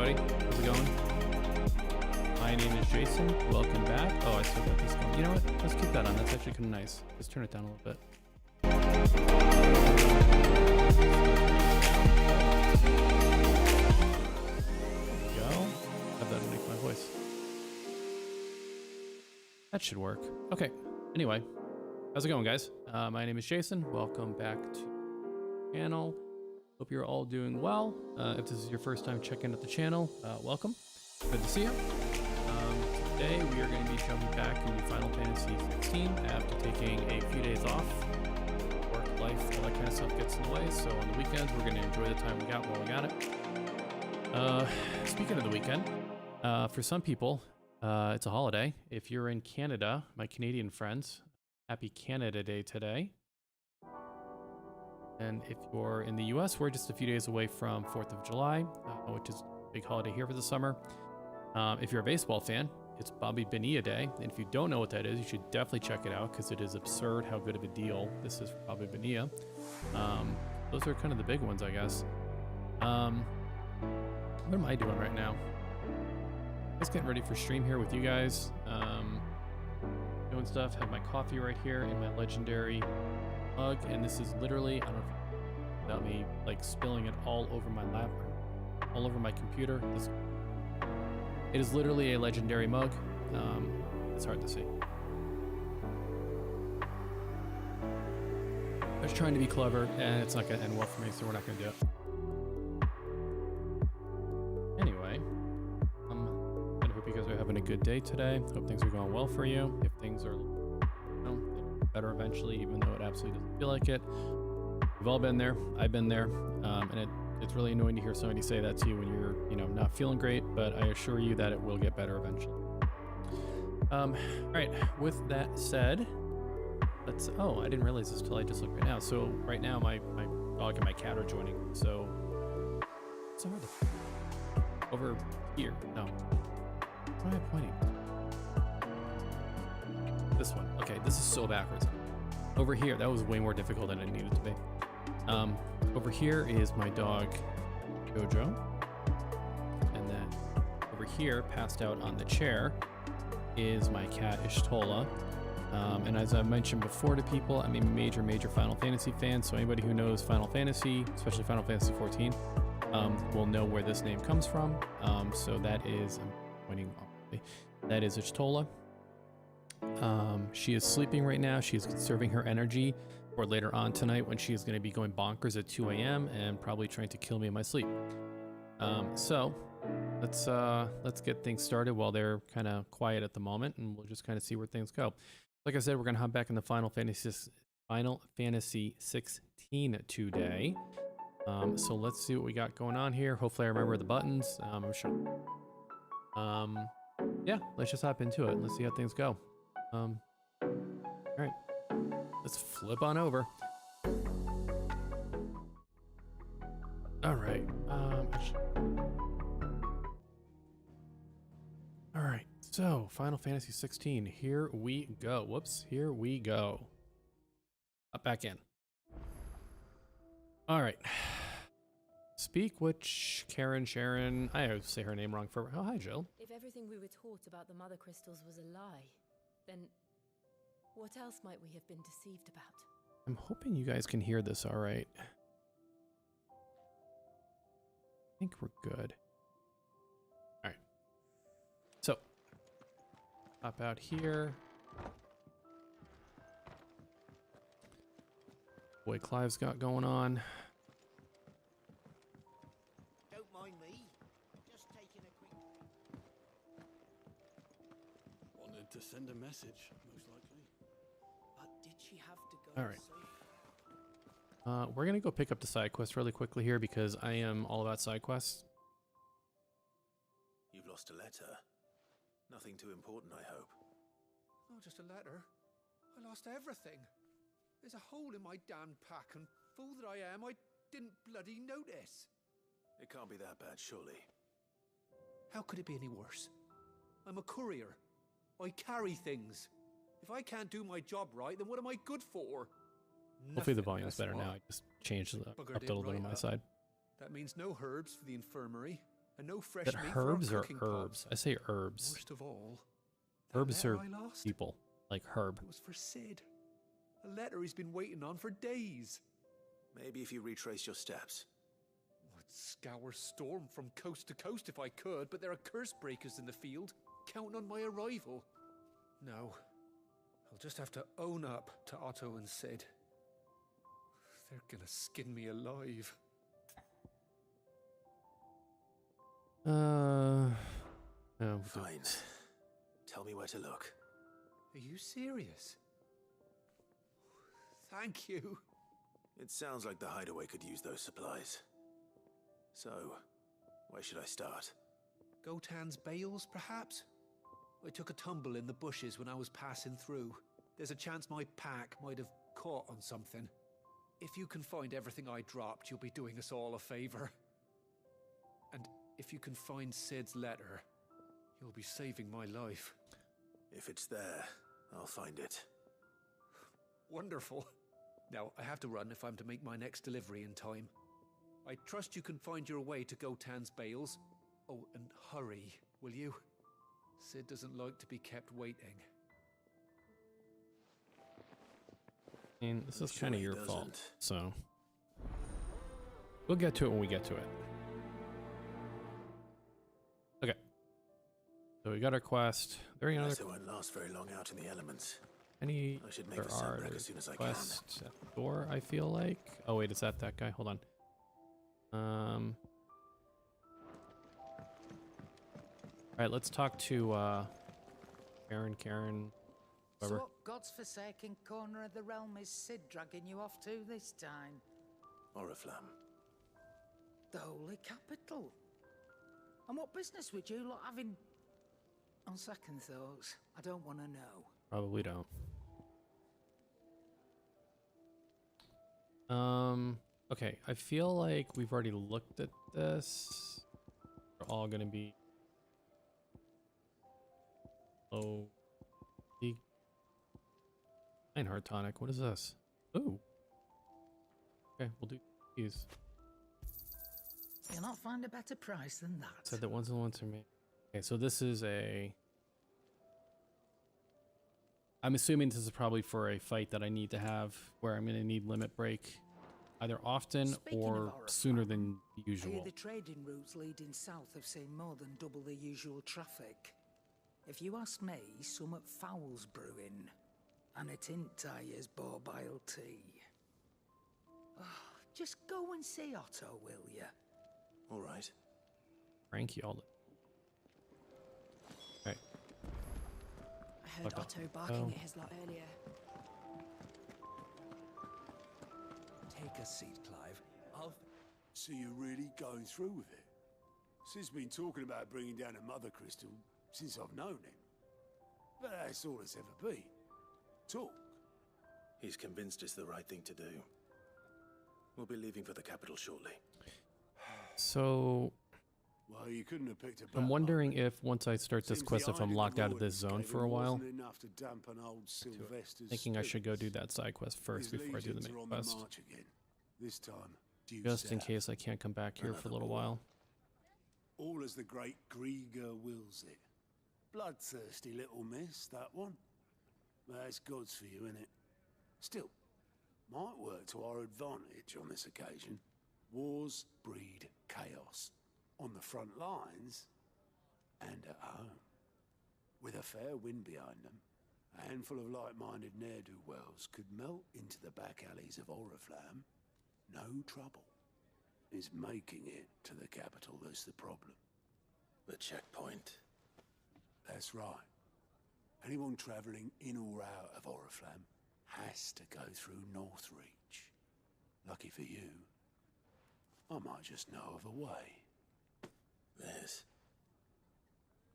everybody. How's it going? My name is Jason. Welcome back. Oh, I still got this going. You know what? Let's keep that on. That's actually kind of nice. Let's turn it down a little bit. There we go. Have that make my voice. That should work. Okay. Anyway, how's it going, guys? My name is Jason. Welcome back to the channel. Hope you're all doing well. If this is your first time checking out the channel, welcome. Good to see you. Today we are going to be jumping back into Final Fantasy 16 after taking a few days off. Work, life, all that kind of stuff gets in the way. So on the weekends, we're going to enjoy the time we got while we got it. Speaking of the weekend, for some people, it's a holiday. If you're in Canada, my Canadian friends, happy Canada Day today. And if you're in the US, we're just a few days away from 4th of July, which is a big holiday here for the summer. If you're a baseball fan, it's Bobby Bonilla Day. And if you don't know what that is, you should definitely check it out because it is absurd how good of a deal this is for Bobby Bonilla. Those are kind of the big ones, I guess. What am I doing right now? Just getting ready for stream here with you guys. Doing stuff. Have my coffee right here in my legendary mug, and this is literally, I don't know if without me like spilling it all over my lap, all over my computer. It is literally a legendary mug. It's hard to see. I was trying to be clever, and it's not going to end well for me, so we're not going to do it. Anyway, I hope you guys are having a good day today. Hope things are going well for you. If things are better eventually, even though it absolutely doesn't feel like it. We've all been there. I've been there, and it's really annoying to hear somebody say that to you when you're, not feeling great, but I assure you that it will get better eventually. All right, with that said, oh, I didn't realize this till I just looked right now. So right now, my dog and my cat are joining. So, over here, no. Why am I pointing? This one. Okay, this is so backwards. Over here, that was way more difficult than it needed to be. Over here is my dog, Jojo. And then over here, passed out on the chair, is my cat, Ishtola. And as I mentioned before to people, I'm a major Final Fantasy fan. So anybody who knows Final Fantasy, especially Final Fantasy 14, will know where this name comes from. So that is, I'm pointing off, that is Ishtola. She is sleeping right now. She is conserving her energy for later on tonight when she is going to be going bonkers at 2 a.m. and probably trying to kill me in my sleep. So let's get things started while they're kind of quiet at the moment, and we'll just kind of see where things go. Like I said, we're going to hop back into Final Fantasy 16 today. So let's see what we got going on here. Hopefully I remember the buttons. I'm sure. Yeah, let's just hop into it. Let's see how things go. All right, let's flip on over. All right. All right. So, Final Fantasy 16. Here we go. Whoops. Here we go. Up back in. All right. Speak which Sharon. I always say her name wrong for. Oh, hi, Jill. If everything we were taught about the mother crystals was a lie, then what else might we have been deceived about? I'm hoping you guys can hear this all right. I think we're good. All right. So, hop out here. Boy, Clive's got going on. Don't mind me. Just taking a quick... Wanted to send a message, most likely. But did she have to go? All right. We're gonna go pick up the side quest really quickly here because I am all about side quests. You've lost a letter. Nothing too important, I hope. Not just a letter. I lost everything. There's a hole in my damn pack, and fool that I am, I didn't bloody notice. It can't be that bad, surely. How could it be any worse? I'm a courier. I carry things. If I can't do my job right, then what am I good for? Hopefully the Nothing volume's better now. I just changed it up a little bit on my side. That means no herbs for the infirmary, and no fresh Is it meat for our herbs or cooking herbs? pots. I say herbs. Worst of all, that Herbs letter are I lost, people, like herb. it was for Sid. A letter he's been waiting on for days. Maybe if you retrace your steps. I'd scour Storm from coast to coast if I could, but there are curse breakers in the field, counting on my arrival. No, I'll just have to own up to Otto and Sid. They're gonna skin me alive. No. Fine. Tell me where to look. Are you serious? Thank you. It sounds like the hideaway could use those supplies. So, where should I start? Gotan's bales, perhaps? I took a tumble in the bushes when I was passing through. There's a chance my pack might have caught on something. If you can find everything I dropped, you'll be doing us all a favor. And if you can find Sid's letter, you'll be saving my life. If it's there, I'll find it. Wonderful. Now, I have to run if I'm to make my next delivery in time. I trust you can find your way to Gotan's bales. Oh, and hurry, will you? Sid doesn't like to be kept waiting. I mean, this is Sure kind of he your doesn't. fault, so we'll get to it when we get to it. Okay. So we got our quest. There another Guess it won't last very long out in the elements. any I should make there the are sunbreak as soon as I can. quests at the door, I feel like. Oh wait, is that guy? Hold on. Alright, let's talk to Karen, So whoever. what God's forsaken corner of the realm is Sid dragging you off to this time? Oriflamme. The Holy Capital. And what business would you lot having? On second thoughts, I don't want to know. Probably don't. Okay, I feel like we've already looked at this. We're all gonna be Einhard tonic. What is this? Ooh. Okay, we'll do these. You'll not find a better price than that. Said that ones and ones are made. Okay, so this is a. I'm assuming this is probably for a fight that I need to have where I'm gonna need limit break either often Speaking of or Oriflamme, sooner than I usual. hear the trading routes leading south have seen more than double the usual traffic. If you ask me, summat foul's brewing. And it ain't Tyre's borbile tea. Oh, just go and see Otto, will you? All right. Cranky all the. Okay. I heard Fuck up. Otto barking Oh. at his lot earlier. Take a seat, Clive. So you're really going through with it? Sid's been talking about bringing down a mother crystal since I've known him. But that's all it's ever been. Talk. He's convinced it's the right thing to do. We'll be leaving for the capital shortly. So Well, you couldn't have picked a better I'm wondering moment. if once I start this Seems quest, the if I'm iron locked out of Roy this zone gave for a him while. wasn't enough to dampen old Sylvester's Thinking I should go do spirits. that side quest first His before I do the legions main are on the quest, march again. This time, due just in south. case I can't come back here for a little Another war. while. All as the great Grieger wills it. Bloodthirsty little miss, that one. That's God's for you, innit? Still, might work to our advantage on this occasion. Wars breed chaos. On the front lines and at home. With a fair wind behind them, a handful of like-minded ne'er-do-wells could melt into the back alleys of Oriflamme. No trouble. It's making it to the capital that's the problem. The checkpoint. That's right. Anyone travelling in or out of Oriflamme has to go through Northreach. Lucky for you, I might just know of a way. There's.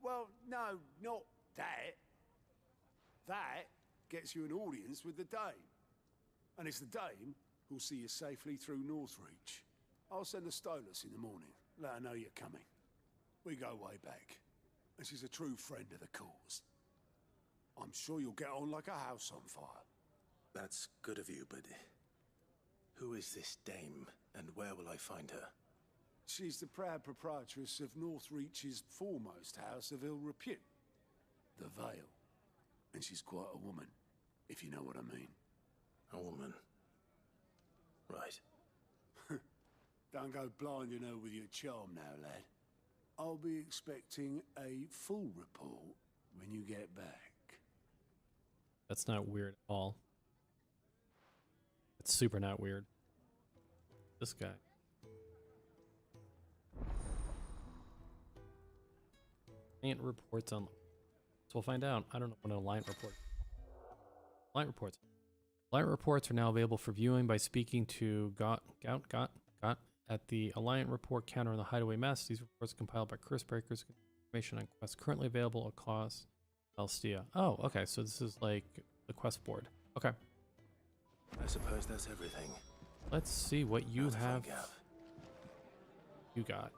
Well, no, not that. That gets you an audience with the Dame. And it's the Dame who'll see you safely through Northreach. I'll send the Stolas in the morning, let her know you're coming. We go way back, and she's a true friend of the cause. I'm sure you'll get on like a house on fire. That's good of you, but who is this dame, and where will I find her? She's the proud proprietress of Northreach's foremost house of ill repute, the Vale. And she's quite a woman, if you know what I mean. A woman. Right. Don't go blinding her with your charm now, lad. I'll be expecting a full report when you get back. That's not weird at all. It's super not weird. This guy. Client reports on. So we'll find out. I don't know what an Alliant report. Alliant reports. Alliant reports are now available for viewing by speaking to Got at the Alliant report counter in the Hideaway Mess. These reports are compiled by curse breakers. Information on quests currently available across Valstia. Oh, okay. So this is like the quest board. Okay. I suppose that's everything. Let's see what you have. You got.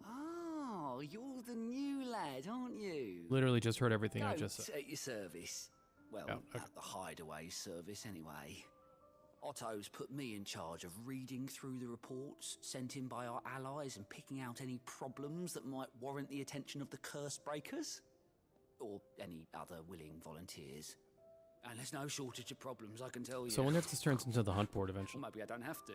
Oh, you're the new lad, aren't you? Literally just heard everything I just said. At your service. Well, Oh, okay. at the Hideaway service anyway. Otto's put me in charge of reading through the reports sent in by our allies and picking out any problems that might warrant the attention of the curse breakers. Or any other willing volunteers. And there's no shortage of problems, I can tell you. So I wonder if this turns into the hunt board Well, eventually. maybe I don't have to.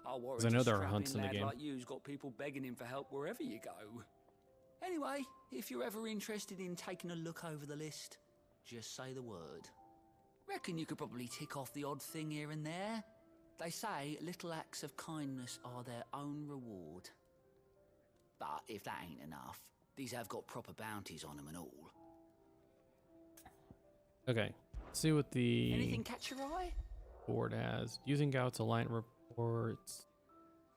I'll worry. I know there are hunts in the game. Like you's got people begging him for help wherever you go. Anyway, if you're ever interested in taking a look over the list, just say the word. Reckon you could probably tick off the odd thing here and there. They say little acts of kindness are their own reward. But if that ain't enough, these have got proper bounties on them and all. Okay. Let's see what the Anything catch your eye? board has. Using Gout's Alliant reports.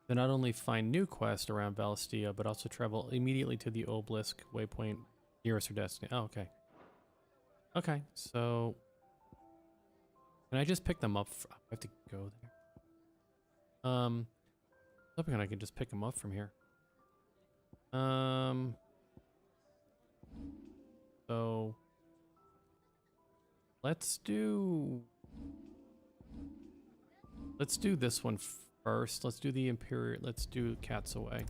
They not only find new quests around Valstia, but also travel immediately to the obelisk waypoint nearest her destiny. Oh, okay. Okay, so can I just pick them up? I have to go there. Hoping I can just pick them up from here. So let's do this one first. Let's do the Imperial. Let's do Cat's Away.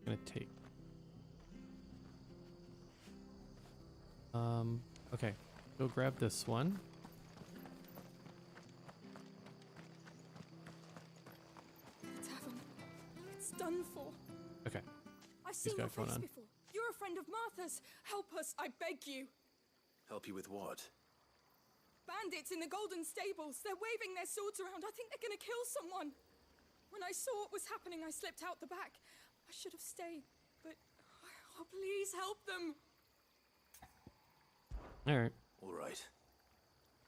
Gonna take. Okay, go grab this one. Tavern. It's done for. Okay. I've seen got your it going face on. before. You're a friend of Martha's. Help us, I beg you. Help you with what? Bandits in the Golden Stables. They're waving their swords around. I think they're gonna kill someone. When I saw what was happening, I slipped out the back. I should have stayed, but oh, please help them. All right. All right.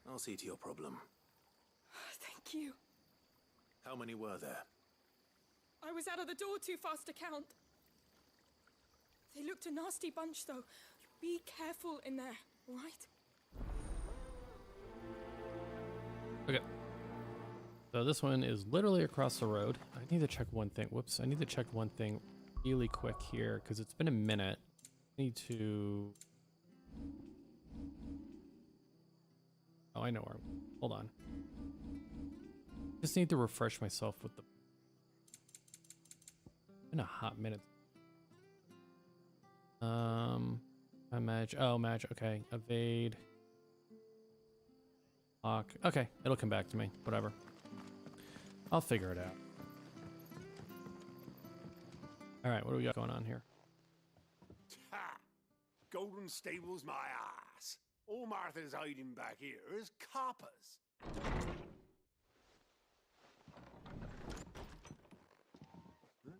I'll see to your problem. Thank you. How many were there? I was out of the door too fast to count. They looked a nasty bunch, though. Be careful in there, all right? Okay. So this one is literally across the road. I need to check one thing. Whoops. I need to check one thing really quick here because it's been a minute. I need to... Oh, I know where. Hold on. Just need to refresh myself with the... Been a hot minute. Match. Oh, match. Okay. Evade. Lock. Okay. It'll come back to me. Whatever. I'll figure it out. All right. What do we got going on here? Ha! Golden Stables, my ass. All Martha's hiding back here is coppers. Huh?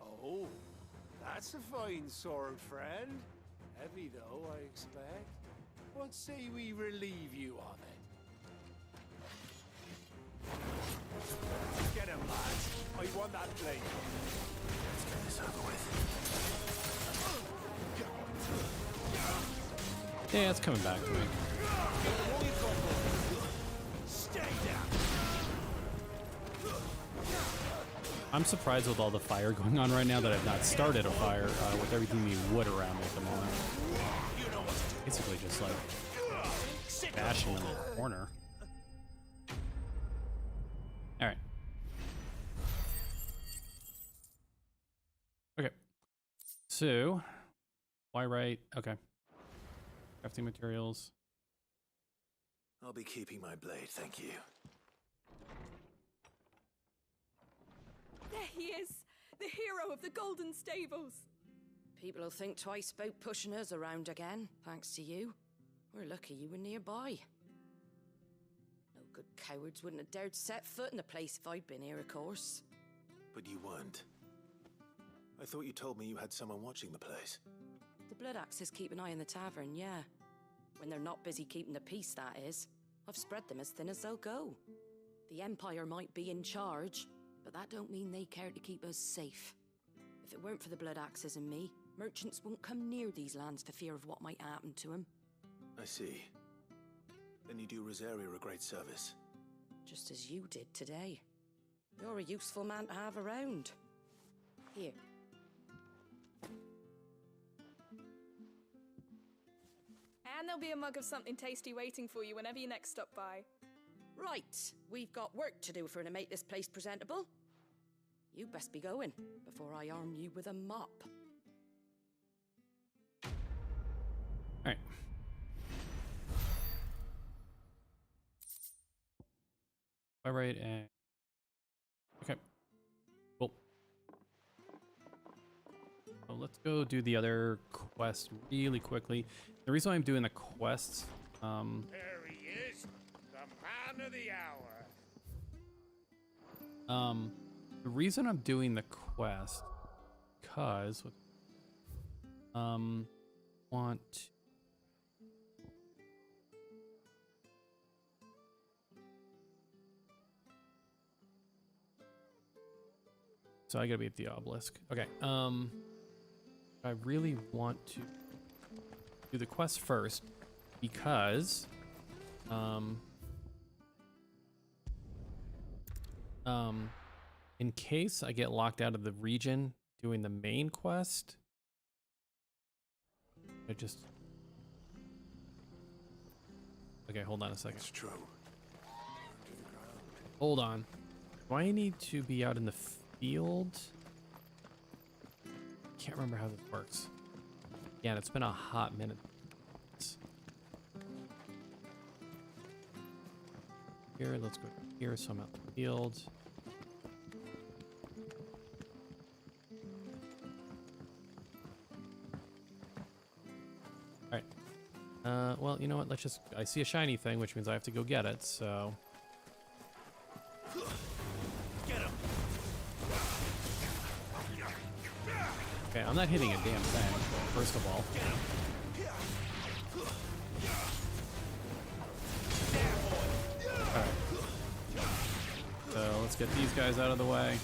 Oh, that's a fine sword, friend. Heavy, though, I expect. What say we relieve you of it? Get him, lads. I want that blade. Let's get this over with. Yeah, it's coming back to me. Stay down. I'm surprised with all the fire going on right now that I've not started a fire with everything being wood around me at the moment. Basically just like bashing in the corner. So, why right? Okay. Crafting materials. I'll be keeping my blade, thank you. There he is! The hero of the Golden Stables! People will think twice about pushing us around again, thanks to you. We're lucky you were nearby. No good cowards wouldn't have dared set foot in the place if I'd been here, of course. But you weren't. I thought you told me you had someone watching the place. The Blood Axes keep an eye on the tavern, yeah. When they're not busy keeping the peace, that is. I've spread them as thin as they'll go. The Empire might be in charge, but that don't mean they care to keep us safe. If it weren't for the Blood Axes and me, merchants won't come near these lands for fear of what might happen to them. I see. Then you do Rosaria a great service. Just as you did today. You're a useful man to have around. Here. And there'll be a mug of something tasty waiting for you whenever you next stop by. Right, we've got work to do for to make this place presentable. You best be going, before I arm you with a mop. Alright. All right, and okay. Cool. So let's go do the other quest really quickly. The reason I'm doing the quests, There he is, the man of the hour. the reason I'm doing the quest, because want so I gotta be at the obelisk. Okay. I really want to do the quest first because in case I get locked out of the region doing the main quest, I just okay, hold on a second. It's true. Hold on. Do I need to be out in the field? Can't remember how this works. Yeah, it's been a hot minute. Here, let's go here, so I'm out in the field. Alright. Well, you know what? Let's just... I see a shiny thing, which means I have to go get it, so... Get him! Okay, I'm not hitting a damn thing, first of all. Alright. So, let's get these guys out of the way.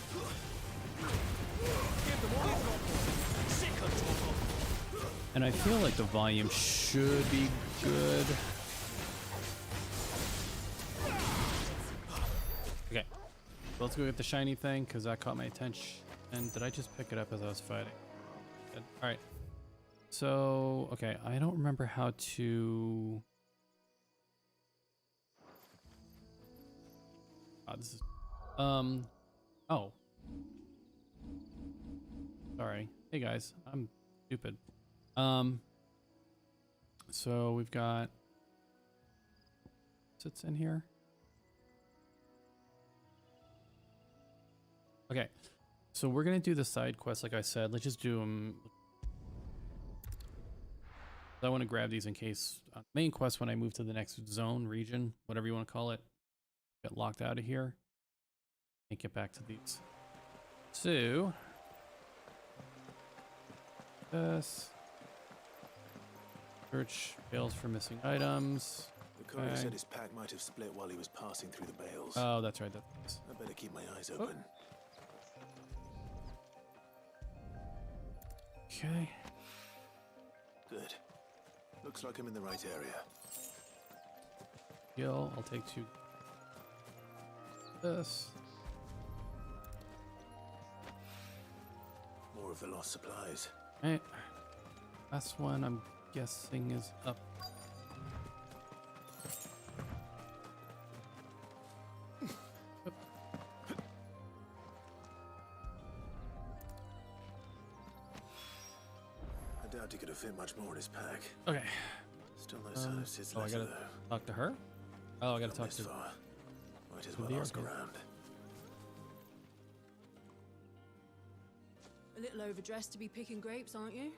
And I feel like the volume should be good. Okay. So let's go get the shiny thing, because that caught my attention. And did I just pick it up as I was fighting? Good. Alright. So, okay, I don't remember how to... this is... Oh. Sorry. Hey guys, I'm stupid. So we've got... Sits in here. Okay. So we're gonna do the side quests, like I said. Let's just do them. I want to grab these in case main quest when I move to the next zone, region, whatever you want to call it, get locked out of here and get back to these. So this search bales for missing items. The courier said his pack might have split while he was passing through the bales. Oh, that's right. That's... I better keep my eyes open. Okay. Good. Looks like I'm in the right area. Heal. I'll take 2. This. More of the lost supplies. Right. Last one I'm guessing is up. Doubt he could have fit much more in his pack. Okay. Still no sign of Sid's I letter, gotta though. talk to her? Oh, I gotta Come talk this to... far. Might as the well ask Arcane. around. A little overdressed to be picking grapes, aren't you?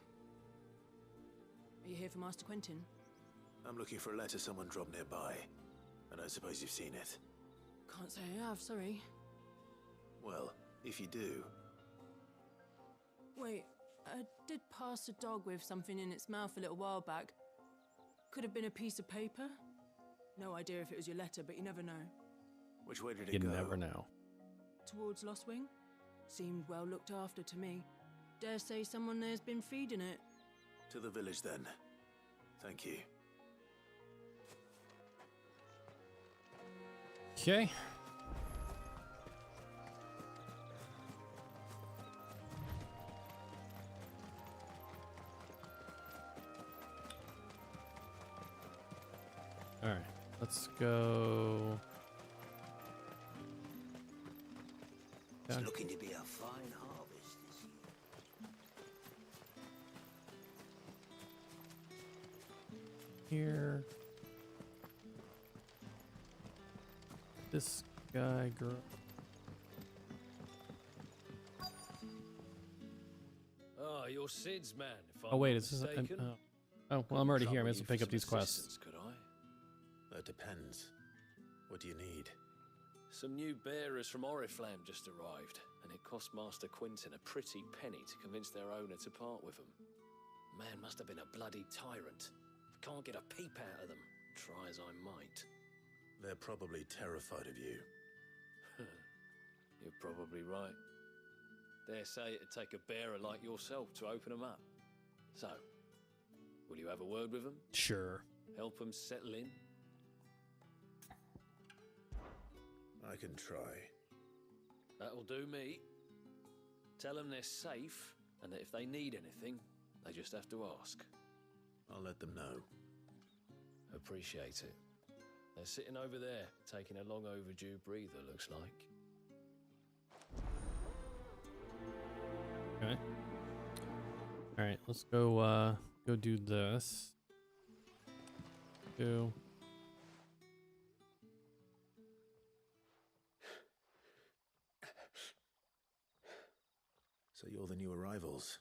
Are you here for Master Quentin? I'm looking for a letter someone dropped nearby. And I suppose you've seen it. Can't say I have, sorry. Well, if you do, Wait, I did pass a dog with something in its mouth a little while back. Could have been a piece of paper. No idea if it was your letter, but you never know. which way did it You go? never know. Towards Lost Wing? Seemed well looked after to me. Dare say someone there's been feeding it. To the village, then. Thank you. Okay. All right, let's go. It's Yeah. looking to be a fine harvest this year. Here. This guy, girl. Oh, you're Sid's man, if I'm Oh wait, not is this? mistaken. Oh, well, I'm already here. I may as Trouble well you pick for up these some quests. assistance, Could I? That depends. What do you need? Some new bearers from Oriflamme just arrived, and it cost Master Quentin a pretty penny to convince their owner to part with them. Man must have been a bloody tyrant. Can't get a peep out of them, try as I might. They're probably terrified of you. You're probably right. Dare say it'd take a bearer like yourself to open them up. So, will you have a word with them? Sure. Help them settle in? I can try. That'll do me. Tell them they're safe, and that if they need anything, they just have to ask. I'll let them know. Appreciate it. They're sitting over there, taking a long overdue breather, looks like. Okay. All right, let's go. Go do this. Do. So you're the new arrivals.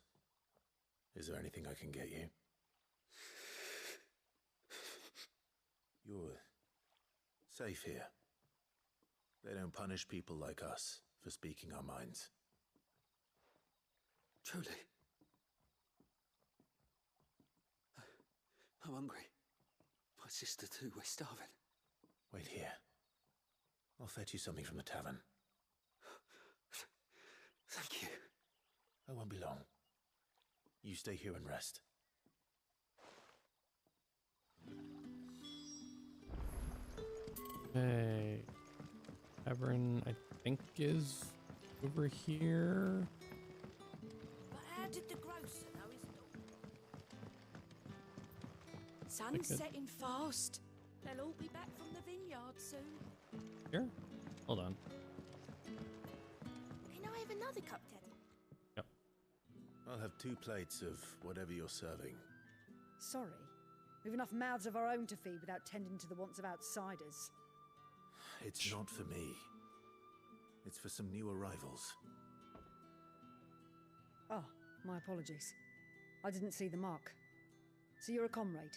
Is there anything I can get you? You're safe here. They don't punish people like us for speaking our minds. Truly. I'm hungry. My sister too, we're starving. Wait here. I'll fetch you something from the tavern. Thank you. I won't be long. You stay here and rest. Okay. Tavern, I think, is over here. But how did the grocer know his dog? Sun's could- setting fast. They'll all be back from the vineyard soon. Here? Hold on. Can I have another cup, Teddy? Yep. I'll have 2 plates of whatever you're serving. Sorry. We've enough mouths of our own to feed without tending to the wants of outsiders. It's not for me. It's for some new arrivals. Oh, my apologies. I didn't see the mark. So you're a comrade.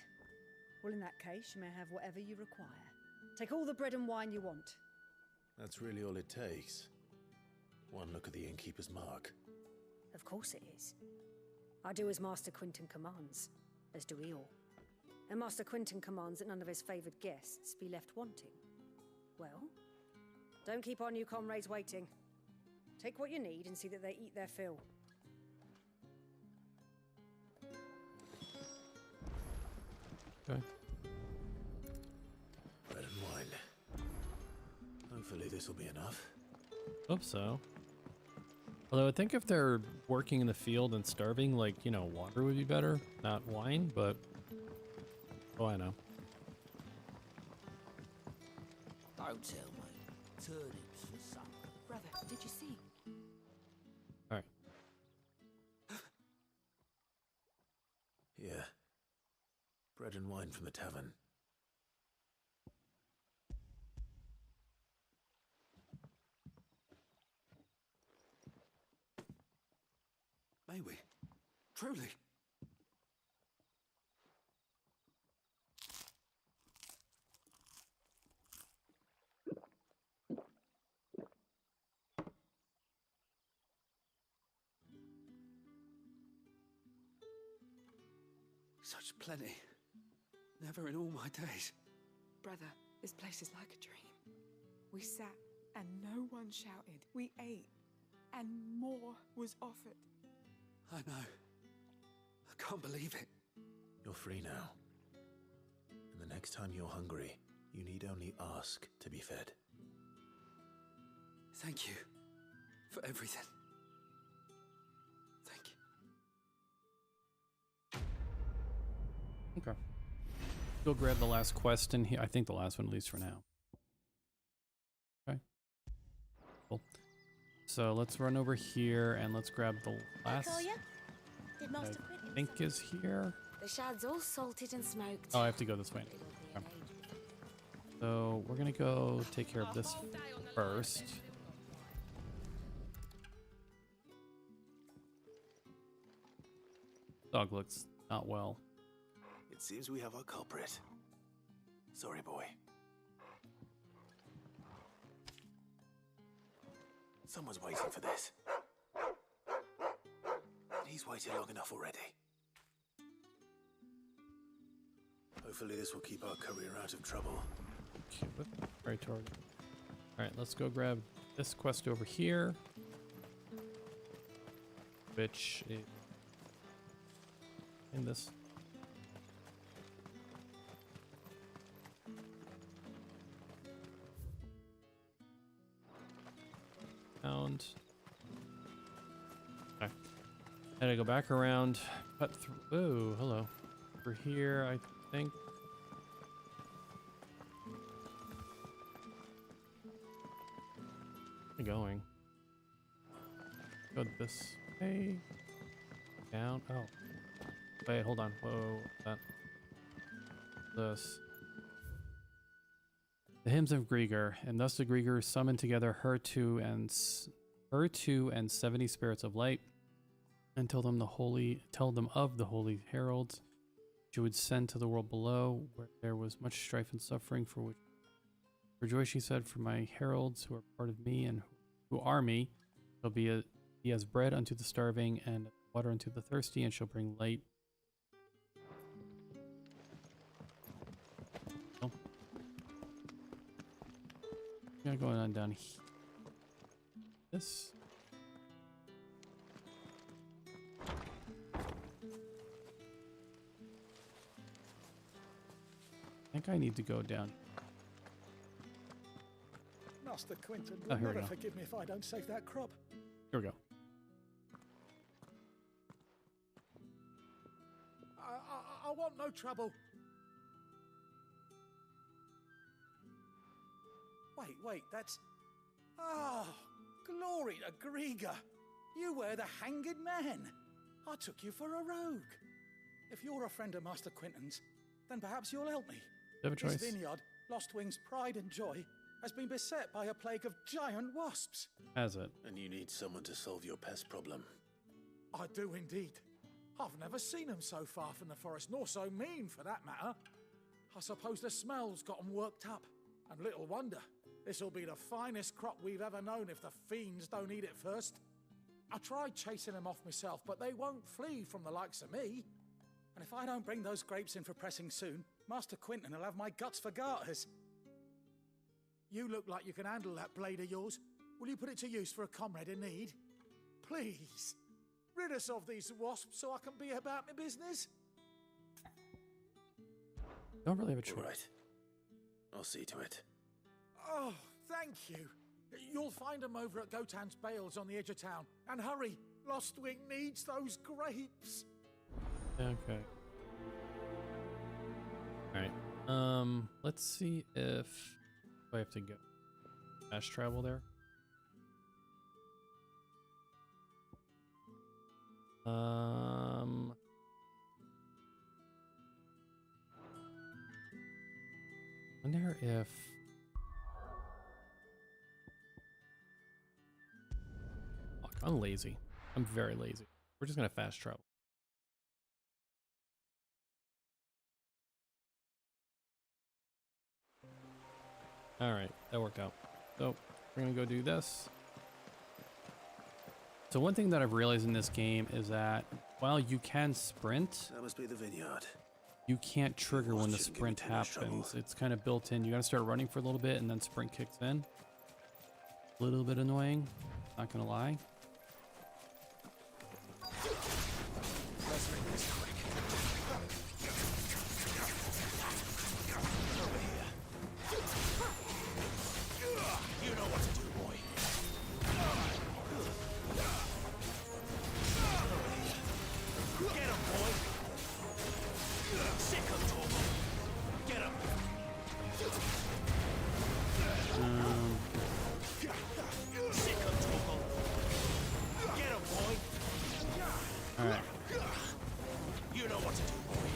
Well, in that case, you may have whatever you require. Take all the bread and wine you want. That's really all it takes. One look at the innkeeper's mark. Of course it is. I do as Master Quentin commands, as do we all. And Master Quentin commands that none of his favoured guests be left wanting. Well, don't keep our new comrades waiting. Take what you need and see that they eat their fill. Okay. Bread and wine. Hopefully this will be enough. Hope so. Although I think if they're working in the field and starving, like, you know, water would be better, not wine, but... Oh, I know. Don't tell me. Turnips for supper. Brother, did you see? Alright. bread and wine from the tavern. May we? Truly? Such plenty. Never in all my days. Brother, this place is like a dream. We sat and no one shouted. We ate and more was offered. I know. I can't believe it. You're free now. And the next time you're hungry, you need only ask to be fed. Thank you for everything. Thank you. Okay. Go grab the last quest in here. I think the last one, at least for now. Okay. Cool. So let's run over here and let's grab the last. Did Master I think is here. The shad's all salted and smoked. Oh, I have to go this way. Okay. So we're gonna go take care of this first. Dog looks not well. It seems we have our culprit. Sorry, boy. Someone's waiting for this. And he's waited long enough already. Hopefully this will keep our career out of trouble. Right toward. Alright, let's go grab this quest over here. Which is in this. Found. Okay. And I go back around, cut through. Oh, hello. Over here, I think. Where am I going? Go this way. Down. Oh. Wait, hold on. Whoa. That. This. The hymns of Grieger, and thus the Grieger summoned together her two and 70 spirits of light, and tell them of the holy heralds she would send to the world below, where there was much strife and suffering, for which rejoice, she said, for my heralds who are part of me and who are me, shall be as bread unto the starving and water unto the thirsty, and shall bring light. Yeah, going on down here. This. I think I need to go down. Master Quinton Oh, will here we never go. forgive me if I don't save that crop. Here we go. I want no trouble. Wait, that's... Oh, glory to Grieger. You were the hanged man. I took you for a rogue. If you're a friend of Master Quinton's, then perhaps you'll help me. You have a choice. His vineyard, Lostwing's pride and joy, has been beset by a plague of giant wasps. Has it? And you need someone to solve your pest problem. I do indeed. I've never seen them so far from the forest, nor so mean for that matter. I suppose the smell's got them worked up. And little wonder. This'll be the finest crop we've ever known if the fiends don't eat it first. I tried chasing them off myself, but they won't flee from the likes of me. And if I don't bring those grapes in for pressing soon, Master Quinton will have my guts for garters. You look like you can handle that blade of yours. Will you put it to use for a comrade in need? Please, rid us of these wasps so I can be about my business. Don't really have a choice. All right. I'll see to it. Oh, thank you. You'll find them over at Gotan's Bales on the edge of town. And hurry, Lostwing needs those grapes. Okay. Alright. Let's see if I have to go fast travel there. if... Fuck, I'm lazy. I'm very lazy. We're just gonna fast travel. Alright, that worked out. So, we're gonna go do this. So one thing that I've realized in this game is that while you can sprint, That must be the vineyard. you can't trigger when the sprint happens. It's kind of built in. You gotta start running for a little bit and then sprint kicks in. A little bit annoying, not gonna lie. Let's make this quick. You know what to do, boy. Get him, boy. Sick of Torval. Get him. Sick of Torval. Get him, boy. All right. You know what to do, boy.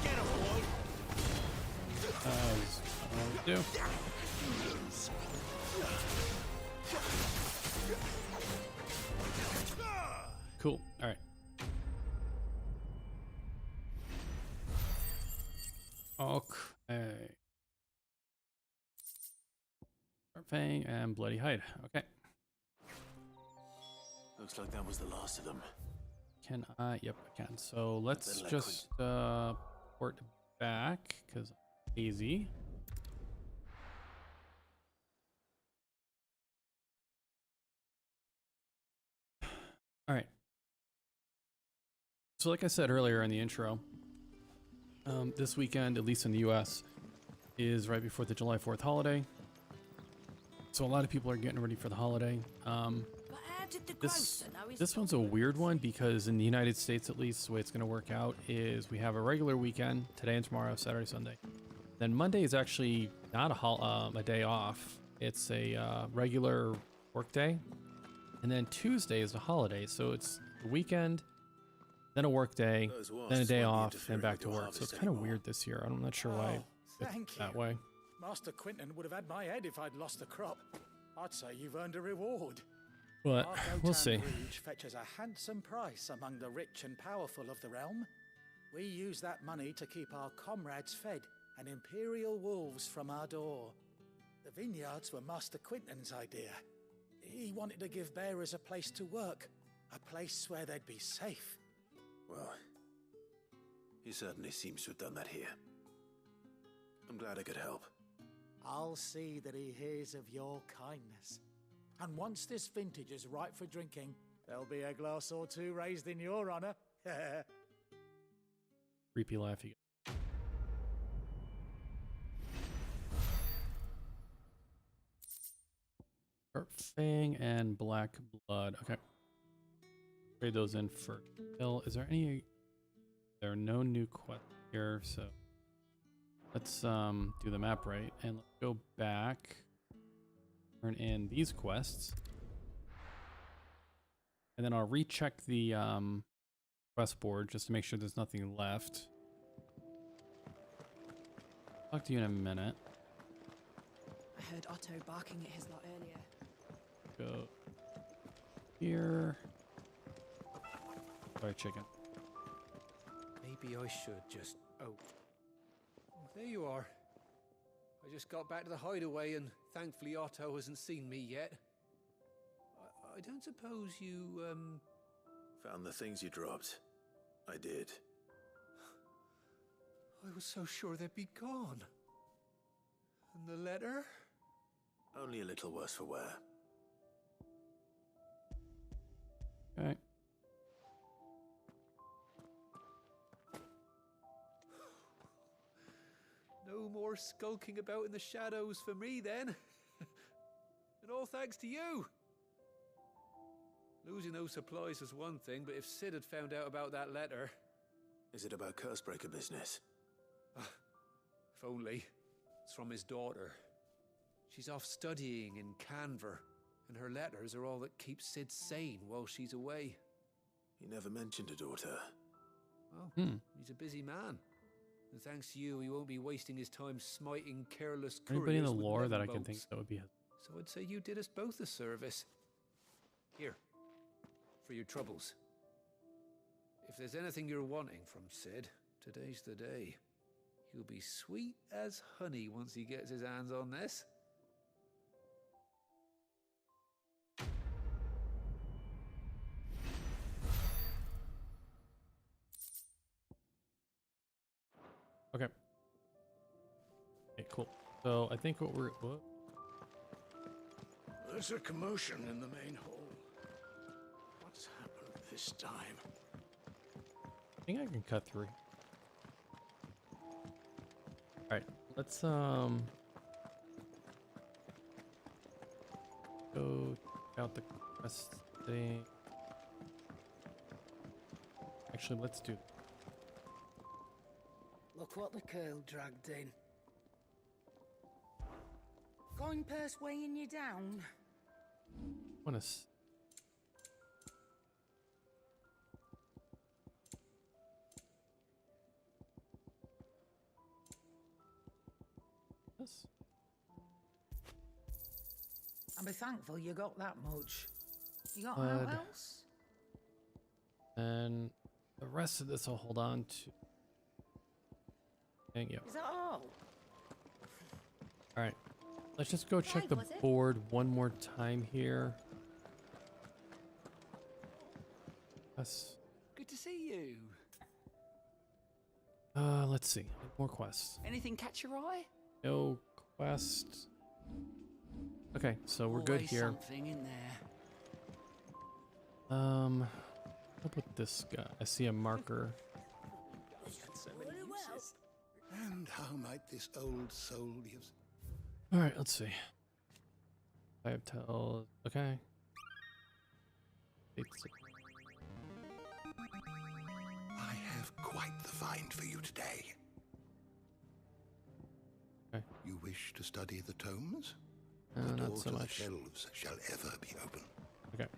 Get him, boy. What do? Cool. All right. Okay. Fang and Bloody Hide. Okay. Looks like that was the last of them. Can I? Yep, I can. So let's just port back because easy. All right. So like I said earlier in the intro, this weekend, at least in the US, is right before the July 4th holiday. So a lot of people are getting ready for the holiday. This one's a weird one because in the United States, at least, the way it's going to work out is we have a regular weekend, today and tomorrow, Saturday, Sunday. Then Monday is actually not a day off. It's a regular work day. And then Tuesday is a holiday. So it's the weekend, then a work day, then a day off, then back to work. So it's kind of weird this year. I'm not sure why it's that way. Master Quinton would have had my head if I'd lost the crop. I'd say you've earned a reward. But we'll see. Rouge fetches a handsome price among the rich and powerful of the realm. We use that money to keep our comrades fed and imperial wolves from our door. The vineyards were Master Quinton's idea. He wanted to give bearers a place to work, a place where they'd be safe. Well, he certainly seems to have done that here. I'm glad I could help. I'll see that he hears of your kindness. And once this vintage is ripe for drinking, there'll be a glass or two raised in your honor. Creepy laugh you get. Fang and Black Blood. Okay. Trade those in for Hill. Is there any... There are no new quests here, so... Let's do the map right, and let's go back, turn in these quests, and then I'll recheck the quest board just to make sure there's nothing left. Talk to you in a minute. I heard Otto barking at his lot earlier. Go here. Sorry, chicken. Maybe I should just... Oh, there you are. I just got back to the hideaway and thankfully Otto hasn't seen me yet. I don't suppose you, Found the things you dropped. I did. I was so sure they'd be gone. And the letter? Only a little worse for wear. Okay. No more skulking about in the shadows for me then. And all thanks to you. Losing those supplies is one thing, but if Sid had found out about that letter... Is it about Cursebreaker business? If only. It's from his daughter. She's off studying in Canver, and her letters are all that keeps Sid sane while she's away. You never mentioned a daughter. Well, he's a busy man. And thanks to you, he won't be wasting his time smiting careless couriers. Anybody in the with lore that I leather can think bolts. that would be. So I'd say you did us both a service. Here, for your troubles. If there's anything you're wanting from Sid, today's the day. He'll be sweet as honey once he gets his hands on this. Okay. Okay, cool. So I think what we're... What? There's a commotion in the main hall. What's happened this time? I think I can cut through. Alright, let's go check out the quest thing. Actually, let's do. Look what the curl dragged in. Coin purse weighing you down. Want to? Yes. I'll be thankful you got that much. You got Odd. anything else? And the rest of this I'll hold on to. Dang you. Is that all? Alright. Let's just go check Clive, the was it? board one more time here. Yes. Good to see you. Let's see. More quests. Anything catch your eye? No quest. Okay, so we're good Always here. something in there. How about this guy? I see a marker. So many uses. And how might this old soul be of... Alright, let's see. 5 tells. Okay. I have quite the find for you today. Okay. You wish to study the tomes? No, The not door so to the much. shelves shall ever be open. Okay.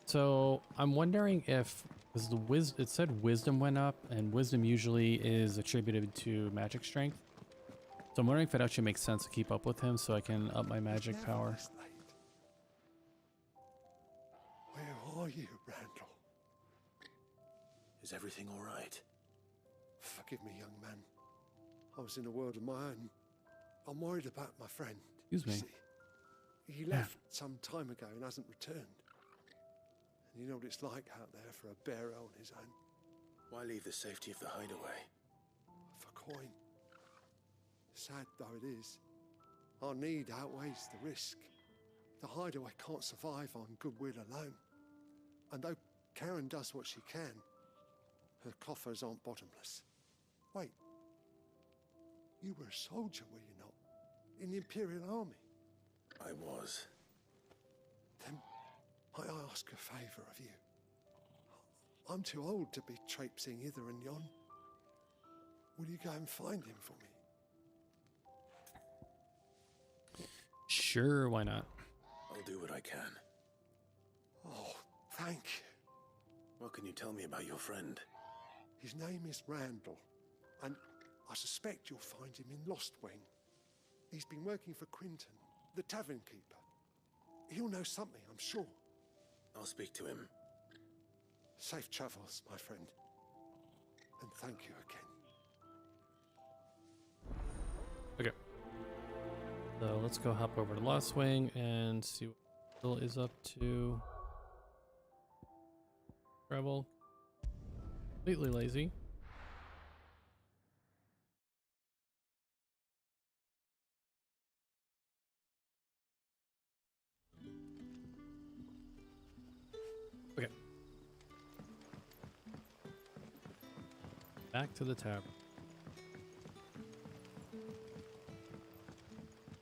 So I'm wondering if because it said wisdom went up, and wisdom usually is attributed to magic strength. So I'm wondering if it actually makes sense to keep up with him so I can up my magic power. Where are you, Randall? Is everything all right? Forgive me, young man. I was in a world of my own. I'm worried about my friend. Excuse me. You see, he left some time ago and hasn't returned. And you know what it's like out there for a bearer on his own. Why leave the safety of the hideaway? For coin. Sad though it is, our need outweighs the risk. The hideaway can't survive on goodwill alone. And though Karen does what she can, her coffers aren't bottomless. Wait. You were a soldier, were you not? In the Imperial Army? I was. Then might I ask a favour of you? I'm too old to be traipsing hither and yon. Will you go and find him for me? Sure, why not? I'll do what I can. Oh, thank you. What can you tell me about your friend? His name is Randall, and I suspect you'll find him in Lost Wing. He's been working for Quinton, the tavern keeper. He'll know something, I'm sure. I'll speak to him. Safe travels, my friend. And thank you again. Okay. So let's go hop over to Lost Wing and see what Bill is up to. Travel. Completely lazy. Okay. Back to the tavern.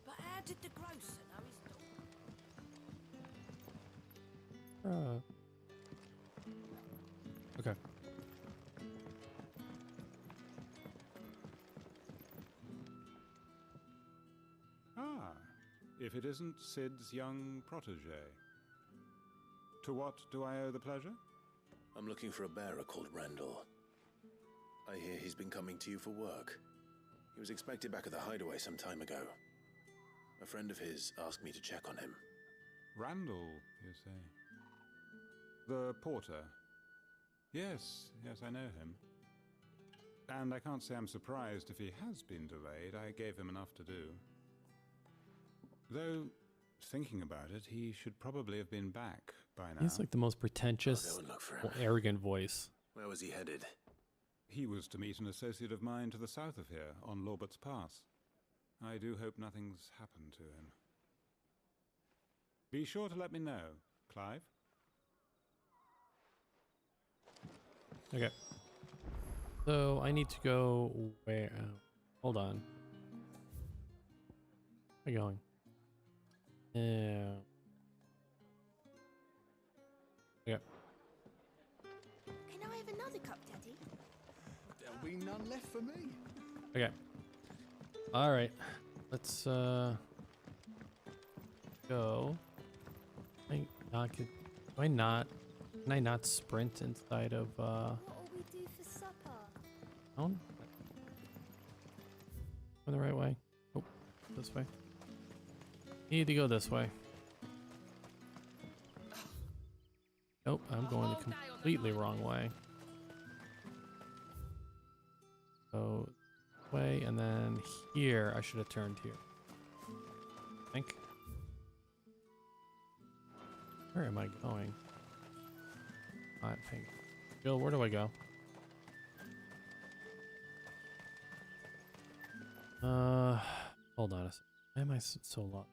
But how did the grocer know his dog? Okay. Ah, if it isn't Sid's young protege. To what do I owe the pleasure? I'm looking for a bearer called Randall. I hear he's been coming to you for work. He was expected back at the hideaway some time ago. A friend of his asked me to check on him. Randall, you say? The porter? Yes, I know him. And I can't say I'm surprised if he has been delayed. I gave him enough to do. Though, thinking about it, he should probably have been back by now. He's like the most pretentious, arrogant voice. Where was he headed? He was to meet an associate of mine to the south of here, on Lorbert's Pass. I do hope nothing's happened to him. Be sure to let me know, Clive. Okay. So I need to go where? Hold on. Where are you going? Yeah. Yeah. Can I have another cup, Daddy? There'll be none left for me. Okay. All right. Let's go. Can I not sprint inside of What'll we do for supper? Going the right way. Oh, this way. Need to go this way. Nope, I'm going the completely wrong way. So, this way, and then here, I should have turned here. I think. Where am I going? Not pink. Jill, where do I go? Hold on a second. Why am I so lost?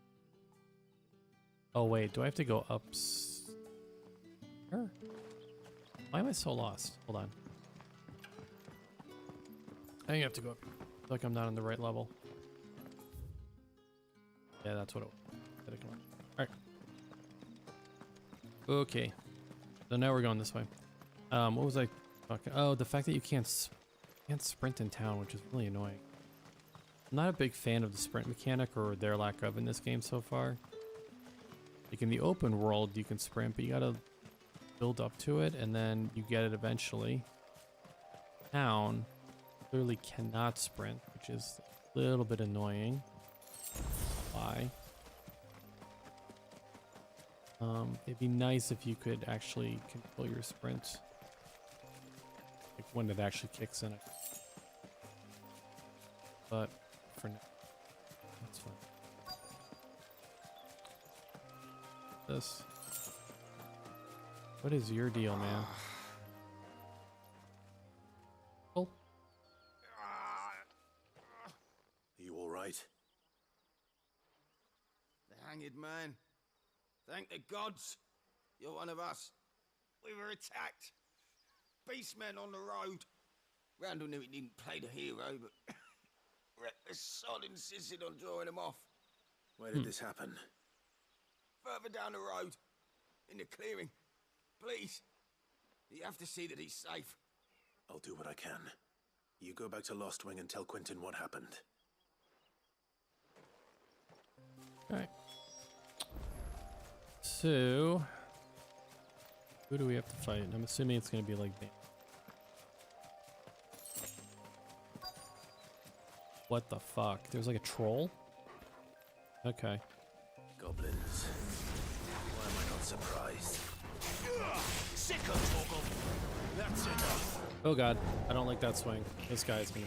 Oh wait, do I have to go up? Why am I so lost? Hold on. I think I have to go up. I feel like I'm not on the right level. Yeah, that's what it was. Alright. Okay. So now we're going this way. What was I talking? Oh, the fact that you can't sprint in town, which is really annoying. I'm not a big fan of the sprint mechanic or their lack of in this game so far. Like in the open world, you can sprint, but you gotta build up to it, and then you get it eventually. Town clearly cannot sprint, which is a little bit annoying. Why? It'd be nice if you could actually control your sprint. Like when it actually kicks in. But for now, that's fine. This. What is your deal, man? Oh. Are you all right? The hanged man. Thank the gods. You're one of us. We were attacked. Beastmen on the road. Randall knew he didn't play the hero, but reckless sod insisted on drawing him off. Where did this happen? Further down the road. In the clearing. Please. You have to see that he's safe. I'll do what I can. You go back to Lost Wing and tell Quentin what happened. Alright. So, who do we have to fight? I'm assuming it's going to be like that. What the fuck? There's like a troll? Okay. Goblins. Why am I not surprised? That's enough. Oh god, I don't like that swing. This guy's gonna...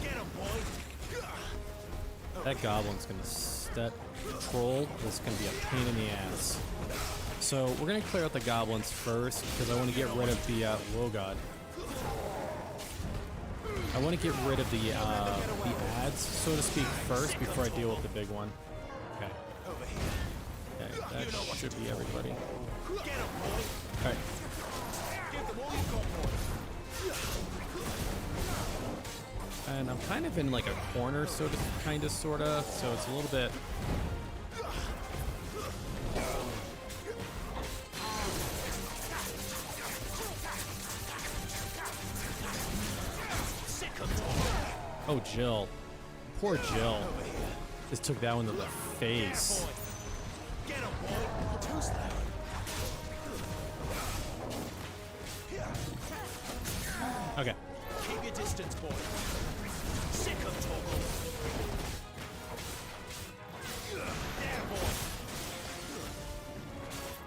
Get him, boy. That goblin's gonna... That troll is gonna be a pain in the ass. So we're gonna clear out the goblins first because I want to get rid of the whoa god. I want to get rid of the ads, so to speak, first before I deal with the big one. Okay. Okay, that should be everybody. Alright. And I'm kind of in like a corner, sorta, so it's a little bit... Oh, Jill. Poor Jill. Just took that one to the face. Okay. Keep your distance, boy. Sick of Torgal. There, boy.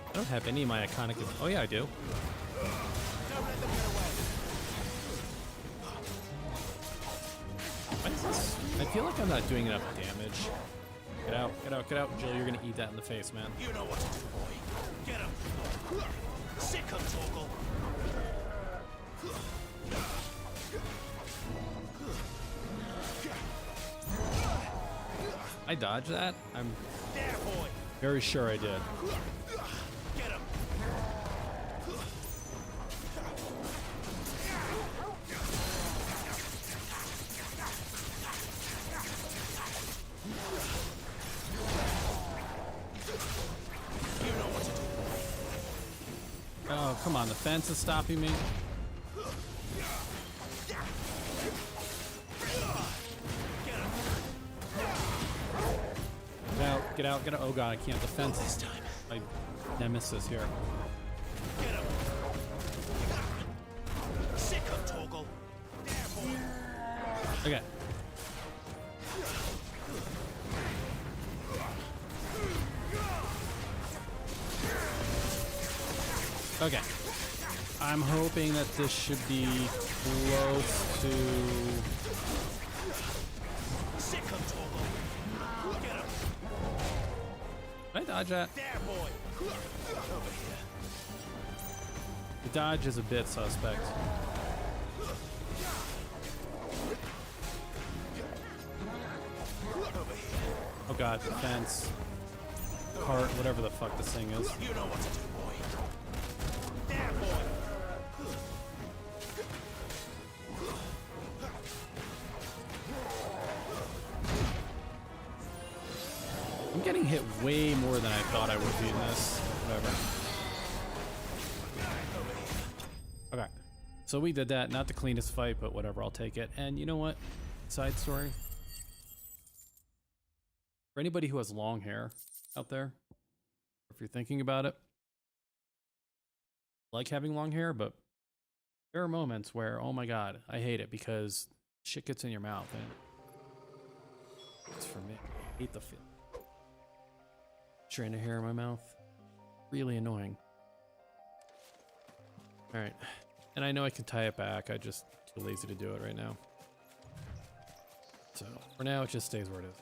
I don't have any of my iconic. Oh yeah, I do. Don't let them get away. What is this? I feel like I'm not doing enough damage. Get out, get out, get out. Jill, you're gonna eat that in the face, man. You know what to do, boy. Get him. Sick of Torgal. I dodged that? I'm There, boy. very sure I did. Get him. You know what to do. Oh, come on. The fence is stopping me. Get out, get out, get out. Oh god, I can't defend this time. My nemesis here. Get him. Sick of Torgal. There, boy. Okay. Okay. I'm hoping that this should be close to... Sick of Torgal. Get him. Did I dodge that? There, boy. Over here. The dodge is a bit suspect. Oh god, the fence. Cart, whatever the fuck this thing is. You know what to do, boy. There, boy. I'm getting hit way more than I thought I would be in this. Whatever. Okay. So we did that. Not the cleanest fight, but whatever. I'll take it. And you know what? Side story. For anybody who has long hair out there, if you're thinking about it, I like having long hair, but there are moments where, oh my god, I hate it because shit gets in your mouth. And it's for me. I hate the feel. Strand of hair in my mouth. Really annoying. Alright. And I know I can tie it back. I just too lazy to do it right now. So for now it just stays where it is.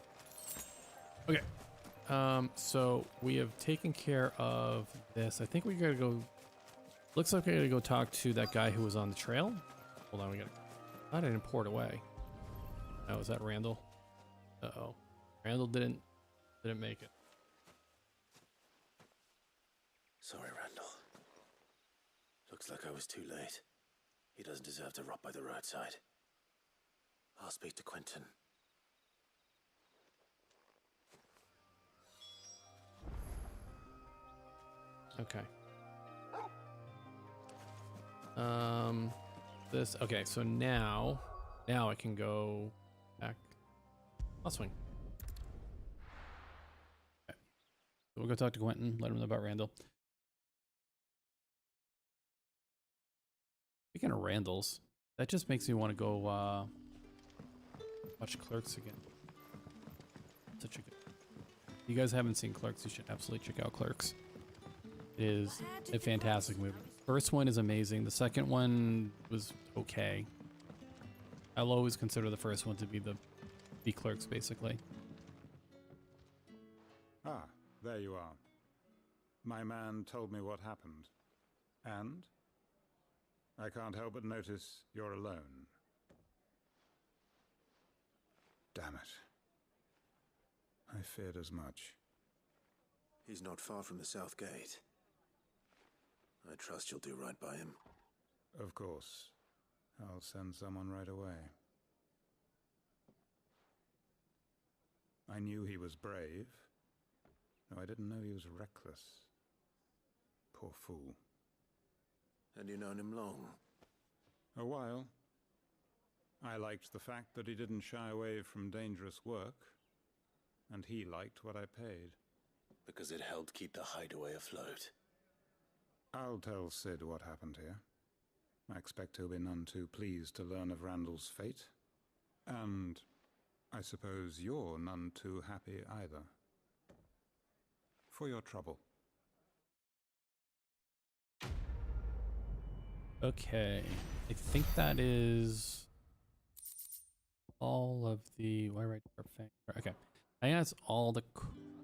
Okay. So we have taken care of this. I think we gotta go. Looks like we gotta go talk to that guy who was on the trail. Hold on, we gotta. I didn't port away. Oh, is that Randall? Uh-oh. Randall didn't make it. Sorry, Randall. Looks like I was too late. He doesn't deserve to rot by the roadside. I'll speak to Quentin. Okay. This, okay, so now I can go back. I'll swing. Okay. So we'll go talk to Quentin, let him know about Randall. Speaking of Randall's, that just makes me want to go watch Clerks again. Such a good. If you guys haven't seen Clerks, you should absolutely check out Clerks. It is a fantastic movie. First one is amazing. The second one was okay. I'll always consider the first one to be the Clerks, basically. Ah, there you are. My man told me what happened. And? I can't help but notice you're alone. Damn it. I feared as much. He's not far from the South Gate. I trust you'll do right by him. Of course. I'll send someone right away. I knew he was brave, though I didn't know he was reckless. Poor fool. And you known him long? A while. I liked the fact that he didn't shy away from dangerous work, and he liked what I paid. Because it helped keep the hideaway afloat. I'll tell Sid what happened here. I expect he'll be none too pleased to learn of Randall's fate. And I suppose you're none too happy either. For your trouble. Okay, I think that is all of the. Why right? Okay, I think that's all the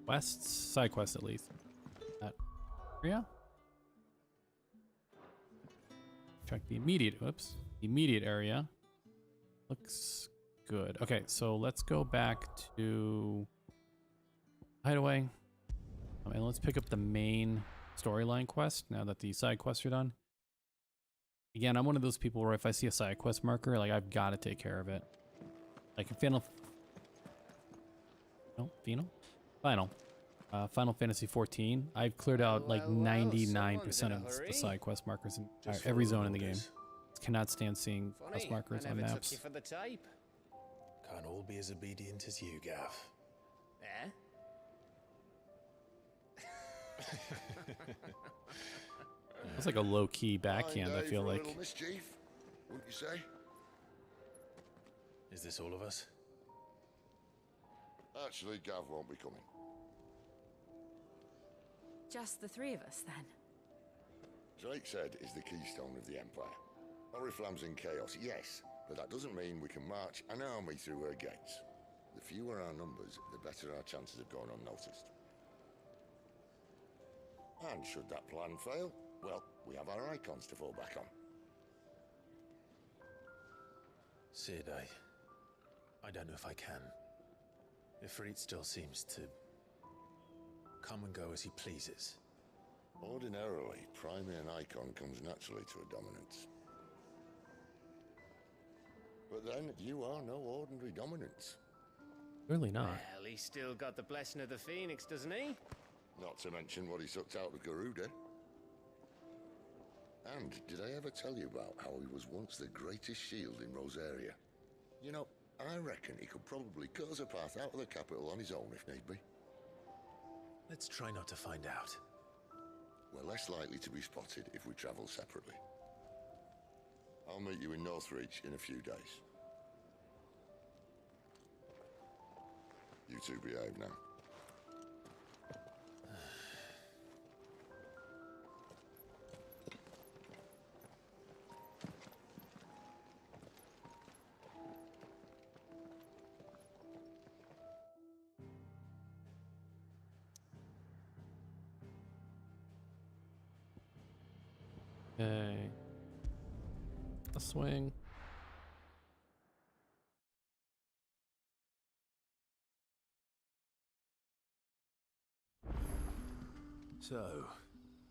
quests, side quests at least. That area. Check the immediate. Oops, immediate area. Looks good. Okay, so let's go back to Hideaway, and let's pick up the main storyline quest now that the side quests are done. Again, I'm one of those people where if I see a side quest marker, like I've got to take care of it. Like in Final Fantasy 14, I've cleared out like 99% of the side quest markers in every zone in the game. Cannot stand seeing quest markers on maps. Took you for the tape. Can't all be as obedient as you, Gav. Eh? It's like a low-key backhand, I feel like. Little mischief, wouldn't you say? Is this all of us? Actually, Gav won't be coming. Just the three of us, then? Drake's Head is the keystone of the Empire. Oriflamme's in chaos, yes, but that doesn't mean we can march an army through her gates. The fewer our numbers, the better our chances of going unnoticed. And should that plan fail, well, we have our icons to fall back on. Sid, I don't know if I can. Ifrit still seems to come and go as he pleases. Ordinarily, priming an icon comes naturally to a dominance. But then, you are no ordinary dominance. Really not. Well, he's still got the blessing of the Phoenix, doesn't he? Not to mention what he sucked out of Garuda. And did I ever tell you about how he was once the greatest shield in Rosaria? You know, I reckon he could probably cut us a path out of the capital on his own if need be. Let's try not to find out. We're less likely to be spotted if we travel separately. I'll meet you in Northreach in a few days. You two behave now. Okay. A swing. So,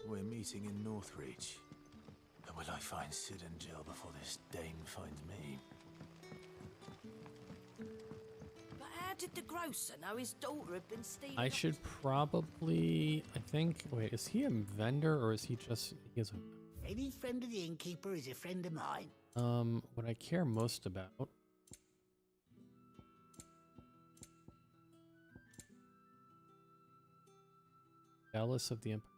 we're meeting in Northreach. And will I find Sid and Jill before this Dane finds me? But how did the grocer know his daughter had been stealing? I should probably, I think, wait, is he a vendor or is he just, he is a... Any friend of the innkeeper is a friend of mine. What I care most about... Dallas of the Empire.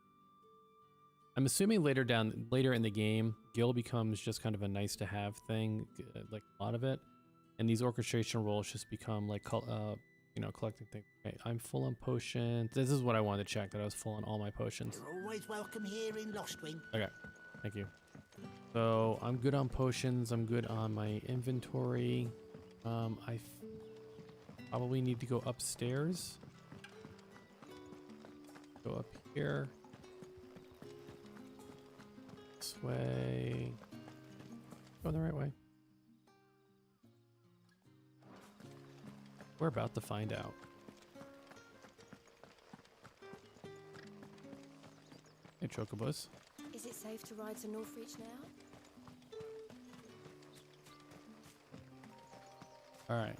I'm assuming later in the game, Gil becomes just kind of a nice to have thing, like a lot of it, and these orchestration roles just become like, you know, collecting things. Okay, I'm full on potions. This is what I wanted to check, that I was full on all my potions. You're always welcome here in Lostwing. Okay, thank you. So I'm good on potions. I'm good on my inventory. I probably need to go upstairs. Go up here. This way. Going the right way. We're about to find out. Hey, Chocobos. Is it safe to ride to Northreach now? Alright.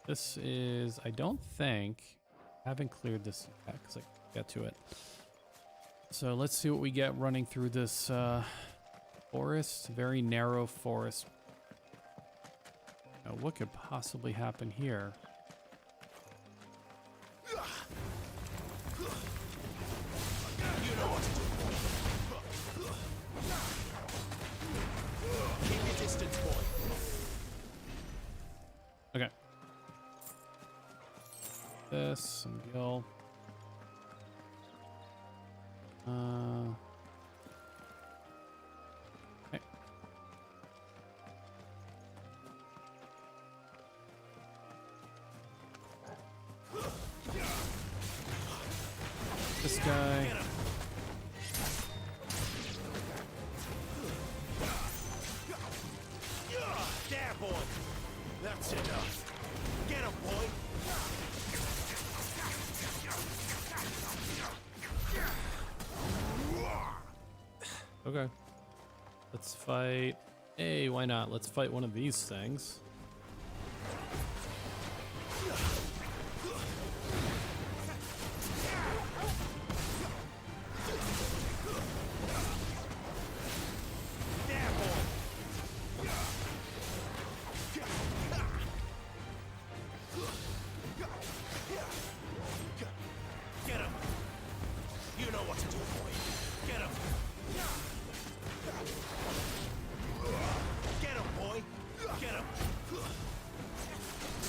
This is, I don't think, I haven't cleared this yet because I got to it. So let's see what we get running through this forest, very narrow forest. Now, what could possibly happen here? Okay. This, some gil. Okay. This guy. There, boy. That's enough. Get him, boy. Okay. Let's fight. Hey, why not? Let's fight one of these things. Get him. You know what to do, boy. Get him. Get him, boy. Get him.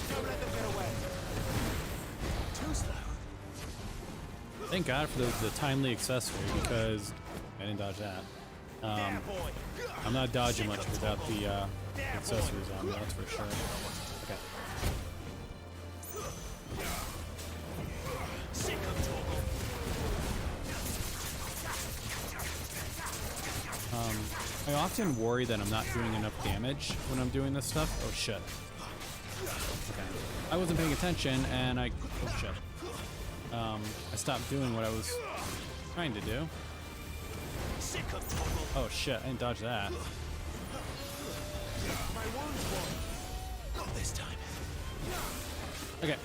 Don't let them get away. Too slow. Thank God for the timely accessory because I didn't dodge that. I'm not dodging much without the accessories on me, that's for sure. Okay. I often worry that I'm not doing enough damage when I'm doing this stuff. Oh shit. Okay. I wasn't paying attention and oh shit. I stopped doing what I was trying to do. Oh shit, I didn't dodge that. Not this time. Okay.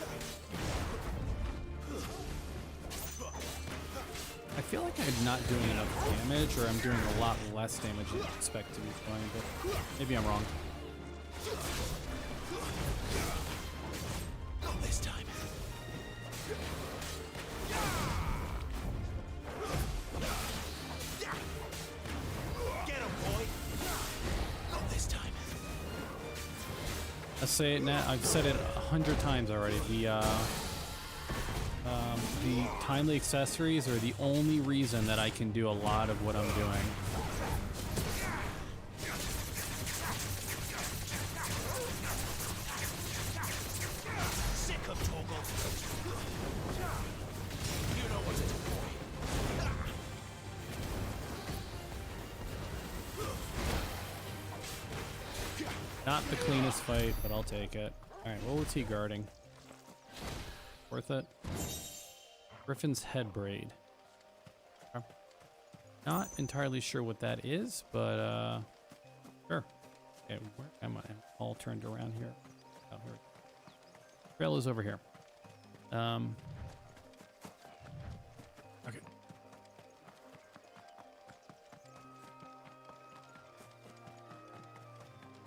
I feel like I'm not doing enough damage, or I'm doing a lot less damage than I expect to be doing, but maybe I'm wrong. Not this time. Get him, boy. Not this time. I say it now. I've said it 100 times already. The timely accessories are the only reason that I can do a lot of what I'm doing. Sick of Toggle. You know what to do, boy. Not the cleanest fight, but I'll take it. Alright, what was he guarding? Worth it? Griffin's head braid. Okay. Not entirely sure what that is, but sure. Okay, where am I? I'm all turned around here. Oh, here. Trail is over here. Okay.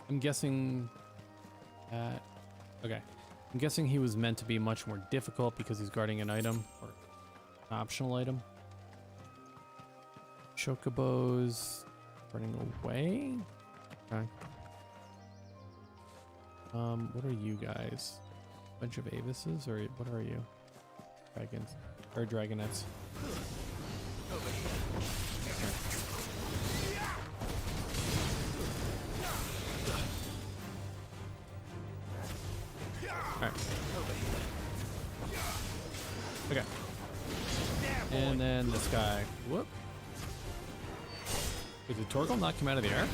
I'm guessing that. Okay. I'm guessing he was meant to be much more difficult because he's guarding an item or an optional item. Chocobos running away. Okay. What are you guys? Bunch of Avises, or what are you? Dragons or dragonettes? Alright. Okay. And then this guy. Whoop. Wait, did Torgal not come out of the air?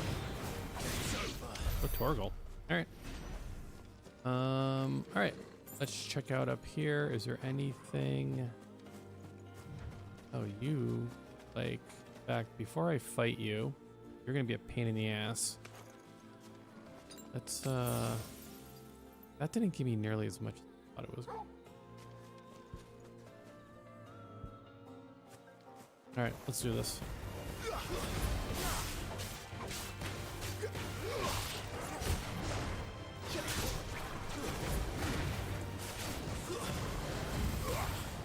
Oh, Torgal. Alright. Alright. Let's check out up here. Is there anything? Oh, you. Like, back before I fight you, you're gonna be a pain in the ass. Let's, that didn't give me nearly as much as I thought it was. Alright, let's do this.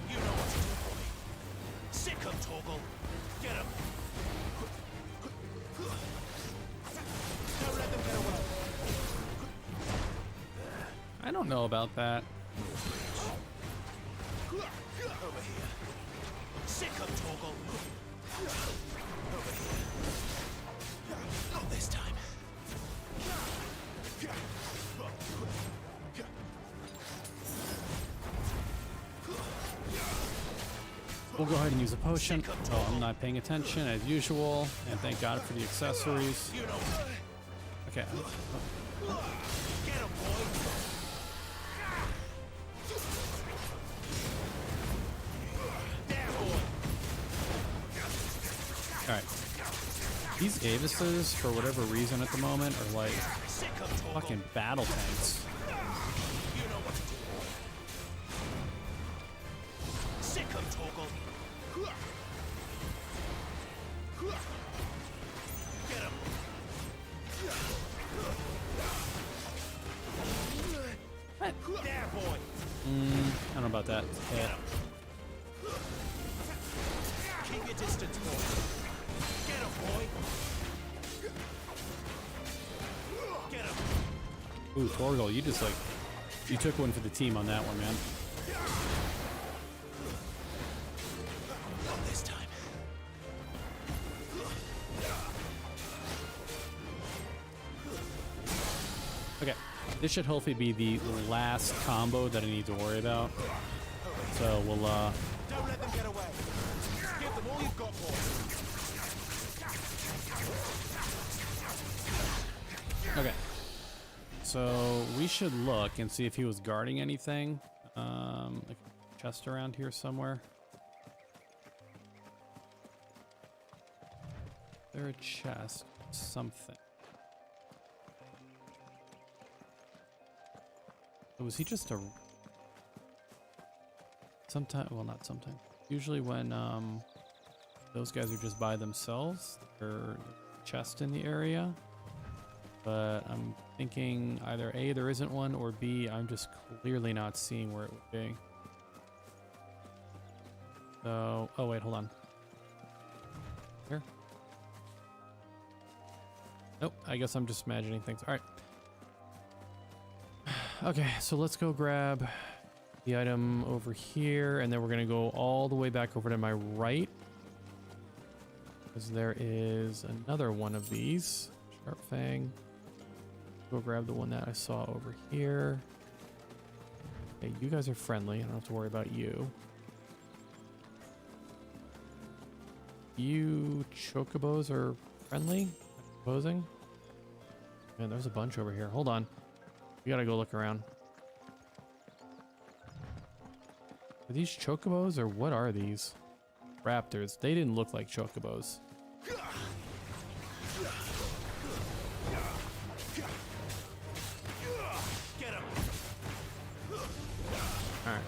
You know what to do, boy. Sick of Toggle. Get him. Don't let them get away. I I don't know about that. Over here. Sick of Torgal. Over here. Not this time. We'll go ahead and use a potion. Oh, I'm not paying attention as usual. And thank God for the accessories. Okay. Alright. These Avises, for whatever reason at the moment, are like fucking battle tanks. I don't know about that. Yeah. Keep your distance, boy. Get him, boy. Get him. Ooh, Torgal, you just like, you took one for the team on that one, man. Not this time. Okay, this should hopefully be the last combo that I need to worry about. So we'll Don't let them get away. Give them all you've got, boy. Okay. So we should look and see if he was guarding anything. Like a chest around here somewhere. Is there a chest? Something. Was he just a... Sometime, well, not sometime. Usually when those guys are just by themselves, there's a chest in the area. But I'm thinking either A, there isn't one, or B, I'm just clearly not seeing where it would be. So, oh wait, hold on. Here? Nope, I guess I'm just imagining things. All right. Okay, so let's go grab the item over here, and then we're gonna go all the way back over to my right, because there is another one of these. Sharp Fang. Go grab the one that I saw over here. Okay, you guys are friendly. I don't have to worry about you. You chocobos are friendly? Opposing? Man, there's a bunch over here. Hold on. We gotta go look around. Are these chocobos or what are these? Raptors. They didn't look like chocobos. Alright.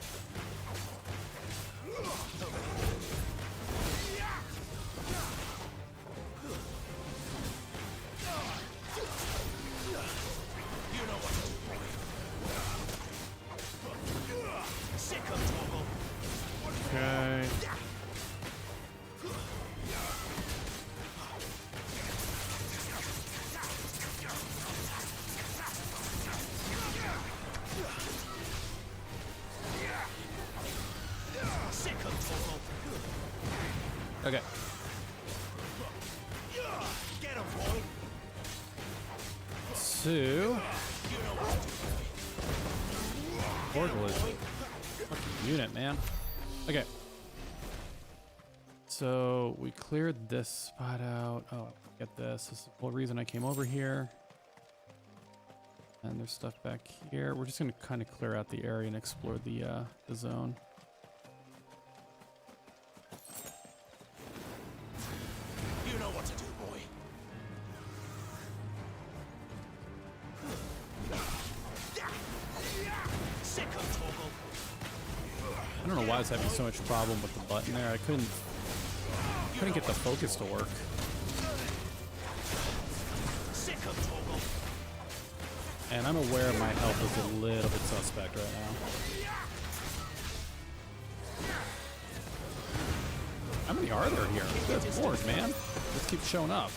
Okay. Okay. So, Portal is a fucking unit, man. Okay. So we cleared this spot out. Oh, get this. This is the whole reason I came over here. And there's stuff back here. We're just gonna kind of clear out the area and explore the zone. You know what to do, boy. Sick of Torgal. I don't know why I was having so much problem with the button there. I couldn't get the focus to work. Sick of Torgal. And I'm aware my health is a little bit suspect right now. How many are there here? Good lord, man. Let's keep showing up.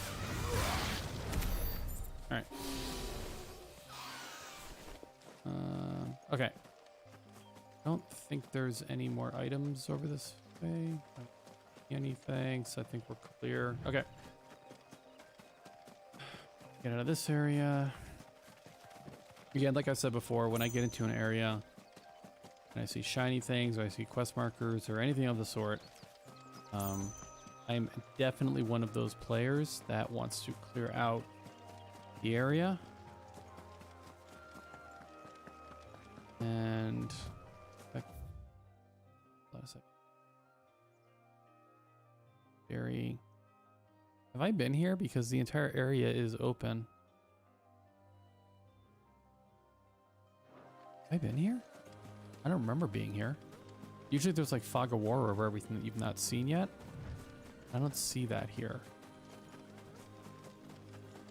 Alright. Okay. I don't think there's any more items over this way. I don't see anything, so I think we're clear. Okay. Get out of this area. Again, like I said before, when I get into an area and I see shiny things, or I see quest markers, or anything of the sort, I'm definitely one of those players that wants to clear out the area. And very. Have I been here? Because the entire area is open. Have I been here? I don't remember being here. Usually there's like fog of war over everything that you've not seen yet. I don't see that here.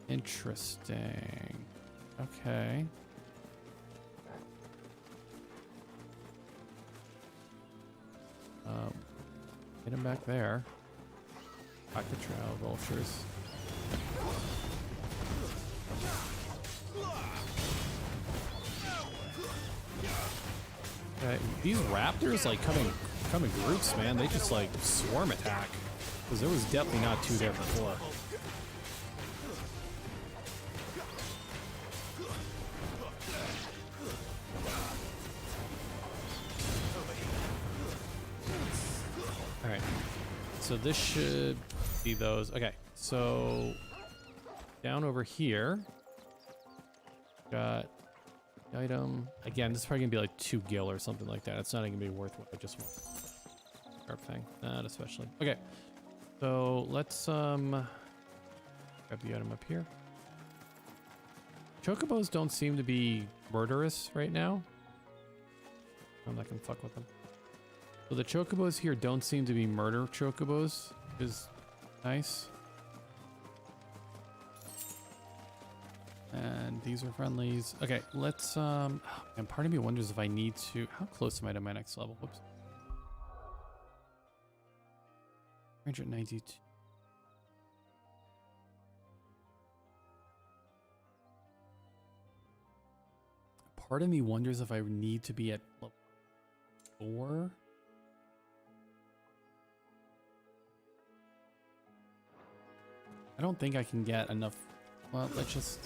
Interesting. Okay. Get him back there. Pocket trail vultures. Okay, these raptors like come in groups, man. They just like swarm attack. Because there was definitely not two there before. Alright. So this should be those. Okay, so down over here. Got the item. Again, this is probably gonna be like 2 gil or something like that. It's not gonna be worth what I just want. Sharp thing. Not especially. Okay. So let's grab the item up here. Chocobos don't seem to be murderous right now. I'm not gonna fuck with them. So the chocobos here don't seem to be murder chocobos, which is nice. And these are friendlies. Okay, let's and part of me wonders if I need to. How close am I to my next level? Whoops. 392. Part of me wonders if I need to be at level 4. I don't think I can get enough. Well, let's just.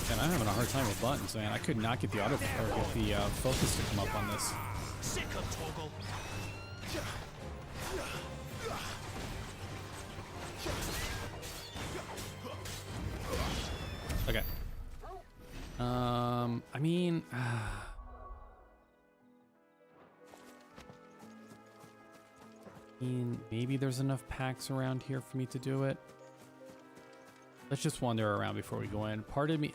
Man, I'm having a hard time with buttons, man. I could not get the auto or get the focus to come up on this. Sick of Toggle. Okay. I mean. Maybe there's enough packs around here for me to do it. Let's just wander around before we go in. Part of me,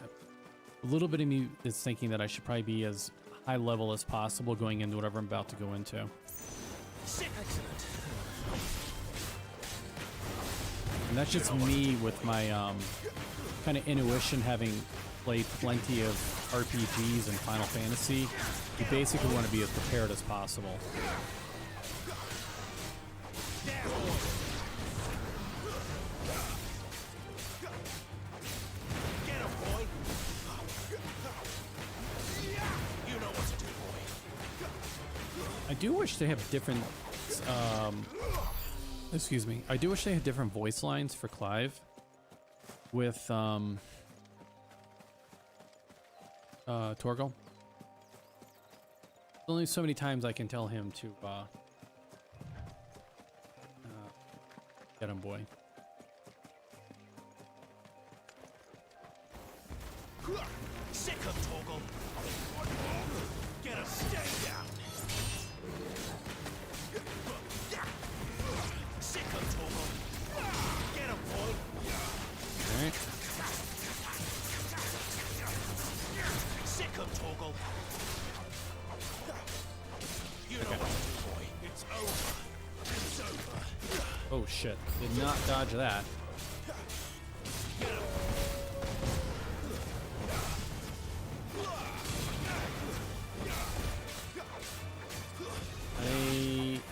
a little bit of me is thinking that I should probably be as high level as possible going into whatever I'm about to go into. Excellent. And that's just me with my kind of intuition, having played plenty of RPGs and Final Fantasy. You basically want to be as prepared as possible. I do wish they have different, excuse me. I do wish they had different voice lines for Clive with, Torgal. There's only so many times I can tell him to, get him, boy. Sick of Toggle. Get him, stay down. Sick of Toggle. Get him, boy. Alright. Sick of Toggle. You know what, boy. It's over. It's over. Oh shit. Did not dodge that. I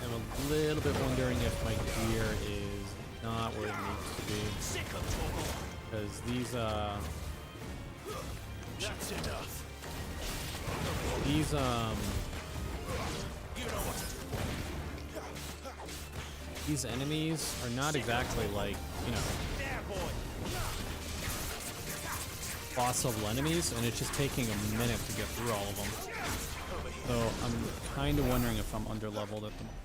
am a little bit wondering if my gear is not where it needs to be. Sick Because these That's enough. these You know what to do. these enemies are not exactly like, you know, There, boy. boss level enemies, and it's just taking a minute to get through all of them. So I'm kind of wondering if I'm under leveled at the moment.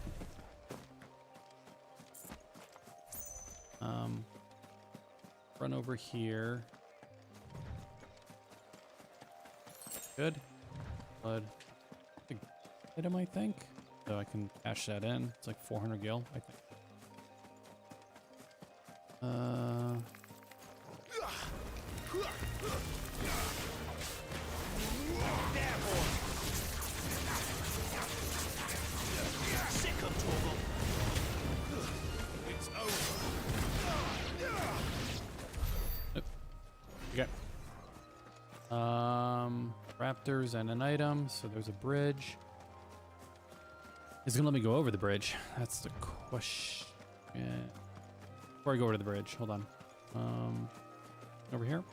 Run over here. Good. Blood. Big item, I think. So I can cash that in. It's like 400 gil, I think. Sick of Torgal. It's over. Okay. Raptors and an item. So there's a bridge. Is it gonna let me go over the bridge? That's the question. Before I go over to the bridge, hold on. Over here.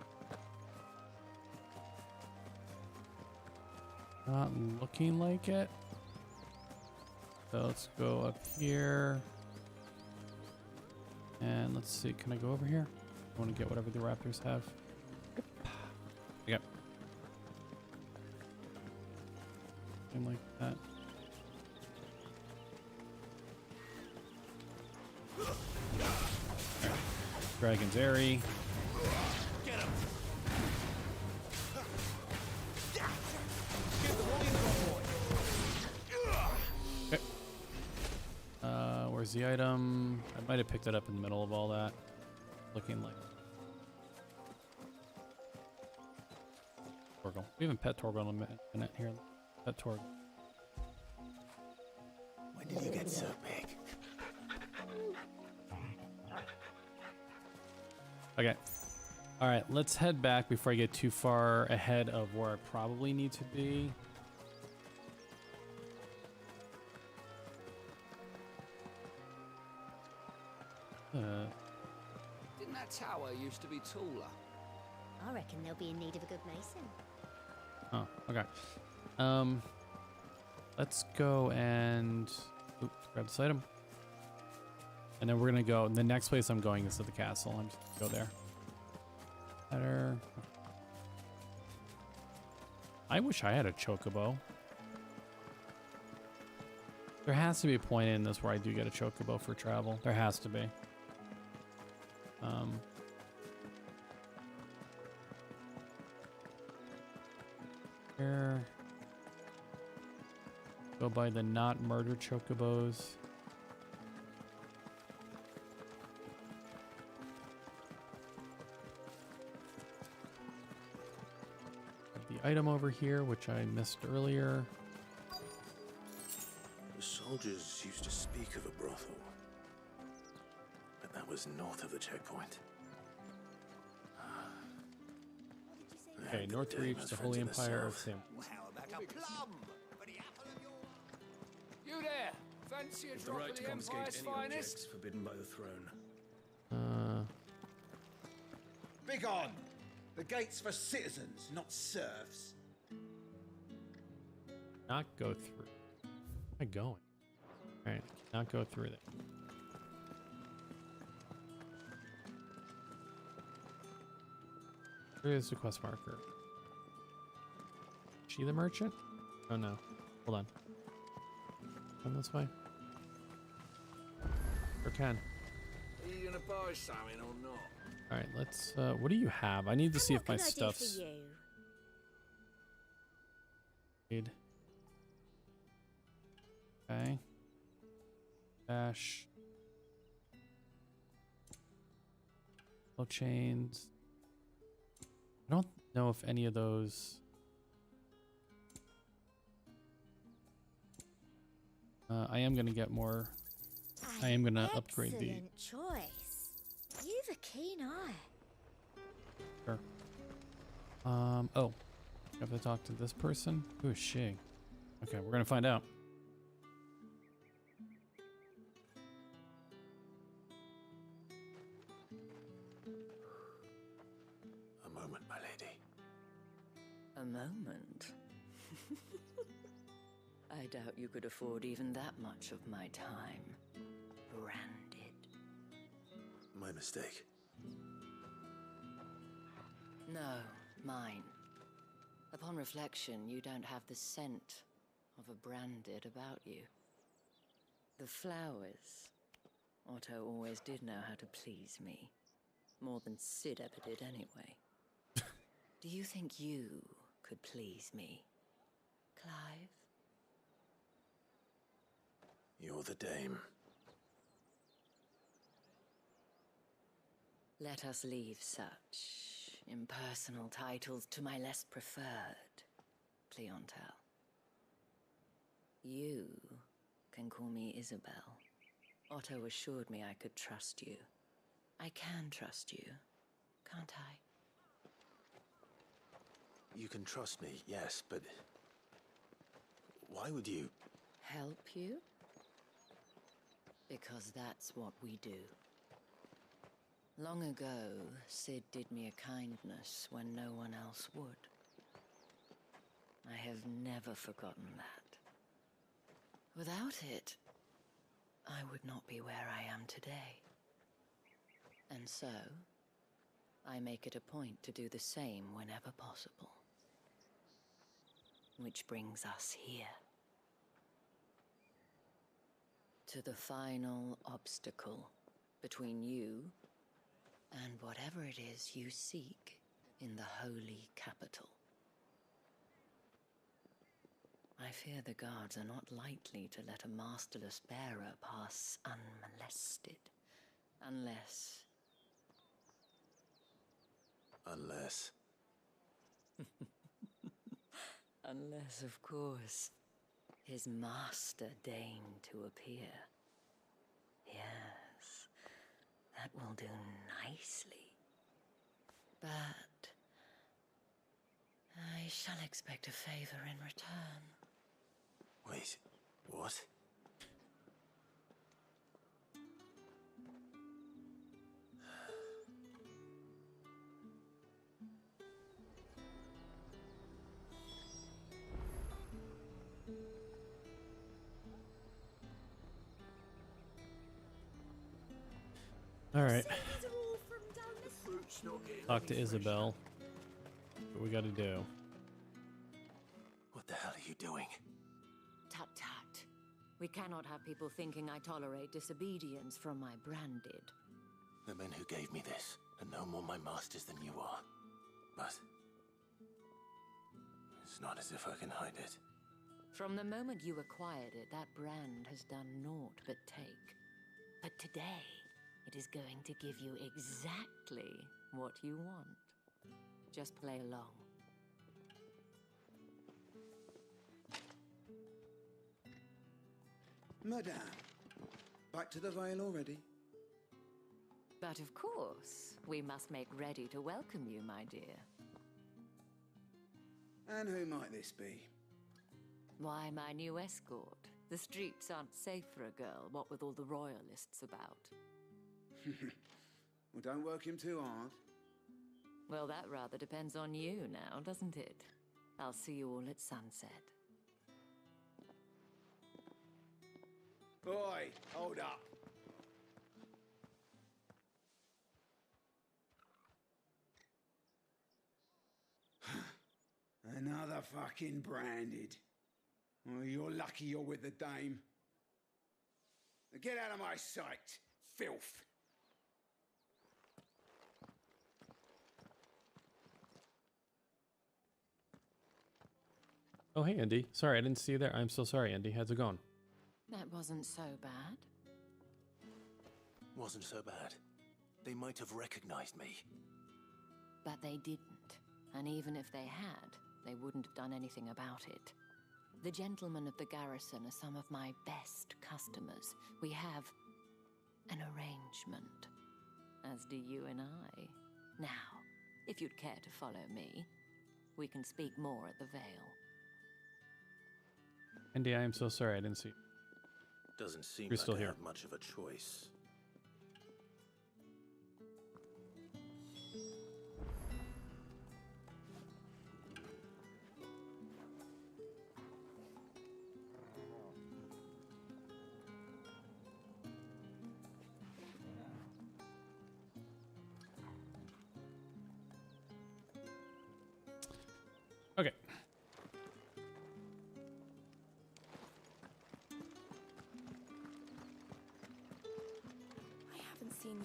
Not looking like it. So let's go up here. And let's see, can I go over here? I want to get whatever the raptors have. Okay. Something like that. Right. Dragon's Airy. Get him. Okay. Where's the item? I might have picked it up in the middle of all that. Looking like Torgal. We haven't pet Torgal in a minute here. Pet Torgal. When did you get so big? Okay. All right, let's head back before I get too far ahead of where I probably need to be. Didn't that tower used to be taller? I reckon they'll be in need of a good mason. Oh, okay. Let's go and grab this item. And then we're gonna go. The next place I'm going is to the castle. I'm just gonna go there. Better. I wish I had a chocobo. There has to be a point in this where I do get a chocobo for travel. There has to be. Here. Go by the not murder chocobos. The item over here, which I missed earlier. The soldiers used to speak of a brothel, but that was north of the checkpoint. Okay, north to reach the Holy Empire of Sam. You there! Fancy a drop of the Empire's finest? Forbidden by the throne. Begone! The gate's for citizens, not serfs. Not go through. Where am I going? Alright, not go through there. Where is the quest marker? Is she the merchant? Oh no. Hold on. Come this way. Or can. Are you gonna buy something or not? Alright, let's what do you have? I need to see if my stuff's paid. Okay. Dash. Low chains. I don't know if any of those I am gonna get more. I am gonna upgrade the choice. You've a keen eye. Sure. Oh. I have to talk to this person? Who is she? Okay, we're gonna find out. A moment. I doubt you could afford even that much of my time. Branded. My mistake. No, mine. Upon reflection, you don't have the scent of a branded about you. The flowers. Otto always did know how to please me. More than Sid ever did anyway. Do you think you could please me, Clive? You're the dame. Let us leave such impersonal titles to my less preferred clientele. You can call me Isabel. Otto assured me I could trust you. I can trust you, can't I? You can trust me, yes, but... why would you... Help you? Because that's what we do. Long ago, Sid did me a kindness when no one else would. I have never forgotten that. Without it, I would not be where I am today. And so, I make it a point to do the same whenever possible. Which brings us here. To the final obstacle between you and whatever it is you seek in the holy capital. I fear the guards are not likely to let a masterless bearer pass unmolested, unless... Unless... Unless, of course, his master deigned to appear. Yes, that will do nicely. But I shall expect a favor in return. Wait, what? All right. Talk to Isabel. What we got to do? What the hell are you doing? Tut tut. We cannot have people thinking I tolerate disobedience from my branded. The men who gave me this are no more my masters than you are. But... it's not as if I can hide it. From the moment you acquired it, that brand has done naught but take. But today, it is going to give you exactly what you want. Just play along. Madame, back to the Vale already? But of course, we must make ready to welcome you, my dear. And who might this be? Why, my new escort. The streets aren't safe for a girl, what with all the royalists about. Well, don't work him too hard. Well, that rather depends on you now, doesn't it? I'll see you all at sunset. Boy, hold up. Another fucking branded. Well, you're lucky you're with the dame. Now get out of my sight, filth. Oh, hey, Andy. Sorry, I didn't see you there. I'm so sorry, Andy. How's it going? That wasn't so bad. Wasn't so bad. They might have recognized me. But they didn't. And even if they had, they wouldn't have done anything about it. The gentlemen of the garrison are some of my best customers. We have an arrangement, as do you and I. Now, if you'd care to follow me, we can speak more at the Vale. Andy, I am so sorry. I didn't see you. Doesn't seem You're like still I here. have much of a choice.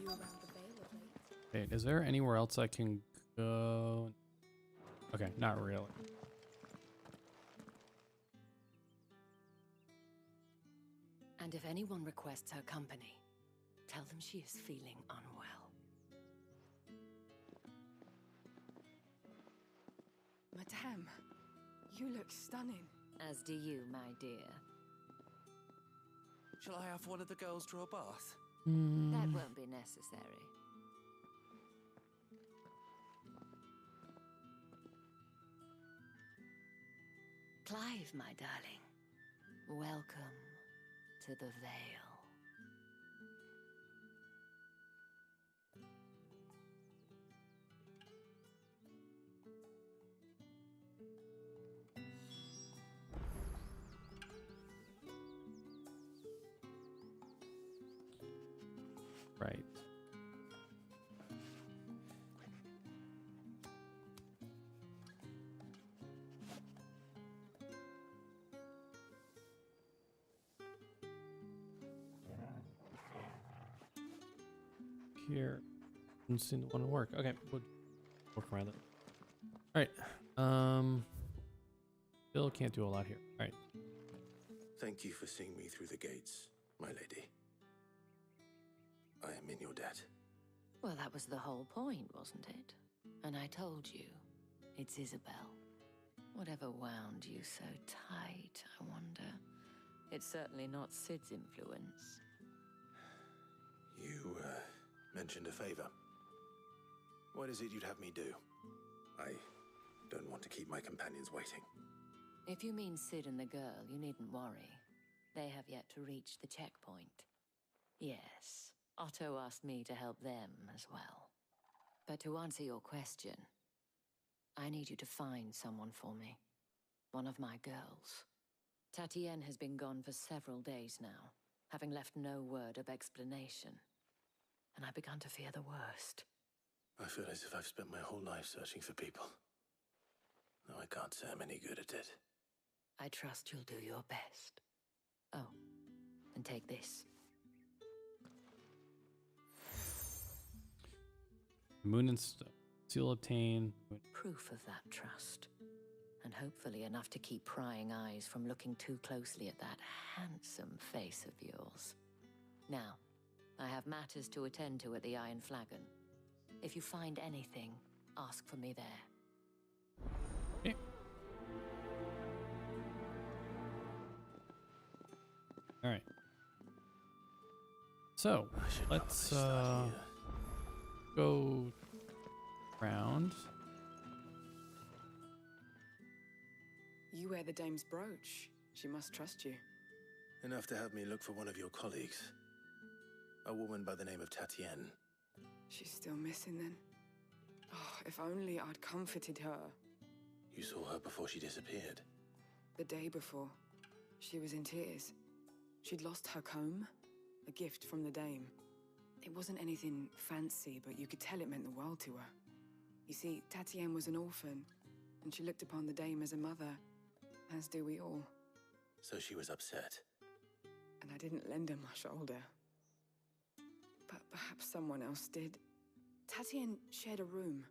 around the Vale of late. Wait, is there anywhere else I can go? Okay, not really. And if anyone requests her company, tell them she is feeling unwell. Madame, you look stunning. As do you, my dear. Shall I have one of the girls draw a bath? That won't be necessary. Clive, my darling. Welcome to the Vale. Right. Here. Doesn't seem to want to work. Okay, we'll work around it. Alright. Bill can't do a lot here. Alright. Thank you for seeing me through the gates, my lady. I am in your debt. Well, that was the whole point, wasn't it? And I told you, it's Isabel. Whatever wound you so tight, I wonder. It's certainly not Sid's influence. You, mentioned a favor. What is it you'd have me do? I don't want to keep my companions waiting. If you mean Sid and the girl, you needn't worry. They have yet to reach the checkpoint. Yes, Otto asked me to help them as well. But to answer your question, I need you to find someone for me. One of my girls. Tatienne has been gone for several days now, having left no word of explanation. And I've begun to fear the worst. I feel as if I've spent my whole life searching for people. No, I can't say I'm any good at it. I trust you'll do your best. Oh, and take this. Moon and seal obtained. Proof of that trust. And hopefully enough to keep prying eyes from looking too closely at that handsome face of yours. Now, I have matters to attend to at the Iron Flagon. If you find anything, ask for me there. Okay. All right. So, let's go round. You wear the dame's brooch. She must trust you. Enough to have me look for one of your colleagues. A woman by the name of Tatienne. She's still missing then? Oh, if only I'd comforted her. You saw her before she disappeared. The day before. She was in tears. She'd lost her comb, a gift from the dame. It wasn't anything fancy, but you could tell it meant the world to her. You see, Tatienne was an orphan, and she looked upon the dame as a mother, as do we all. So she was upset. And I didn't lend her my shoulder. But perhaps someone else did. Tatienne shared a room.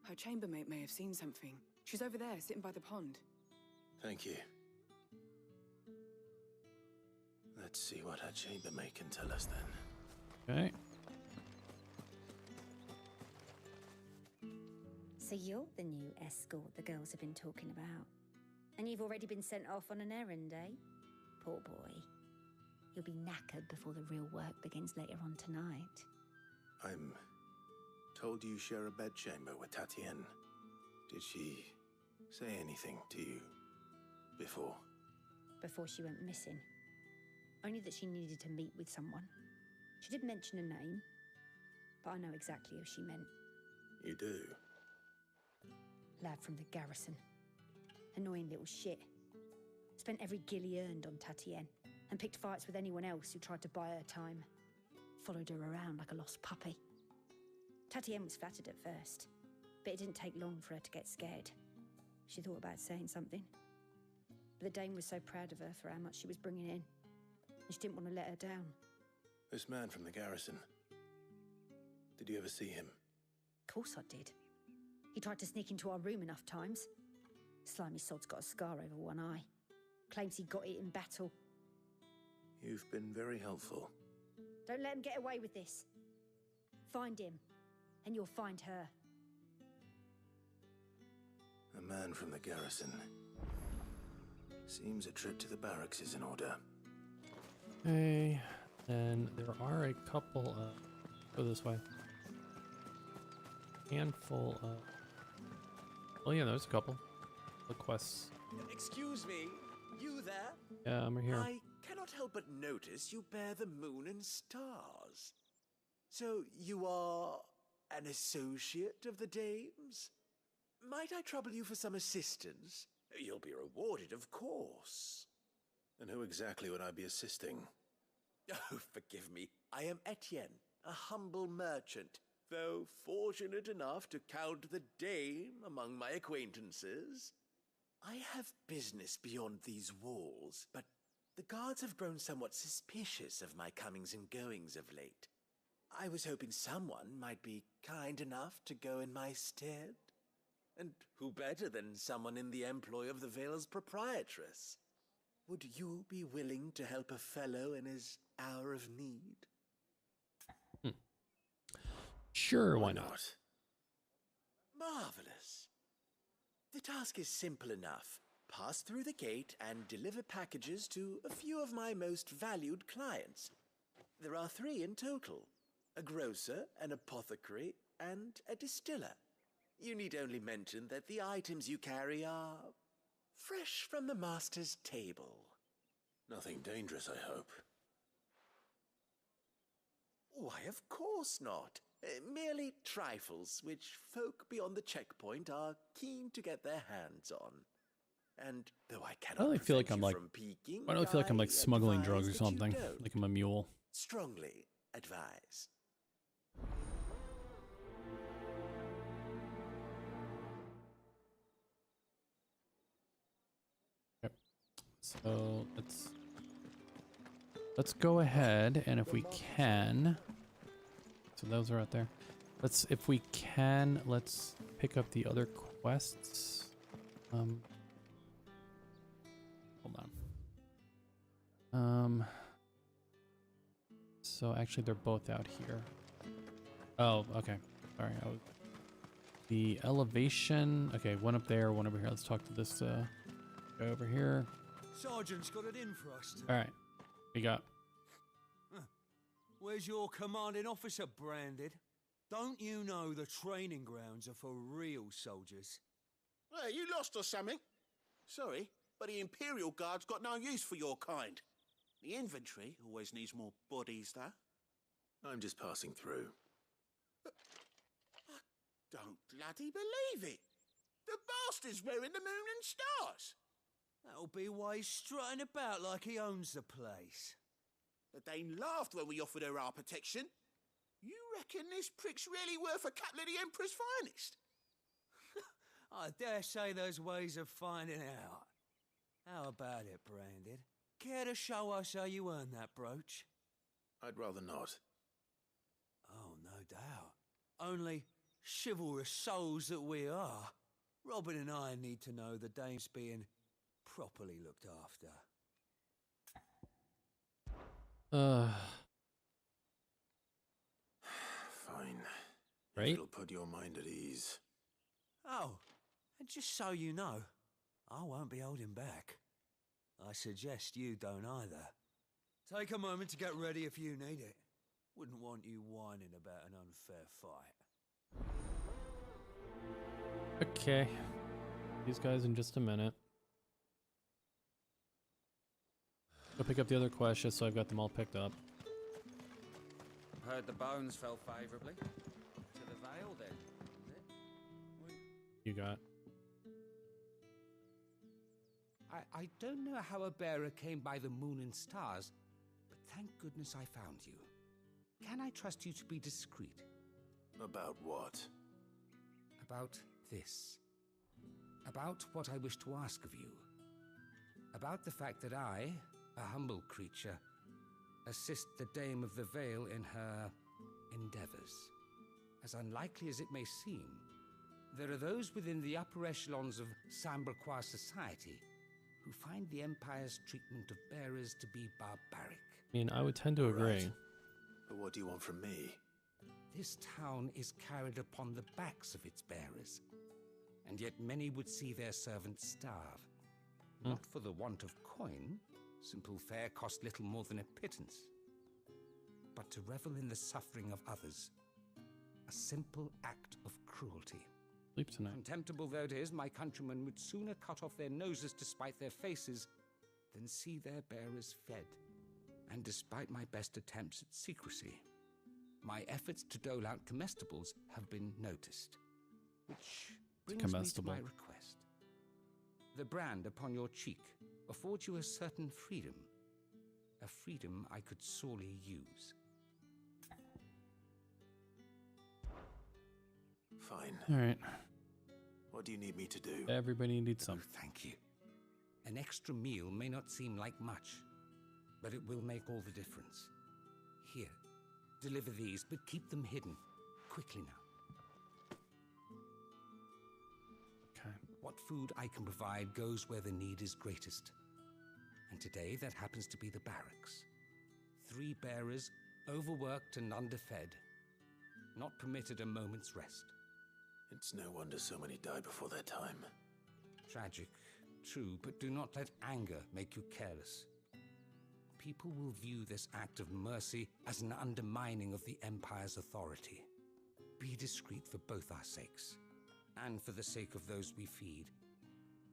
Her chambermaid may have seen something. She's over there, sitting by the pond. Thank you. Let's see what her chambermaid can tell us then. Okay. So you're the new escort the girls have been talking about. And you've already been sent off on an errand, eh? Poor boy. You'll be knackered before the real work begins later on tonight. I'm told you share a bedchamber with Tatienne. Did she say anything to you before? Before she went missing. Only that she needed to meet with someone. She did mention a name, but I know exactly who she meant. You do? Lad from the garrison. Annoying little shit. Spent every gil he earned on Tatienne, and picked fights with anyone else who tried to buy her time. Followed her around like a lost puppy. Tatienne was flattered at first, but it didn't take long for her to get scared. She thought about saying something. But the dame was so proud of her for how much she was bringing in, and she didn't want to let her down. This man from the garrison. Did you ever see him? Of course I did. He tried to sneak into our room enough times. Slimy sod's got a scar over one eye. Claims he got it in battle. You've been very helpful. Don't let him get away with this. Find him, and you'll find her. A man from the garrison. Seems a trip to the barracks is in order. Okay, and there are a couple of... Go this way. Handful of... Oh yeah, there's a couple. The quests. Excuse me, you there? Yeah, I'm right here. I cannot help but notice you bear the moon and stars. So you are an associate of the dames? Might I trouble you for some assistance? You'll be rewarded, of course. And who exactly would I be assisting? Oh, forgive me. I am Etienne, a humble merchant, though fortunate enough to count the dame among my acquaintances. I have business beyond these walls, but the guards have grown somewhat suspicious of my comings and goings of late. I was hoping someone might be kind enough to go in my stead. And who better than someone in the employ of the Vale's proprietress? Would you be willing to help a fellow in his hour of need? Sure, why not? Marvelous. The task is simple enough. Pass through the gate and deliver packages to a few of my most valued clients. There are 3 in total: a grocer, an apothecary, and a distiller. You need only mention that the items you carry are fresh from the master's table. Nothing dangerous, I hope. Why, of course not. Merely trifles which folk beyond the checkpoint are keen to get their hands on. And though I I cannot don't feel like prevent I'm you like... from peeking, I don't feel like I'm like smuggling drugs or advise that you something. don't. Like I'm a mule. Strongly advise. Yep. So let's go ahead, and if we can, so those are out there. If we can, let's pick up the other quests. Hold on. So actually they're both out here. Oh, okay. Sorry. The elevation. Okay, one up there, one over here. Let's talk to this guy over here. Sergeant's got it in for us. All right. We got. Where's your commanding officer branded? Don't you know the training grounds are for real soldiers? Hey, you lost or something? Sorry, but the Imperial Guard's got no use for your kind. The infantry always needs more bodies, though. I'm just passing through. I don't bloody believe it. The bastard's wearing the moon and stars. That'll be why he's strutting about like he owns the place. The Dane laughed when we offered her our protection. You reckon this prick's really worth a couple of the Emperor's finest? I dare say there's ways of finding out. How about it, Branded? Care to show us how you earned that brooch? I'd rather not. Oh, no doubt. Only chivalrous souls that we are, Robin and I need to know the dame's being properly looked after. Fine. Right? If it'll put your mind at ease. Oh, and just so you know, I won't be holding back. I suggest you don't either. Take a moment to get ready if you need it. Wouldn't want you whining about an unfair fight. Okay. These guys in just a minute. Go pick up the other quests just so I've got them all picked up. Heard the bones fell favourably. To the Vale, then, is it? You got. I don't know how a bearer came by the moon and stars, but thank goodness I found you. Can I trust you to be discreet? About what? About this. About what I wish to ask of you. About the fact that I, a humble creature, assist the Dame of the Vale in her endeavors. as unlikely as it may seem, there are those within the upper echelons of Samberquois society who find the Empire's treatment of bearers to be barbaric. I mean, I would tend to agree. Right. But what do you want from me? This town is carried upon the backs of its bearers, and yet many would see their servants starve. Not for the want of coin, simple fare cost little more than a pittance, but to revel in the suffering of others, a simple act of cruelty. Sleep tonight. Contemptible though it is, my countrymen would sooner cut off their noses to spite their faces than see their bearers fed. And despite my best attempts at secrecy, my efforts to dole out comestibles have been noticed. Which brings me to my request. The brand upon your cheek affords you a certain freedom. A freedom I could sorely use. Fine. All right. What do you need me to do? Everybody needs some. Oh, thank you. An extra meal may not seem like much, but it will make all the difference. Here, deliver these, but keep them hidden. Quickly now. Okay. What food I can provide goes where the need is greatest. And today, that happens to be the barracks. 3 bearers, overworked and underfed, not permitted a moment's rest. It's no wonder so many die before their time. Tragic, true, but do not let anger make you careless. People will view this act of mercy as an undermining of the Empire's authority. Be discreet for both our sakes, and for the sake of those we feed.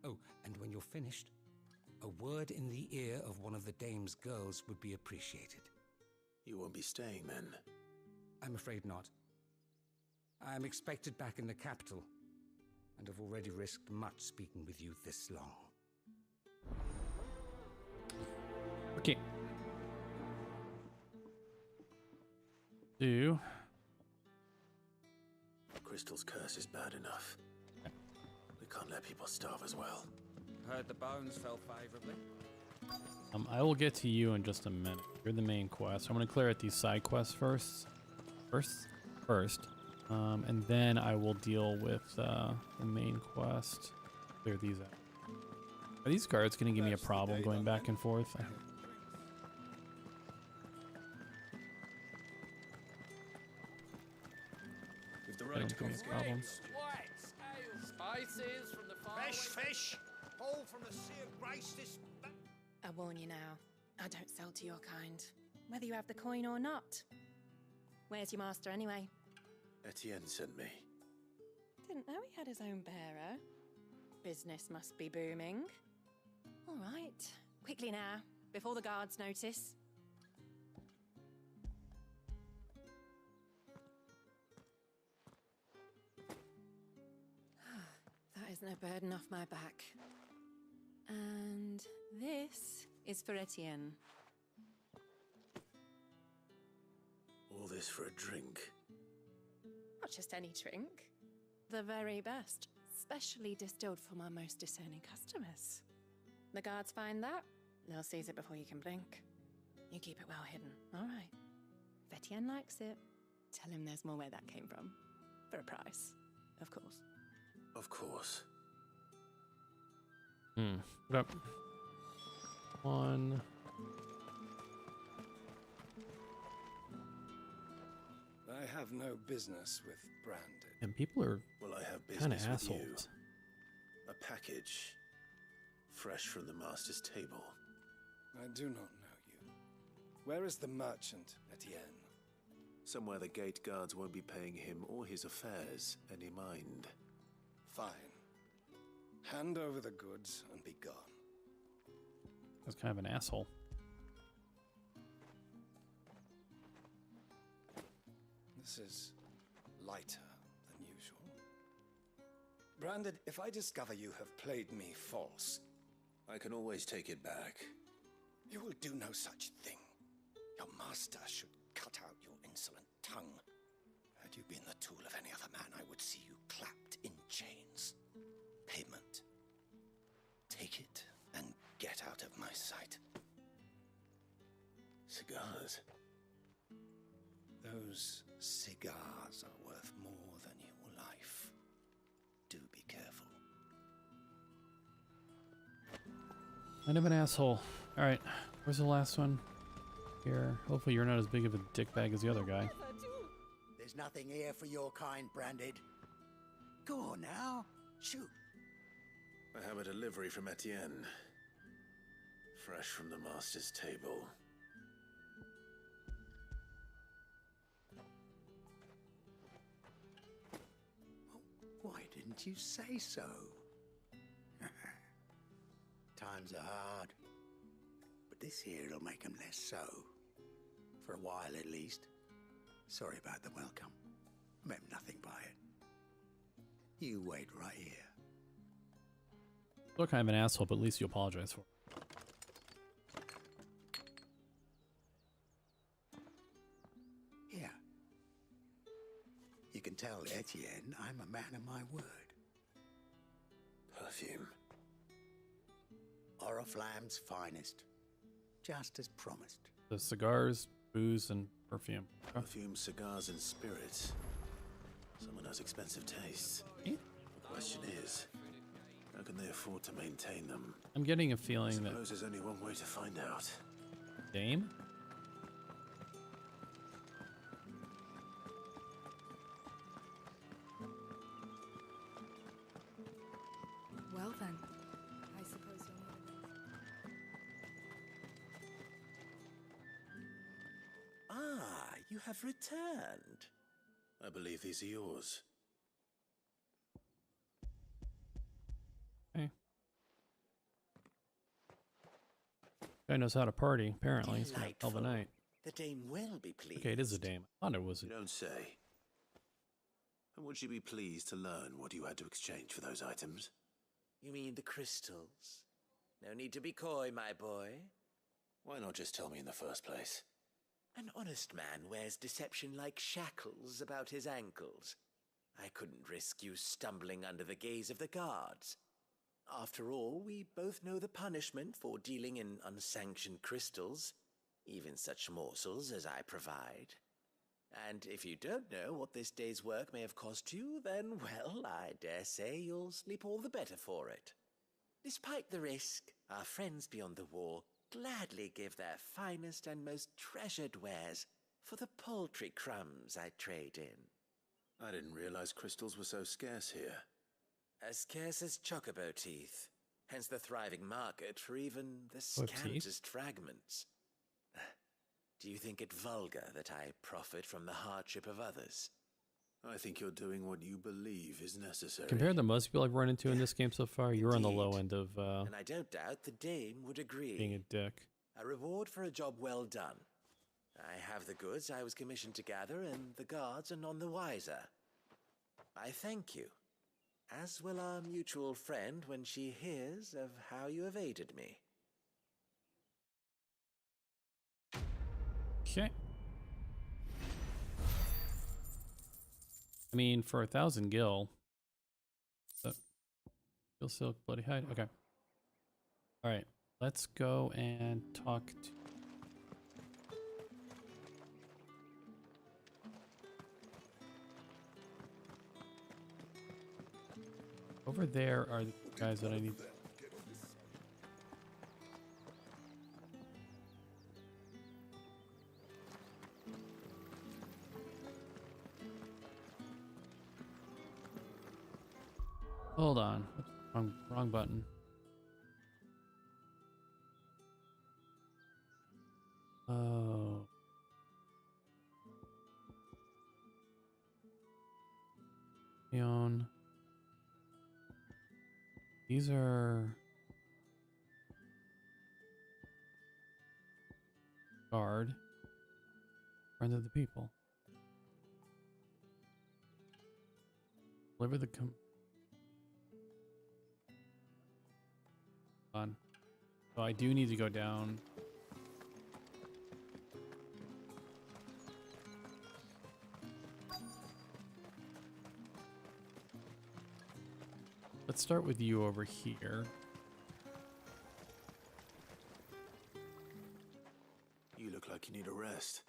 Oh, and when you're finished, a word in the ear of one of the dame's girls would be appreciated. You won't be staying then? I'm afraid not. I am expected back in the capital, and have already risked much speaking with you this long. Okay. Do. Crystal's curse is bad enough. We can't let people starve as well. Heard the bones fell favorably. I will get to you in just a minute. You're the main quest. I'm going to clear out these side quests first. And then I will deal with the main quest. Clear these out. Are these guards going to give me a problem going back and forth? With the They right don't to give me come. problems. Whites, ale, spices from the far Fish! All from the Sea of Grace this... I warn you now, I don't sell to your kind, whether you have the coin or not. Where's your master anyway? Etienne sent me. Didn't know he had his own bearer. Business must be booming. All right, quickly now, before the guards notice. That is no burden off my back. And this is for Etienne. All this for a drink. Not just any drink. The very best, specially distilled for my most discerning customers. The guards find that, they'll seize it before you can blink. You keep it well hidden, all right? If Etienne likes it, tell him there's more where that came from. For a price, of course. Of course. What up? One. I have no business with Branded. And people are Well, I have kind of business with you. assholes. A package. Fresh from the master's table. I do not know you. Where is the merchant, Etienne? Somewhere the gate guards won't be paying him or his affairs any mind. Fine. Hand over the goods and be gone. That's kind of an asshole. This is lighter than usual. Branded, if I discover you have played me false... I can always take it back. You will do no such thing. Your master should cut out your insolent tongue. Had you been the tool of any other man, I would see you clapped in chains. Payment. Take it and get out of my sight. Cigars? Those cigars are worth more Kind of an asshole. Alright, where's the last one? Here. Hopefully you're not as big of a dickbag as the other guy. There's nothing here for your kind, Branded. Go on now. Shoot. I have a delivery from Etienne. Fresh from the master's table. Why didn't you say so? Times are hard. But this here'll make 'em less so. For a while at least. Sorry about the welcome. Meant nothing by it. You wait right here. Still kind of an asshole, but at least you apologize for it. Here. You can tell Etienne I'm a man of my word. Perfume. Oriflamme's finest. Just as promised. The cigars, booze, and perfume. Okay. Perfume, cigars, and spirits. Someone has expensive tastes. The question is, how can they afford to maintain them? I'm getting a feeling I that... suppose there's only one way to find out. Dame? Well then, I suppose you'll need a Ah, you have returned. I believe these are yours. Hey. Guy knows how to party, apparently. He's got a hell of a night. The dame will be pleased. Okay, it is a dame. I thought it was a... You don't say. And would she be pleased to learn what you had to exchange for those items? You mean the crystals? No need to be coy, my boy. Why not just tell me in the first place? An honest man wears deception like shackles about his ankles. I couldn't risk you stumbling under the gaze of the guards. After all, we both know the punishment for dealing in unsanctioned crystals, even such morsels as I provide. And if you don't know what this day's work may have cost you, then, well, I dare say you'll sleep all the better for it. Despite the risk, our friends beyond the wall gladly give their finest and most treasured wares for the paltry crumbs I trade in. I didn't realize crystals were so scarce here. As scarce as chocobo teeth, hence the thriving market for even the What teeth? scantest fragments. Do you think it vulgar that I profit from the hardship of others? I think you're doing what you believe is necessary. Compared to most people I've run into in this game so far, you're on the low end of And I don't doubt the dame would agree. being a dick. A reward for a job well done. I have the goods I was commissioned to gather, and the guards are none the wiser. I thank you, as will our mutual friend when she hears of how you have aided me. Okay. I mean, for 1,000 gil. Gil silk, bloody hide. Okay. All right. Let's go and talk to. Over there are the guys that I need. Hold on. Wrong button. Oh. Leon. These are guard. Friends of the people. Deliver the on. So I do need to go down. Let's start with you over here. You look like you need a rest.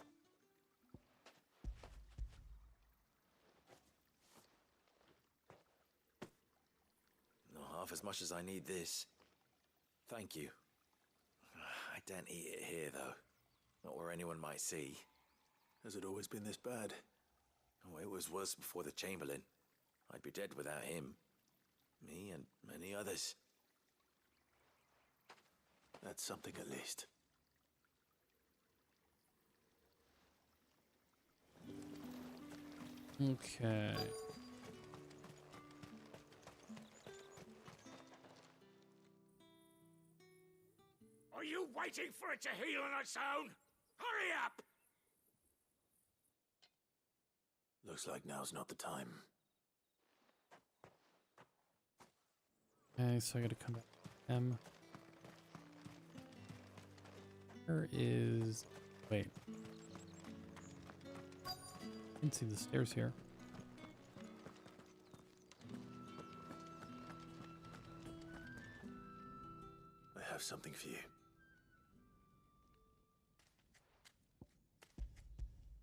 Not half as much as I need this. Thank you. Don't eat it here, though. Not where anyone might see. Has it always been this bad? Oh, it was worse before the Chamberlain. I'd be dead without him. Me and many others. That's something at least. Okay. Are you waiting for it to heal on its own? Hurry up! Looks like now's not the time. Okay, so I gotta come back to M. Where is... Wait. I can see the stairs here. I have something for you.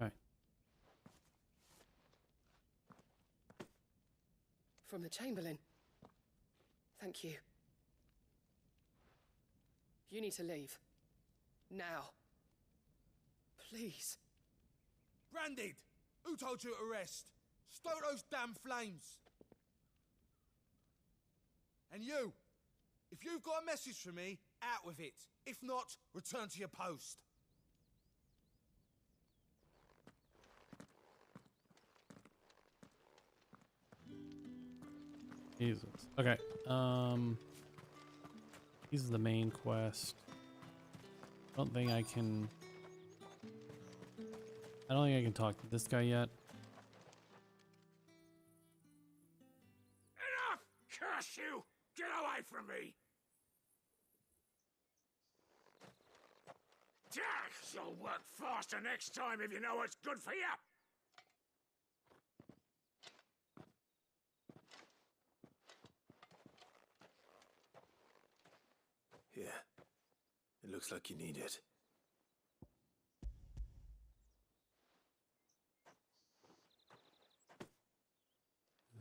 Okay. From the Chamberlain. Thank you. You need to leave. Now. Please. Branded! Who told you to rest? Stoke those damn flames! And you! If you've got a message for me, out with it. If not, return to your post. Jesus. Okay. These are the main quest. I don't think I can talk to this guy yet. Enough! Curse you! Get away from me! You'll work faster next time if you know what's good for you! Here. It looks like you need it.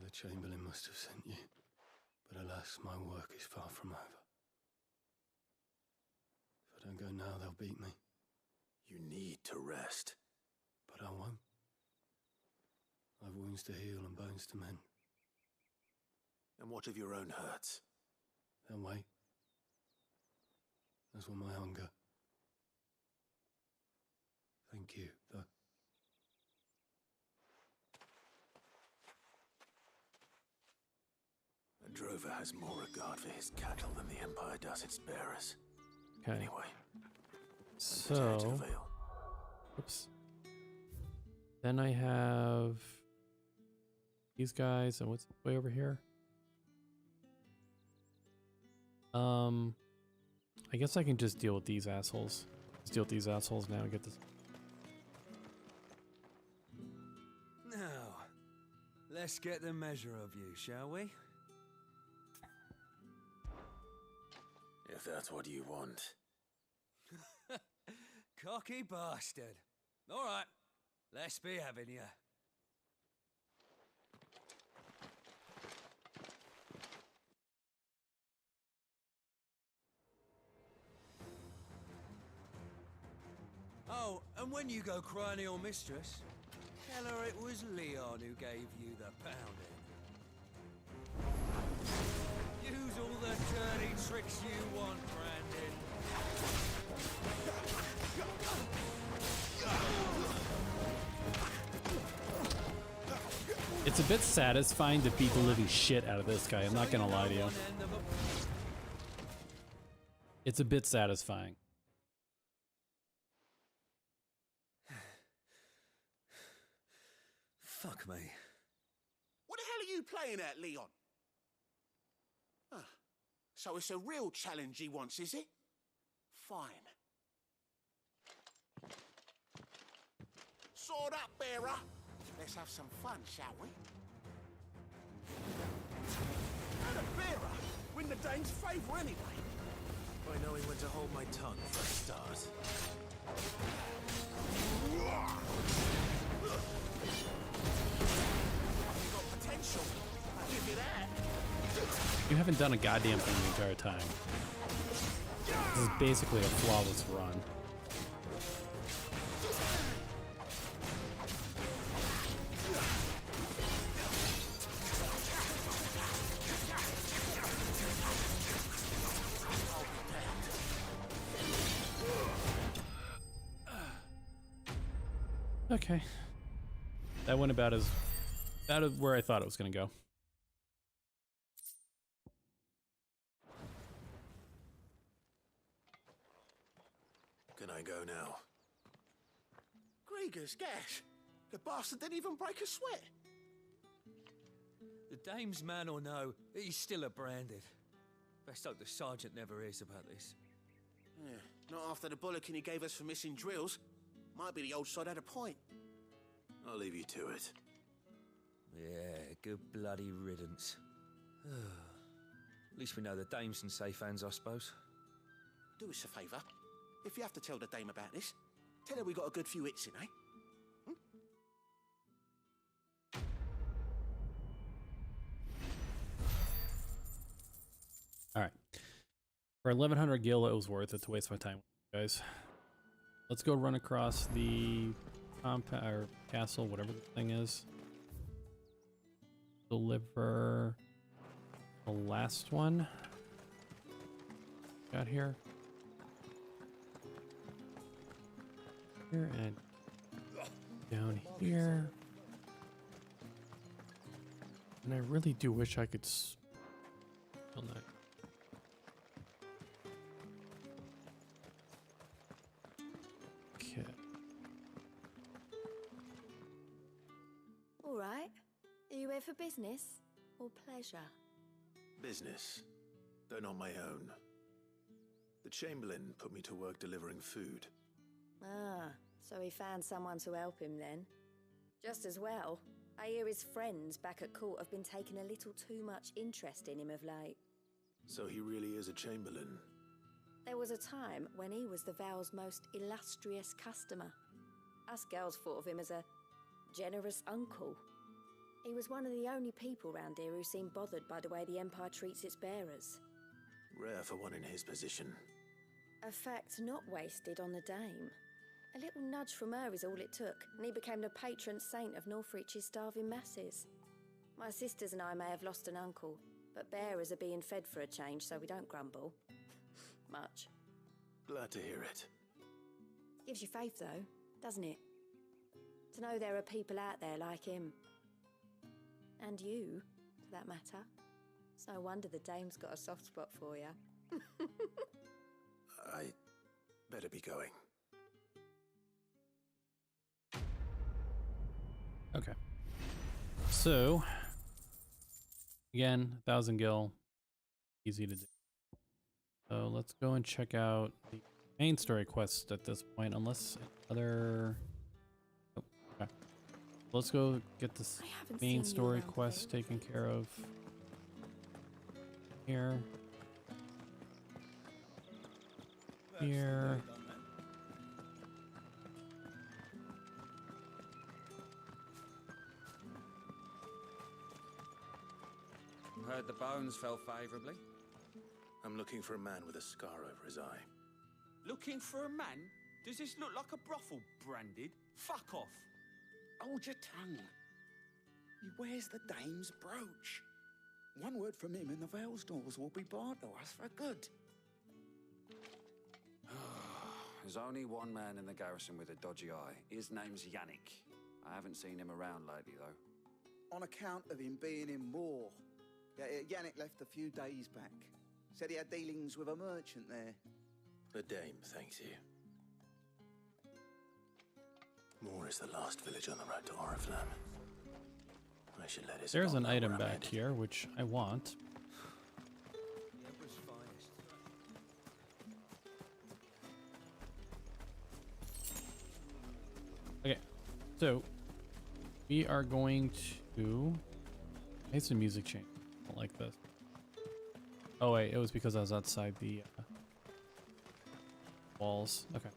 The Chamberlain must have sent you, but alas, my work is far from over. If I don't go now, they'll beat me. You need to rest. But I won't. I've wounds to heal and bones to mend. And what of your own hurts? They'll wait. As will my hunger. Thank you, though. A drover has more regard for his cattle than the Empire does its bearers. Okay. Anyway. So, oops. Then I have these guys, and what's way over here? I guess I can just deal with these assholes. Let's deal with these assholes now and get this. Now, let's get the measure of you, shall we? If that's what you want. Cocky bastard. All right, let's be having you. Oh, and when you go crying to your mistress, tell her it was Leon who gave you the pounding. Use all the dirty tricks you want, Brandon. It's a bit satisfying to beat the living shit out of this guy. I'm not gonna lie to you. It's a bit satisfying. Fuck me. What the hell are you playing at, Leon? Ah, so it's a real challenge he wants, is it? Fine. Sword up, bearer. Let's have some fun, shall we? And a bearer win the Dane's favour anyway. By knowing when to hold my tongue for a start. You've got potential. I'll give you that. You haven't done a goddamn thing the entire time. This is basically a flawless run. Okay. That went about as where I thought it was going to go. Can I go now? Gregor's gas. The bastard didn't even break a sweat. The dame's man or no, he's still a branded. Best hope the sergeant never hears about this. Yeah, not after the bollocking he gave us for missing drills. Might be the old sod had a point. I'll leave you to it. Yeah, good bloody riddance. At least we know the dame's in safe hands, I suppose. Do us a favour. If you have to tell the dame about this, tell her we got a good few hits in, eh? Alright. For 1100 gil, it was worth it to waste my time, guys. Let's go run across the or castle, whatever the thing is. Deliver the last one. Got here. Here and down here. And I really do wish I could kill that. Okay. All right. Are you here for business or pleasure? Business, though not my own. The Chamberlain put me to work delivering food. Ah, so he found someone to help him then. Just as well. I hear his friends back at court have been taking a little too much interest in him of late. So he really is a Chamberlain. There was a time when he was the Vale's most illustrious customer. Us girls thought of him as a generous uncle. He was one of the only people round here who seemed bothered by the way the Empire treats its bearers. Rare for one in his position. A fact not wasted on the dame. A little nudge from her is all it took, and he became the patron saint of Northreach's starving masses. My sisters and I may have lost an uncle, but bearers are being fed for a change, so we don't grumble. Much. Glad to hear it. Gives you faith, though, doesn't it? To know there are people out there like him. And you, for that matter. It's no wonder the dame's got a soft spot for you. I better be going. Okay. So, again, 1000 gil. Easy to do. So let's go and check out the main story quest at this point, unless other... Oh, okay. Let's go get this main story quest taken care of. Here. Here. Heard the bones fell favourably. I'm looking for a man with a scar over his eye. Looking for a man? Does this look like a brothel, branded? Fuck off. Hold your tongue. He wears the dame's brooch. One word from him and the Vale's doors will be barred to us for good. There's only one man in the garrison with a dodgy eye. His name's Yannick. I haven't seen him around lately, though. On account of him being in war. Yeah, Yannick left a few days back. Said he had dealings with a merchant there. The dame thanks you. Moore is the last village on the road to Oriflamme. I should let his There's an know item where I'm back headed. here, which I want. Okay, so we are going to... I hate some music change. I don't like this. Oh wait, it was because I was outside the walls. Okay.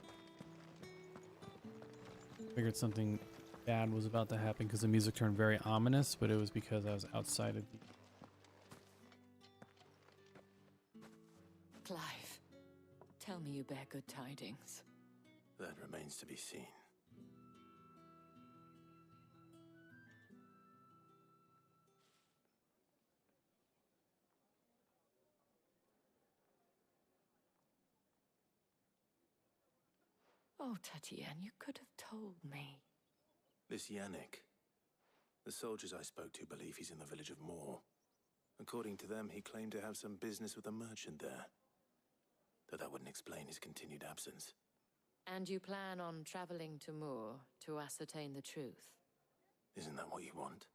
Figured something bad was about to happen because the music turned very ominous, but it was because I was outside of the... Clive, Tell me you bear good tidings. That remains to be seen. Oh, Tatienne, you could have told me. This Yannick. The soldiers I spoke to believe he's in the village of Moor. According to them, he claimed to have some business with a merchant there. Though that wouldn't explain his continued absence. And you plan on traveling to Moor to ascertain the truth? Isn't that what you want?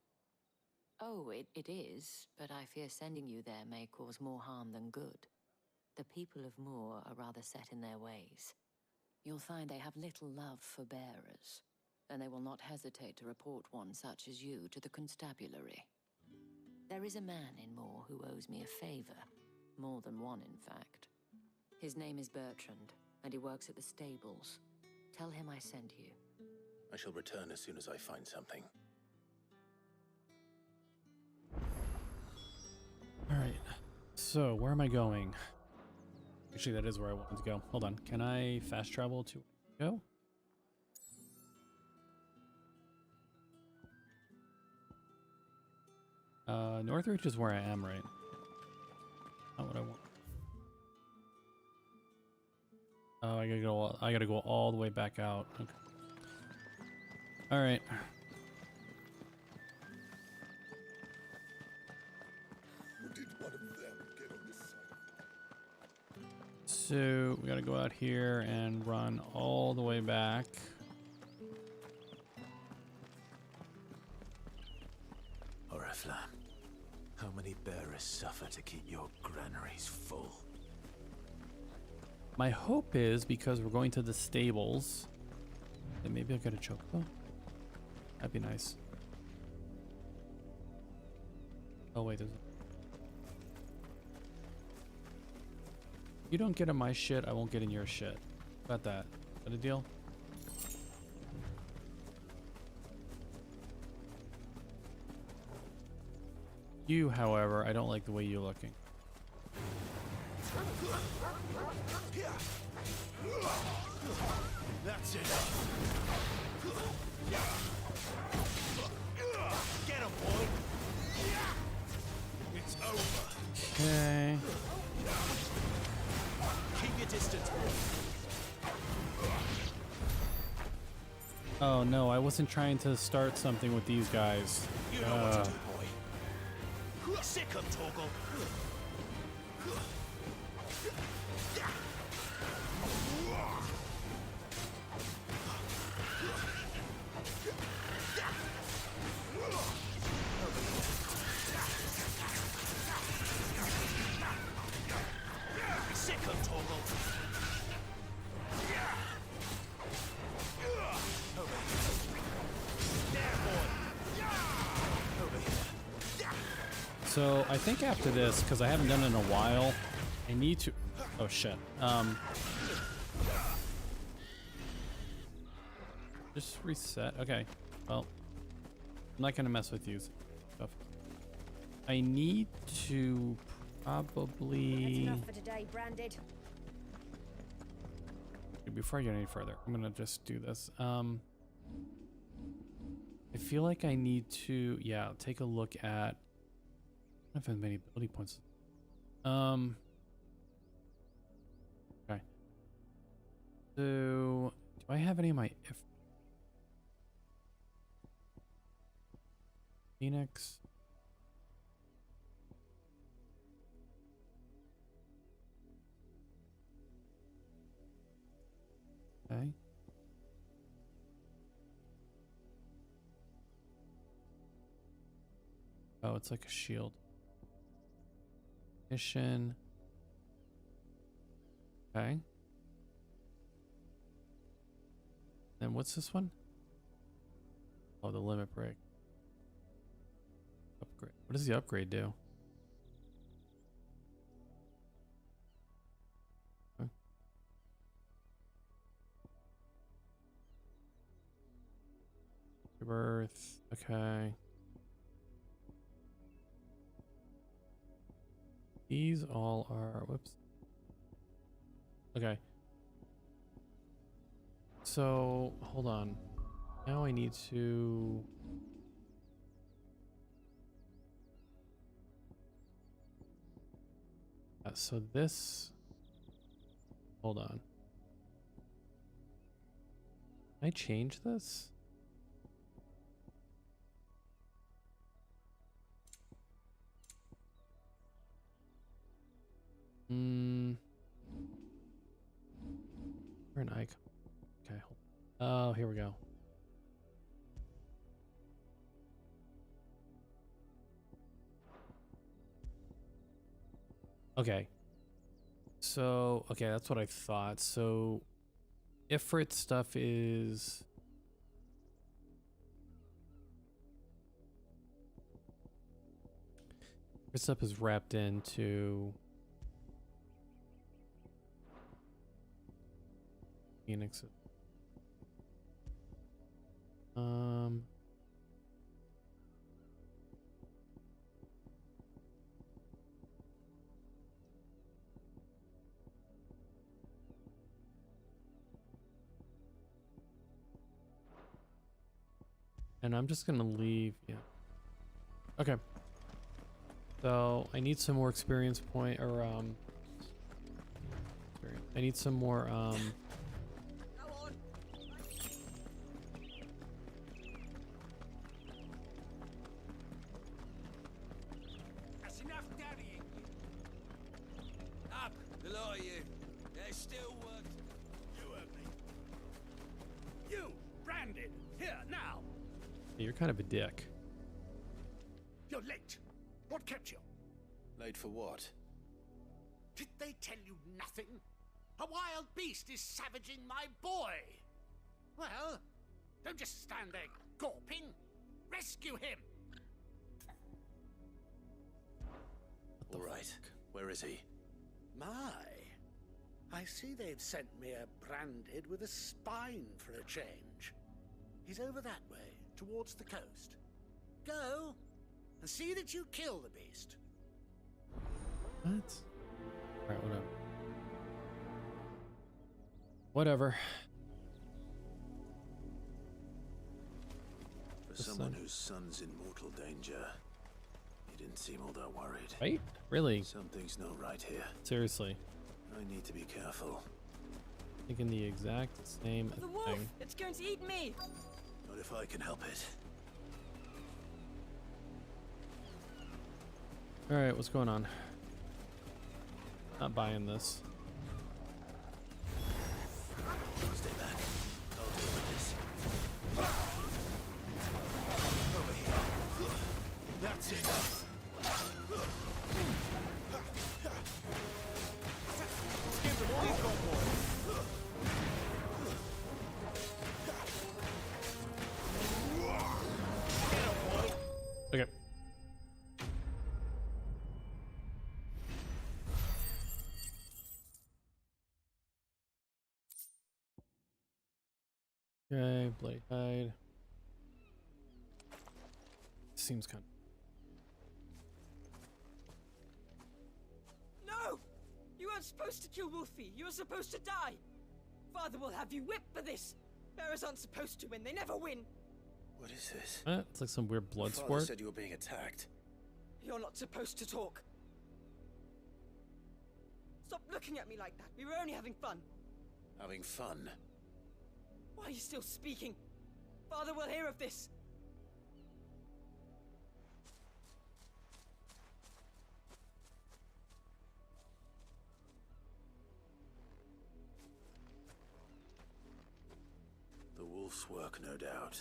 Oh, it is, but I fear sending you there may cause more harm than good. The people of Moor are rather set in their ways. You'll find they have little love for bearers, and they will not hesitate to report one such as you to the constabulary. There is a man in Moor who owes me a favor. More than one, in fact. His name is Bertrand, and he works at the stables. Tell him I sent you. I shall return as soon as I find something. Alright, so where am I going? Actually, that is where I wanted to go. Hold on, can I fast travel to go? Northreach is where I am, right? Not what I want. Oh, I gotta go all the way back out. Okay. Alright. So we gotta go out here and run all the way back. Oriflamme, how many bearers suffer to keep your granaries full? My hope is, because we're going to the stables, that maybe I'll get a chocobo. That'd be nice. Oh wait, there's. You don't get in my shit, I won't get in your shit. Got that? Is that a deal? You, however, I don't like the way you're looking. That's it. Get him, boy. It's over. Okay. Keep your distance, boy. Oh no, I wasn't trying to start something with these guys. You know what to do, boy. Sick of Torgal. So I think after this, because I haven't done it in a while, I need to. Oh shit. Just reset. Okay. Well, I'm not gonna mess with you. Stuff. I need to probably. That's enough for today, Branded. Before I get any further, I'm gonna just do this. I feel like I need to, yeah, take a look at. I don't have many ability points. Okay. So, do I have any of my Phoenix? Okay. Oh, it's like a shield. Mission. Okay. Then what's this one? Oh, the limit break. Upgrade. What does the upgrade do? Okay. Birth. Okay. These all are, whoops. Okay. So, hold on. Now I need to... so this... Hold on. Can I change this? Where an icon? Okay, hold on. Oh, here we go. Okay. So, okay, that's what I thought. So, Ifrit stuff is... Ifrit stuff is wrapped into... Phoenix. And I'm just gonna leave, yeah. Okay. So I need some more experience point, or I need some more That's enough daddying. Up, the lot of you. There's still work to do. You heard me. You, Brandon, here now. You're kind of a dick. You're late. What kept you? Late for what? Did they tell you nothing? A wild beast is savaging my boy. Well, don't just stand there gawping. Rescue him. All right. Where is he? My, I see they've sent me a branded with a spine for a change. He's over that way, towards the coast. Go, and see that you kill the beast. What? Alright, whatever. Whatever. For someone whose son's in mortal danger, he didn't seem all that worried. Right? Really? Something's not right here. Seriously. I need to be careful. Thinking the exact same The wolf! thing. It's going to eat me! Not if I can help it. Alright, what's going on? Not buying this. Stay back. I'll deal with this. Over here. That's it. Give them all he's got, boy. Okay. Okay, Blade Hide. Seems kind No! You weren't supposed to kill Wolfie. You were supposed to die. Father will have you whipped for this. Bearers aren't supposed to win. They never win. What is this? It's like some weird blood Father sport. said you were being attacked. You're not supposed to talk. Stop looking at me like that. We were only having fun. Having fun? Why are you still speaking? Father will hear of this. The wolf's work, no doubt.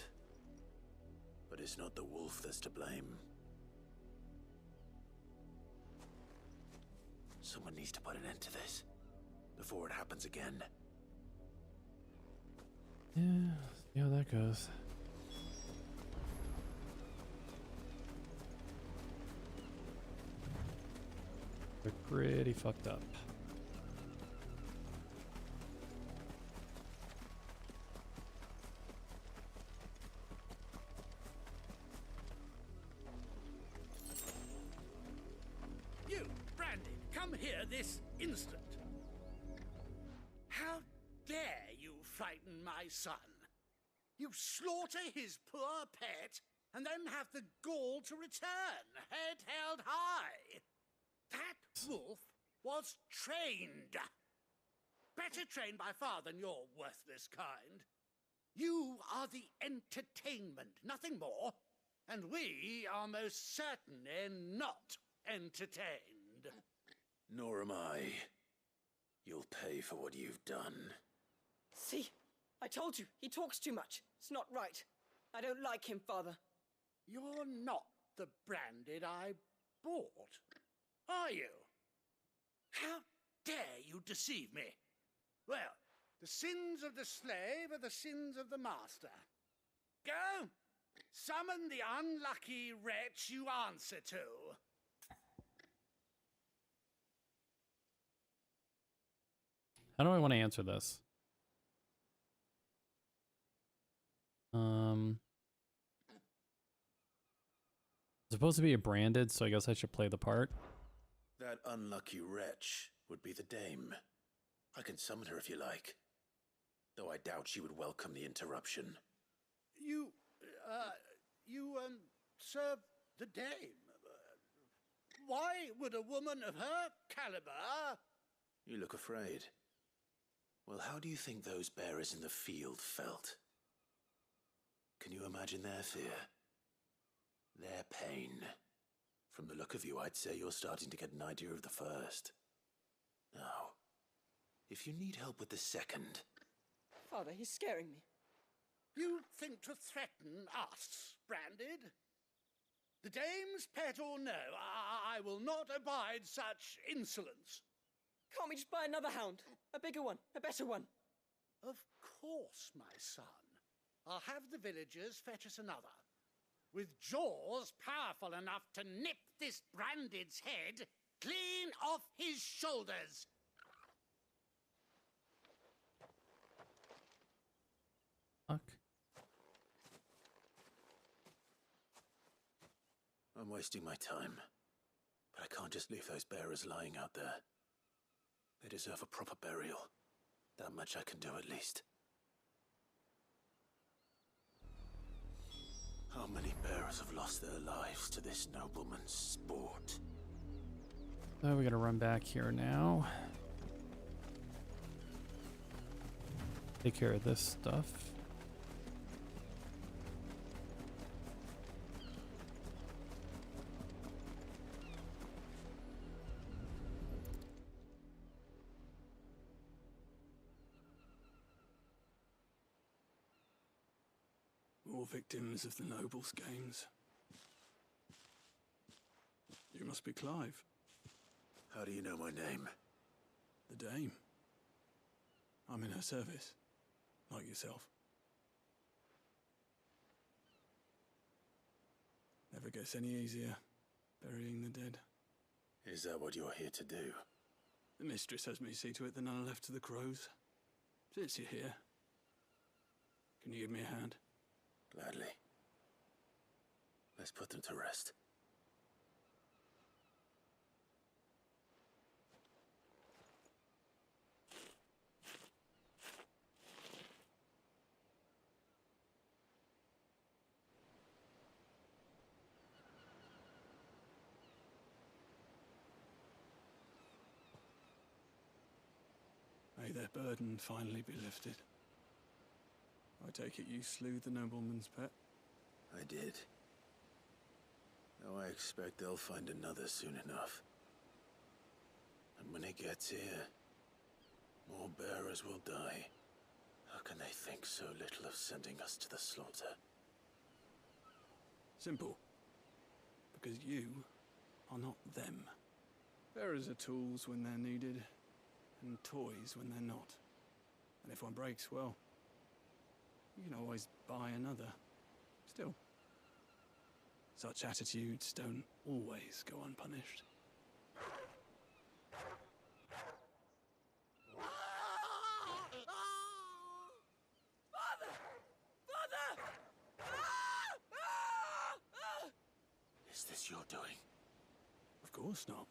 But it's not the wolf that's to blame. Someone needs to put an end to this before it happens again. Yeah, see how that goes. They're pretty fucked up. You, Brandon, come here this instant. my son. You slaughter his poor pet, and then have the gall to return, head held high. That wolf was trained. Better trained by far than your worthless kind. You are the entertainment, nothing more. And we are most certainly not entertained. Nor am I. You'll pay for what you've done. See? I told you, he talks too much. It's not right. I don't like him, Father. You're not the branded I bought, are you? How dare you deceive me? Well, the sins of the slave are the sins of the master. Go! Summon the unlucky wretch you answer to. How do I want to answer this? It's supposed to be a branded, so I guess I should play the part. That unlucky wretch would be the dame. I can summon her if you like. Though I doubt she would welcome the interruption. You serve the dame. Why would a woman of her caliber... You look afraid. Well, how do you think those bearers in the field felt? Can you imagine their fear? Their pain? From the look of you, I'd say you're starting to get an idea of the first. Now, if you need help with the second... Father, he's scaring me. You think to threaten us, branded? The dame's pet or no, I will not abide such insolence. Can't we just buy another hound? A bigger one, a better one. Of course, my son. I'll have the villagers fetch us another. With jaws powerful enough to nip this branded's head clean off his shoulders. Fuck. I'm wasting my time. But I can't just leave those bearers lying out there. They deserve a proper burial. That much I can do at least. How many bearers have lost their lives to this nobleman's sport? So we gotta run back here now. Take care of this stuff. All victims of the nobles' games. You must be Clive. How do you know my name? The Dame. I'm in her service, like yourself. Never gets any easier, burying the dead. Is that what you're here to do? The mistress has me see to it that none are left to the crows. Since you're here, can you give me a hand? Gladly. Let's put them to rest. May their burden finally be lifted. I take it you slew the nobleman's pet? I did. Now I expect they'll find another soon enough. And when it gets here, more bearers will die. How can they think so little of sending us to the slaughter? Simple. Because you are not them. Bearers are tools when they're needed, and toys when they're not. And if one breaks, well, you can always buy another. Still, such attitudes don't always go unpunished. Father! Father! Is this your doing? Of course not.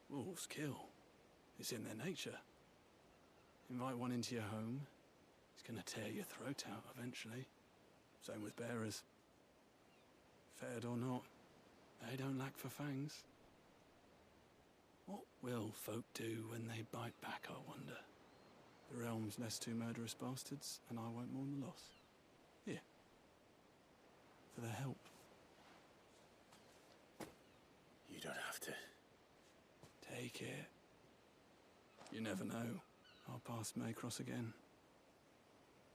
Wolves kill. It's in their nature. Invite one into your home, He's gonna tear your throat out eventually. Same with bearers. Fed or not, they don't lack for fangs. What will folk do when they bite back, I wonder? The realm's less two murderous bastards, and I won't mourn the loss. Here. For their help. You don't have to. Take it. You never know. Our paths may cross again.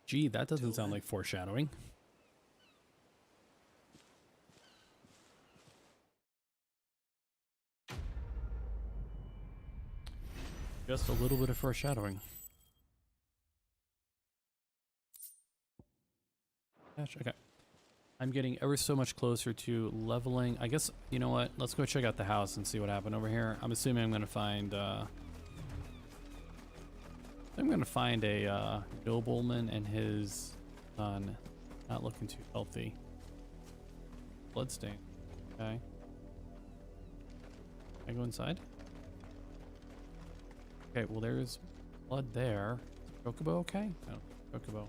Gee, that doesn't sound like foreshadowing. Just a little bit of foreshadowing. Gosh, okay. I'm getting ever so much closer to leveling. I guess, you know what? Let's go check out the house and see what happened over here. I'm assuming I'm going to find a nobleman and his son. Not looking too healthy. Bloodstain. Okay. Can I go inside? Okay, well there's blood there. Chocobo okay? No, Chocobo.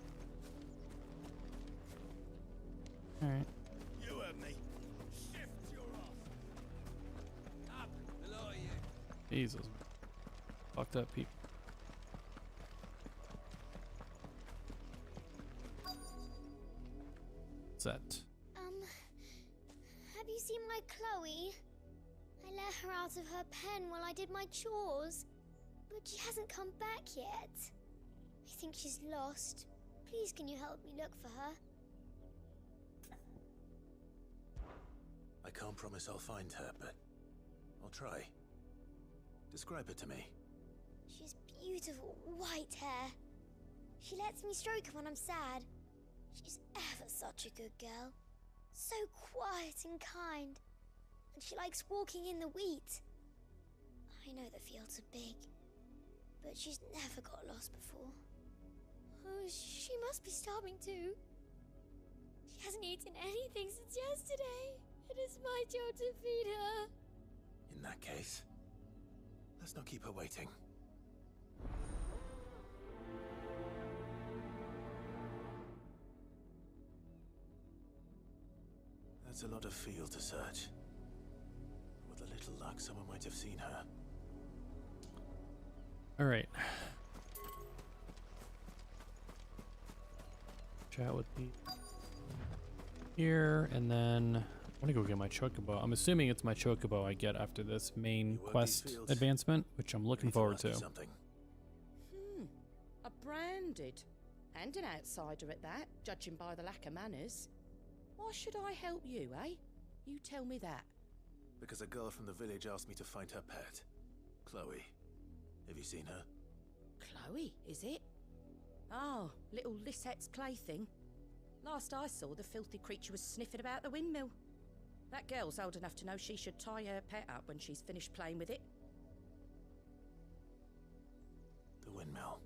Alright. You heard me. Shift your ass. Up below you. Jesus. Fucked up people. Set. Have you seen my Chloe? I let her out of her pen while I did my chores, but she hasn't come back yet. I think she's lost. Please, can you help me look for her? I can't promise I'll find her, but I'll try. Describe her to me. She has beautiful white hair. She lets me stroke her when I'm sad. She's ever such a good girl. So quiet and kind. And she likes walking in the wheat. I know the fields are big, but she's never got lost before. Oh, she must be starving too. She hasn't eaten anything since yesterday. It is my job to feed her. In that case, let's not keep her waiting. That's a lot of field to search. With a little luck, someone might have seen her. Alright. Chat with me here, and then I want to go get my chocobo. I'm assuming it's my chocobo I get after this main quest advancement, which I'm looking forward to. A branded. And an outsider at that, judging by the lack of manners. Why should I help you, eh? You tell me that. Because a girl from the village asked me to find her pet, Chloe. Have you seen her? Chloe, is it? Oh, little Lisette's plaything. Last I saw, the filthy creature was sniffing about the windmill. That girl's old enough to know she should tie her pet up when she's finished playing with it. The windmill.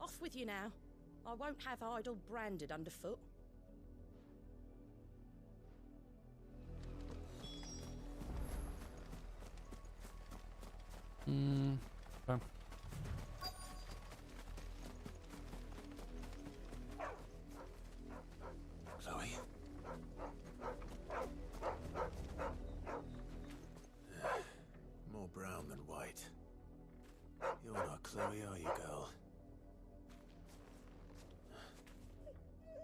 Off with you now. I won't have idle branded underfoot. Okay. Chloe? More brown than white. You're not Chloe, are you, girl?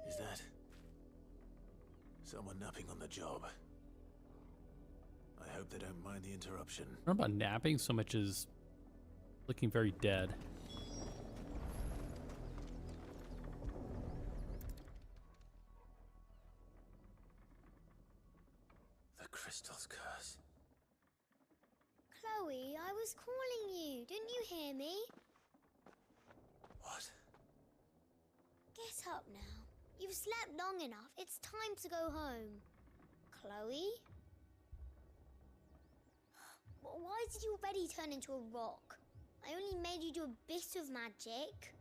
Is that someone napping on the job? I hope they don't mind the interruption. Not about napping so much as looking very dead. The crystal's curse. Chloe, I was calling you. Didn't you hear me? What? Get up now. You've slept long enough. It's time to go home. Chloe? Why did you already turn into a rock? I only made you do a bit of magic.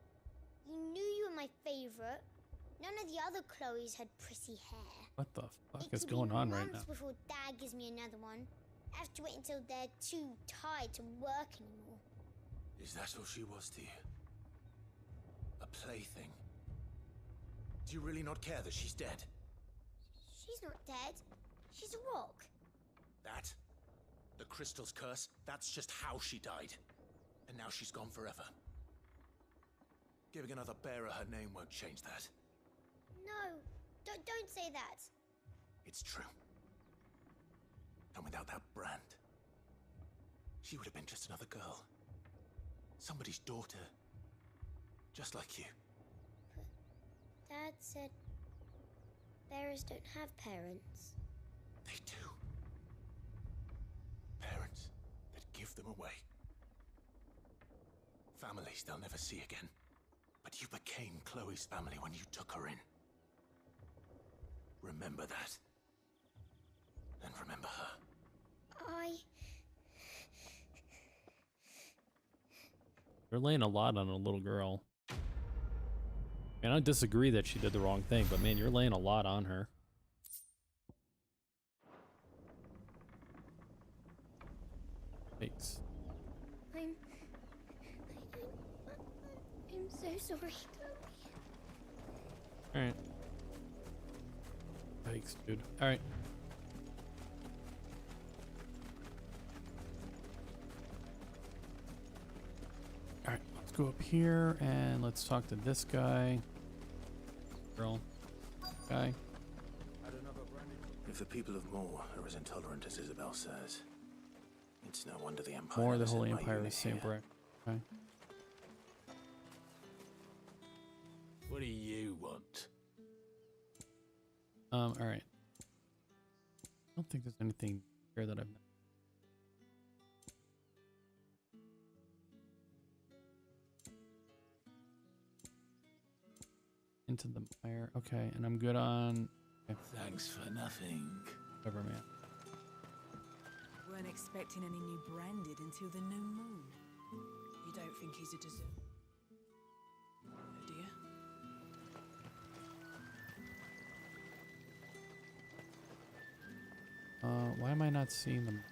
You knew you were my favorite. None of the other Chloes had pretty hair. What the fuck is going on right now? Months before Dad gives me another one. I have to wait until they're too tired to work anymore. Is that all she was to you? A plaything? Do you really not care that she's dead? She's not dead. She's a rock. That? The crystal's curse? That's just how she died. And now she's gone forever. Giving another bearer her name won't change that. No, don't say that. It's true. And without that brand, she would have been just another girl. Somebody's daughter. Just like you. But Dad said bearers don't have parents. They do. Parents that give them away. Families they'll never see again. But you became Chloe's family when you took her in. Remember that. And remember her. You're laying a lot on a little girl. I don't disagree that she did the wrong thing, but man, you're laying a lot on her. Thanks. I'm so sorry. Alright. Thanks, dude. Alright. Alright, let's go up here and let's talk to this guy. Girl. Guy. If the people of Moor are as intolerant as Isabel says, it's no wonder the Empire. More the has Holy sent my Empire unit is Saint here. Brick. Okay. What do you want? Alright. I don't think there's anything here that I've met. Into the mire. Okay, and I'm good on. Okay. Thanks for nothing. Whatever, man. Weren't expecting any new branded until the new moon. You don't think he's a deserter? Oh dear. Why am I not seeing them?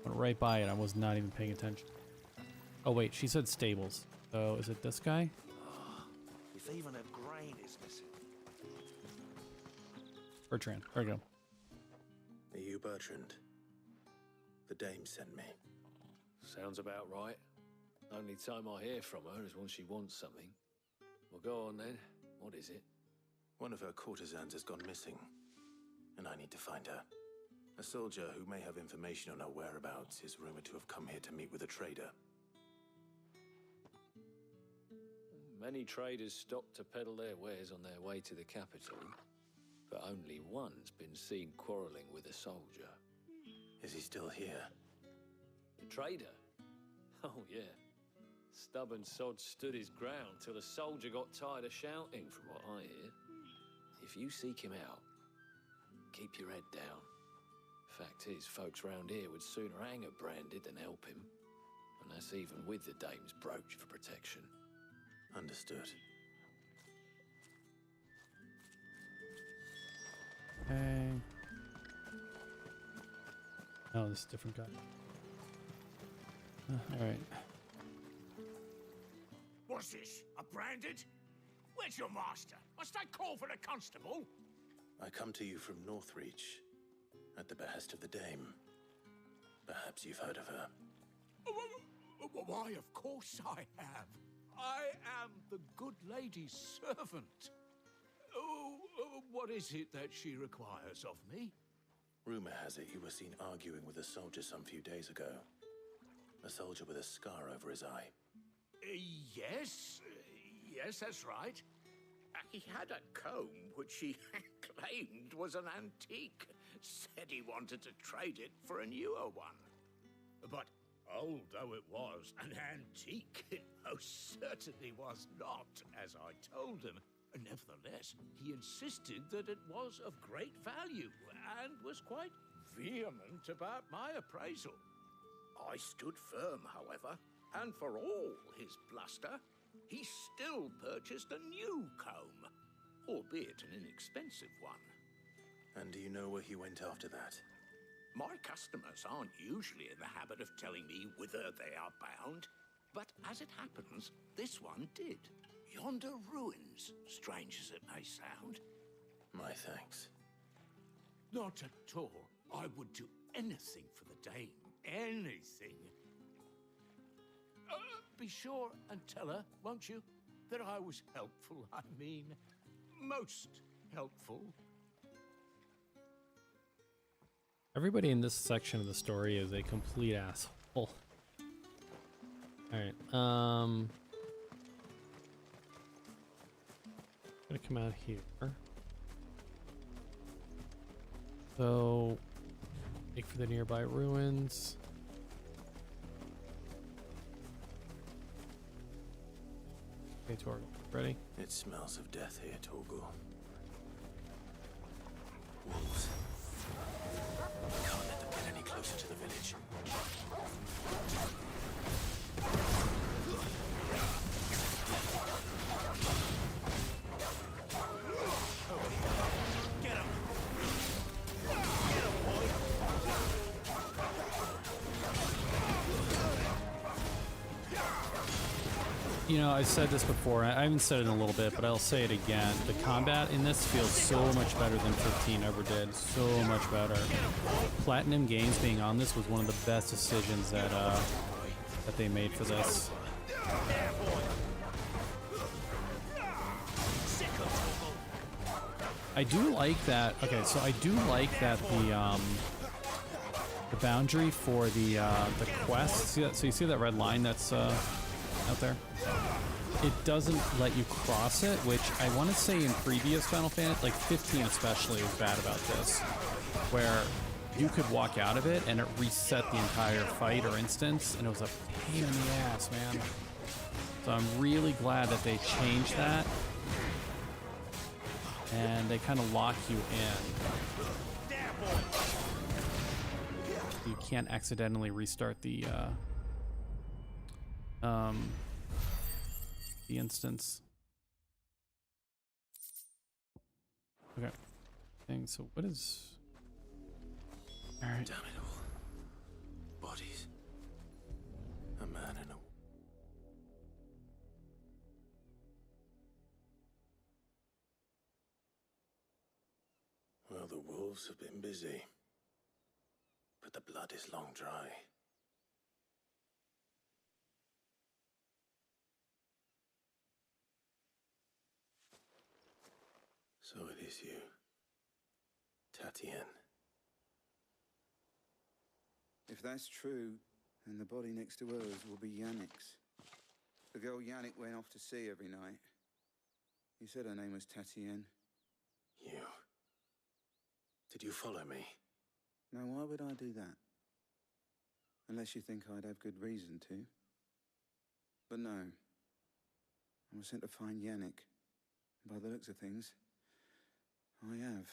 Went right by it. I was not even paying attention. Oh wait, she said stables. So is it this guy? If even a grain is missing. Bertrand. There we go. Are you Bertrand? The dame sent me. Sounds about right. Only time I hear from her is when she wants something. Well, go on then. What is it? One of her courtesans has gone missing, and I need to find her. A soldier who may have information on her whereabouts is rumored to have come here to meet with a trader. Many traders stop to peddle their wares on their way to the capital, but only one's been seen quarreling with a soldier. Is he still here? The trader? Oh, yeah. Stubborn sod stood his ground till the soldier got tired of shouting, from what I hear. If you seek him out, keep your head down. Fact is, folks round here would sooner hang a branded than help him. And that's even with the dame's brooch for protection. Understood. Okay. Oh, this is a different guy. Alright. What's this? A branded? Where's your master? Must I call for the constable? I come to you from Northreach, at the behest of the dame. Perhaps you've heard of her. Why, of course I have. I am the good lady's servant. What is it that she requires of me? Rumor has it you were seen arguing with a soldier some few days ago. A soldier with a scar over his eye. Yes, that's right. He had a comb which he claimed was an antique. Said he wanted to trade it for a newer one. But old though it was, an antique it most certainly was not, as I told him. Nevertheless, he insisted that it was of great value and was quite vehement about my appraisal. I stood firm, however, and for all his bluster, he still purchased a new comb, albeit an inexpensive one. And do you know where he went after that? My customers aren't usually in the habit of telling me whither they are bound, but as it happens, this one did. Yonder ruins, strange as it may sound. My thanks. Not at all. I would do anything for the dame. Anything. Be sure and tell her, won't you, that I was helpful. I mean, most helpful. Everybody in this section of the story is a complete asshole. Alright, gonna come out here. So, make for the nearby ruins. Okay, Torgal, ready? It smells of death here, Torgal. Wolves. We can't let them get any closer to the village. Get him! Get him, boy! You know, I said this before, I haven't said it in a little bit, but I'll say it again. The combat in this feels so much better than 15 ever did. So much better. Platinum Games being on this was one of the best decisions that that they made for this. I do like that. Okay, so I do like that the boundary for the quest. See that? So you see that red line that's out there? It doesn't let you cross it, which I want to say in previous Final Fantasy, like 15 especially, was bad about this, where you could walk out of it and it reset the entire fight or instance, and it was a pain in the ass, man. So I'm really glad that they changed that, and they kind of lock you in. You can't accidentally restart the instance. Okay. Dang, so what is... Alright. Damn it all. Bodies. A man and a... Well, the wolves have been busy. But the blood is long dry. So it is you, Tatienne. If that's true, then the body next to hers will be Yannick's. The girl Yannick went off to sea every night. You said her name was Tatienne. You. Did you follow me? Now, why would I do that? Unless you think I'd have good reason to. But no. I was sent to find Yannick. By the looks of things, I have.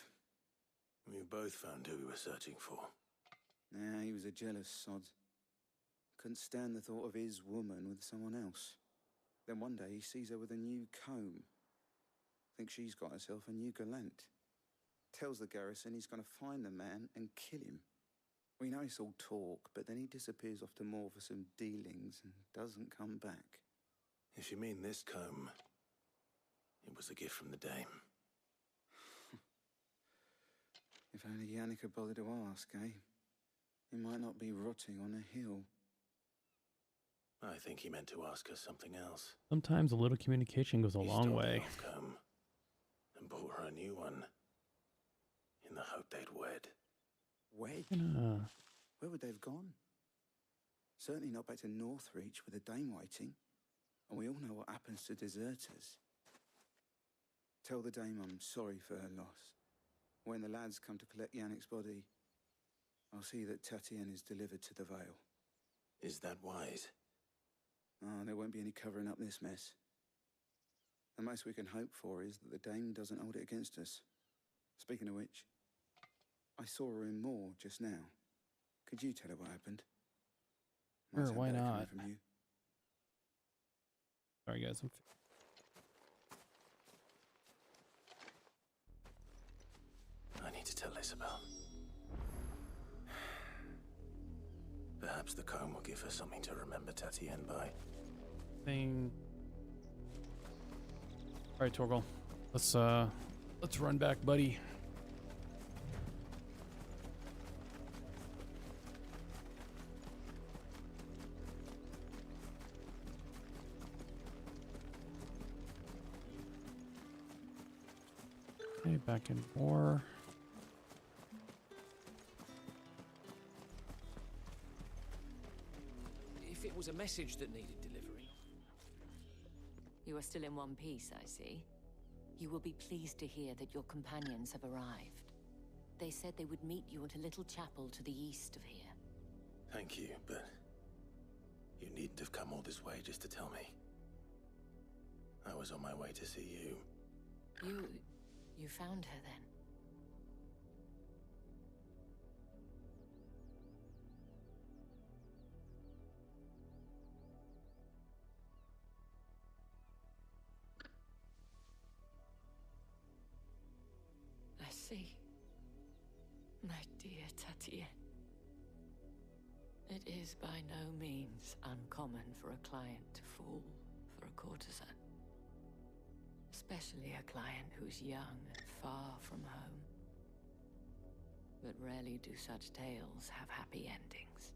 We both found who we were searching for. Nah, he was a jealous sod. Couldn't stand the thought of his woman with someone else. Then one day he sees her with a new comb. Thinks she's got herself a new gallant. Tells the garrison he's going to find the man and kill him. We know it's all talk, but then he disappears off to Moor for some dealings and doesn't come back. If you mean this comb, it was a gift from the dame. If only Yannick had bothered to ask, eh? He might not be rotting on a hill. I think he meant to ask her something else. Sometimes a little communication goes a long way. He stole the old comb and bought her a new one in the hope they'd wed. Wed? Where would they have gone? Certainly not back to Northreach with a dame waiting. And we all know what happens to deserters. Tell the dame I'm sorry for her loss. When the lads come to collect Yannick's body, I'll see that Tatienne is delivered to the Vale. Is that wise? Oh, there won't be any covering up this mess. The most we can hope for is that the dame doesn't hold it against us. Speaking of which, I saw her in Moor just now. Could you tell her what happened? Might Sure, sound why better coming not? from you. Sorry, guys. I need to tell Isabel. Perhaps the comb will give her something to remember Tatienne by. Thing. All right, Torgal. Let's run back, buddy. Okay, back in war. If it was a message that needed delivering. You are still in one piece, I see. You will be pleased to hear that your companions have arrived. They said they would meet you at a little chapel to the east of here. Thank you, but you needn't have come all this way just to tell me. I was on my way to see you. You found her then? I see. My dear Tatienne. It is by no means uncommon for a client to fall for a courtesan. Especially a client who's young and far from home. But rarely do such tales have happy endings.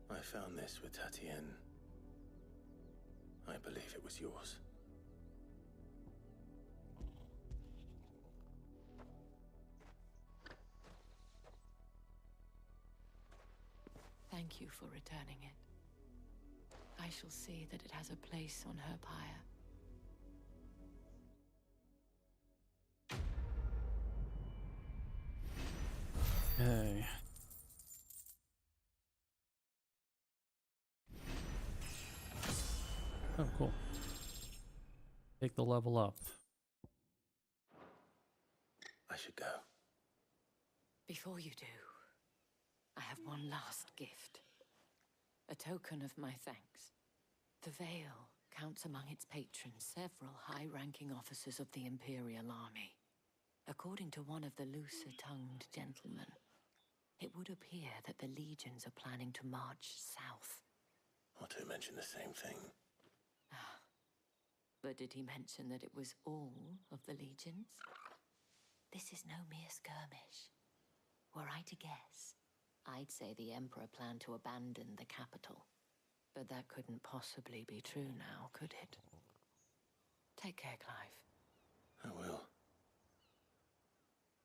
I found this with Tatienne. I believe it was yours. Thank you for returning it. I shall see that it has a place on her pyre. Okay. Oh, cool. Take the level up. I should go. Before you do, I have one last gift. A token of my thanks. The Vale counts among its patrons several high-ranking officers of the Imperial Army. According to one of the looser-tongued gentlemen, it would appear that the legions are planning to march south. Or to mention the same thing. But did he mention that it was all of the legions? This is no mere skirmish. Were I to guess, I'd say the Emperor planned to abandon the capital. But that couldn't possibly be true now, could it? Take care, Clive. I will.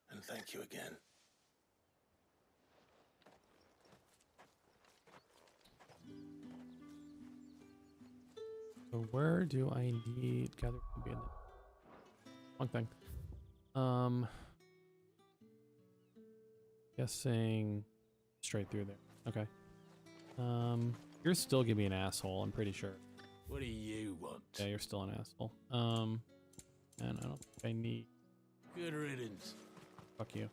And thank you again. So where do I need gather to be in the wrong thing? Guessing straight through there. Okay. You're still gonna be an asshole, I'm pretty sure. What do you want? Yeah, you're still an asshole. And I don't think I need. Good riddance. Fuck you.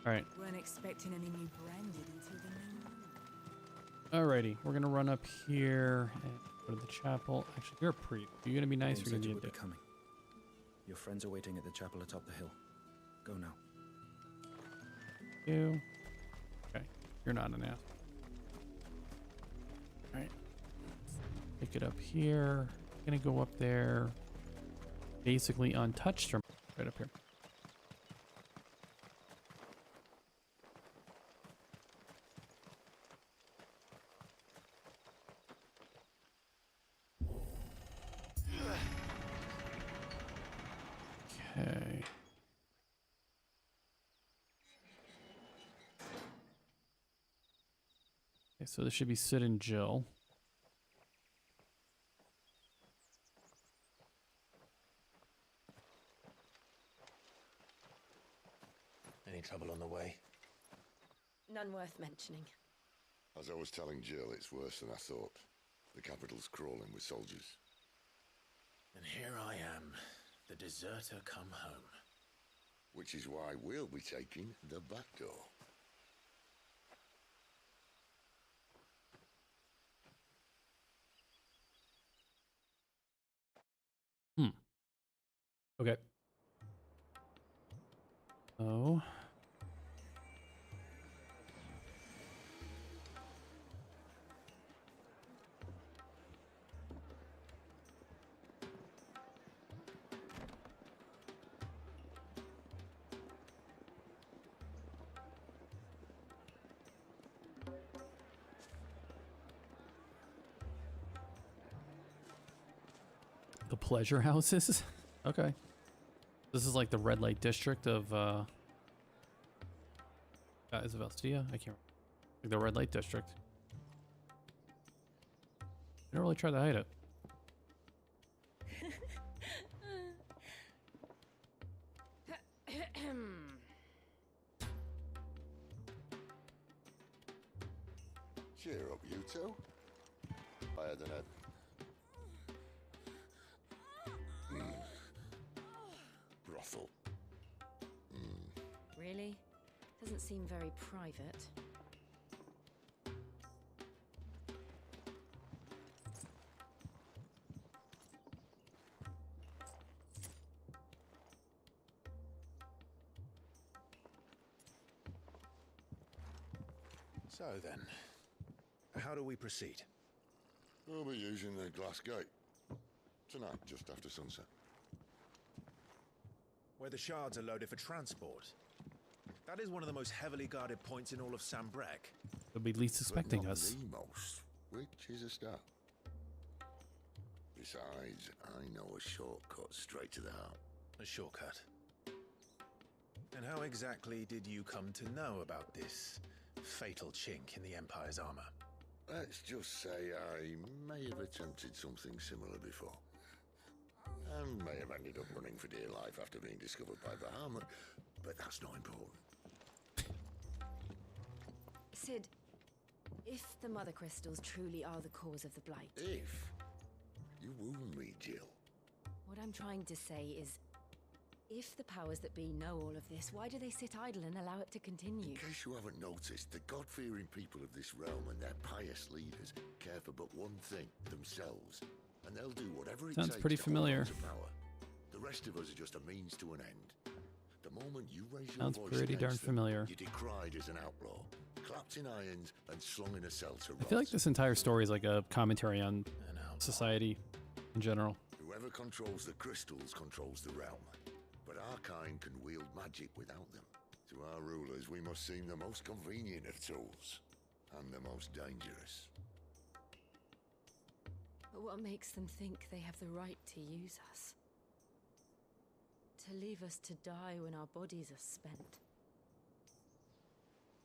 Alright. Weren't expecting any new branded until the new moon. Alrighty, we're gonna run up here and go to the chapel. Actually, you're a priest. Are you gonna be nice or Said gonna you be a would be dick? coming. Your friends are waiting at the chapel atop the hill. Go now. You. Okay, you're not an ass. Alright. Pick it up here. Gonna go up there. Basically untouched from right up here. Okay. Okay, so this should be Sid and Jill. Any trouble on the way? None worth mentioning. As I was telling Jill, it's worse than I thought. The capital's crawling with soldiers. And here I am, the deserter come home. Which is why we'll be taking the back door. Okay. Oh. pleasure houses. Okay. This is like the red light district of is it Valstia? I can't remember. Like the red light district. I don't really try to hide it. Cheer up, you two. I had an brothel. Really? Doesn't seem very private. So then, how do we proceed? We'll be using the glass gate. Tonight, just after sunset. Where the shards are loaded for transport. That is one of the most heavily guarded points in all of Sambrek. They'll be least suspecting But not us. the most, which is a start. Besides, I know a shortcut straight to the heart. A shortcut. And how exactly did you come to know about this fatal chink in the Empire's armor? Let's just say I may have attempted something similar before. And may have ended up running for dear life after being discovered by Bahamut, but that's not important. Sid, if the Mother Crystals truly are the cause of the Blight... If? You wound me, Jill. What I'm trying to say is, if the powers that be know all of this, why do they sit idle and allow it to continue? In case you haven't noticed, the God-fearing people of this realm and their pious leaders care for but one thing, themselves. And they'll do whatever it Sounds takes pretty to hold on familiar. to power. The rest of us are just a means to an end. The moment you raise your Sounds voice pretty darn against them, familiar. you're decried as an outlaw, clapped in irons and slung in a cell to I feel like this entire story is like a commentary on society in general. Whoever controls the crystals controls the realm. But our kind can wield magic without them. To our rulers, we must seem the most convenient of tools. And the most dangerous. But what makes them think they have the right to use us? To leave us to die when our bodies are spent?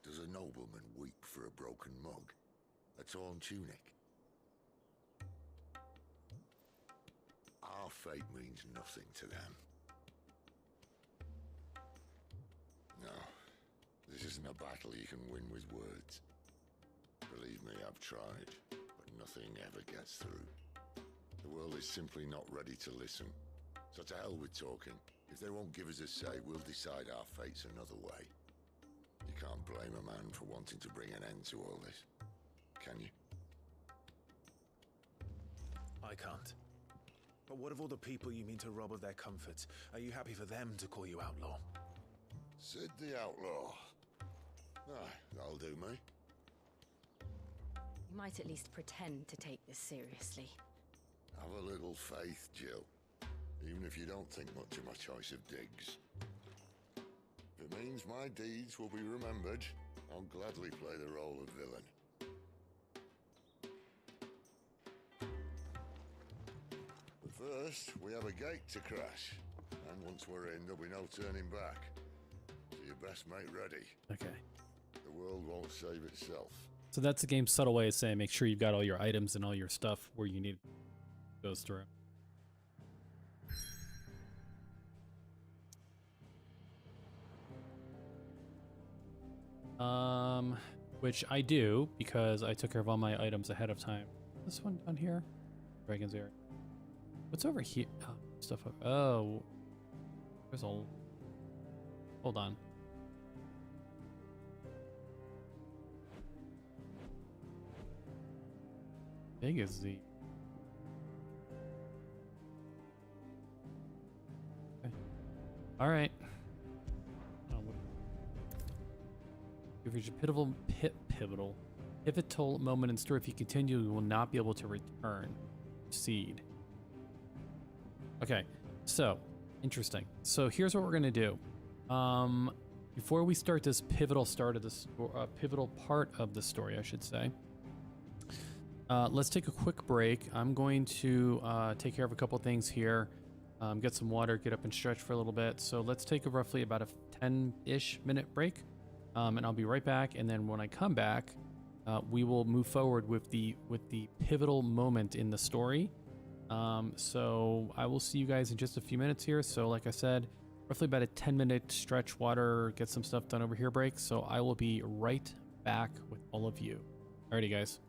Does a nobleman weep for a broken mug? A torn tunic? Our fate means nothing to them. No, this isn't a battle you can win with words. Believe me, I've tried, but nothing ever gets through. The world is simply not ready to listen. So to hell with talking. If they won't give us a say, we'll decide our fates another way. You can't blame a man for wanting to bring an end to all this, can you? I can't. But what of all the people you mean to rob of their comforts? Are you happy for them to call you outlaw? Sid the Outlaw. Aye, that'll do me. You might at least pretend to take this seriously. Have a little faith, Jill. Even if you don't think much of my choice of digs. If it means my deeds will be remembered, I'll gladly play the role of villain. But first, we have a gate to crash. And once we're in, there'll be no turning back. So you best make ready. Okay. The world won't save itself. So that's the game's subtle way of saying make sure you've got all your items and all your stuff where you need goes through. Which I do because I took care of all my items ahead of time. This one down here, Dragon's Area. What's over here? Oh, stuff. Oh, there's a. Hold on. Big is the. Okay. All right. You've reached a pivotal moment in story. If you continue, you will not be able to return. Proceed. Okay, so interesting. So here's what we're gonna do. Before we start this pivotal part of the story, I should say. let's take a quick break. I'm going to take care of a couple things here, get some water, get up and stretch for a little bit. So let's take a roughly about a 10-ish minute break, and I'll be right back. And then when I come back, we will move forward with the pivotal moment in the story. So I will see you guys in just a few minutes here. So like I said, roughly about a 10-minute stretch, water, get some stuff done over here break. So I will be right back with all of you. Alrighty, guys.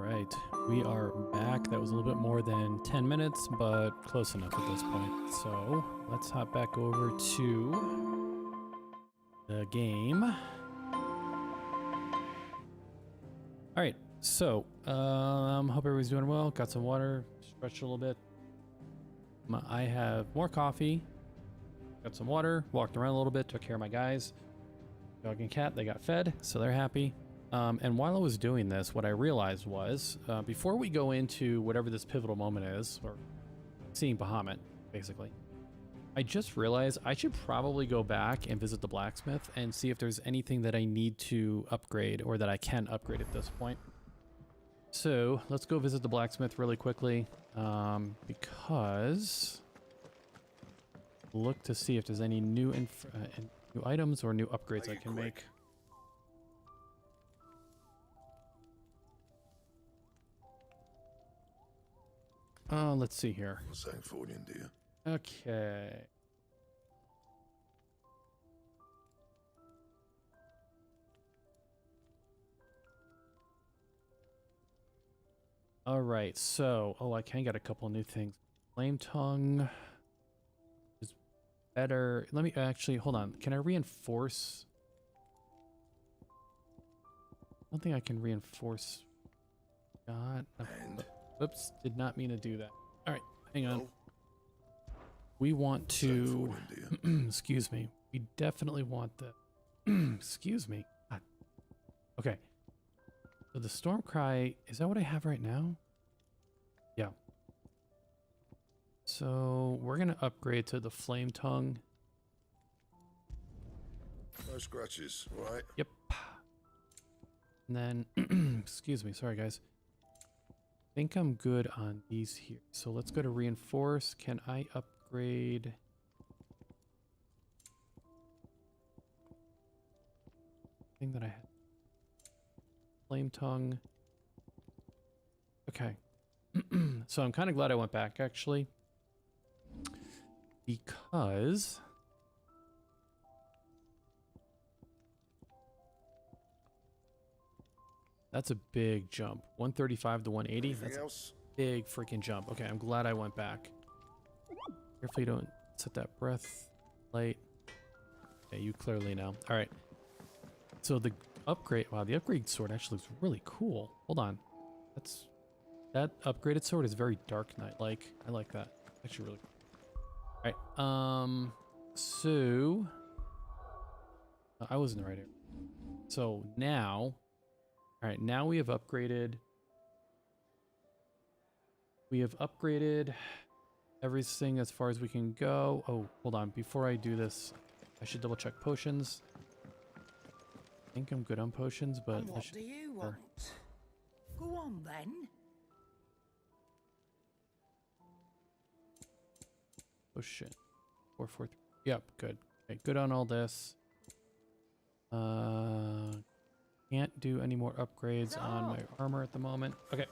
right, we are back. That was a little bit more than 10 minutes, but close enough at this point. So let's hop back over to the game. All right, so hope everybody's doing well. Got some water, stretched a little bit. I have more coffee, got some water, walked around a little bit, took care of my guys. Dog and cat, they got fed, so they're happy. And while I was doing this, what I realized was, before we go into whatever this pivotal moment is, or seeing Bahamut, basically, I just realized I should probably go back and visit the blacksmith and see if there's anything that I need to upgrade or that I can upgrade at this point. So let's go visit the blacksmith really quickly, because look to see if there's any new new items or new upgrades I can make. Let's see here. What's that for you, dear? Okay. All right, so, I can get a couple new things. Flame Tongue is better. Let me actually, hold on. Can I reinforce? I don't think I can reinforce. God. Whoops, did not mean to do that. All right, hang on. We want to, excuse me. We definitely want the, excuse me. God. Okay. So the Storm Cry, is that what I have right now? Yeah. So we're going to upgrade to the Flame Tongue. No scratches, right? Yep. And then, excuse me, sorry guys. I think I'm good on these here. So let's go to reinforce. Can I upgrade? Thing that I had. Flame Tongue. Okay. So I'm kind of glad I went back actually. Because that's a big jump. 135 to 180. Anything That's else? a big freaking jump. Okay, I'm glad I went back. Carefully don't set that breath light. Okay, you clearly know. All right. So the upgrade, wow, the upgrade sword actually looks really cool. Hold on. That upgraded sword is very Dark Knight-like. I like that. Actually really cool. All right. So I was in the right area. So now, all right, now we have upgraded. We have upgraded everything as far as we can go. Oh, hold on. Before I do this, I should double check potions. I think I'm good on potions, but And what do you want? Go on then. Potion. 443. Yep, good. Okay, good on all this. Can't do any more upgrades on my armor at the moment. Okay.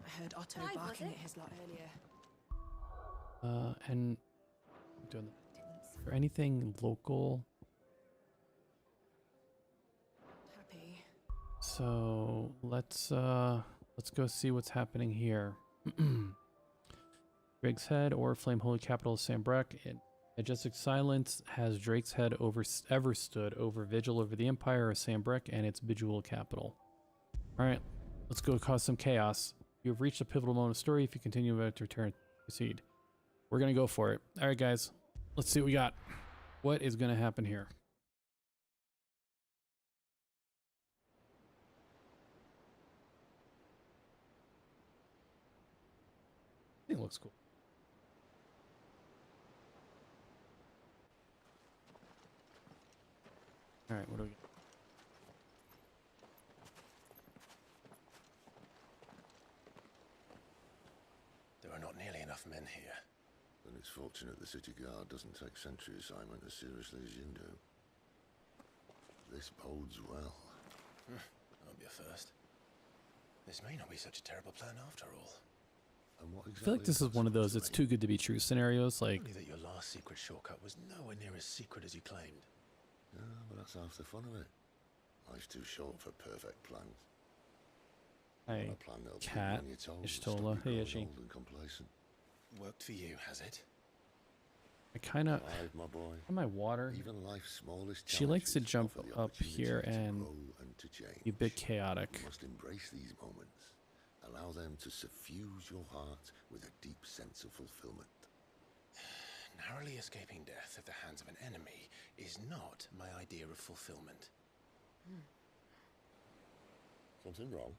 I heard Otto barking at his lot earlier. And doing for anything local. Happy. So let's go see what's happening here. Drake's Head or Flame Holy Capital of Sambrek. Majestic Silence has Drake's Head ever stood over Vigil over the Empire of Sambrek and its Bejeweled capital. Alright, let's go cause some chaos. You have reached a pivotal moment of story. If you continue to proceed. We're gonna go for it. Alright guys, let's see what we got. What is gonna happen here? I think it looks cool. All right, what do we got? There are not nearly enough men here. Then it's fortunate the city guard doesn't take sentry assignment as seriously as you do. This bodes well. I'll be a first. This may not be such a terrible plan after all. And what I feel like this is one of those it's too good to be true scenarios. Like, only that your last secret shortcut was nowhere near as secret as you claimed. Yeah, but that's half the fun of it. Life's too short for perfect plans. Hey, I plan they'll be Cat, on your toes, Ishtola. stop you Hey, growing Ishi. old and complacent. Worked for you, has it? I kind of. Clive, my boy. My water. Even life's smallest She likes to challenges jump offer the up opportunity here to and grow and to change. be a bit chaotic. You must embrace these moments. Allow them to suffuse your heart with a deep sense of fulfillment. Narrowly escaping death at the hands of an enemy is not my idea of fulfillment. Something wrong?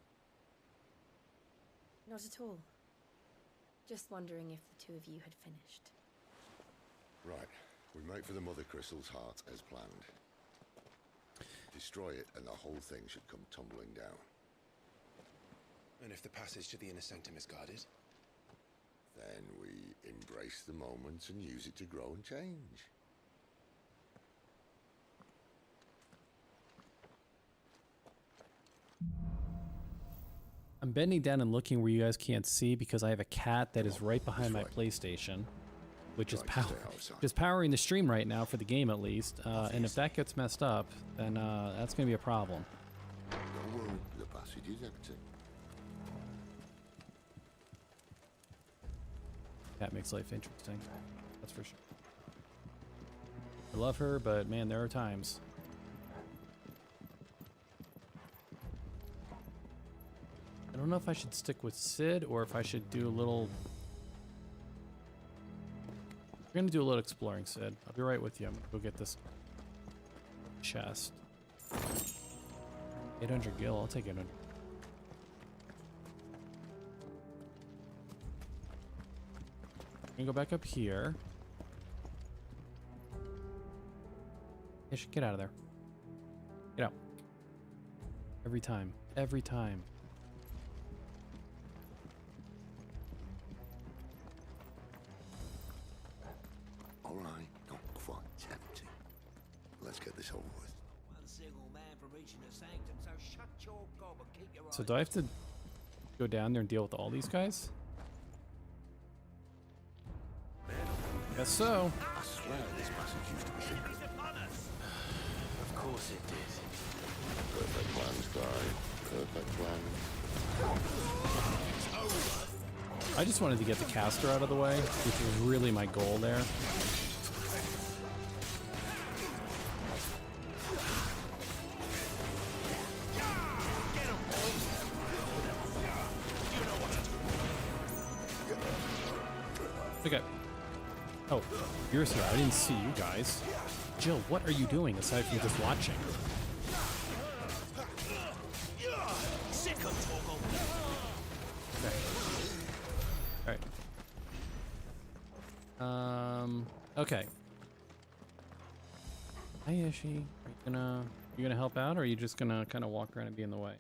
Not at all. Just wondering if the two of you had finished. Right. We make for the Mother Crystal's heart as planned. Destroy it and the whole thing should come tumbling down. And if the passage to the inner sanctum is guarded? Then we embrace the moment and use it to grow and change. I'm bending down and looking where you guys can't see because I have a cat that is right behind my PlayStation, which is powering the stream right now for the game at least. And if that gets messed up, then that's going to be a problem. Don't worry, the passage is empty. Cat makes life interesting. That's for sure. I love her, but man, there are times. I don't know if I should stick with Sid or if I should do a little... We're gonna do a little exploring, Sid. I'll be right with you. I'm gonna go get this chest. 800 gil, I'll take 800. I'm gonna go back up here. Ish, get out of there. Get out. Every time. Every time. All right, not quite tempting. Let's get this over with. One single man from reaching the sanctum, so shut your gob and keep your So do I have to go down there and deal with all these guys? Guess so. I swear this passage used to be secret. Of course it did. Perfect plans, Clive. Perfect plans. I just wanted to get the caster out of the way, which was really my goal there. Okay. Oh, you're here. I didn't see you guys. Jill, what are you doing aside from just watching? Okay. Alright. Okay. Hi, Ishi. Are you gonna help out, or are you just gonna kind of walk around and be in the way?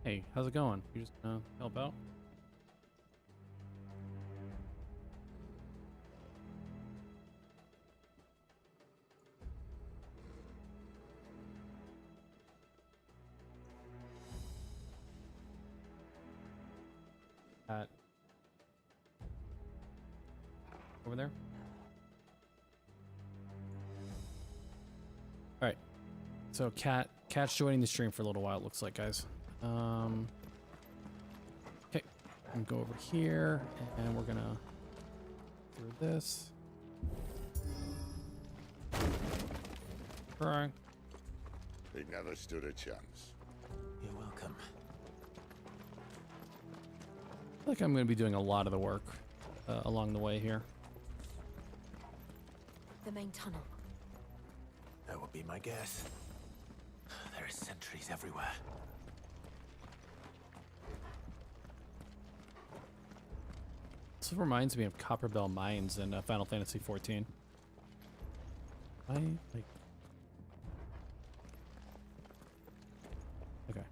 Hey, how's it going? You just gonna help out? Over there. All right. So Cat's joining the stream for a little while. It looks like, guys. Okay. I'm gonna go over here, and we're gonna do this. Right. He never stood a chance. You're welcome. I feel like I'm gonna be doing a lot of the work along the way here. The main tunnel. That would be my guess. There are sentries everywhere. This reminds me of Copperbell Mines in Final Fantasy XIV. Like... Okay.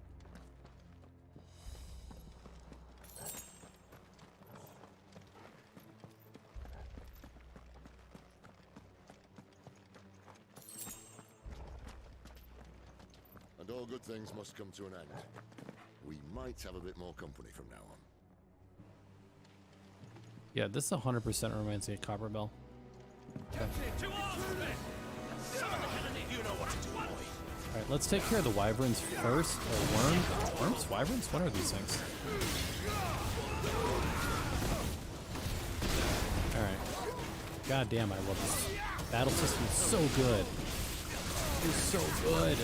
And all good things must come to an end. We might have a bit more company from now on. Yeah, this 100% reminds me of Copperbell. Okay. You know what to do, boy. Alright, let's take care of the wyverns first. Or worms? Wyverns? What are these things? Alright. God damn, I love this. Battle system is so good. It's so good.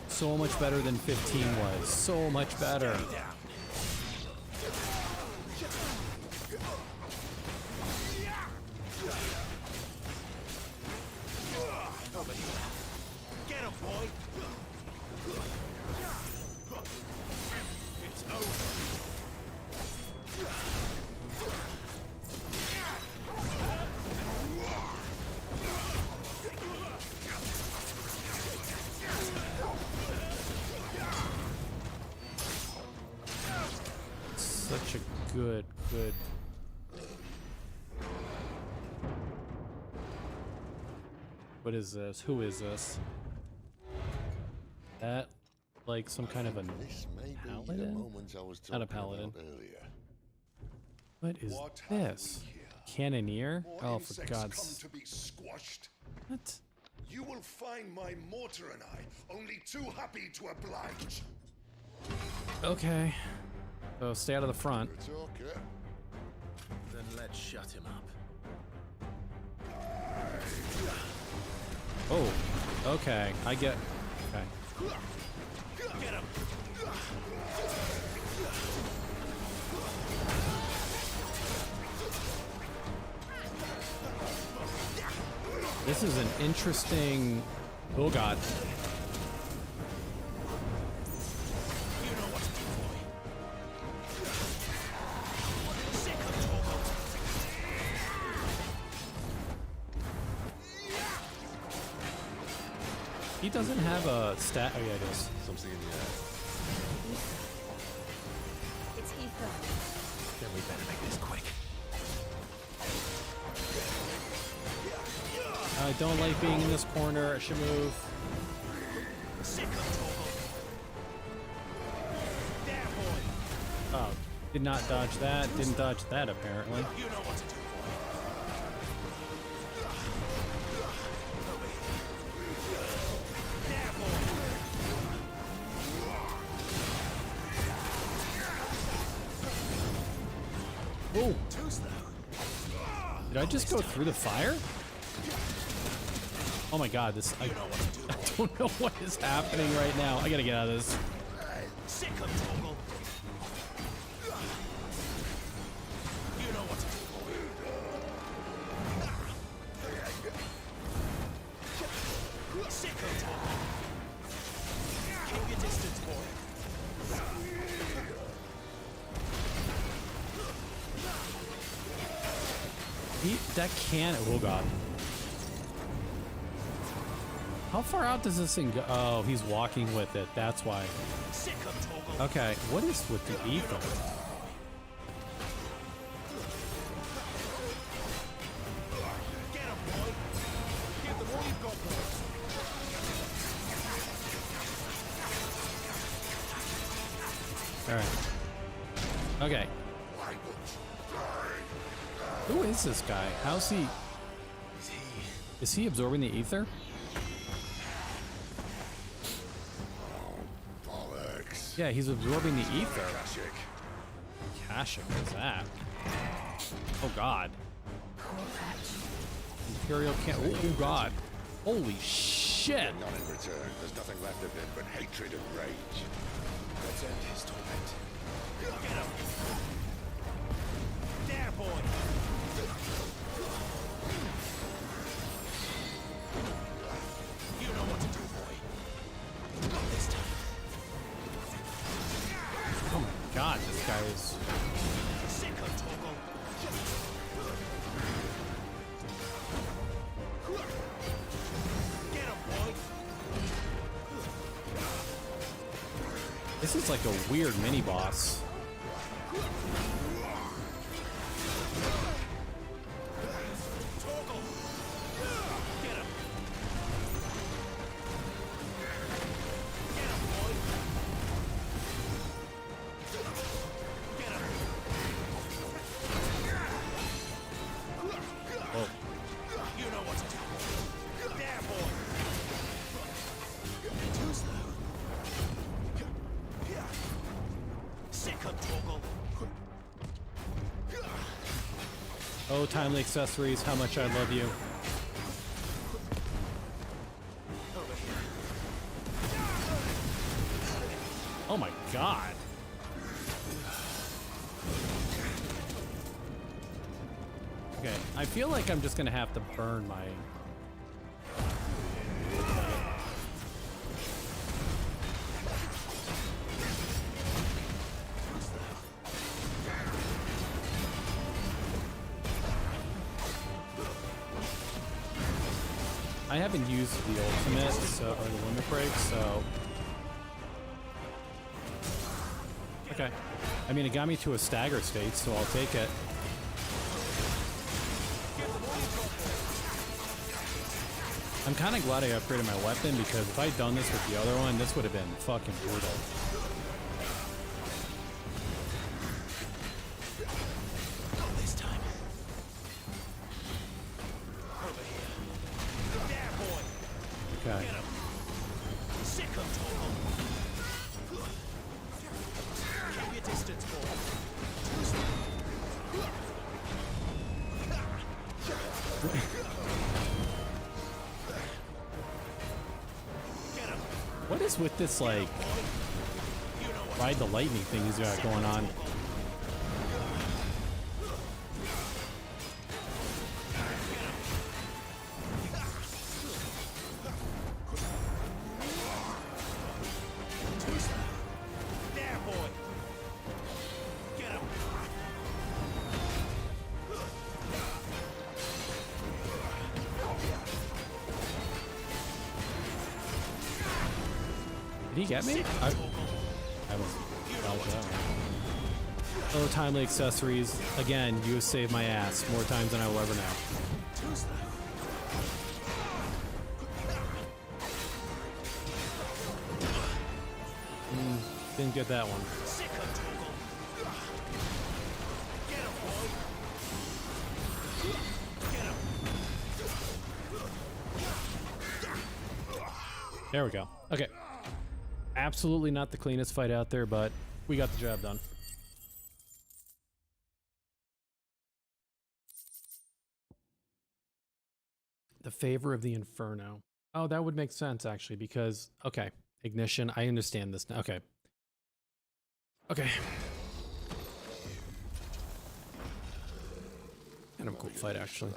So much better than 15 was. So much better. Get him, boy! It's over. Such a good. What is this? Who is this? That, like some kind of a paladin? Not a paladin. What is this? Cannoneer? Oh, for God's... What? You will find my mortar and I only too happy to oblige. Okay. So stay out of the front. It's okay. Then let's shut him up. Oh, okay. I get... Okay. Get him! This is an interesting... Oh, God. He doesn't have a stat. Oh, yeah, it is. Something in the air. It's ether. Then we better make this quick. I don't like being in this corner. I should move. Oh, did not dodge that. Didn't dodge that, apparently. You know what to do, Oh! Did I just go through the fire? Oh my God, this... I don't know what is happening right now. I gotta get out of this. Sick of Toggle. You know what to do, boy. Sick of Toggle. Keep your distance, boy. That can't... Oh, God. How far out does this thing go? Oh, he's walking with it. That's why. Okay, what is with the ether? Get him, boy. Give them all you've got, boy. All right. Okay. Who is this guy? How's he? Is he absorbing the ether? Yeah, he's absorbing the ether. Kashik, what's that? Oh God. Imperial can't. Oh God. Holy shit. Not in return. There's nothing left of him but hatred and rage. Let's end his torment. Get him. There, boy. You know what to do, boy. Not this time. Oh my God, this guy is. Sick of Toggle. Get him, boy. This is like a weird mini boss. Oh, Timely Accessories, how much I love you. Oh my god. Okay, I feel like I'm just gonna have to burn my... I haven't used the ultimate, so, or the limit break, so... Okay. I mean, it got me to a stagger state, so I'll take it. I'm kind of glad I upgraded my weapon, because if I'd done this with the other one, this would have been fucking brutal. Not this time. Over here. There, boy. Okay. Get him. Sick of Torgal. Keep your distance, boy. What is with this, like, ride the lightning thing he's got going on? There, boy. Get him. Did he get me? I was Oh, Timely Accessories. Again, you have saved my ass more times than I will ever know. Didn't get that one. There we go. Okay. Absolutely not the cleanest fight out there, but we got the job done. The Favor of the Inferno. Oh, that would make sense, actually, because... Okay. Ignition. I understand this now. Okay. Okay. Kind of a cool fight, actually.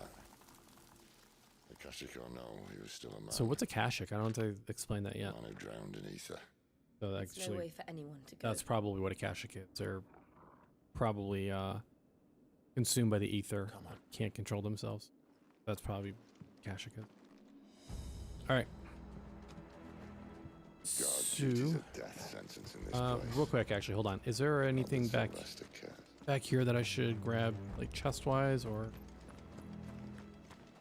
Akashic or no, he was still a man. So what's Akashic? I don't want to explain that yet. Man who drowned in ether. So There's actually, no way for anyone to go. that's probably what Akashic is. They're probably consumed by the ether. Can't control themselves. That's probably Akashic is. All right. So, real quick, actually, hold on. Is there anything back here that I should grab, like chest-wise, or?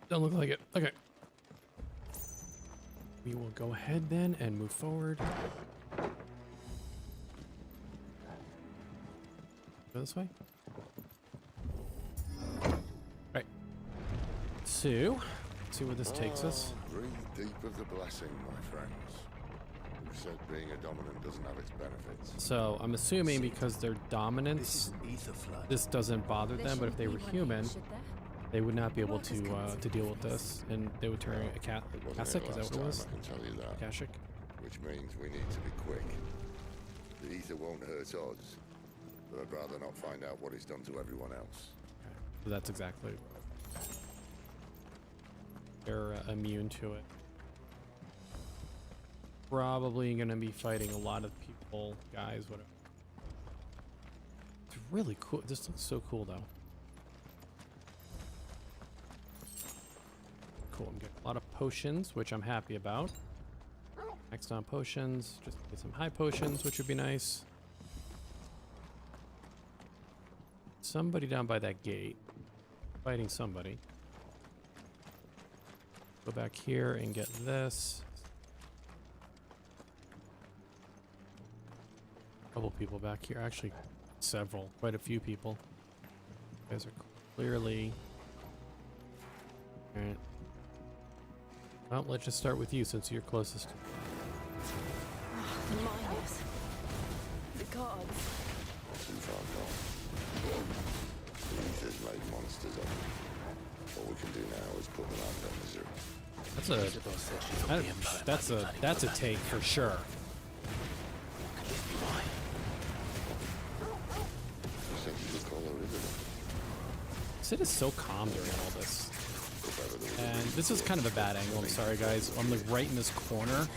Don't look like it. Okay. We will go ahead then and move forward. Go this way. Right. So, let's see where this takes us. Breathe deep of the blessing, my friends. Who said being a dominant doesn't have its benefits? So, I'm assuming because they're dominants, this doesn't bother them, but if they were human, they would not be able to deal with this, and they would turn a Akashic, is that what it was? I can tell you that. Akashic. Which means we need to be quick. The ether won't hurt us, but I'd rather not find out what it's done to everyone else. Okay. So that's exactly. They're immune to it. Probably gonna be fighting a lot of people, guys, whatever. It's really cool. This looks so cool, though. Cool. I'm getting a lot of potions, which I'm happy about. Next on potions, just get some high potions, which would be nice. Somebody down by that gate. Fighting somebody. Go back here and get this. Couple people back here. Actually, several. Quite a few people. You guys are clearly... Alright. Well, let's just start with you since you're closest. The miners. The gods. Not too far gone. Ether's made monsters of them. All we can do now is put them out of their misery. That's a take for sure. Sid is so calm during all this. And this is kind of a bad angle, I'm sorry guys. I'm like right in this corner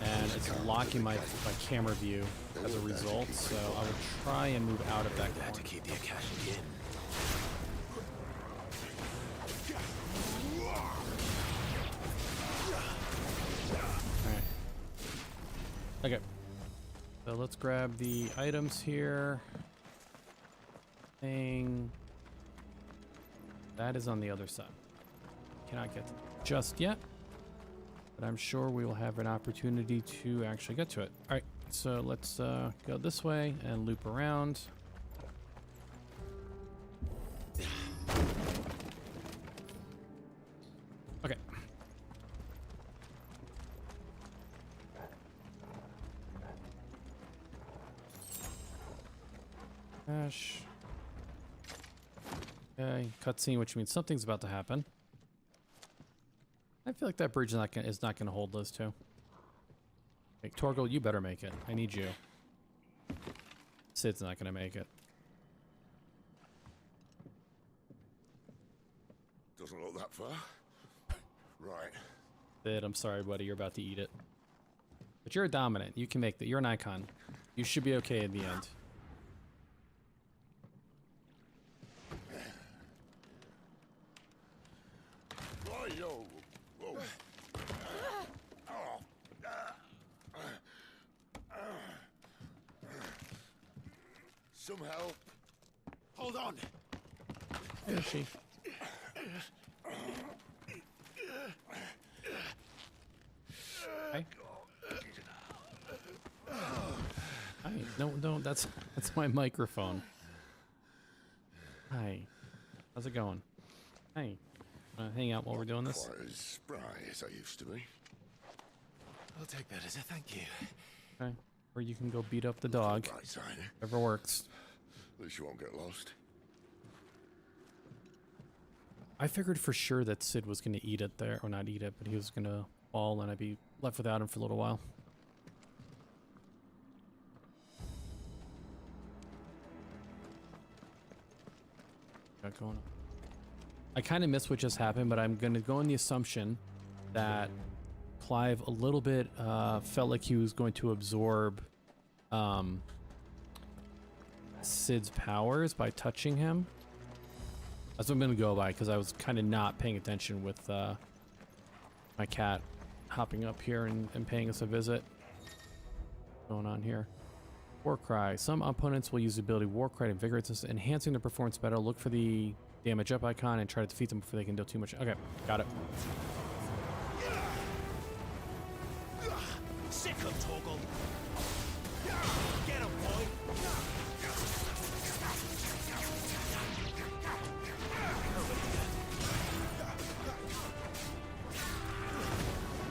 and it's locking my camera view as a result, so I will try and move out of that corner. To keep the Akashic in. Alright. Okay. So let's grab the items here. Thing. That is on the other side. Cannot get to it just yet, but I'm sure we will have an opportunity to actually get to it. All right, so let's go this way and loop around. Okay. Gosh. Okay, cutscene, which means something's about to happen. I feel like that bridge is not gonna hold those two. Okay, Torgal, you better make it. I need you. Sid's not gonna make it. Doesn't look that far. Right. Sid, I'm sorry, buddy. You're about to eat it. But you're a dominant. You can make that. You're an icon. You should be okay in the end. Some help. Hold on. Where is she? Okay. Hi. No, that's my microphone. Hi. How's it going? Hi. Hang out while we're doing this? Quite as spry as I used to be. I'll take that as a thank you. Okay. Or you can go beat up the dog. Right side. Whatever works. At least you won't get lost. I figured for sure that Sid was going to eat it there. Or not eat it, but he was going to fall and I'd be left without him for a little while. Got going on. I kind of missed what just happened, but I'm going to go on the assumption that Clive a little bit felt like he was going to absorb Sid's powers by touching him. That's what I'm going to go by, because I was kind of not paying attention with my cat hopping up here and paying us a visit. What's going on here? Warcry. Some opponents will use the ability Warcry to invigorate us, enhancing their performance better. Look for the damage up icon and try to defeat them before they can do too much. Okay, got it. Sick of Torgal. Get him, boy.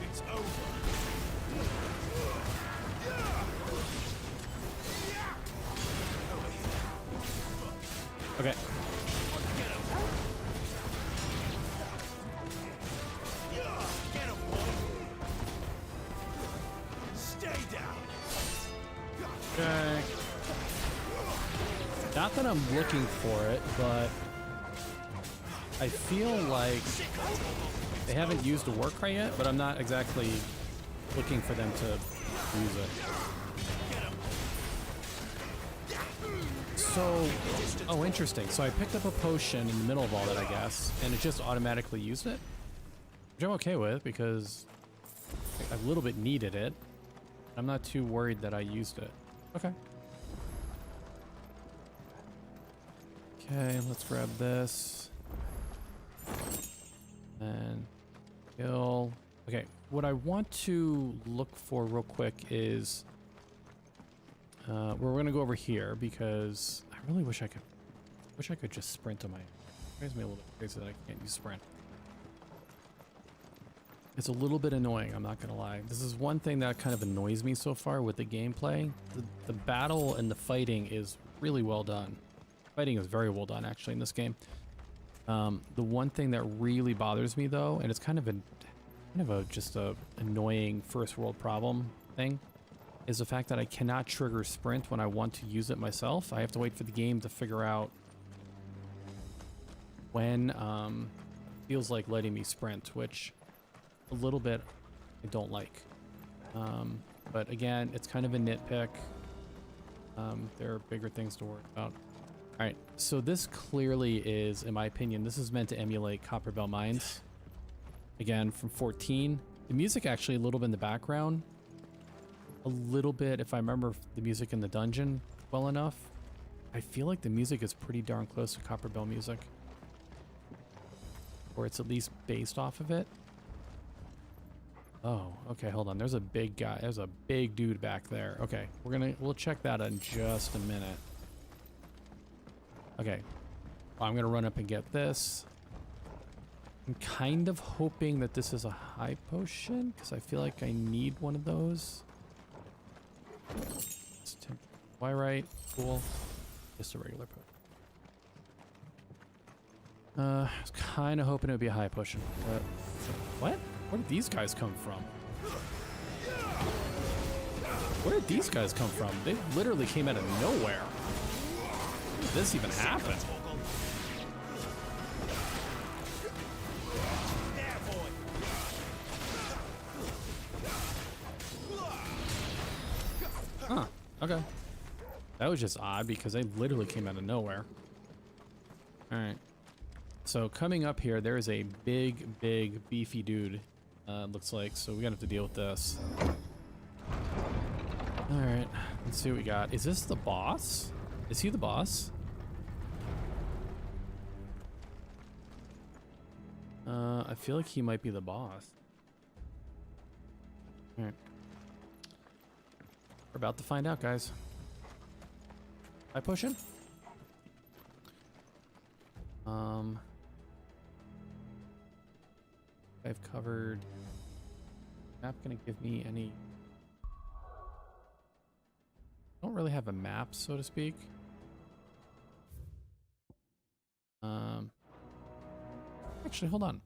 It's over. Okay. Okay. Not that I'm looking for it, but I feel like they haven't used a Warcry yet, but I'm not exactly looking for them to use it. So, oh, interesting. So I picked up a potion in the middle of all that, I guess, and it just automatically used it, which I'm okay with because I a little bit needed it. I'm not too worried that I used it. Okay. Okay, let's grab this. And kill. Okay, what I want to look for real quick is we're gonna go over here because I really wish I could just sprint on my. It makes me a little bit crazy that I can't use sprint. It's a little bit annoying, I'm not gonna lie. This is one thing that kind of annoys me so far with the gameplay. The battle and the fighting is really well done. Fighting is very well done, actually, in this game. The one thing that really bothers me, though, and it's kind of just a annoying first world problem thing, is the fact that I cannot trigger sprint when I want to use it myself. I have to wait for the game to figure out when it feels like letting me sprint, which a little bit I don't like. But again, it's kind of a nitpick. There are bigger things to worry about. All right, so this clearly is, in my opinion, this is meant to emulate Copperbell Mines. Again, from 14. The music actually a little bit in the background. A little bit, if I remember the music in the dungeon well enough, I feel like the music is pretty darn close to Copperbell music. Or it's at least based off of it. Oh, okay, hold on. There's a big guy. There's a big dude back there. Okay, we'll check that in just a minute. Okay, I'm gonna run up and get this. I'm kind of hoping that this is a high potion, because I feel like I need one of those. Why right? Cool. Just a regular potion. I was kind of hoping it would be a high potion. What? Where did these guys come from? Where did these guys come from? They literally came out of nowhere. How did this even happen? Huh. Okay. That was just odd because they literally came out of nowhere. Alright. So coming up here, there is a big, beefy dude. Looks like, so we're gonna have to deal with this. Alright, let's see what we got. Is this the boss? Is he the boss? I feel like he might be the boss. Alright. We're about to find out, guys. I push him? I've covered. Map gonna give me any. Don't really have a map, so to speak. Actually, hold on.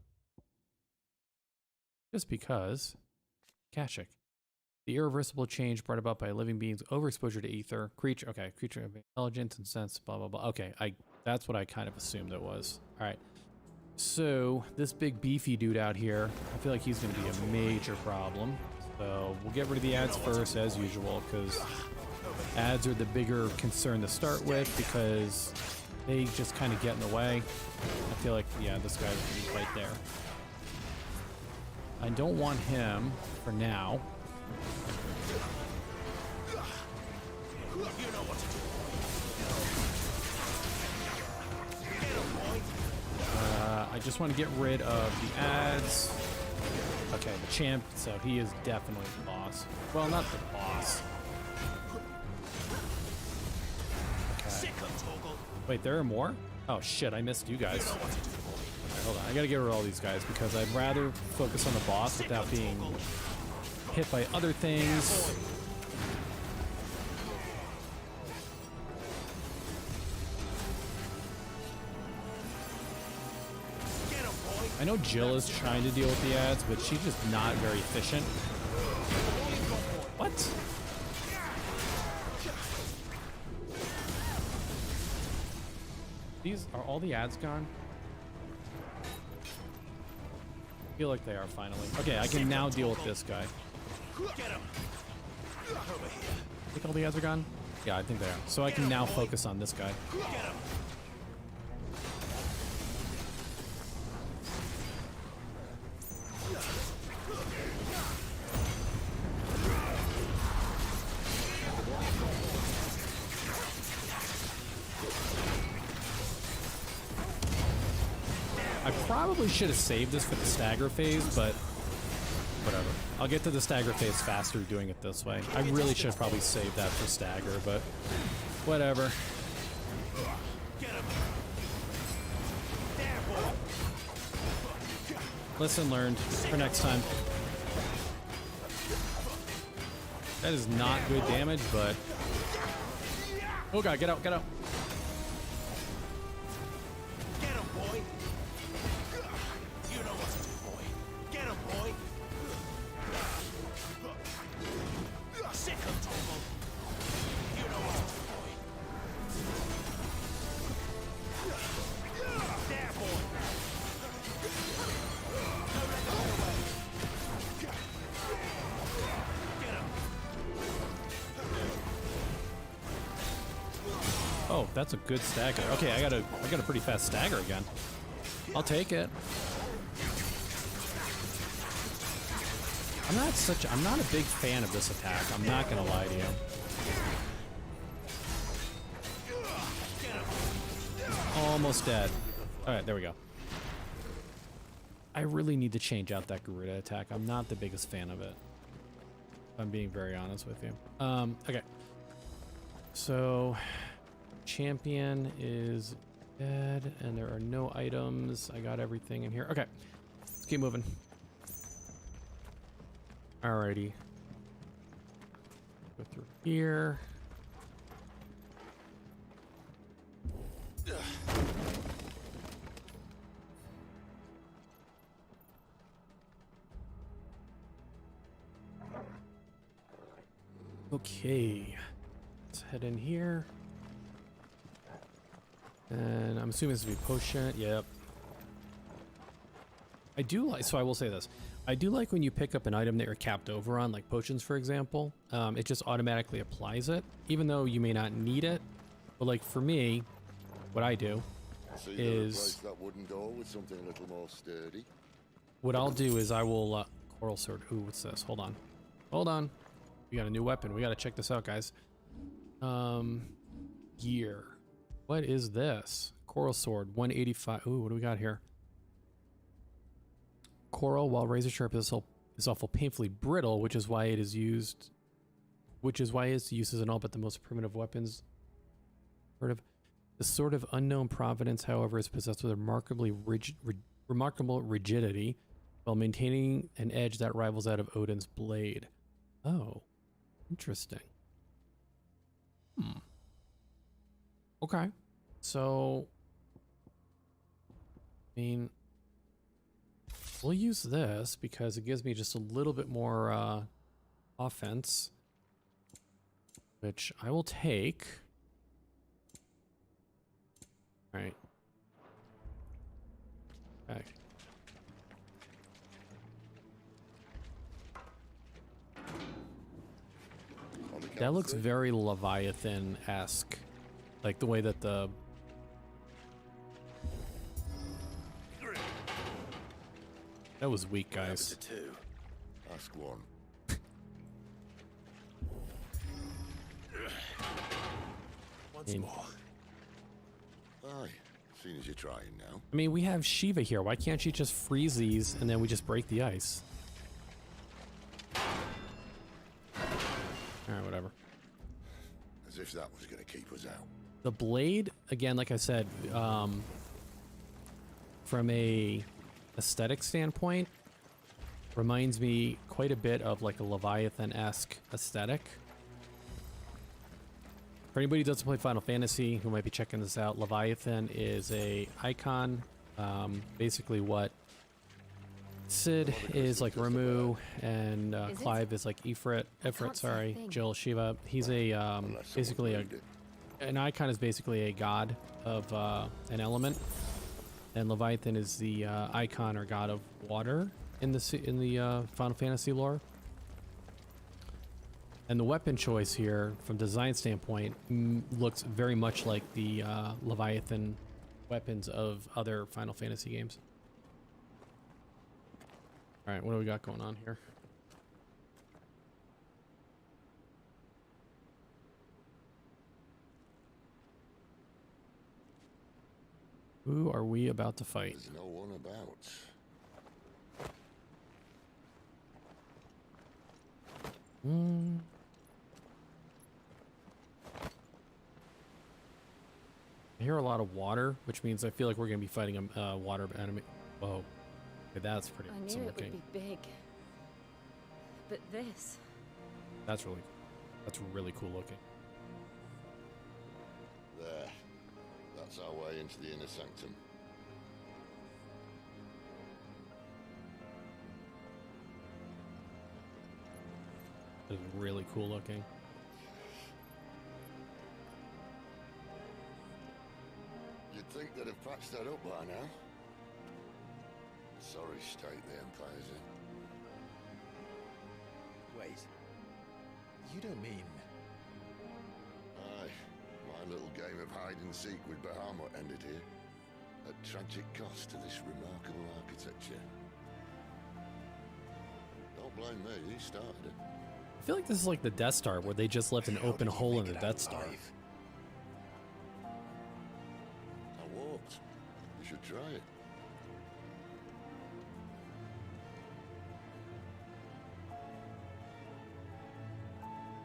Just because. Kashik. The irreversible change brought about by a living being's overexposure to ether. Creature. Okay, creature of intelligence and sense. Blah blah blah. Okay, that's what I kind of assumed it was. All right. So this big beefy dude out here, I feel like he's going to be a major problem. So we'll get rid of the ads first, as usual, because ads are the bigger concern to start with because they just kind of get in the way. I feel like, yeah, this guy's going to be right there. I don't want him for now. I just want to get rid of the ads. Okay, the champ, so he is definitely the boss. Well, not the boss. Okay. Wait, there are more? Oh shit, I missed you guys. Okay, hold on, I gotta get rid of all these guys because I'd rather focus on the boss without being hit by other things. I know Jill is trying to deal with the ads, but she's just not very efficient. What? These are all the ads gone? I feel like they are finally. Okay, I can now deal with this guy. I think all the ads are gone? Yeah, I think they are. So I can now focus on this guy. I probably should have saved this for the stagger phase, but whatever. I'll get to the stagger phase faster doing it this way. I really should probably save that for stagger, but whatever. Lesson learned for next time. That is not good damage, but... Oh god, get out, get out. Oh, that's a good stagger. Okay, I got a pretty fast stagger again. I'll take it. I'm not a big fan of this attack. I'm not gonna lie to you. Almost dead. All right, there we go. I really need to change out that Garuda attack. I'm not the biggest fan of it. If I'm being very honest with you. Okay. So, champion is dead, and there are no items. I got everything in here. Okay, let's keep moving. Alrighty. Go through here. Okay, let's head in here. And I'm assuming this will be potion. Yep. I do like, so I will say this. I do like when you pick up an item that you're capped over on, like potions, for example. It just automatically applies it, even though you may not need it. But like for me, what I do is that wooden door with something a little more sturdy. What I'll do is I will coral sword. Ooh, what's this? Hold on. Hold on. We got a new weapon. We got to check this out, guys. Gear. What is this? Coral sword, 185. Ooh, what do we got here? Coral, while razor sharp, is awful painfully brittle, which is why it is used. Which is why it's used as an all but the most primitive weapons. The sword of unknown provenance, however, is possessed with remarkable rigidity, while maintaining an edge that rivals that of Odin's blade. Oh, interesting. Okay, so I mean, we'll use this because it gives me just a little bit more offense, which I will take. All right. Okay. That looks very Leviathan-esque. Like the way that the... That was weak, guys. Ask one. Once more. Aye, seeing as you're trying now. I mean, we have Shiva here. Why can't she just freeze these and then we just break the ice? Alright, whatever. As if that was going to keep us out. The blade, again, like I said, from a aesthetic standpoint, reminds me quite a bit of like a Leviathan-esque aesthetic. For anybody who doesn't play Final Fantasy who might be checking this out, Leviathan is a icon. Basically what Sid is like Ramu, and Clive is like Ifrit, sorry, Jill, Shiva. He's a basically an icon is basically a god of an element, and Leviathan is the icon or god of water in the Final Fantasy lore. And the weapon choice here, from design standpoint, looks very much like the Leviathan weapons of other Final Fantasy games. All right, what do we got going on here? Who are we about to fight? There's no one about. I hear a lot of water, which means I feel like we're going to be fighting a water enemy. Whoa. Okay, that's pretty I awesome knew it looking. would be big. But this... That's really cool looking. There. That's our way into the inner sanctum. That is really cool looking. You'd think they'd have patched that up by now. Sorry state the Empire's in. Wait. You don't mean... Aye. My Our little game of hide and seek with Bahamut ended here. At tragic cost to this remarkable architecture. Don't blame me, he started it. I feel like this is like the Death Star, where they just left an open hole in the Death Star. I walked. You should try it.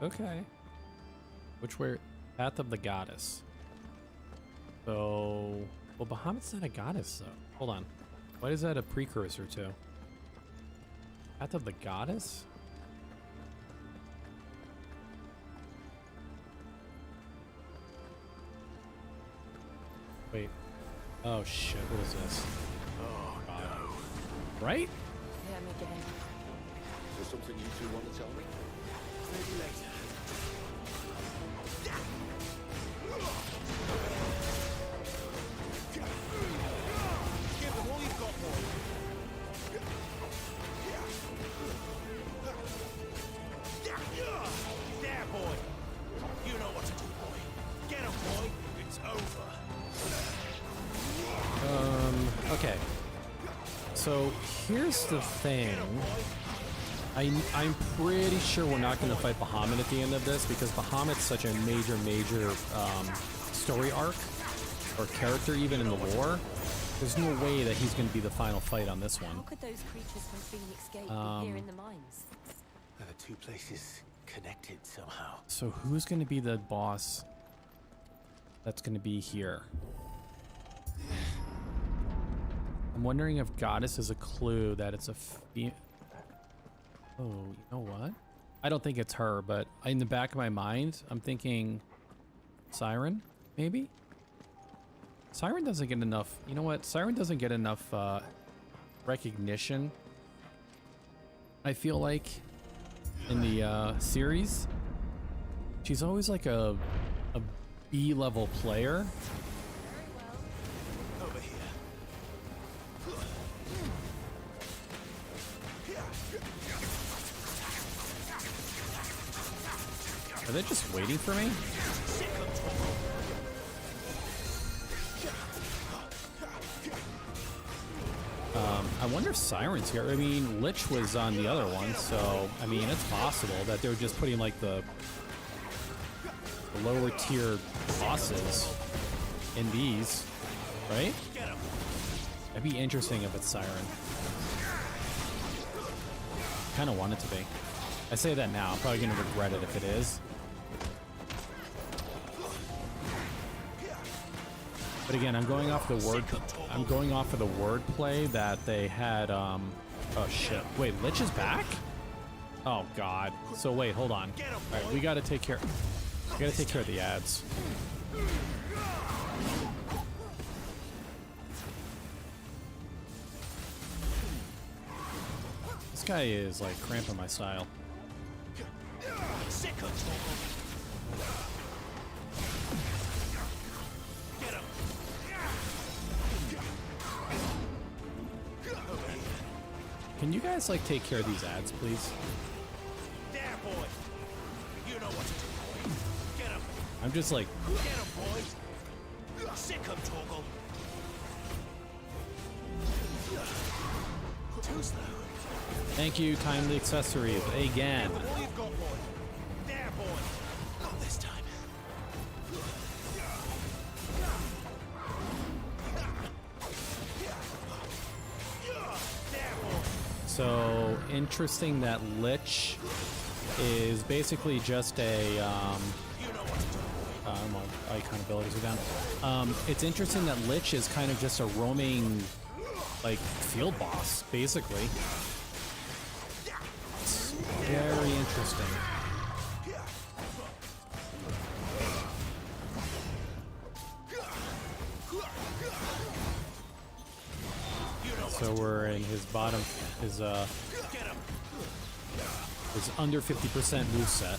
Okay. Which way? Path of the Goddess. So, well, Bahamut's not a goddess, though. Hold on. What is that a precursor to? Path of the Goddess? Wait. Oh shit, what is this? Oh, no. Right? Him again. Is there something you two want to tell me? Maybe later. Give them all you've got, boy. There, boy. You know what to do, boy. Get him, boy. It's over. Okay. So here's the thing. I'm pretty sure we're not going to fight Bahamut at the end of this, because Bahamut's such a major story arc or character even in the lore. There's no way that he's going to be the final fight on this one. How could those creatures from Phoenix Gate be here in the mines? Are the two places connected somehow? So who's going to be the boss that's going to be here? I'm wondering if Goddess is a clue that it's a Oh, you know what? I don't think it's her, but in the back of my mind, I'm thinking Siren, maybe? Siren doesn't get enough. You know what? Siren doesn't get enough recognition, I feel like, in the series. She's always like a B-level player. Over here. Are they just waiting for me? I wonder if Siren's here. I mean, Lich was on the other one, so I mean, it's possible that they were just putting like the lower tier bosses in these, right? That'd be interesting if it's Siren. Kind of want it to be. I say that now. I'm probably gonna regret it if it is. But again, I'm going off the word. I'm going off of the wordplay that they had. Oh shit! Wait, Lich is back? Oh god. So wait, hold on. All right, we gotta take care. We gotta take care of the ads. This guy is like cramping my style. Can you guys like take care of these ads, please? There, boy. You know what to do, boy. Get him. I'm just like. Get him, boy. Sick him, Torgal. Too slow. Thank you, timely accessories again. All you've got, boy. There, boy. Not this time. So interesting that Lich is basically just a well, icon abilities are down. It's interesting that Lich is kind of just a roaming like field boss, basically. It's very interesting. So we're in his bottom, his under 50% moveset.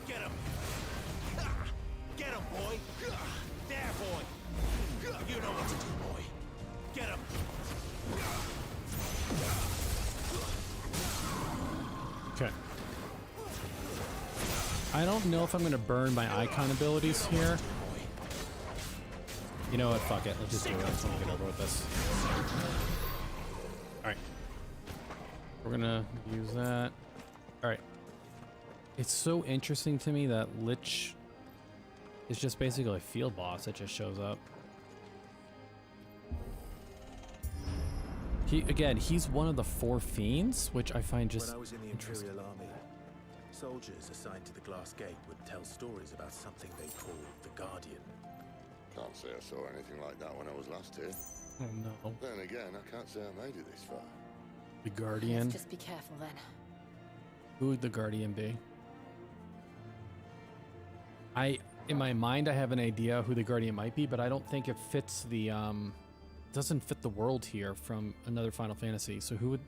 Get him. Get him, boy. There, boy. You know what to do, boy. Get him. Okay. I don't know if I'm going to burn my icon abilities here. You know what? Fuck it. Let's just do it. Let's get over with this. Alright. We're going to use that. Alright. It's so interesting to me that Lich is just basically a field boss that just shows up. He's one of the 4 fiends, which I find just When I was in the Imperial Army, soldiers assigned to the Glass Gate would tell stories about something they called the Guardian. Can't say I saw anything like that when I was last here. Oh no. Then again, I can't say I made it this far. The Guardian. Let's just be careful then. Who would the Guardian be? In my mind, I have an idea who the Guardian might be, but I don't think it fits the, doesn't fit the world here from another Final Fantasy. So who would...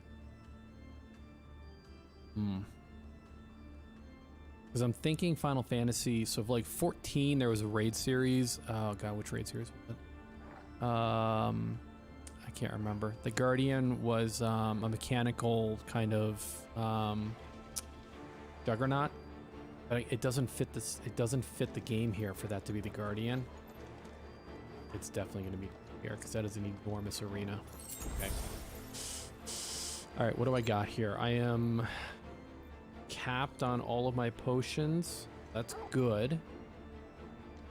Because I'm thinking Final Fantasy, so for like 14, there was a raid series. Oh god, which raid series was it? I can't remember. The Guardian was a mechanical kind of juggernaut. But it doesn't fit this. It doesn't fit the game here for that to be the Guardian. It's definitely going to be here because that is an enormous arena. Okay. All right, what do I got here? I am capped on all of my potions. That's good.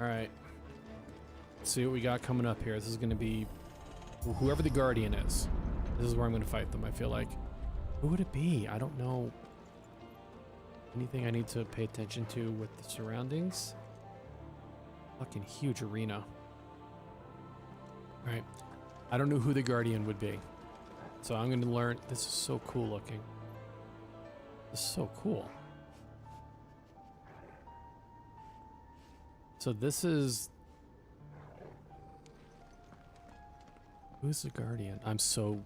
All right. Let's see what we got coming up here. This is going to be whoever the Guardian is. This is where I'm going to fight them, I feel like. Who would it be? I don't know. Anything I need to pay attention to with the surroundings? Fucking huge arena. All right. I don't know who the Guardian would be. So I'm going to learn. This is so cool looking. This is so cool. So this is... Who's the Guardian? I'm so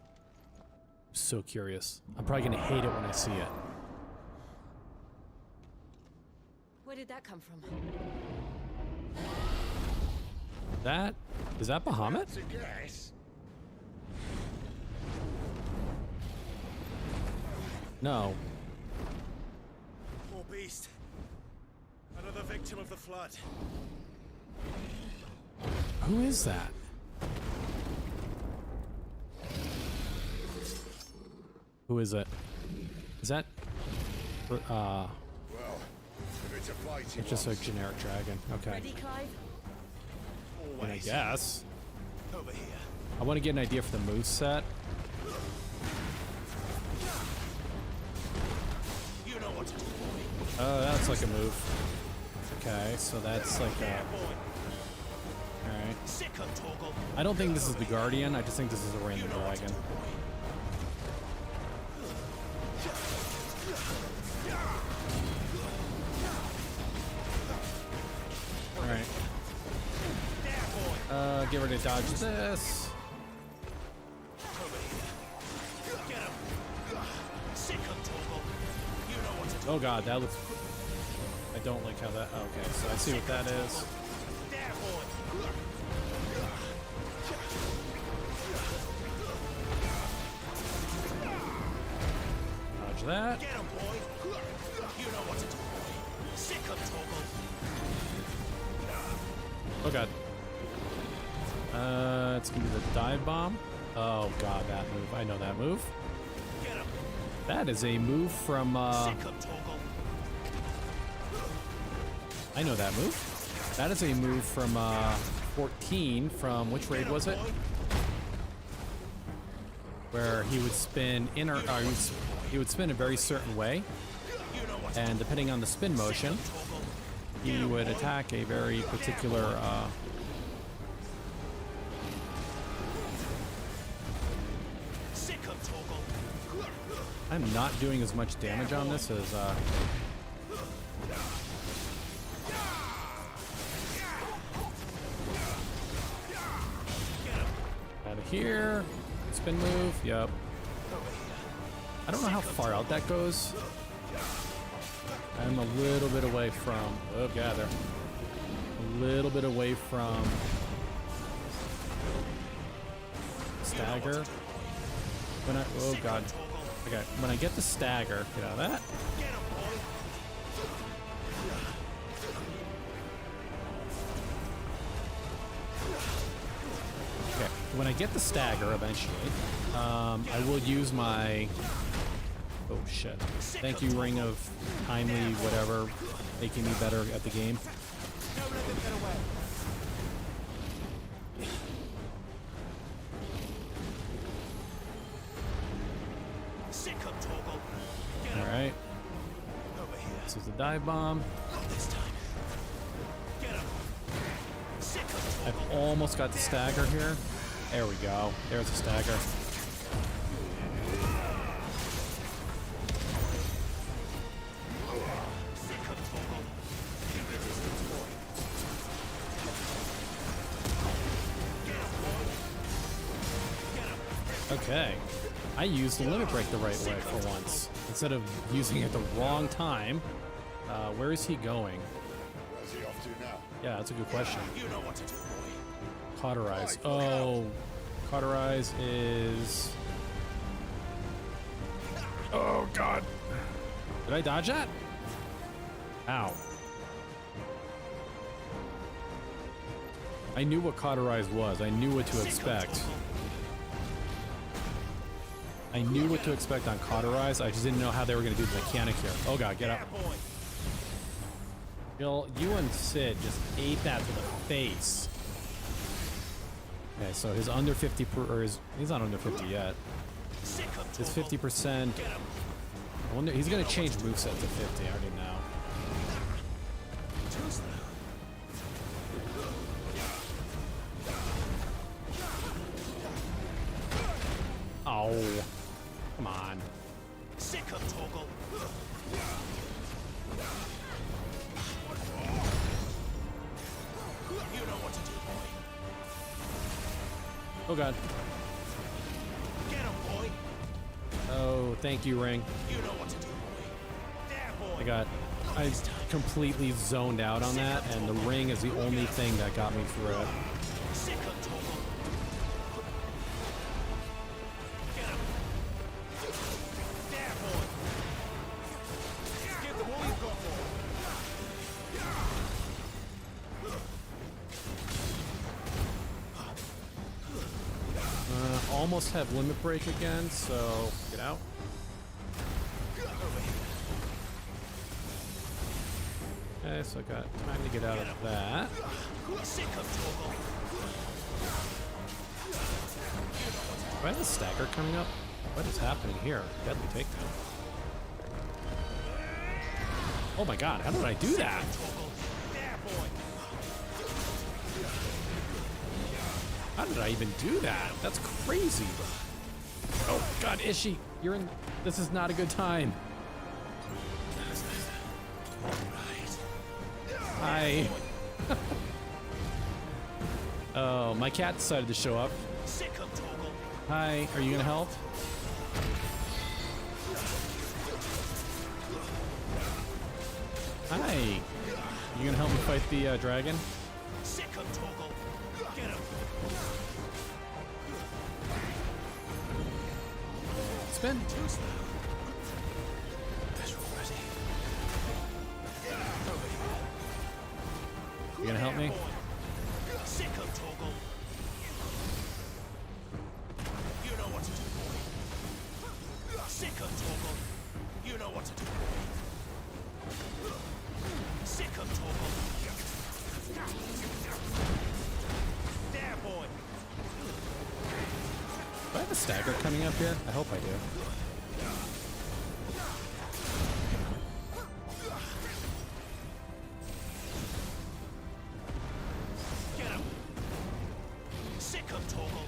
curious. I'm probably going to hate it when I see it. Where did that come from? Is that Bahamut? No. Poor beast. Another victim of the flood. Who is that? Who is it? Is that... Well, if it's a fight, it's just a generic dragon. Okay. Ready, Clive? And I guess. Over here. I want to get an idea for the moveset. You know what to do. Oh, that's like a move. Okay, so that's like a... Alright. I don't think this is the Guardian, I just think this is a random dragon. Alright. Get ready to dodge this. Oh god, that looks... I don't like how that... Okay, so I see what that is. Dodge that. Oh god. It's gonna be the dive bomb. Oh god, that move. I know that move. That is a move from I know that move. That is a move from 14 from which raid was it? Where he would spin he would spin a very certain way, and depending on the spin motion, he would attack a very particular I'm not doing as much damage on this as out of here. Spin move, yep. I don't know how far out that goes. I'm a little bit away from... Oh, gather. A little bit away from... Stagger. When I... Oh, God. Okay, when I get the stagger, get out of that. Okay, when I get the stagger eventually, I will use my... Oh shit. Thank you, Ring of Timely, whatever, making me better at the game. Alright. This is the dive bomb. I've almost got the stagger here. There we go. There's the stagger. Okay. I used the limit break the right way for once, instead of using it the wrong time. Where is he going? Where's he off to now? Yeah, that's a good question. You know what to do, boy. Cauterize. Oh, cauterize is... Oh, God. Did I dodge that? Ow. I knew what cauterize was. I knew what to expect. I knew what to expect on cauterize. I just didn't know how they were going to do the mechanic here. Oh, God, get up. Bill, you and Sid just ate that to the face. Okay, so his under 50 or he's not under 50 yet. His 50%. I wonder, he's gonna change moveset to 50. I already know. Oh, come on. Oh God. Get him, boy. Oh, thank you, Ring. You know what to do, boy. There, boy. I completely zoned out on that, and the Ring is the only thing that got me through it. Almost have limit break again, so get out. Okay, so I got time to get out of that. Do I have a stagger coming up? What is happening here? Deadly takedown. Oh my God, how did I do that? How did I even do that? That's crazy. Oh God, Ishi, you're in. This is not a good time. Hi. Oh, my cat decided to show up. Hi, are you gonna help? Hi. You gonna help me fight the dragon? Spin. You gonna help me? You know what to do, boy. Sick of Torgal. You know what to do, boy. Sick of Torgal. There, boy. Do I have a stagger coming up here? I hope I do. Get him. Sick of Torgal.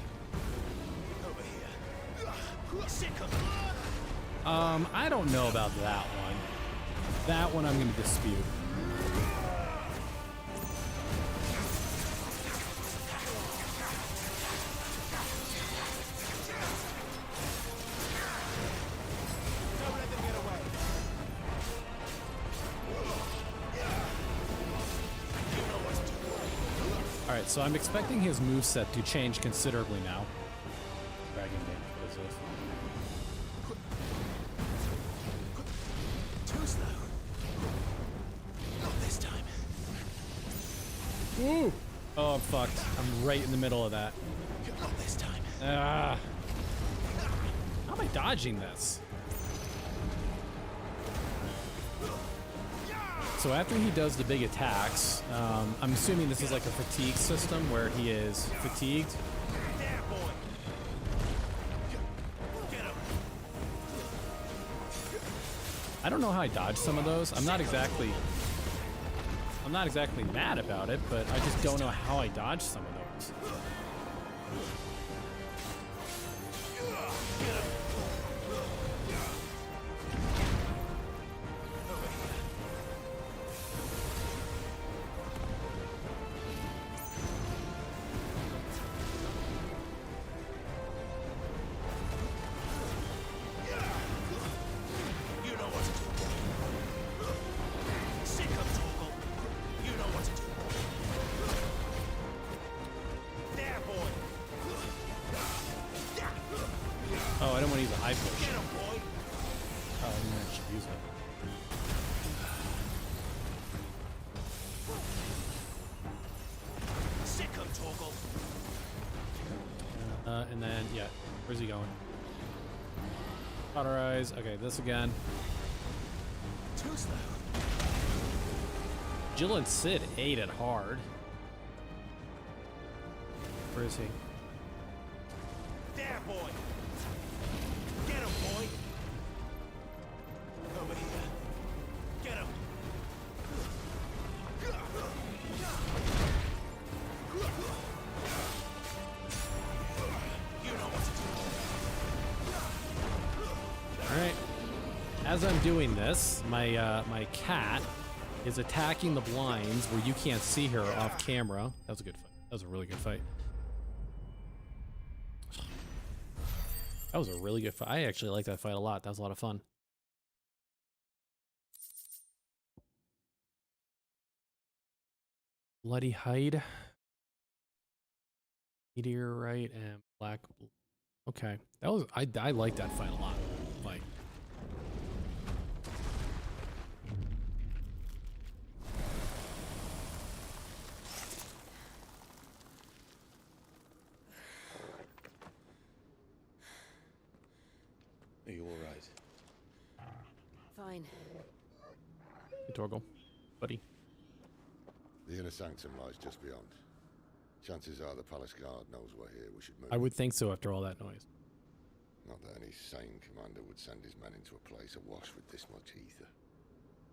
Over here. Sick of. I don't know about that one. That one I'm gonna dispute. Alright, so I'm expecting his moveset to change considerably now. Dragon Maid, what is this? Ooh! Oh, I'm fucked. I'm right in the middle of that. Not this time. Ah. How am I dodging this? So after he does the big attacks, I'm assuming this is like a fatigue system where he is fatigued. I don't know how I dodged some of those. I'm not exactly mad about it, but I just don't know how I dodged some of those. Oh, I don't want to use a high push. Oh, I should use it. And then, yeah, where's he going? Cauterize. Okay, this again. Too slow. Jill and Sid ate it hard. Where is he? There, boy. Get him, boy. Over here. Get him. You know what to do. All right. As I'm doing this, my cat is attacking the blinds where you can't see her off camera. That was a good fight. That was a really good fight. That was a really good fight. I actually like that fight a lot. That was a lot of fun. Bloody hide. Meteorite and black. Okay. That was I like that fight a lot. Like Are you all right? Fine. Hey, Torgal. Buddy. The inner sanctum lies just beyond. Chances are the palace guard knows we're here. We should move. I would think so after all that noise. Not that any sane commander would send his men into a place awash with this much ether.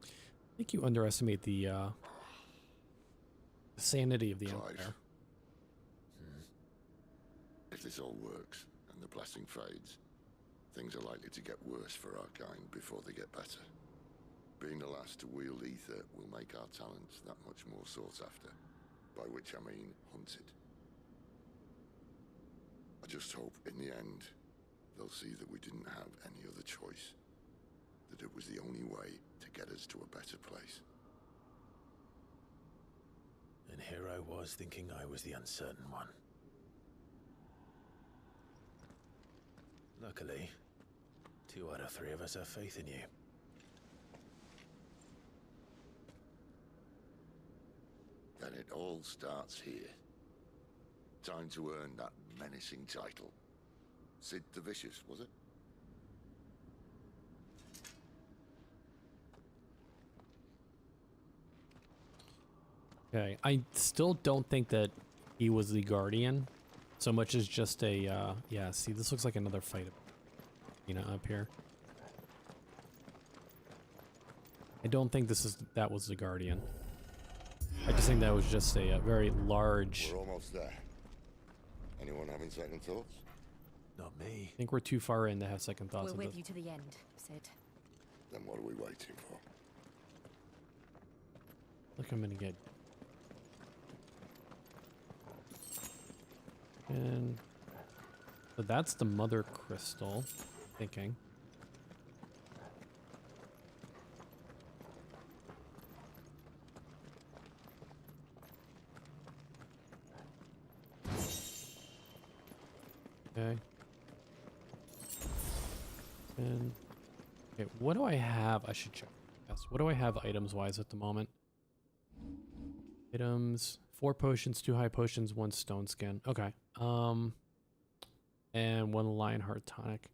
I think you underestimate the sanity of the Clive. Empire. If this all works and the blessing fades, things are likely to get worse for our kind before they get better. Being the last to wield ether will make our talents that much more sought after, by which I mean hunted. I just hope in the end they'll see that we didn't have any other choice, that it was the only way to get us to a better place. And here I was thinking I was the uncertain one. Luckily, 2 out of 3 of us have faith in you. Then it all starts here. Time to earn that menacing title. Sid the Vicious, was it? Okay. I still don't think that he was the Guardian so much as just a yeah, see, this looks like another fight, you know, up here. I don't think that was the Guardian. I just think that was just a very large. We're almost there. Anyone having second thoughts? Not me. I think we're too far in to have second thoughts. We're of with this. you to the end, Sid. Then what are we waiting for? Look, I'm gonna get. And so that's the mother crystal. Thinking. Okay. And okay, what do I have? I should check. Yes. What do I have items wise at the moment? Items 4 potions, 2 high potions, 1 stone skin. Okay. And 1 Lionheart tonic.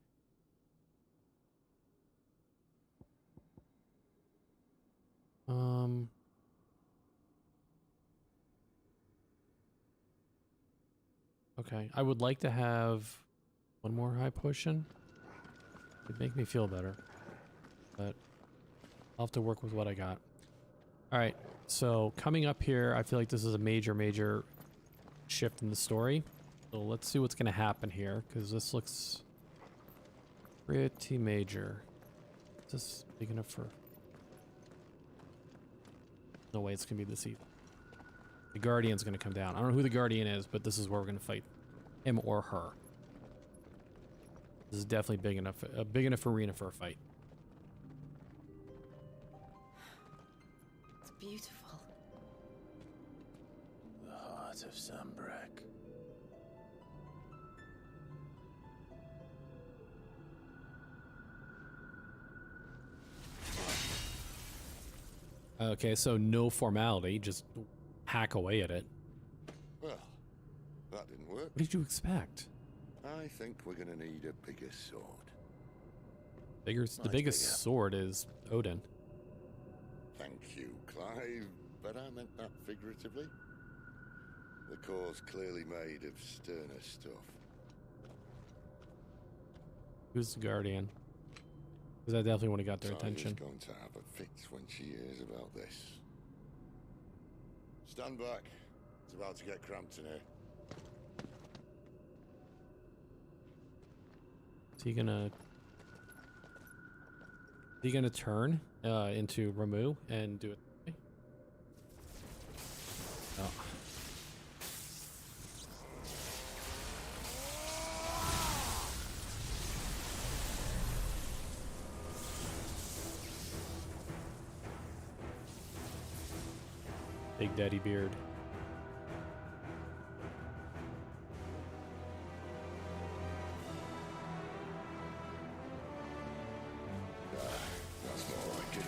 Okay. I would like to have 1 more high potion. It'd make me feel better. But I'll have to work with what I got. Alright. So coming up here, I feel like this is a major shift in the story. So let's see what's going to happen here, because this looks pretty major. Is this big enough for... No way it's going to be this easy. The Guardian's going to come down. I don't know who the Guardian is, but this is where we're going to fight him or her. This is definitely a big enough arena for a fight. It's beautiful. The heart of Sunbreak. Okay, so no formality, just hack away at it. Well, that didn't work. What did you expect? I think we're gonna need a bigger sword. The biggest sword is Odin. Thank you, Clive, but I meant that figuratively. The core's clearly made of sterner stuff. Who's the Guardian? Because that definitely would have got their attention. Saya's going to have a fit when she hears about this. Stand back. It's about to get cramped in here. Is he gonna turn into Ramu and do it? Oh. Big Daddy Beard. That's more like it.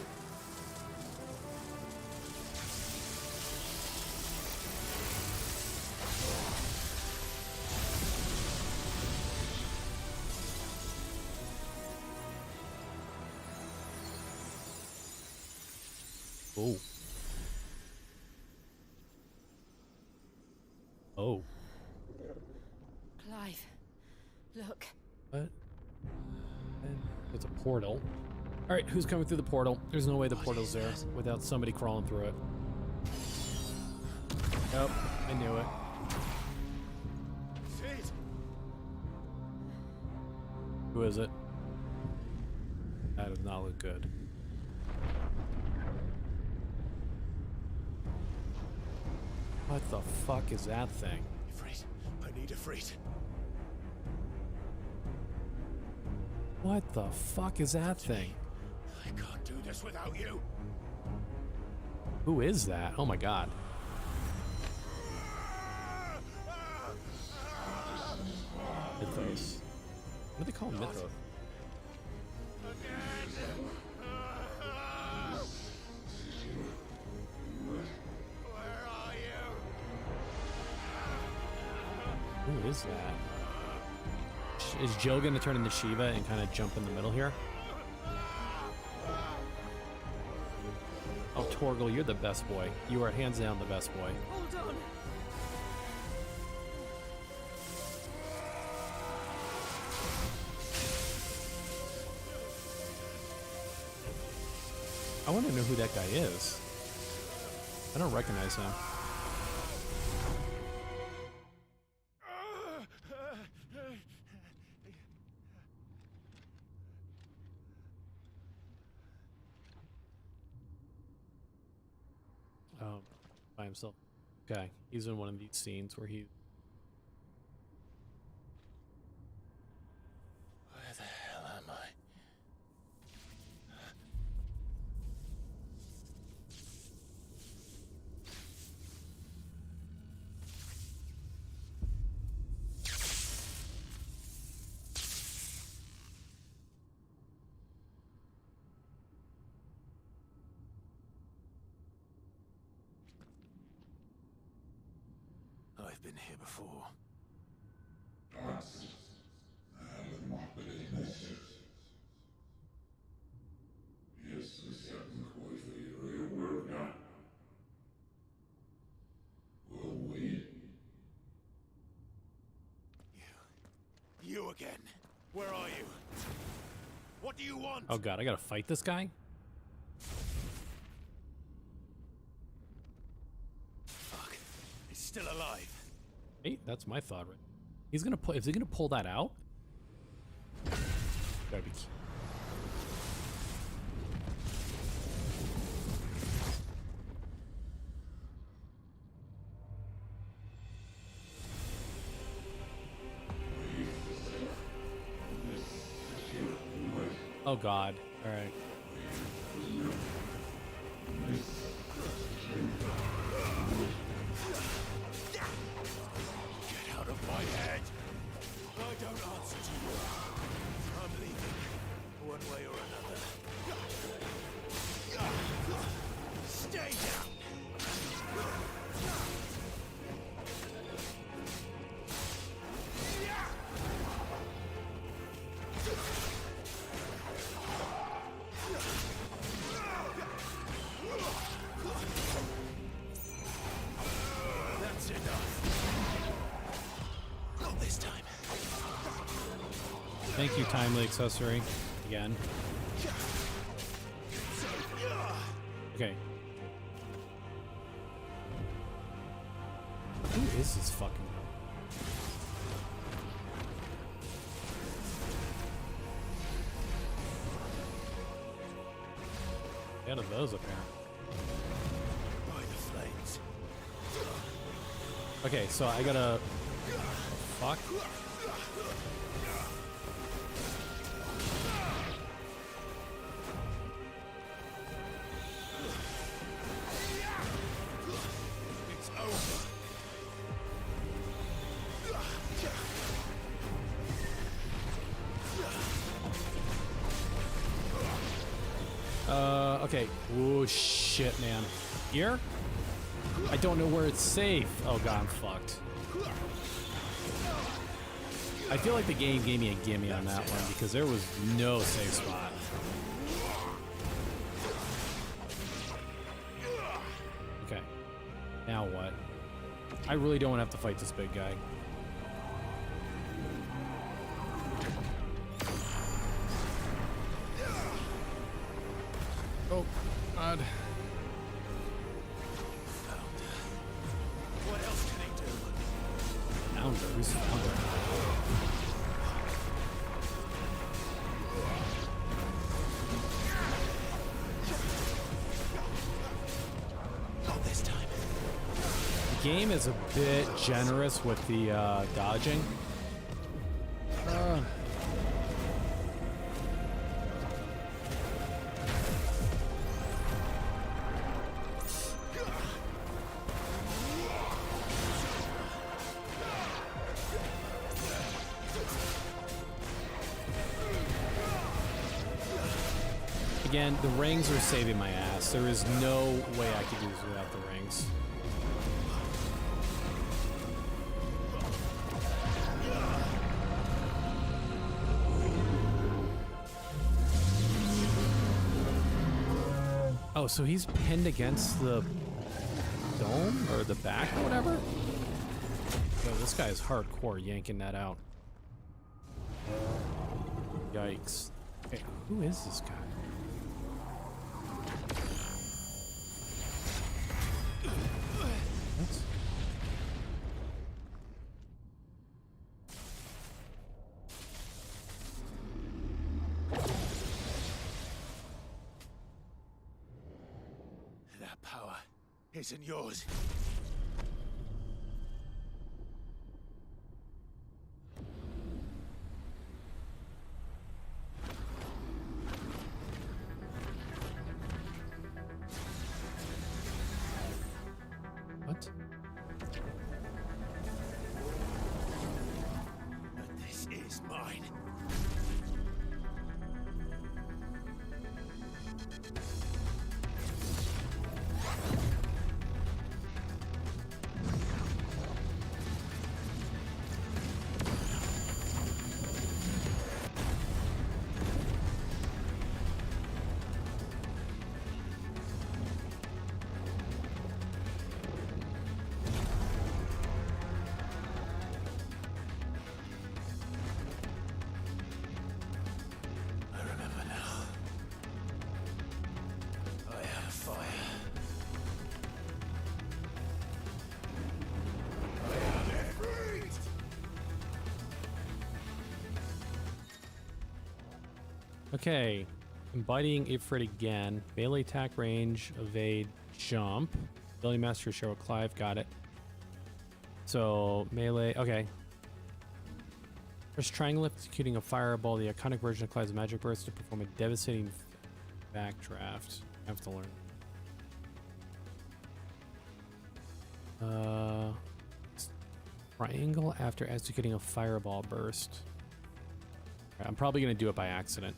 Oh. Oh. Clive, look. What? It's a portal. Alright, who's coming through the portal? There's no way the portal's there without somebody crawling through it. Nope, I knew it. Sid! Who is it? That does not look good. What the fuck is that thing? Ifrit, I need Ifrit. What the fuck is that thing? I can't do this without you. Who is that? Oh my god. Mythos. What do they call Mythos? Who is that? Is Jill gonna turn into Shiva and kind of jump in the middle here? Oh, Torgal, you're the best boy. You are hands down the best boy. Hold on. I want to know who that guy is. I don't recognize him. By himself. Okay, he's in one of these scenes where he... Where the hell am I? I've been here before. You again. Where are you? What do you want? Oh god, I gotta fight this guy? Fuck. He's still alive. Hey, that's my thought right. He's gonna pull, is he gonna pull that out? Gotta be. Oh god. Alright. Get out of my head! I don't answer to you. I'm leaving, one way or another. Stay down! That's enough. Not this time. Thank you, timely accessory. Again. Okay. Who is this fucking guy? Out of those apparently. By the flames. Okay, so I gotta. Fuck. It's over. Okay. Oh shit, man. Here? I don't know where it's safe. Oh god, I'm fucked. I feel like the game gave me a gimme on that one because there was no safe spot. Okay. Now what? I really don't want to have to fight this big guy. Oh, God. What else can he do? Founder? Who's Founder? Not this time. The game is a bit generous with the dodging. Again, the rings are saving my ass. There is no way I could do this without the rings. Oh, so he's pinned against the dome or the back or whatever? Yo, this guy is hardcore yanking that out. Yikes. Hey, who is this guy? What? That power isn't yours. What? But this is mine. Okay. Embodying Ifrit again. Melee attack range, evade, jump. Ability master share with Clive. Got it. So, melee. Okay. First triangle executing a fireball, the iconic version of Clive's magic burst to perform a devastating backdraft. I have to learn. Triangle after executing a fireball burst. I'm probably going to do it by accident.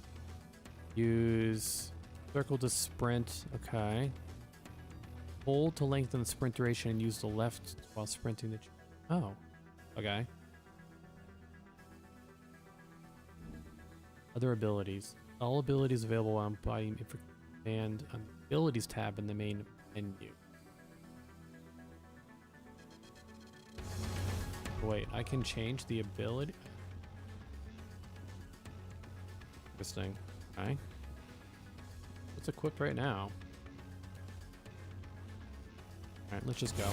Use circle to sprint. Okay. Hold to lengthen the sprint duration and use the left while sprinting the... Oh. Okay. Other abilities. All abilities available on body and on the abilities tab in the main menu. Wait, I can change the ability? Interesting. Okay. What's equipped right now? Alright, let's just go.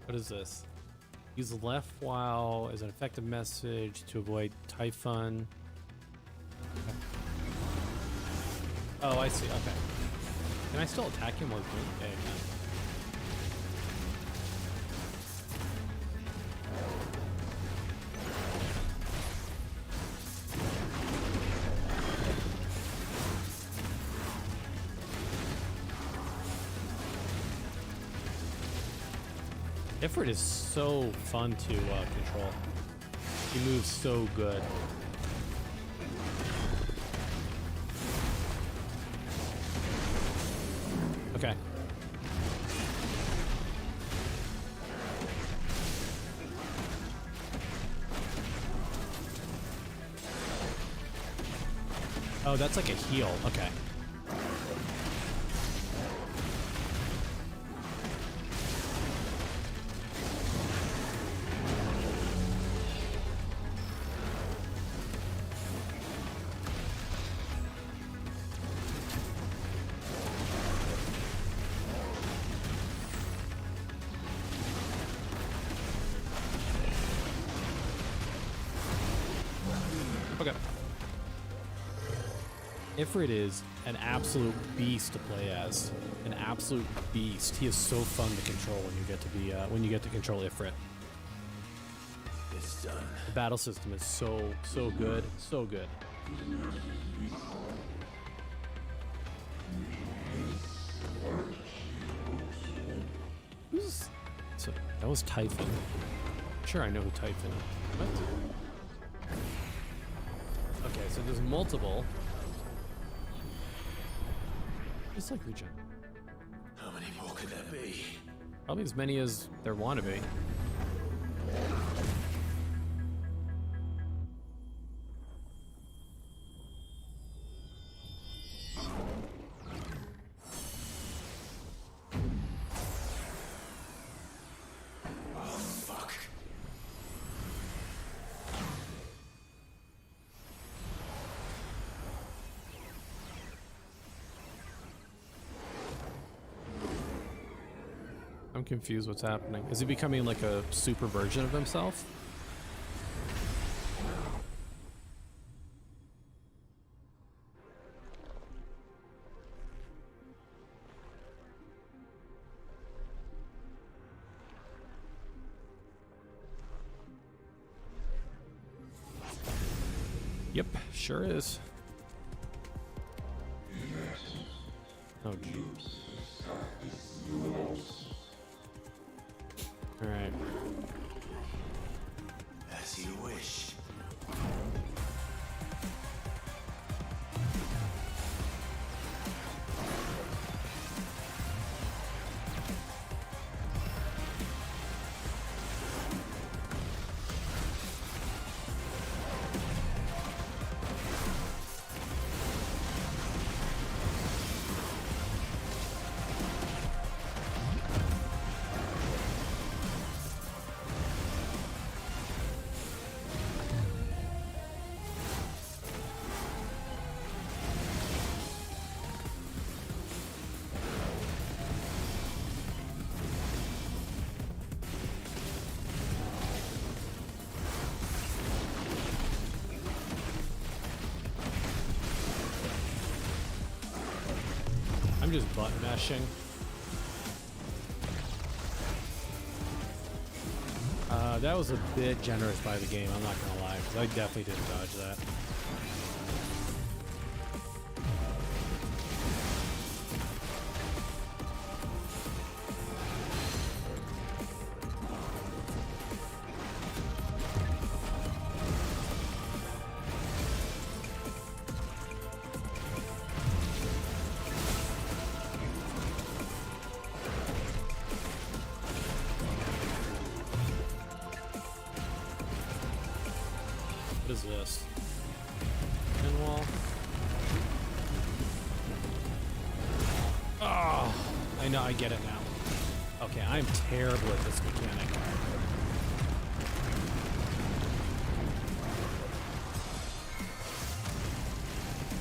What is this? Use the left while as an effective message to avoid Typhon. Okay. Oh, I see. Okay. Can I still attack him or yeah, I can. Ifrit is so fun to control. He moves so good. Okay. Oh, that's like a heal. Okay. Okay. Ifrit is an absolute beast to play as. An absolute beast. He is so fun to control when you get to control Ifrit. It's done. The battle system is so good. So good. So that was Typhon. Sure, I know who Typhon is. What? Okay, so there's multiple. Just like regen. How many more could there be? Probably as many as there want to be. I'm confused what's happening. Is he becoming like a super version of himself? Yep, sure is. Oh, geez. All right. As you wish. I'm just button mashing. That was a bit generous by the game, I'm not gonna lie, because I definitely didn't dodge that. What is this? Pin wall. Oh, I know, I get it now. Okay, I'm terrible at this mechanic.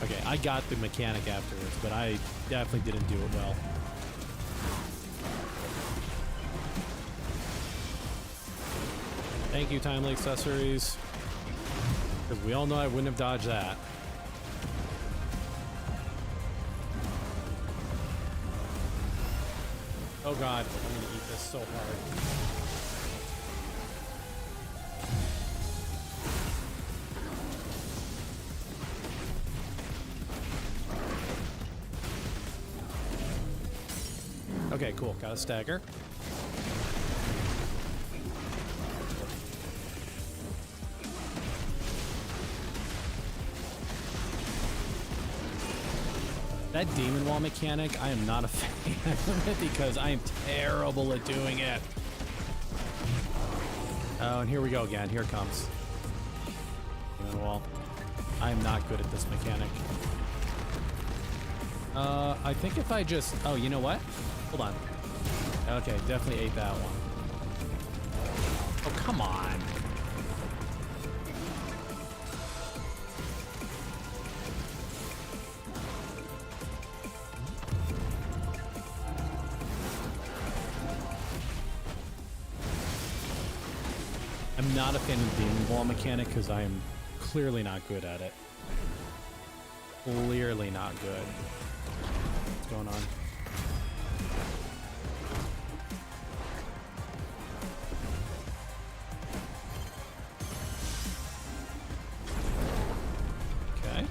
Okay, I got the mechanic afterwards, but I definitely didn't do it well. Thank you, Timely Accessories. Because we all know I wouldn't have dodged that. Oh god, I'm gonna eat this so hard. Okay, cool. Got a stagger. That demon wall mechanic, I am not a fan of it because I am terrible at doing it. Oh, and here we go again. Here it comes. Demon wall. I am not good at this mechanic. I think if I just... Oh, you know what? Hold on. Okay, definitely ate that one. Oh, come on. I'm not a fan of the demon wall mechanic because I am clearly not good at it. Clearly not good. What's going on? Okay.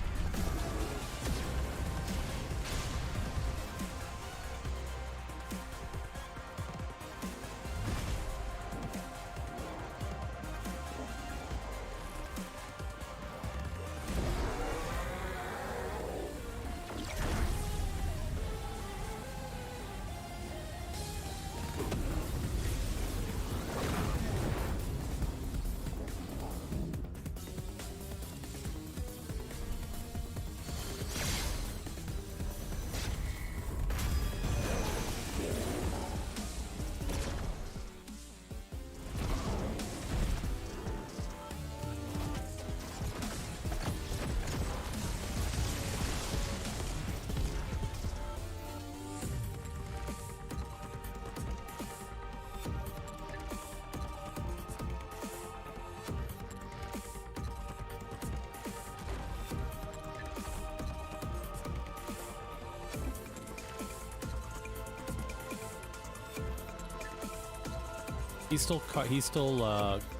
He's still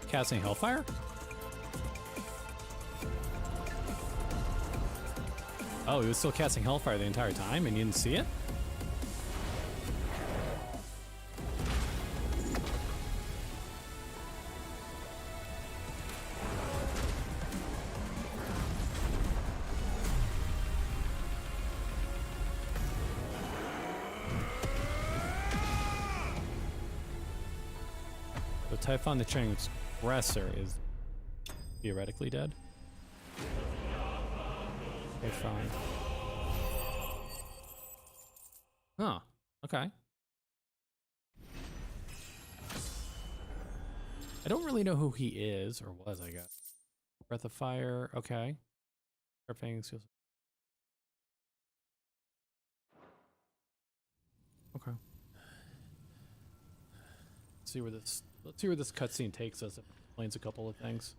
casting Hellfire? Oh, he was still casting Hellfire the entire time and you didn't see it? The Typhon the Transgressor is theoretically dead. Okay, fine. Huh. Okay. I don't really know who he is, or was, I guess. Breath of Fire, okay. Fangs. Okay. Let's see where this cutscene takes us. It explains a couple of things.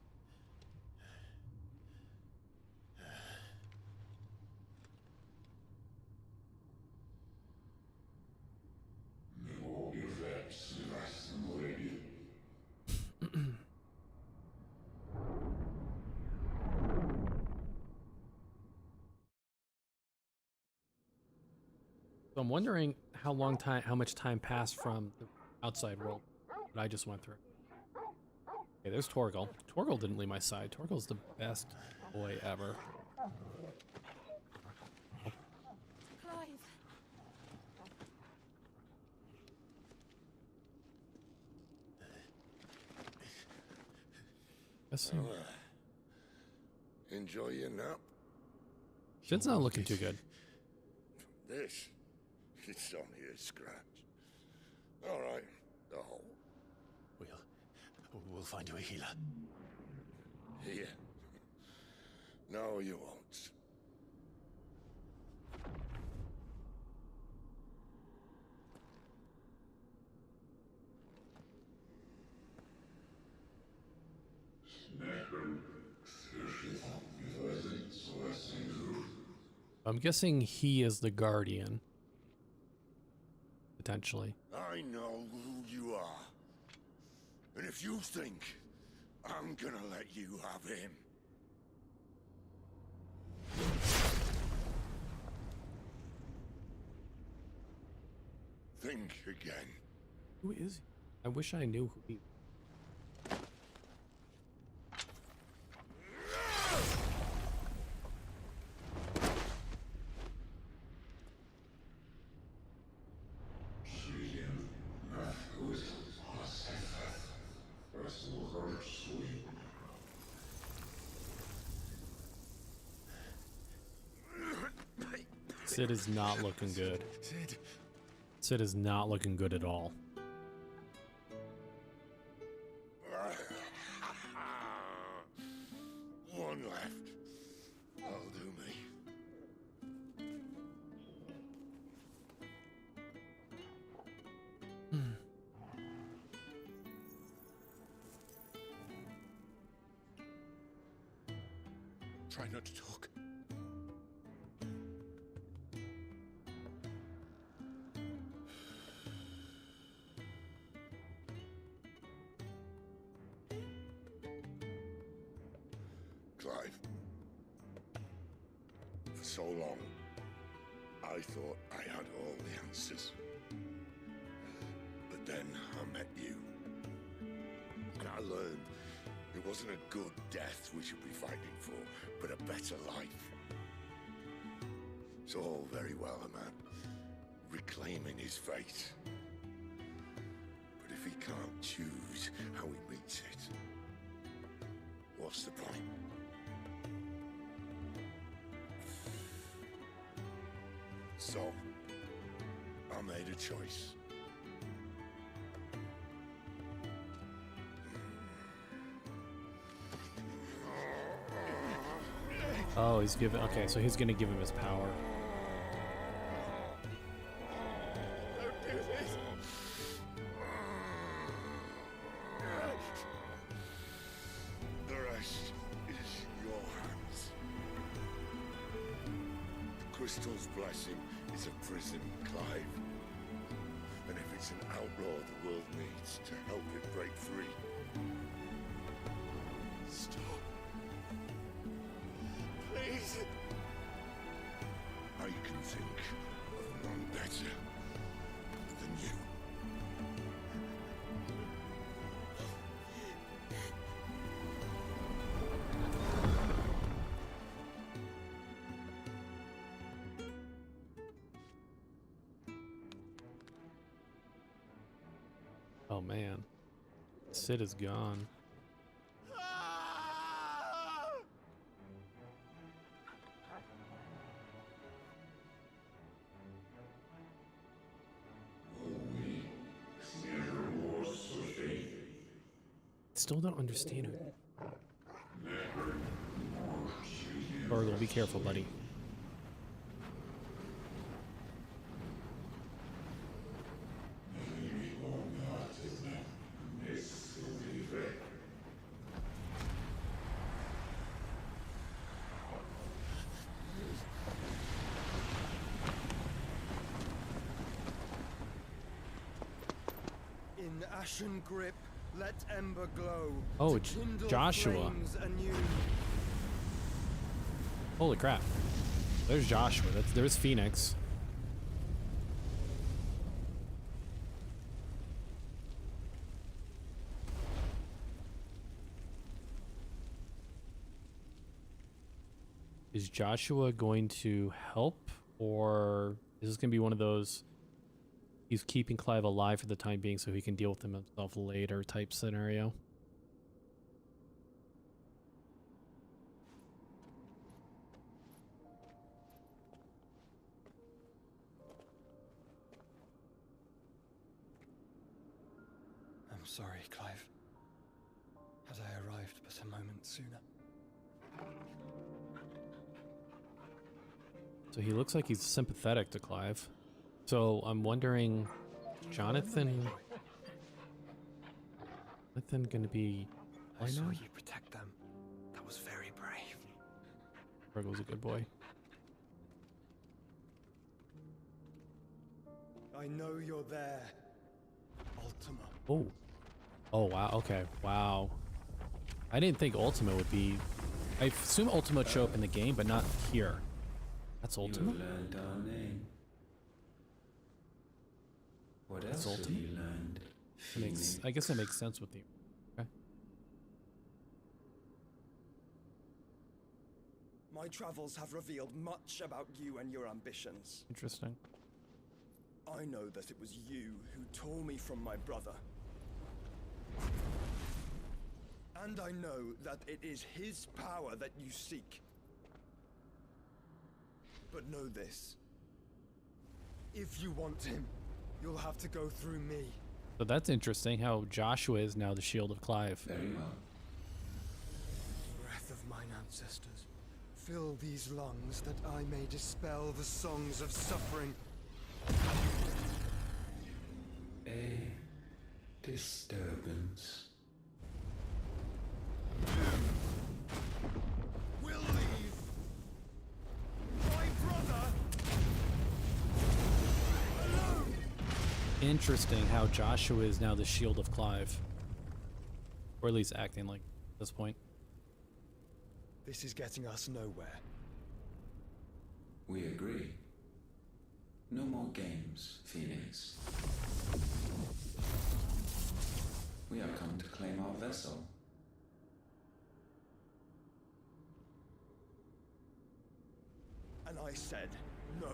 So I'm wondering how much time passed from the outside world that I just went through. Okay, there's Torgal. Torgal didn't leave my side. Torgal's the best boy ever. Clive. Enjoy your nap. Shit's not looking too good. This, it's only a scratch. All right, the hole. We'll find you a healer. Here. No, you won't. I'm guessing he is the Guardian. Potentially. I know who you are. And if you think I'm gonna let you have him. Think again. Who is he? I wish I knew who he. Sid is not looking good. Sid is not looking good at all. One left. That'll do me. Try not to talk. Clive. For so long, I thought I had all the answers. But then I met you. And I learned it wasn't a good death we should be fighting for, but a better life. It's all very well, a man reclaiming his fate. But if he can't choose how he meets it, what's the point? So, I made a choice. Oh, he's giving. Okay, so he's gonna give him his power. Don't do this. The rest is your hands. The crystal's blessing is a prison, Clive. And if it's an outlaw the world needs to help it break free. Stop. Please. I can think of none better than you. Oh man. Sid is gone. Still don't understand who. Burgle, be careful, buddy. In ashen grip, let ember glow. Oh, to it's kindle Joshua. flames anew. Holy crap. There's Joshua. There's Phoenix. Is Joshua going to help, or is this going to be one of those he's keeping Clive alive for the time being so he can deal with himself later type scenario? I'm sorry, Clive. Had I arrived but a moment sooner. So he looks like he's sympathetic to Clive. So I'm wondering, Jonathan gonna be? I saw you protect them. That was very brave. Burgle's a good boy. I know you're there, Ultima. Oh. Oh wow. Okay. Wow. I didn't think Ultima would be. I assume Ultima would show up in the game, but not here. That's Ultima. You learned our name. What That's else have Ultima? you learned? I guess that makes sense with the. Okay. My travels have revealed much about you and your ambitions. Interesting. I know that it was you who tore me from my brother. And I know that it is his power that you seek. But know this. If you want him, you'll have to go through me. So that's interesting how Joshua is now the shield of Clive. Very well. Breath of mine ancestors, fill these lungs that I may dispel the songs of suffering. A disturbance. We'll leave. My brother. Alone. Interesting how Joshua is now the shield of Clive. Or at least acting like at this point. This is getting us nowhere. We agree. No more games, Phoenix. We have come to claim our vessel. And I said no.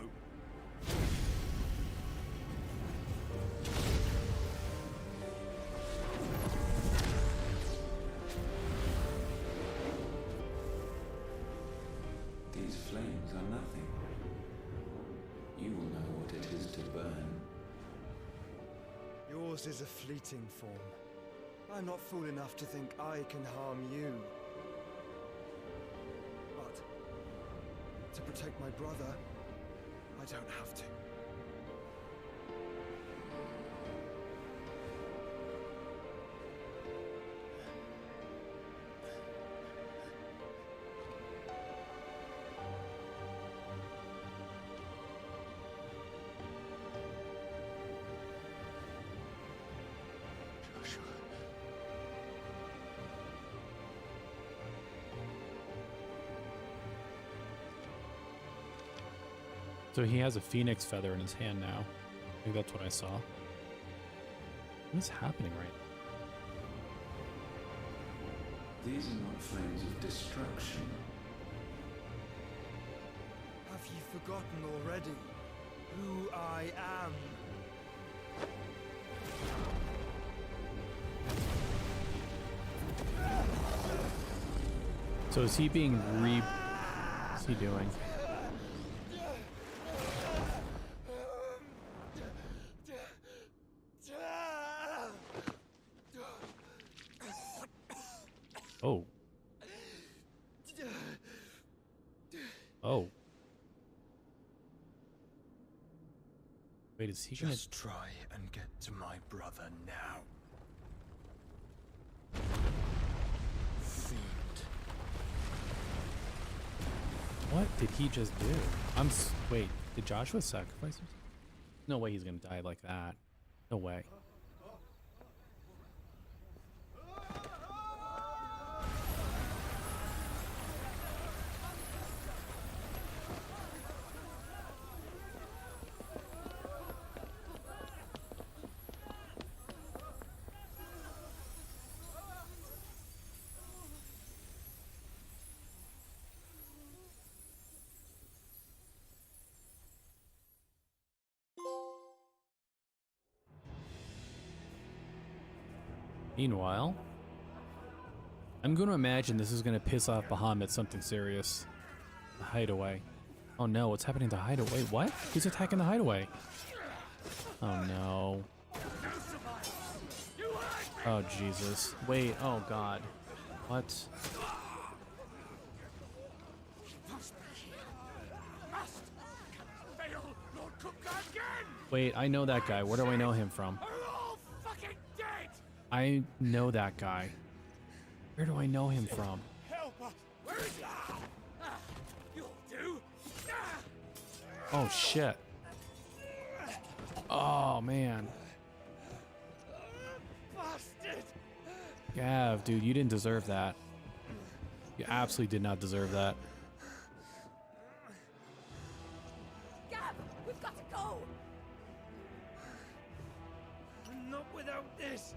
These flames are nothing. You will know what it is to burn. Yours is a fleeting form. I'm not fool enough to think I can harm you. But to protect my brother, I don't have to. So he has a phoenix feather in his hand now. I think that's what I saw. What's happening right now? These are not flames of destruction. Have you forgotten already who I am? So is he being what's he doing? Oh. Oh. Wait, is he Just try and get to my brother now. Fiend. What did he just do? Wait, did Joshua sacrifice him? No way he's gonna die like that. No way. Meanwhile, I'm going to imagine this is going to piss off Bahamut something serious. The hideaway. Oh no, what's happening to hideaway? What? Who's attacking the hideaway? Oh no. Oh Jesus. Wait, oh god. What? Wait, I know that guy. Where do I know him from? I know that guy. Where do I know him from? Help us! Where is he? You'll do. Oh shit. Oh man. Bastard! Gav, dude, you didn't deserve that. You absolutely did not deserve that. Gav, we've got to go. Not without this.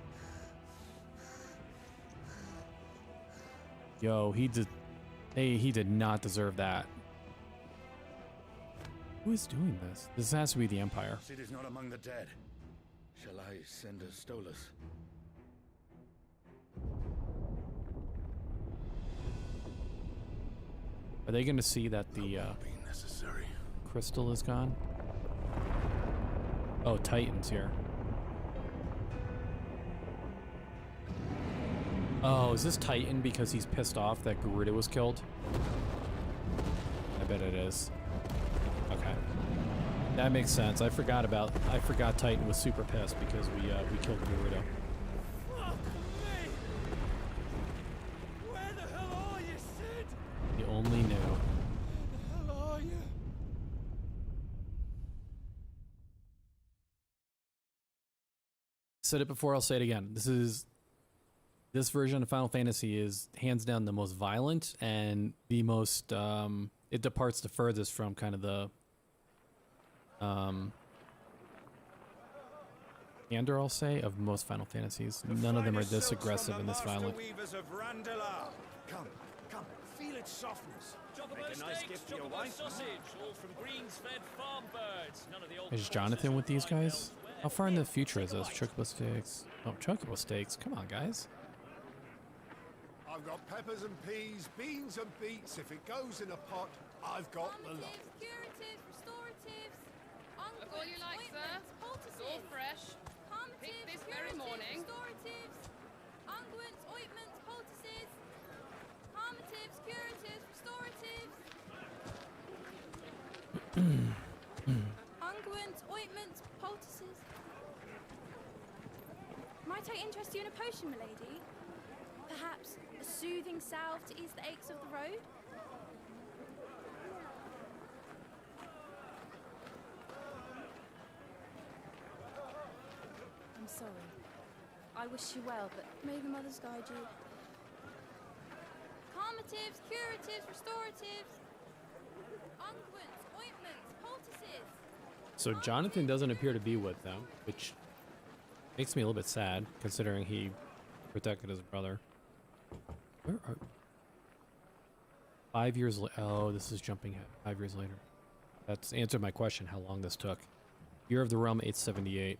Yo, he did not deserve that. Who is doing this? This has to be the Empire. Sid is not among the dead. Shall I send a Stolas? Are they going to see that the crystal is gone? Oh, Titan's here. Oh, is this Titan because he's pissed off that Garuda was killed? I bet it is. Okay. That makes sense. I forgot Titan was super pissed because we killed Garuda. Fuck me! Where the hell are you, Sid? He only knew. Where the hell are you? Said it before, I'll say it again. This version of Final Fantasy is hands down the most violent and the most it departs the furthest from kind of the candor, I'll say, of most Final Fantasies. None of them are this aggressive and this violent. Come, feel its softness. Make a nice gift for your wife. Sausage, all from greens-fed farm birds. None of the old Is Jonathan with these guys? How far in the future is this? Chocobo steaks. Oh, chocobo steaks. Come on, guys. I've got peppers and peas, beans and beets. If it goes in a pot, I've got the lot. Curatives, restoratives, look all you like, sir. It's all fresh. Picked this very morning. Restoratives, unguents, ointments, poultices. Calmatives, curatives, restoratives. Unguents, ointments, poultices. Might I interest you in a potion, milady? Perhaps a soothing salve to ease the aches of the road? I'm sorry. I wish you well, but may the mothers guide you. Calmatives, curatives, restoratives. Unguents, ointments, poultices. So Jonathan doesn't appear to be with them, which makes me a little bit sad, considering he protected his brother. Where are... 5 years later. Oh, this is jumping ahead. 5 years later. That's answered my question, how long this took. Year of the Realm, 878.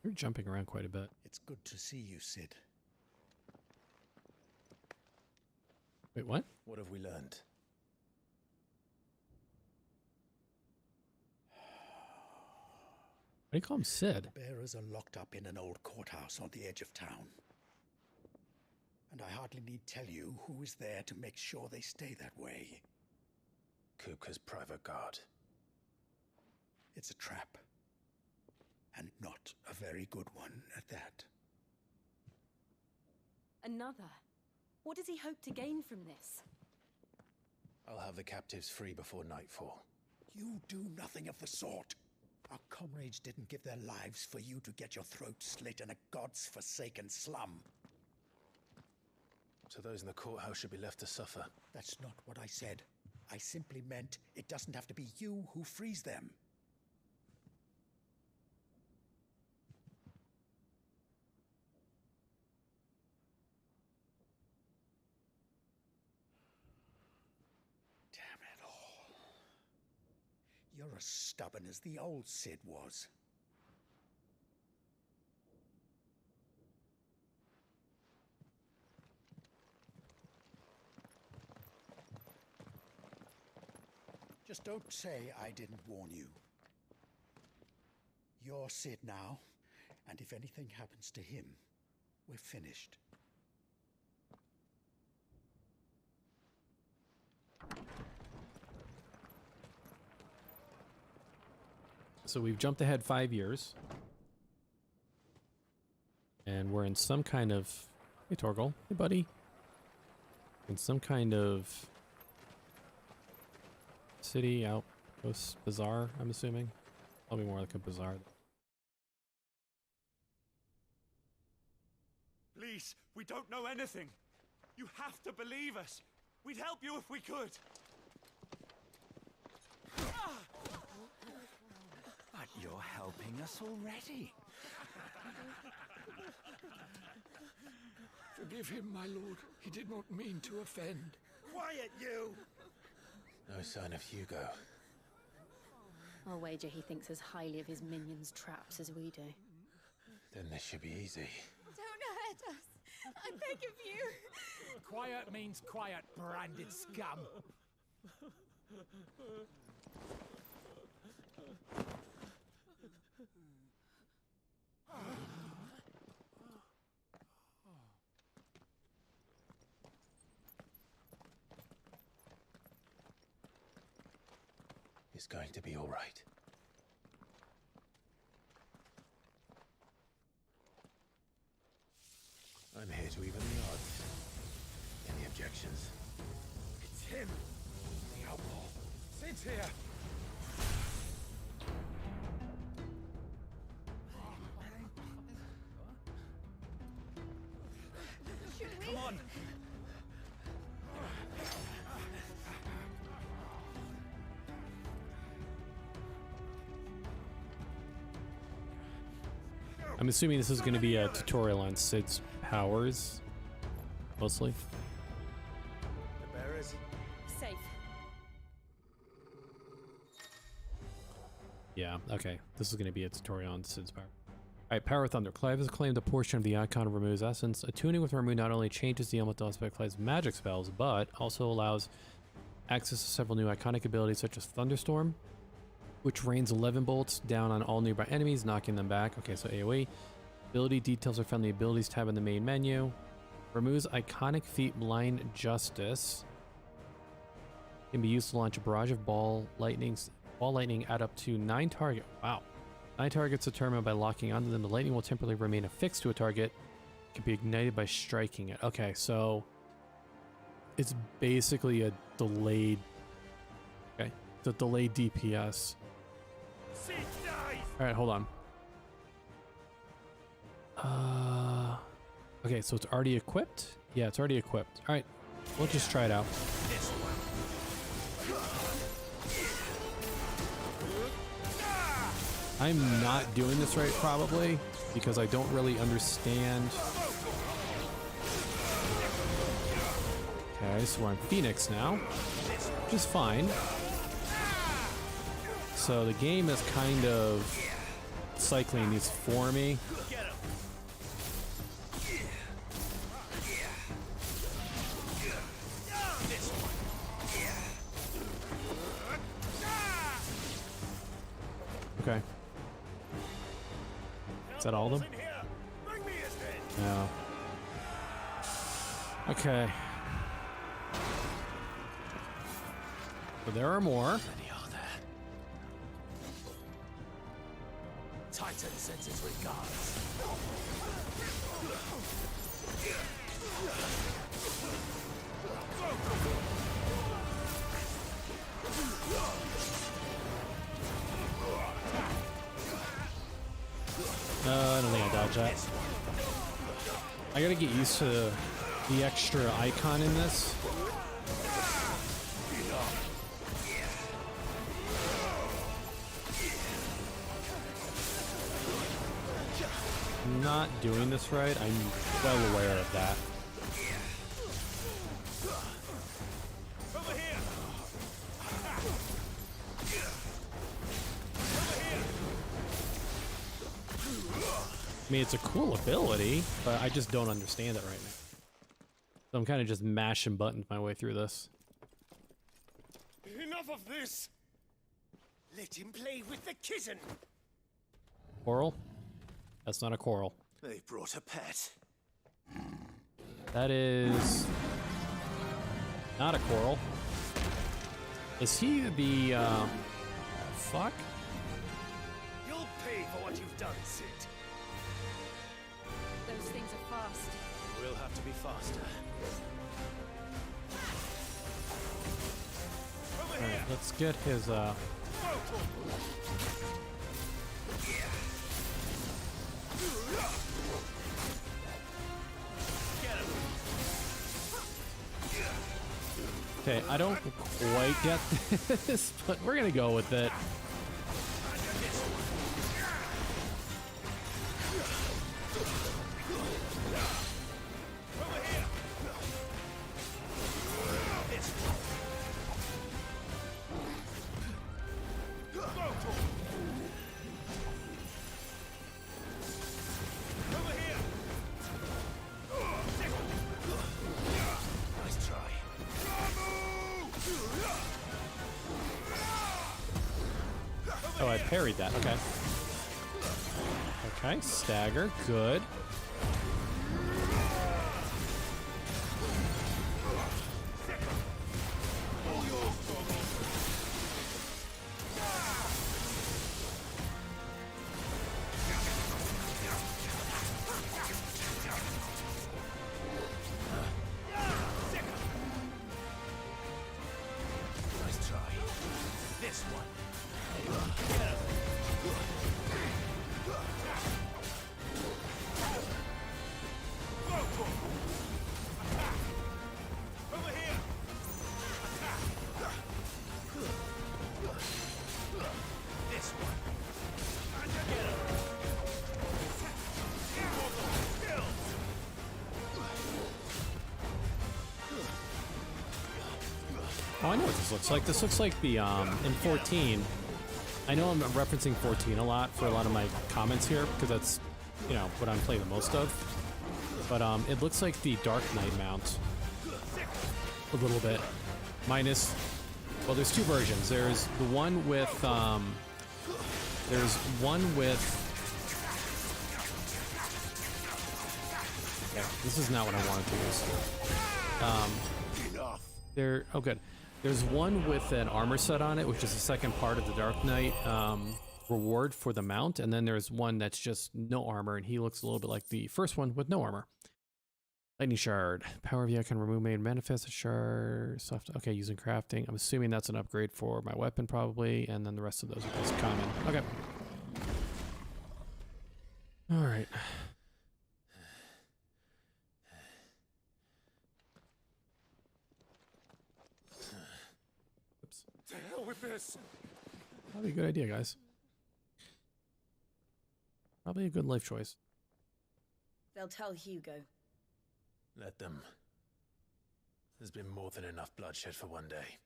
You're jumping around quite a bit. It's good to see you, Sid. Wait, what? What have we learned? Why do you call him Sid? The bearers are locked up in an old courthouse on the edge of town. And I hardly need tell you who is there to make sure they stay that way. Kupka's private guard. It's a trap. And not a very good one at that. Another? What does he hope to gain from this? I'll have the captives free before nightfall. You do nothing of the sort. Our comrades didn't give their lives for you to get your throat slit in a god's forsaken slum. So those in the courthouse should be left to suffer. That's not what I said. I simply meant it doesn't have to be you who frees them. Damn it all. You're as stubborn as the old Sid was. Just don't say I didn't warn you. You're Sid now, and if anything happens to him, we're finished. So we've jumped ahead 5 years. And we're in some kind of... Hey, Torgal. Hey, buddy. In some kind of... city outpost bazaar, I'm assuming. Probably more like a bazaar. Please, we don't know anything. You have to believe us. We'd help you if we could. But you're helping us already. Forgive him, my lord. He did not mean to offend. Quiet, you! No sign of Hugo. I'll wager he thinks as highly of his minions' traps as we do. Then this should be easy. Don't hurt us. I beg of you. Quiet means quiet, branded scum. It's going to be all right. I'm here to even the odds. Any objections? It's him, the outlaw. Sid's here. Come on. I'm assuming this is going to be a tutorial on Sid's powers, mostly. The bearers. Safe. Yeah, okay. This is going to be a tutorial on Sid's power. Alright, Power Thunder. Clive has claimed a portion of the icon of Ramuh's essence. Attuning with Ramuh not only changes the elemental aspect of Clive's magic spells, but also allows access to several new iconic abilities such as Thunderstorm, which rains 11 bolts down on all nearby enemies, knocking them back. Okay, so AoE. Ability details are found in the Abilities tab in the main menu. Ramuh's iconic feat, Blind Justice, can be used to launch a barrage of ball lightning at up to 9 targets. Wow. 9 targets determined by locking onto them. The lightning will temporarily remain affixed to a target. It can be ignited by striking it. Okay, so it's basically a delayed... Okay, it's a delayed DPS. Alright, hold on. Okay, so it's already equipped? Yeah, it's already equipped. Alright, we'll just try it out. I'm not doing this right, probably, because I don't really understand. Okay, so we're on Phoenix now, which is fine. So the game is kind of cycling these for me. Is that all of them? No. Okay. So there are more. Titan sends his regards. I don't think I dodged that. I gotta get used to the extra icon in this. I'm not doing this right. I'm well aware of that. I mean, it's a cool ability, but I just don't understand it right now. So I'm kind of just mashing buttons my way through this. Enough of this! Let him play with the kitten! Coral? That's not a coral. They brought a pet. That is not a coral. Is he the, fuck? You'll pay for what you've done, Sid. Those things are fast. We'll have to be faster. Alright, let's get his, Okay, I don't quite get this, but we're gonna go with it. Oh, I parried that. Okay. Okay, stagger. Good. Nice try. This one. Oh, I know what this looks like. This looks like the, in 14, I know I'm referencing 14 a lot for a lot of my comments here, because that's, you know, what I'm playing the most of. But, it looks like the Dark Knight mount. A little bit. Minus, well, there's two versions. There's the one with, there's one with, okay, this is not what I wanted to use. Oh good. There's one with an armor set on it, which is the second part of the Dark Knight reward for the mount, and then there's one that's just no armor, and he looks a little bit like the first one with no armor. Lightning Shard. Power of can remove main manifest a shard. Soft. Okay, using crafting. I'm assuming that's an upgrade for my weapon probably, and then the rest of those are just common. Okay. Alright. To hell with this! Probably a good idea, guys. Probably a good life choice. They'll tell Hugo. Let them. There's been more than enough bloodshed for one day.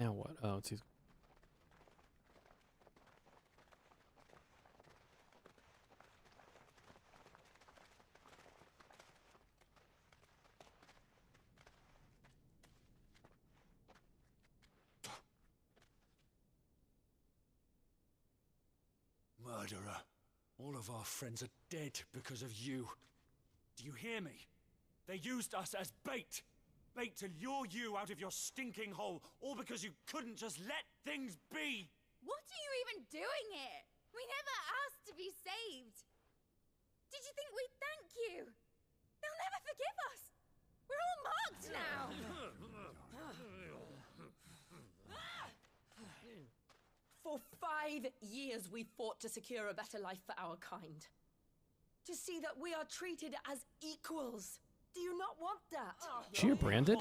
Now what? Oh, it's murderer. All of our friends are dead because of you. Do you hear me? They used us as bait. Bait to lure you out of your stinking hole, all because you couldn't just let things be. What are you even doing here? We never asked to be saved. Did you think we'd thank you? They'll never forgive us. We're all marked now. For 5 years we fought to secure a better life for our kind. To see that we are treated as equals. Do you not want that? She branded?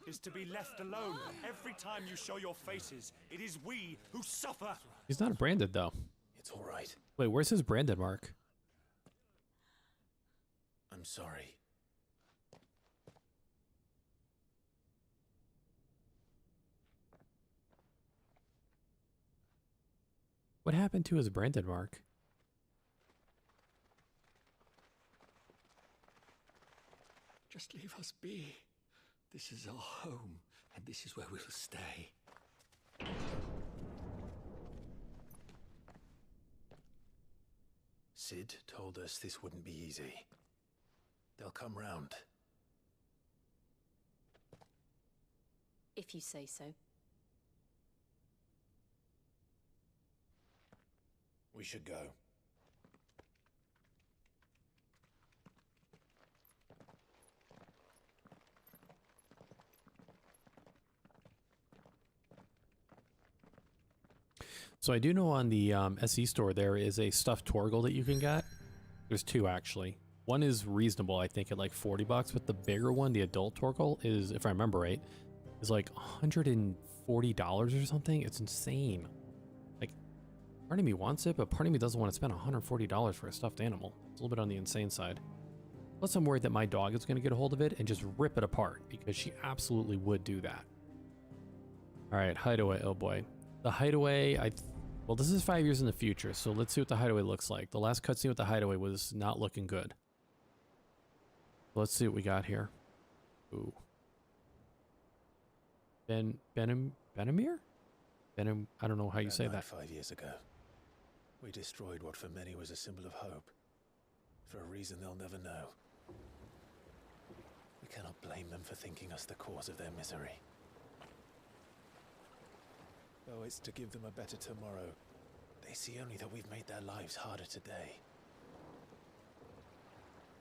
Is to be left alone. Every time you show your faces, it is we who suffer. He's not branded though. It's all right. Wait, where's his branded mark? I'm sorry. What happened to his branded mark? Just leave us be. This is our home, and this is where we'll stay. Sid told us this wouldn't be easy. They'll come round. If you say so. We should go. So I do know on the SE store there is a stuffed Torgal that you can get. There's two actually. One is reasonable, I think, at like $40, but the bigger one, the adult Torgal, is, if I remember right, is like $140 or something. It's insane. Like, part of me wants it, but part of me doesn't want to spend $140 for a stuffed animal. It's a little bit on the insane side. Plus, I'm worried that my dog is going to get a hold of it and just rip it apart, because she absolutely would do that. All right, hideaway. Oh boy. The hideaway, well, this is 5 years in the future, so let's see what the hideaway looks like. The last cutscene with the hideaway was not looking good. Let's see what we got here. Ooh. Benamir? I don't know how you say that. 5 years ago, we destroyed what for many was a symbol of hope. For a reason they'll never know. We cannot blame them for thinking us the cause of their misery. Though it's to give them a better tomorrow, they see only that we've made their lives harder today.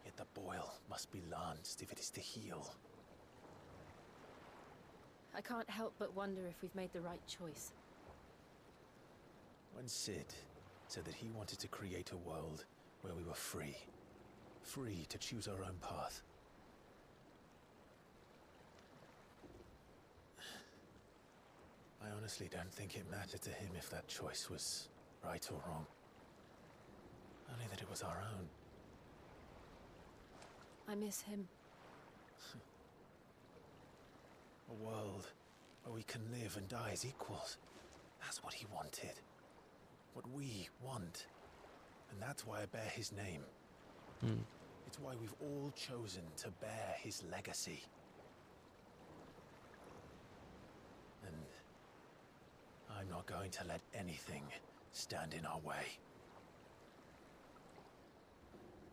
Yet the boil must be lanced if it is to heal. I can't help but wonder if we've made the right choice. When Sid said that he wanted to create a world where we were free. Free to choose our own path. I honestly don't think it mattered to him if that choice was right or wrong. Only that it was our own. I miss him. A world where we can live and die as equals. That's what he wanted. What we want. And that's why I bear his name. It's why we've all chosen to bear his legacy. And I'm not going to let anything stand in our way.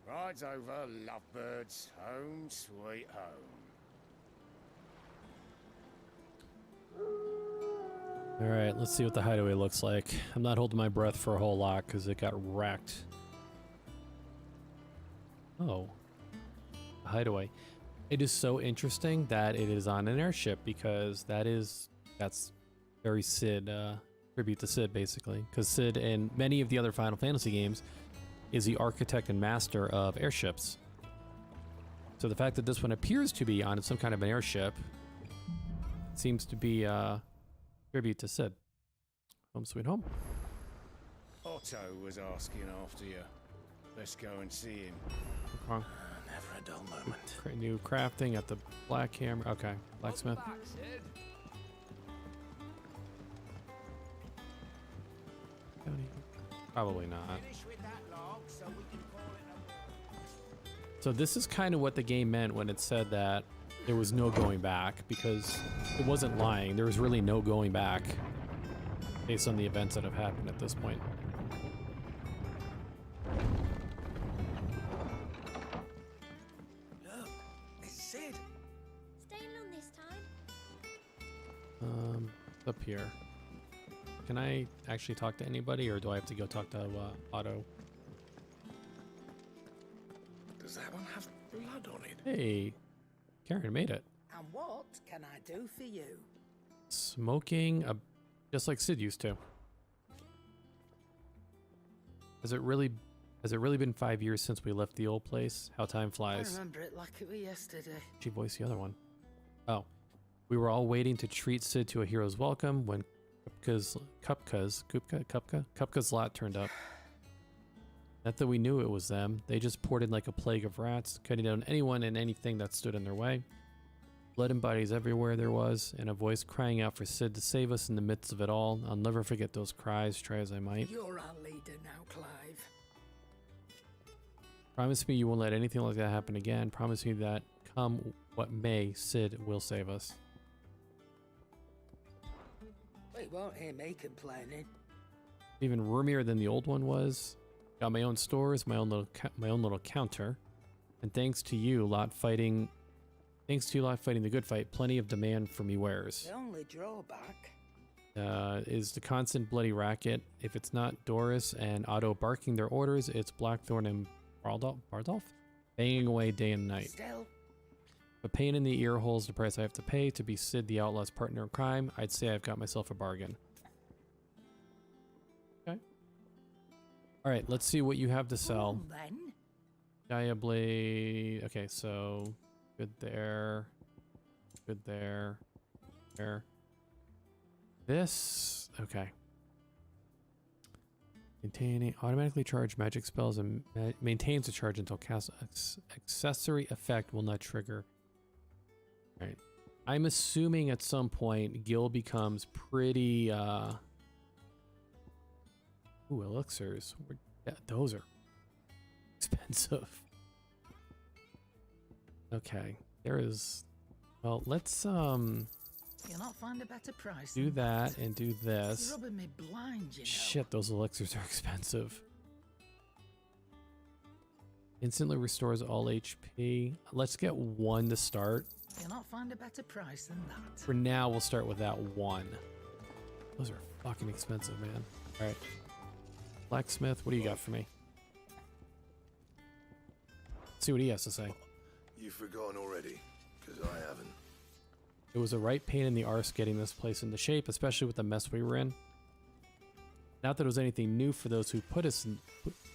Rides over, lovebirds. Home, sweet home. All right, let's see what the hideaway looks like. I'm not holding my breath for a whole lot because it got wrecked. Oh, the hideaway. It is so interesting that it is on an airship, because that's very Sid, tribute to Sid basically, because Sid in many of the other Final Fantasy games is the architect and master of airships. So the fact that this one appears to be on some kind of an airship seems to be tribute to Sid. Home sweet home. Otto was asking after you. Let's go and see him. Okay. Never a dull moment. New crafting at the black hammer. Okay, blacksmith. Probably not. So this is kind of what the game meant when it said that there was no going back, because it wasn't lying. There was really no going back based on the events that have happened at this point. up here? Can I actually talk to anybody, or do I have to go talk to Otto? Does that one have blood on it? Hey, Karen made it. And what can I do for you? Smoking, just like Sid used to. Has it really been 5 years since we left the old place? How time I flies. remember it like it was yesterday. She voiced the other one. Oh, we were all waiting to treat Sid to a hero's welcome when Kupka's lot turned up. Not that we knew it was them. They just poured in like a plague of rats, cutting down anyone and anything that stood in their way. Blood and bodies everywhere there was, and a voice crying out for Sid to save us in the midst of it all. I'll never forget those cries, try as I might. You're our leader now, Clive. Promise me you won't let anything like that happen again. Promise me that come what may, Sid will save us. Well, you won't hear me complaining. Even roomier than the old one was. Got my own stores, my own little counter, and thanks to you lot fighting the good fight, plenty of demand for me wares. The only drawback Is the constant bloody racket. If it's not Doris and Otto barking their orders, it's Blackthorn and Bardolph banging away day and night. Still. A pain in the ear hole's the price I have to pay to be Sid the Outlaw's partner in crime. I'd say I've got myself a bargain. Okay. All right, let's see what you have to sell. Then. Gaia Blade. Okay, so good there. Good there. There. This. Okay. Maintaining automatically charge magic spells and maintains a charge until cast accessory effect will not trigger. All right. I'm assuming at some point Gil becomes pretty ooh, elixirs. Yeah, those are expensive. Okay. There is, well, let's You'll not find a better price. do that and do this. You're rubbing me blind, you know. Shit, those elixirs are expensive. Instantly restores all HP. Let's get one to start. You'll not find a better price than that. For now, we'll start with that one. Those are fucking expensive, man. All right. Blacksmith, what do you got for me? Let's see what he has to say. You've forgotten already, because I haven't. It was a right pain in the arse getting this place into shape, especially with the mess we were in. Not that it was anything new for those who put us in,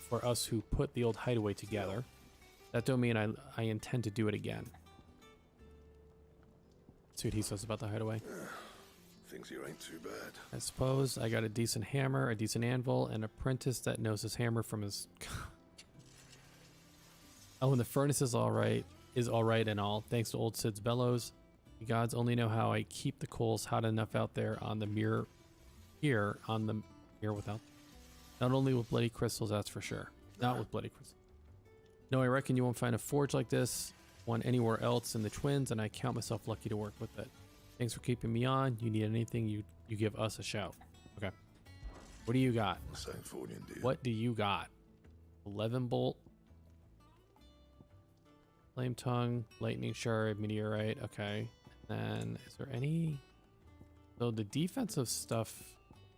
for us who put the old hideaway together. That don't mean I intend to do it again. Let's see what he says about the hideaway. Thinks you ain't too bad. I suppose I got a decent hammer, a decent anvil, an apprentice that knows his hammer from his... Oh, and the furnace is all right and all, thanks to old Sid's bellows. The gods only know how I keep the coals hot enough out there on the mirror, here on the mirror without. Not only with bloody crystals, that's for sure. Not with bloody crystals. No, I reckon you won't find a forge like this one anywhere else in the Twins, and I count myself lucky to work with it. Thanks for keeping me on. You need anything, you give us a shout. Okay. What do you got? What do you got? 11 bolt. Flame tongue, lightning shard, meteorite. Okay. And then is there any? So the defensive stuff,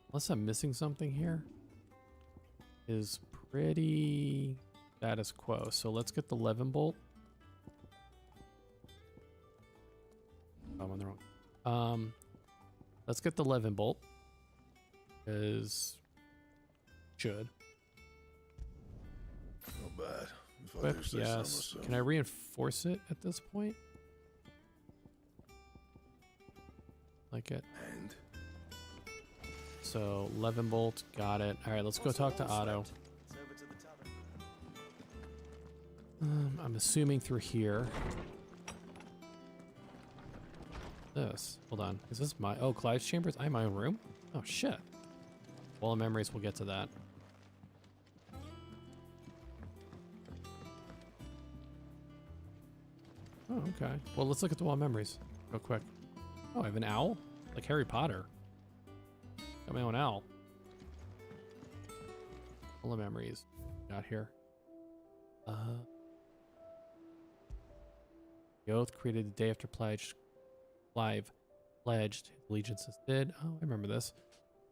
unless I'm missing something here, is pretty status quo. So let's get the 11 bolt. I'm on the wrong. Let's get the 11 bolt. Because should. Not bad. If I Whip, do say so yes. myself. Can I reinforce it at this point? Like it. And? So 11 bolt, got it. All right, let's go talk to Otto. I'm assuming through here. This. Hold on. Is this my... Oh, Clive's chambers? I have my own room? Oh, shit. Wall of memories, we'll get to that. Oh, okay. Well, let's look at the wall of memories real quick. Oh, I have an owl? Like Harry Potter. Got my own owl. Wall of memories. Got here. The oath created the day after Clive pledged allegiances did. Oh, I remember this.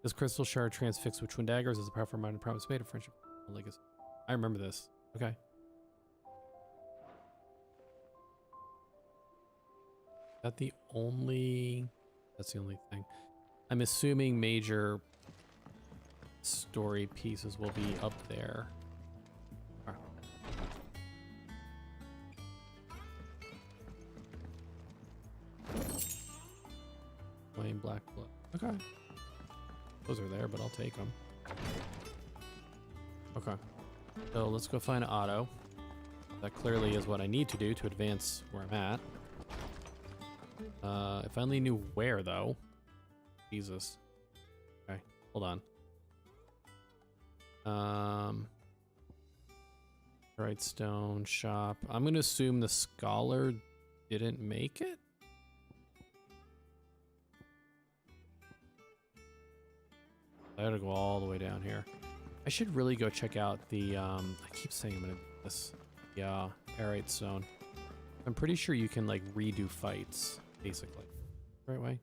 This crystal shard transfixed with twin daggers is a powerful reminder promise made of friendship and legacy. I remember this. Okay. Is that the only... That's the only thing. I'm assuming major story pieces will be up there. Okay. Plain black blood. Okay. Those are there, but I'll take them. Okay. So let's go find Otto. That clearly is what I need to do to advance where I'm at. If I only knew where, though. Jesus. Okay, hold on. Bright stone shop. I'm gonna assume the scholar didn't make it. I gotta go all the way down here. I should really go check out the, I keep saying I'm gonna do this. Yeah, aerate stone. I'm pretty sure you can, like, redo fights, basically. Right way?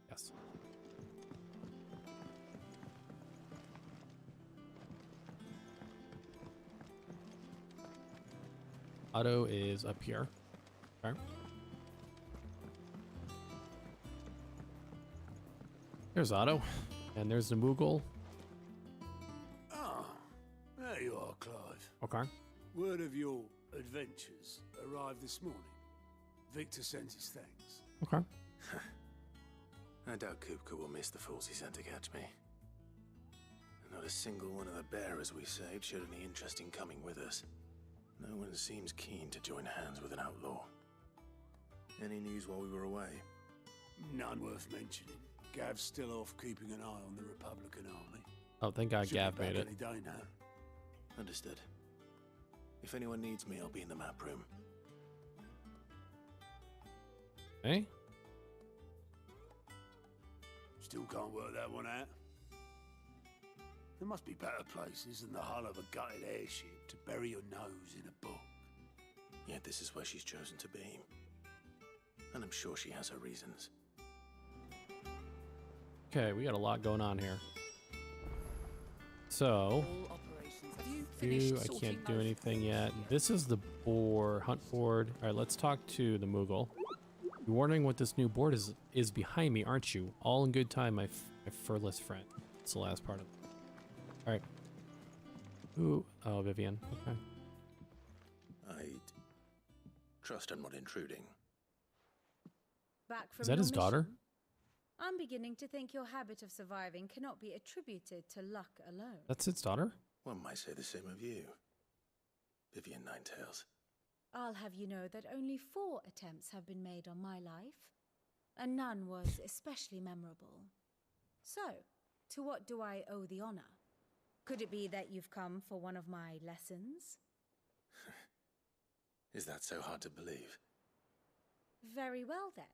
Yes. Otto is up here. Okay. There's Otto. And there's the Moogle. Ah, there you are, Clive. Okay. Word of your adventures arrived this morning. Victor sends his thanks. Okay. I doubt Kupka will miss the fools he sent to catch me. Not a single one of the bearers we saved showed any interest in coming with us. No one seems keen to join hands with an outlaw. Any news while we were away? None worth mentioning. Gav's still off keeping an eye on the Republican army. Oh, thank God Gav made it. Any day now. Understood. If anyone needs me, I'll be in the map room. Hey? Still can't work that one out. There must be better places than the hull of a gutted airship to bury your nose in a book. Yet this is where she's chosen to be. And I'm sure she has her reasons. Okay, we got a lot going on here. So, I can't do anything yet. This is the hunt board. All right, let's talk to the Moogle. You're wondering what this new board is behind me, aren't you? All in good time, my furless friend. It's the last part of it. All right. Ooh, oh, Vivian. Okay. I'd trust I'm not intruding. Back from Is that his daughter? I'm beginning to think your habit of surviving cannot be attributed to luck alone. That's its daughter? One might say the same of you, Vivian Ninetails. I'll have you know that only 4 attempts have been made on my life, and none was especially memorable. So, to what do I owe the honor? Could it be that you've come for one of my lessons? Is that so hard to believe? Very well then.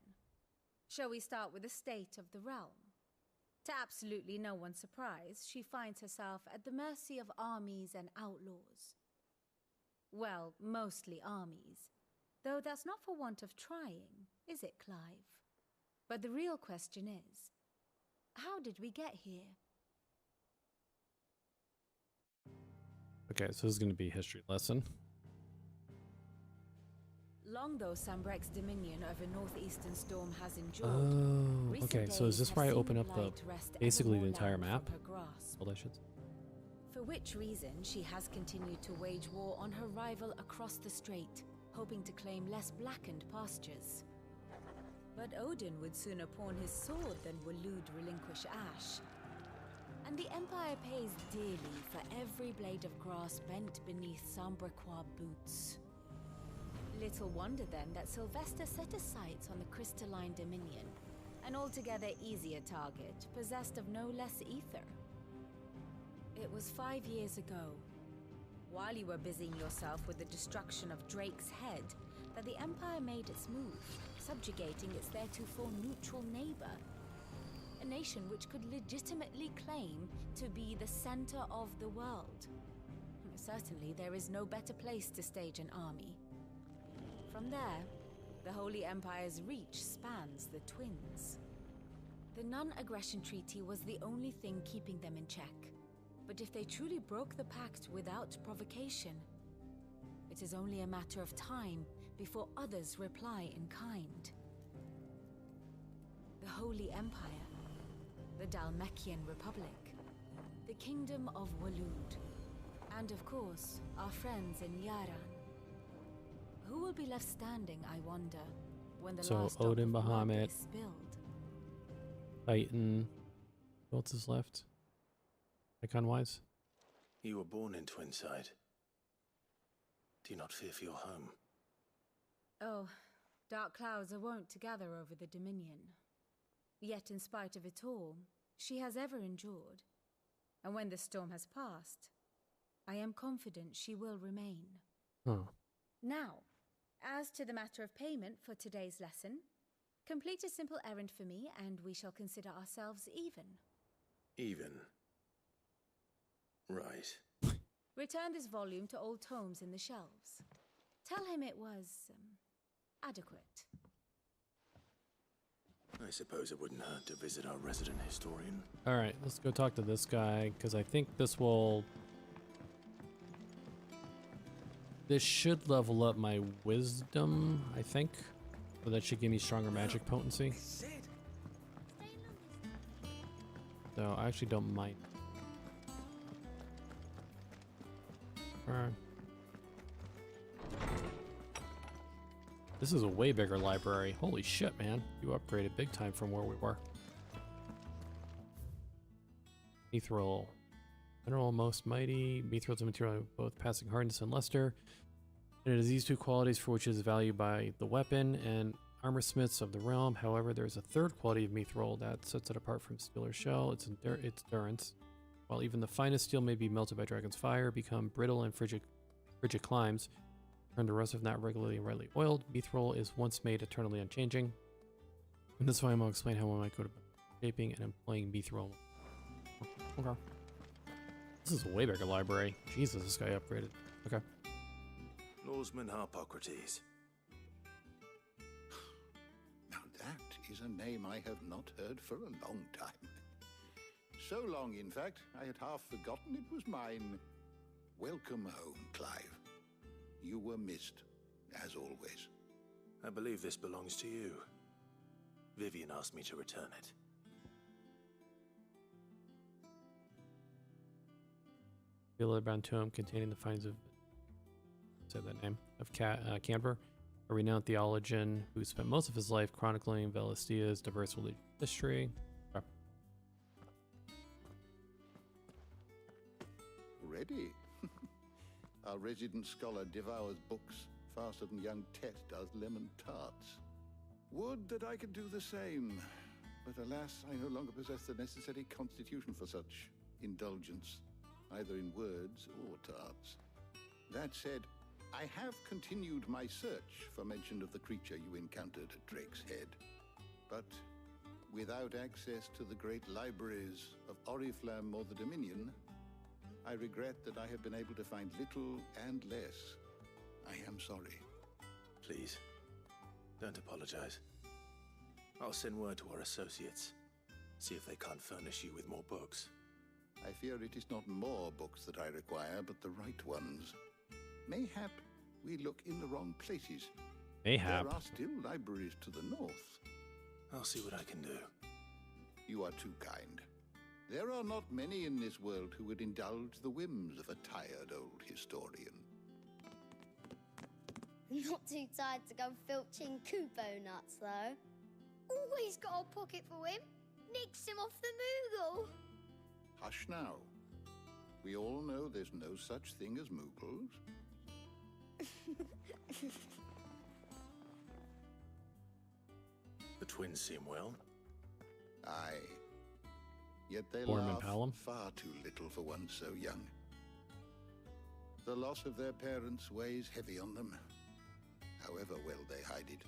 Shall we start with the state of the realm? To absolutely no one's surprise, she finds herself at the mercy of armies and outlaws. Well, mostly armies. Though that's not for want of trying, is it, Clive? But the real question is, how did we get here? Okay, so this is going to be a history lesson. Long though Sambrek's dominion over northeastern Storm has endured. Oh, okay. So is this where I open up basically the entire map? Well, I should. For which reason she has continued to wage war on her rival across the strait, hoping to claim less blackened pastures. But Odin would sooner pawn his sword than Waloed relinquish Ash. And the Empire pays dearly for every blade of grass bent beneath Sambrequois boots. Little wonder then that Sylvester set his sights on the crystalline dominion, an altogether easier target, possessed of no less ether. It was 5 years ago, while you were busying yourself with the destruction of Drake's head, that the Empire made its move, subjugating its theretofore neutral neighbor. A nation which could legitimately claim to be the center of the world. Certainly there is no better place to stage an army. From there, the Holy Empire's reach spans the Twins. The non-aggression treaty was the only thing keeping them in check. But if they truly broke the pact without provocation, it is only a matter of time before others reply in kind. The Holy Empire, the Dalmekian Republic, the Kingdom of Walud, and of course, our friends in Yaran. Who will be left standing, I wonder, when the last drop Odin, of blood Bahamut, is spilled? Titan. Who else is left? Icon-wise? You were born in Twinside. Do you not fear for your home? Oh, dark clouds are wont to gather over the Dominion. Yet in spite of it all, she has ever endured. And when the storm has passed, I am confident she will remain. Oh. Now, as to the matter of payment for today's lesson, complete a simple errand for me and we shall consider ourselves even. Even? Right. Return this volume to old tomes in the shelves. Tell him it was adequate. I suppose it wouldn't hurt to visit our resident historian. Alright, let's go talk to this guy, because I think this will... This should level up my wisdom, I think. So that should give me stronger magic potency. So I actually don't mind. Alright. This is a way bigger library. Holy shit, man. You upgraded big time from where we were. Mithril. Mineral most mighty. Mithril is a material of both passing hardness and luster. And it has these two qualities for which it is valued by the weapon and armor smiths of the realm. However, there is a third quality of mithril that sets it apart from steel or shell. Its endurance. While even the finest steel may be melted by dragon's fire, become brittle and frigid climes, turn to rust if not regularly and rightly oiled. Mithril is once made eternally unchanging. In this volume, I'll explain how one might go to shaping and employing mithril. Okay. This is a way bigger library. Jesus, this guy upgraded. Okay. Lawsman Harpocrates. Now that is a name I have not heard for a long time. So long, in fact, I had half forgotten it was mine. Welcome home, Clive. You were missed, as always. I believe this belongs to you. Vivian asked me to return it. Bound tomb containing the finds of... Say that name. Of Canberra, a renowned theologian who spent most of his life chronicling Velistia's diverse religious history. Okay. Ready? Our resident scholar devours books faster than young Tet does lemon tarts. Would that I could do the same, but alas, I no longer possess the necessary constitution for such indulgence, either in words or tarts. That said, I have continued my search for mention of the creature you encountered at Drake's Head, but without access to the great libraries of Oriflamme or the Dominion, I regret that I have been able to find little and less. I am sorry. Please, don't apologize. I'll send word to our associates. See if they can't furnish you with more books. I fear it is not more books that I require, but the right ones. Mayhap we look in the wrong places. Mayhap. There are still libraries to the north. I'll see what I can do. You are too kind. There are not many in this world who would indulge the whims of a tired old historian. Not too tired to go filching Kupo nuts, though. Always got a pocket for him. Nicks him off the Moogle. Hush now. We all know there's no such thing as Moogles. The twins seem well. Aye. Yet they Orm and laugh Palom. far too little for one so young. The loss of their parents weighs heavy on them, however well they hide it.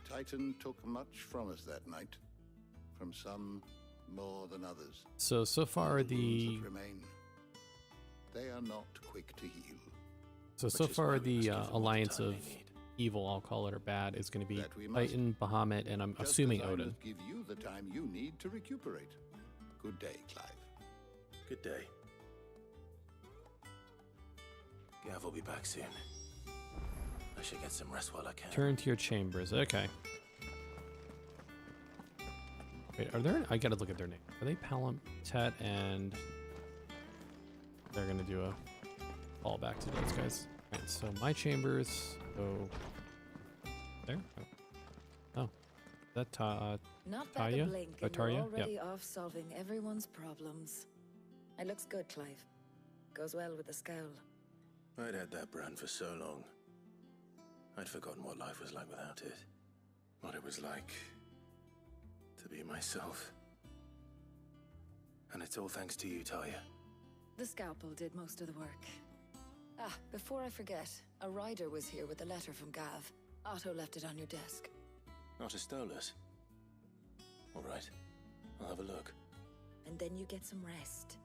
Titan took much from us that night, from some more than others. So far the... Wounds that remain, they are not quick to heal. So far the alliance of evil, I'll call it, or bad, is going to be That we must. Titan, Bahamut, and I'm Just assuming as I Odin. must give you the time you need to recuperate. Good day, Clive. Good day. Gav will be back soon. I should get some rest while I can. Turn to your chambers. Okay. Wait, are there? I gotta look at their name. Are they Palom, Tet, and they're gonna do a call back to those guys. Alright, so my chambers go there. Oh, that Not by the Talia? blink, Oh, and you're Taria? already Yep. off solving everyone's problems. It looks good, Clive. Goes well with the scowl. I'd had that brand for so long. I'd forgotten what life was like without it. What it was like to be myself. And it's all thanks to you, Talia. The scalpel did most of the work. Ah, before I forget, a rider was here with a letter from Gav. Otto left it on your desk. Not a Stolas. All right, I'll have a look. And then you get some rest.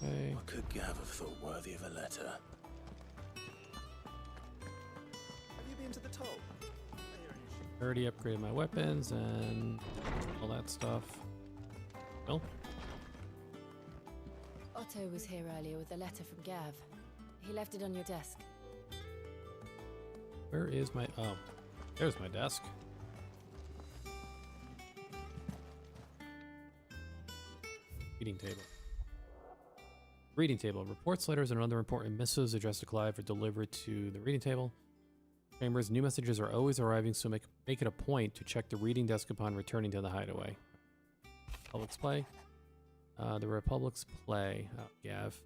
Okay. What could Gav have thought worthy of a letter? Have you been to the toll? Already upgraded my weapons and all that stuff. Well, Otto was here earlier with a letter from Gav. He left it on your desk. where is my? Oh, there's my desk. Reading table. Reading table. Reports, letters, and other important missives addressed to Clive are delivered to the reading table. Chambers, new messages are always arriving, so make it a point to check the reading desk upon returning to the hideaway. Republic's play. The Republic's play. Oh, Gav.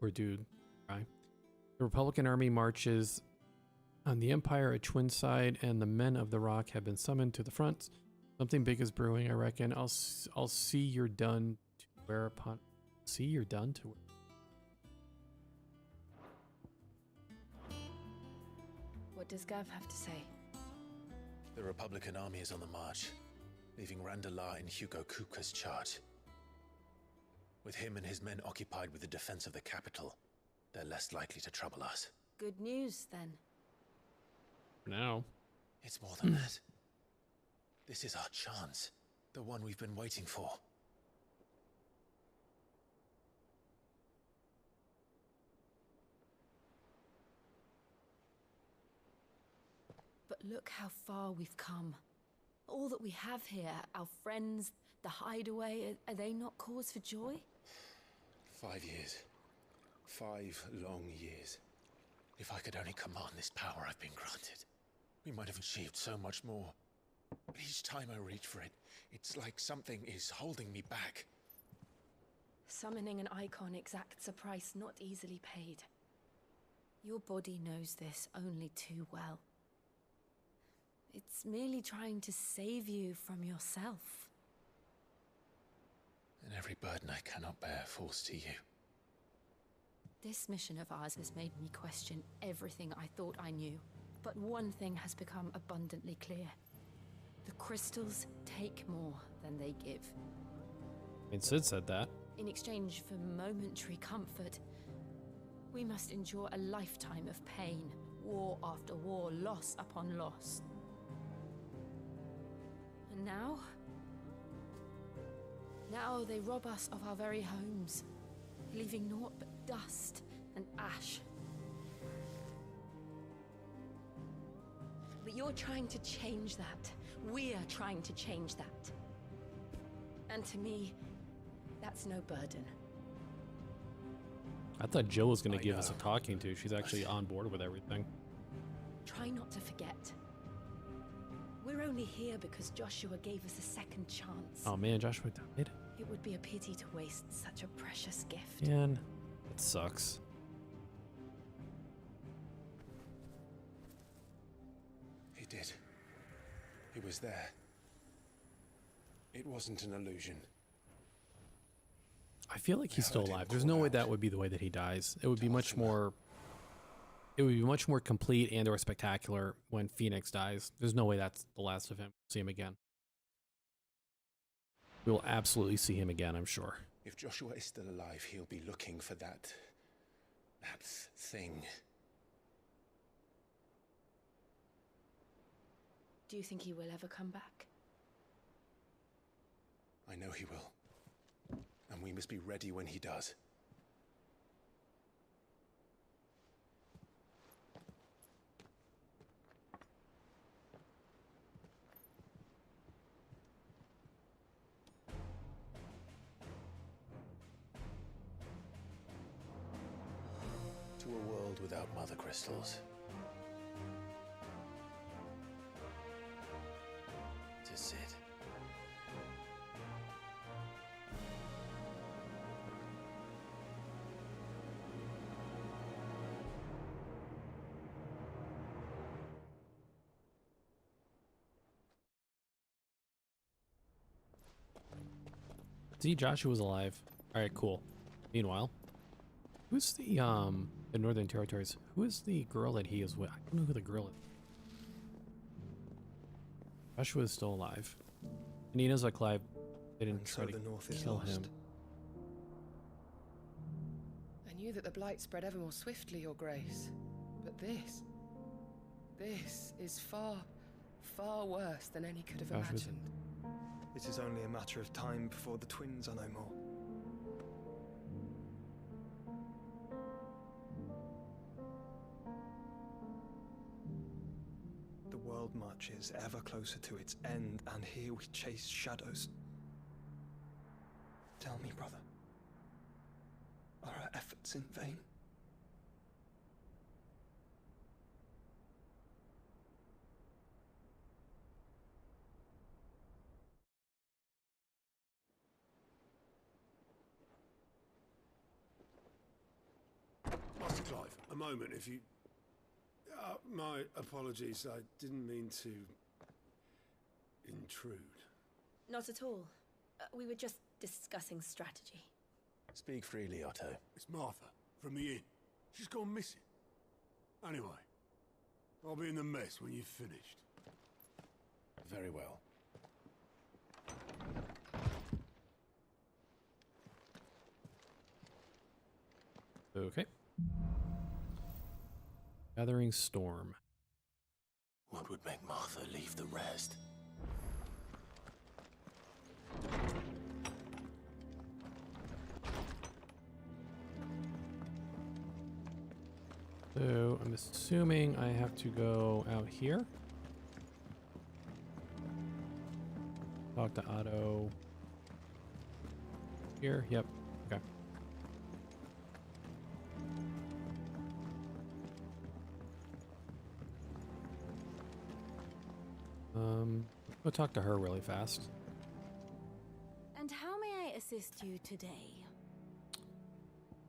Or dude. Right. The Republican army marches on the Empire at Twinside, and the men of the Rock have been summoned to the front. Something big is brewing, I reckon. I'll see you're done to wear upon. See you're done to wear. What does Gav have to say? The Republican army is on the march, leaving Randalar in Hugo Kupka's charge. With him and his men occupied with the defense of the capital, they're less likely to trouble us. Good news, then. For now. It's more than that. This is our chance, the one we've been waiting for. But look how far we've come. All that we have here, our friends, the hideaway, are they not cause for joy? 5 years. 5 long years. If I could only command this power I've been granted, we might have achieved so much more. But each time I reach for it, it's like something is holding me back. Summoning an icon exacts a price not easily paid. Your body knows this only too well. It's merely trying to save you from yourself. And every burden I cannot bear falls to you. This mission of ours has made me question everything I thought I knew. But one thing has become abundantly clear. The crystals take more than they give. I mean, Sid said that. In exchange for momentary comfort, we must endure a lifetime of pain, war after war, loss upon loss. And now they rob us of our very homes, leaving naught but dust and ash. But you're trying to change that. We're trying to change that. And to me, that's no burden. I thought Jill was going to give us a talking to. She's actually on board with everything. Try not to forget. We're only here because Joshua gave us a second chance. Oh man, Joshua died? It would be a pity to waste such a precious gift. Man, it sucks. He did. He was there. It wasn't an illusion. I feel like he's still alive. There's no way that would be the way that he dies. It would be much more... It would be much more complete and or spectacular when Phoenix dies. There's no way that's the last of him. See him again. We will absolutely see him again, I'm sure. If Joshua is still alive, he'll be looking for that thing. Do you think he will ever come back? I know he will. And we must be ready when he does. To a world without mother crystals. To Sid. See, Joshua's alive. Alright, cool. Meanwhile, who's the Northern Territories? Who is the girl that he is with? I don't know who the girl is. Joshua is still alive. And he knows that Clive didn't try to kill him. I knew that the blight spread ever more swiftly, Your Grace. But this is far, far worse than any could have imagined. It is only a matter of time before the twins are no more. The world marches ever closer to its end, and here we chase shadows. Tell me, brother, are our efforts in vain? Master Clive, a moment, if you... my apologies, I didn't mean to... intrude. Not at all. We were just discussing strategy. Speak freely, Otto. It's Martha, from the inn. She's gone missing. Anyway, I'll be in the mess when you've finished. Very well. Okay. Gathering storm. What would make Martha leave the rest? So I'm assuming I have to go out here. Talk to Otto. Here, yep. Okay. Go talk to her really fast. And how may I assist you today?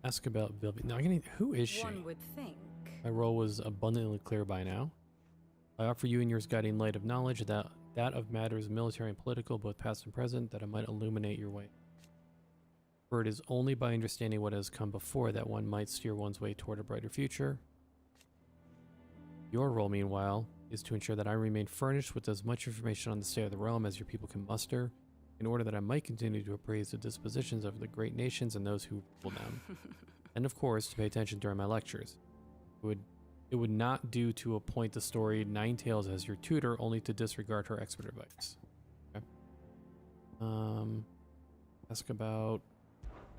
Ask about Vilby. Now, who is she? One would think. My role was abundantly clear by now. I offer you and yours guiding light of knowledge, that of matters military and political, both past and present, that I might illuminate your way. For it is only by understanding what has come before that one might steer one's way toward a brighter future. Your role, meanwhile, is to ensure that I remain furnished with as much information on the state of the realm as your people can muster, in order that I might continue to appraise the dispositions of the great nations and those who rule them. And of course, to pay attention during my lectures. It would not do to appoint the story Nine Tails as your tutor, only to disregard her expert advice. Okay. Ask about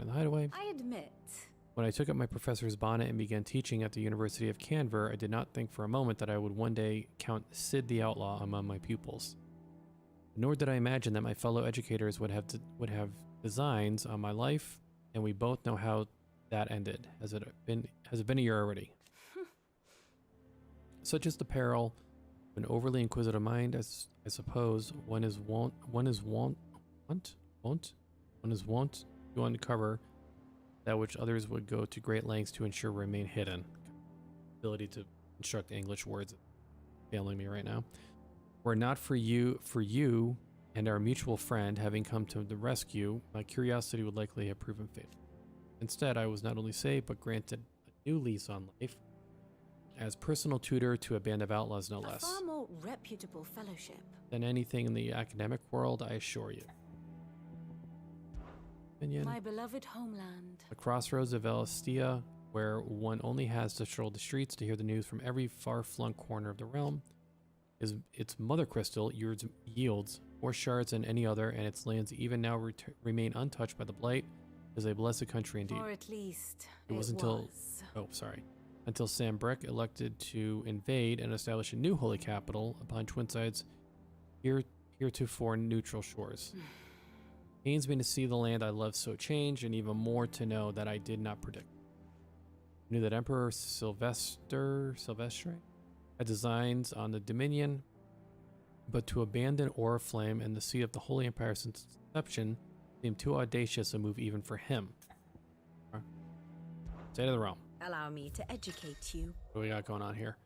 in the hideaway. I admit. When I took up my professor's bonnet and began teaching at the University of Canver, I did not think for a moment that I would one day count Sid the Outlaw among my pupils. Nor did I imagine that my fellow educators would have designs on my life, and we both know how that ended. Has it been a year already? Such is the peril of an overly inquisitive mind, as I suppose one is wont to uncover that which others would go to great lengths to ensure remain hidden. Ability to construct English words failing me right now. Were not for you and our mutual friend having come to the rescue, my curiosity would likely have proven fatal. Instead, I was not only saved, but granted a new lease on life as personal tutor to a band of outlaws, no less. A far more reputable fellowship Than anything in the academic world, I assure you. Opinion. My beloved homeland. The crossroads of Elastia, where one only has to stroll the streets to hear the news from every far-flung corner of the realm. Its mother crystal yields more shards than any other, and its lands even now remain untouched by the blight. It is a blessed country indeed. Or at least it was until Sam Breck elected to invade and establish a new holy capital upon Twinside's heretofore neutral shores. Pains me to see the land I love so change, and even more to know that I did not predict. I knew that Emperor Silvestre had designs on the Dominion, but to abandon Oriflame and the seat of the Holy Empire since its inception seemed too audacious a move even for him. State of the realm. Allow me to educate you. What do we got going on here?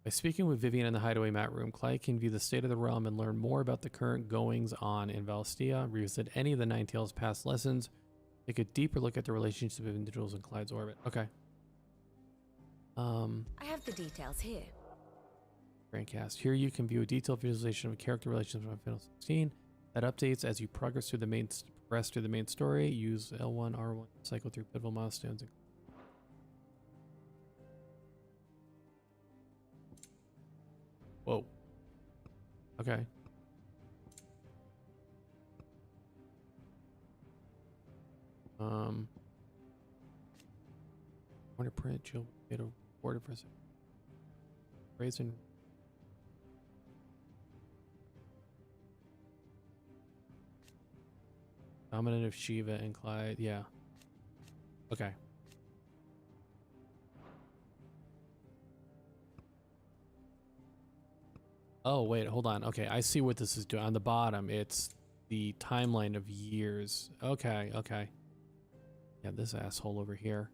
By speaking with Vivian in the Hideaway Mat Room, Clive can view the state of the realm and learn more about the current goings-on in Valistia, revisit any of the Nine Tails' past lessons, take a deeper look at the relationship of individuals in Clive's orbit. Okay. I have the details here. Grandcast. Here you can view a detailed visualization of character relations from Final 16 that updates as you progress through the main story. Use L1, R1, cycle through pivotal milestones. Whoa. Okay. Wonder print, chill, get a border for a second. Raisin. Dominant of Shiva and Clyde. Yeah. Okay. Oh, wait, hold on. Okay, I see what this is doing. On the bottom, it's the timeline of years. Okay, okay. Yeah, this asshole over here.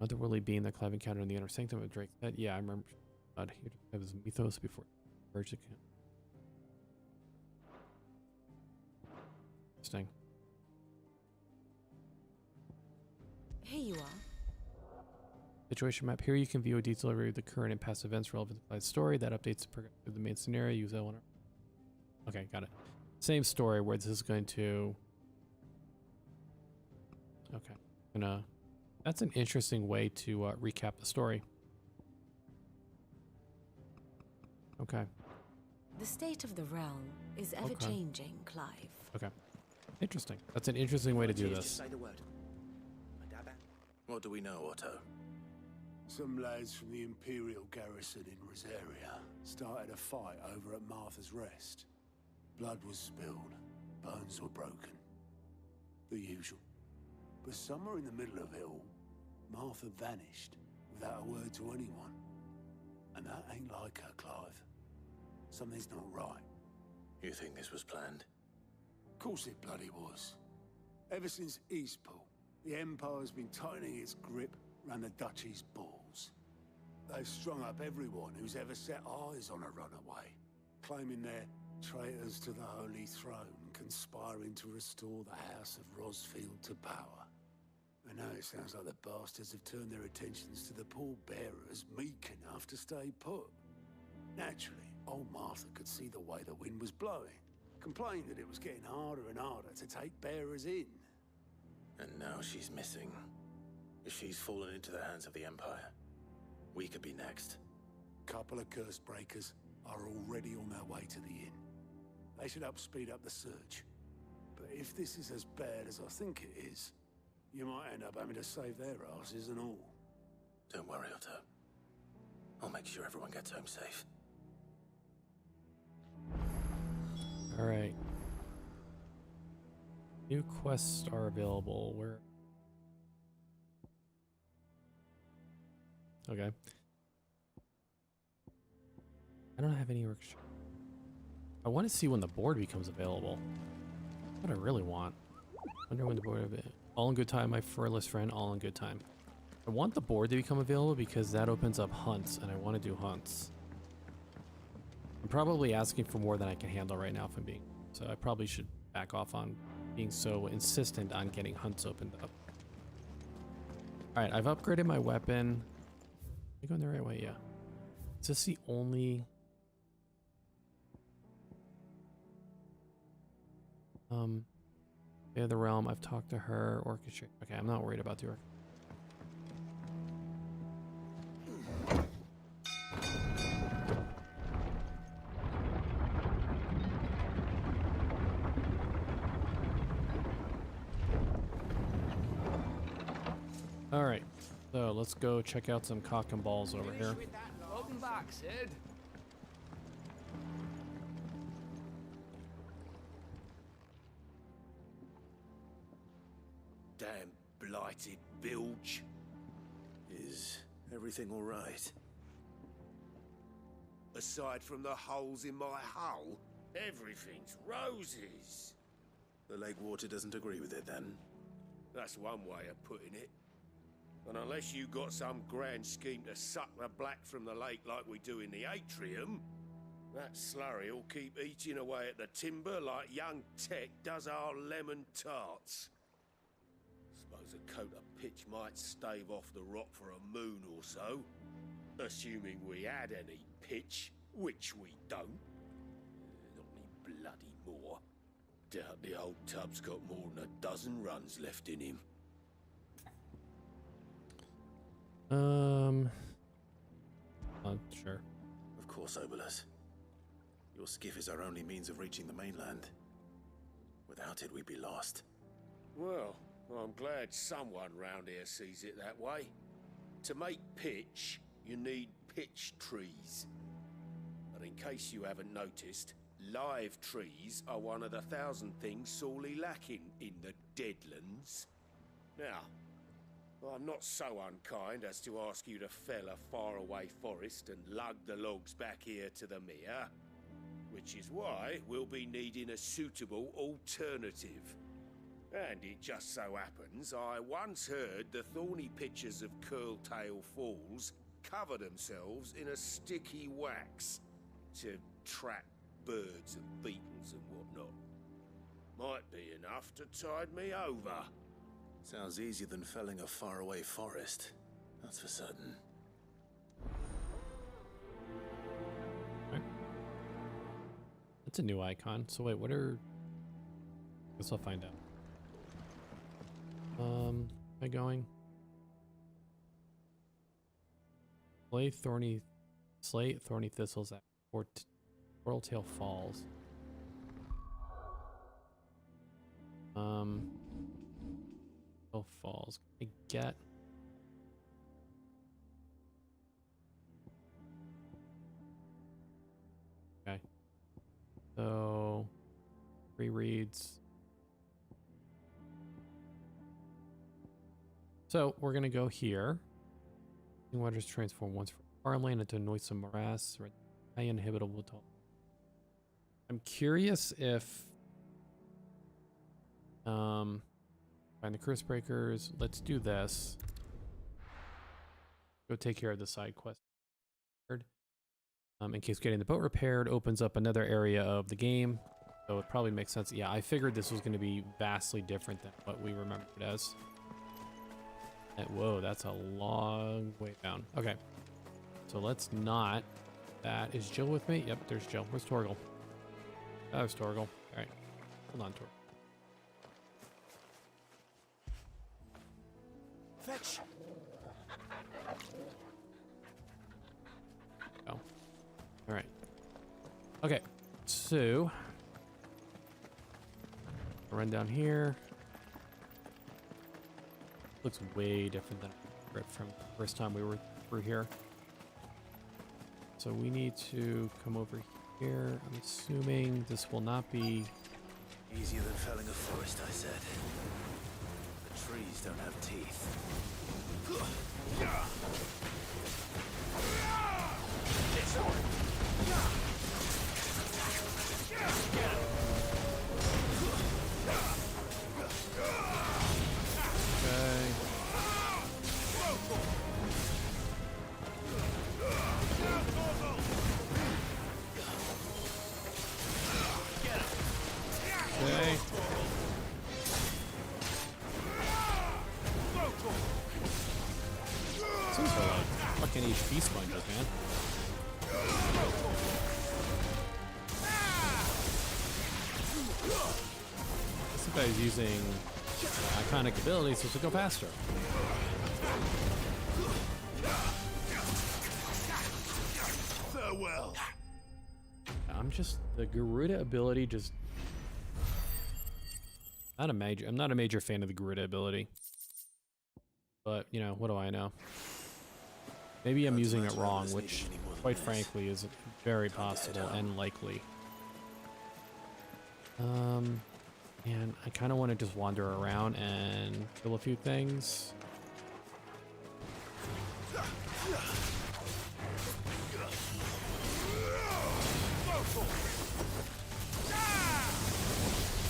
Otherworldly being that Clive encountered in the inner sanctum of Drake's head. Yeah, I remember. God, he was mythos before purged again. Interesting. Here you are. Situation map. Here you can view a detailed overview of the current and past events relevant to Clive's story that updates the main scenario. Use L1. Okay, got it. Same story where this is going to. Okay, that's an interesting way to recap the story. Okay. The state of the realm is ever changing, Clive. Okay. Interesting. That's an interesting way to do this. Say the word. What do we know, Otto? Some lads from the Imperial garrison in Rosaria started a fight over at Martha's Rest. Blood was spilled, bones were broken. The usual. But somewhere in the middle of it all, Martha vanished without a word to anyone. And that ain't like her, Clive. Something's not right. You think this was planned? Of course it bloody was. Ever since Eastpool, the Empire's been tightening its grip around the Duchy's balls. They've strung up everyone who's ever set eyes on a runaway, claiming they're traitors to the Holy Throne, conspiring to restore the House of Rosfield to power. And now it sounds like the bastards have turned their attentions to the pallbearers meek enough to stay put. Naturally, old Martha could see the way the wind was blowing, complained that it was getting harder and harder to take bearers in. And now she's missing. If she's fallen into the hands of the Empire, we could be next. Couple of curse breakers are already on their way to the inn. They should speed up the search. But if this is as bad as I think it is, you might end up having to save their asses and all. Don't worry, Otto. I'll make sure everyone gets home safe. All right. New quests are available. Where? Okay. I don't have any restriction. I want to see when the board becomes available. What I really want. Wonder when the board will be. All in good time, my furless friend. All in good time. I want the board to become available because that opens up hunts, and I want to do hunts. I'm probably asking for more than I can handle right now if I'm being. So I probably should back off on being so insistent on getting hunts opened up. Alright, I've upgraded my weapon. Am I going the right way? Yeah. Is this the only... Yeah, the realm. I've talked to her. Orchestrate. Okay, I'm not worried about the orc. All right, so let's go check out some cock and balls over here. Welcome back, Sid. Damn blighted bilge. Is everything all right? Aside from the holes in my hull, everything's roses. The lake water doesn't agree with it, then? That's one way of putting it. And unless you got some grand scheme to suck the black from the lake like we do in the atrium, that slurry will keep eating away at the timber like young Tech does our lemon tarts. Suppose a coat of pitch might stave off the rot for a moon or so, assuming we had any pitch, which we don't. Not any bloody more. Doubt the old tub's got more than a dozen runs left in him. Sure. Of course, Obolus. Your skiff is our only means of reaching the mainland. Without it, we'd be lost. Well, I'm glad someone round here sees it that way. To make pitch, you need pitch trees. But in case you haven't noticed, live trees are one of the 1,000 things sorely lacking in the Deadlands. Now, I'm not so unkind as to ask you to fell a faraway forest and lug the logs back here to the mere, which is why we'll be needing a suitable alternative. And it just so happens I once heard the thorny pitchers of Curltail Falls cover themselves in a sticky wax to trap birds and beetles and whatnot. Might be enough to tide me over. Sounds easier than felling a faraway forest. That's for certain. Okay. That's a new icon. So wait, what are... Guess I'll find out. Am I going? Slay thorny thistles at Portaltail Falls. Falls. Can I get? Okay. So rereads. So we're gonna go here. Waters transform once from farmland into noisome morass. High inhibitable tall. I'm curious if find the curse breakers. Let's do this. Go take care of the side quest. In case getting the boat repaired opens up another area of the game. So it probably makes sense. Yeah, I figured this was going to be vastly different than what we remembered it as. Whoa, that's a long way down. Okay. So let's not. That is Jill with me? Yep, there's Jill. Where's Torgal? Oh, there's Torgal. All right. Hold on, Torgal. Fetch. Oh. All right. Okay. So run down here. Looks way different than I remember it from the first time we were through here. So we need to come over here. I'm assuming this will not be easier than felling a forest, I said. The trees don't have teeth. Seems like fucking HP sponges, man. This This guy's using iconic abilities to go faster. Farewell. The Garuda ability just I'm not a major fan of the Garuda ability. But, you know, what do I know? Maybe I'm using it wrong, which quite frankly is very possible and likely. And I kind of want to just wander around and kill a few things.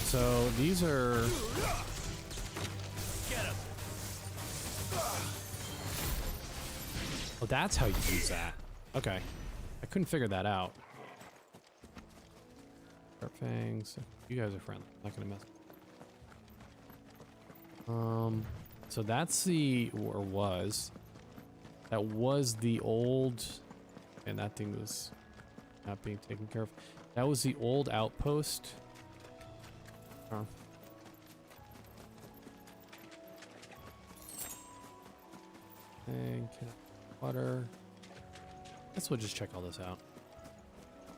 So these are... Oh, that's how you use that. Okay. I couldn't figure that out. Sharp fangs. You guys are friendly. I'm not gonna mess. So that's the, or was. That was the old, and that thing was not being taken care of. That was the old outpost. Oh. And water. Guess we'll just check all this out.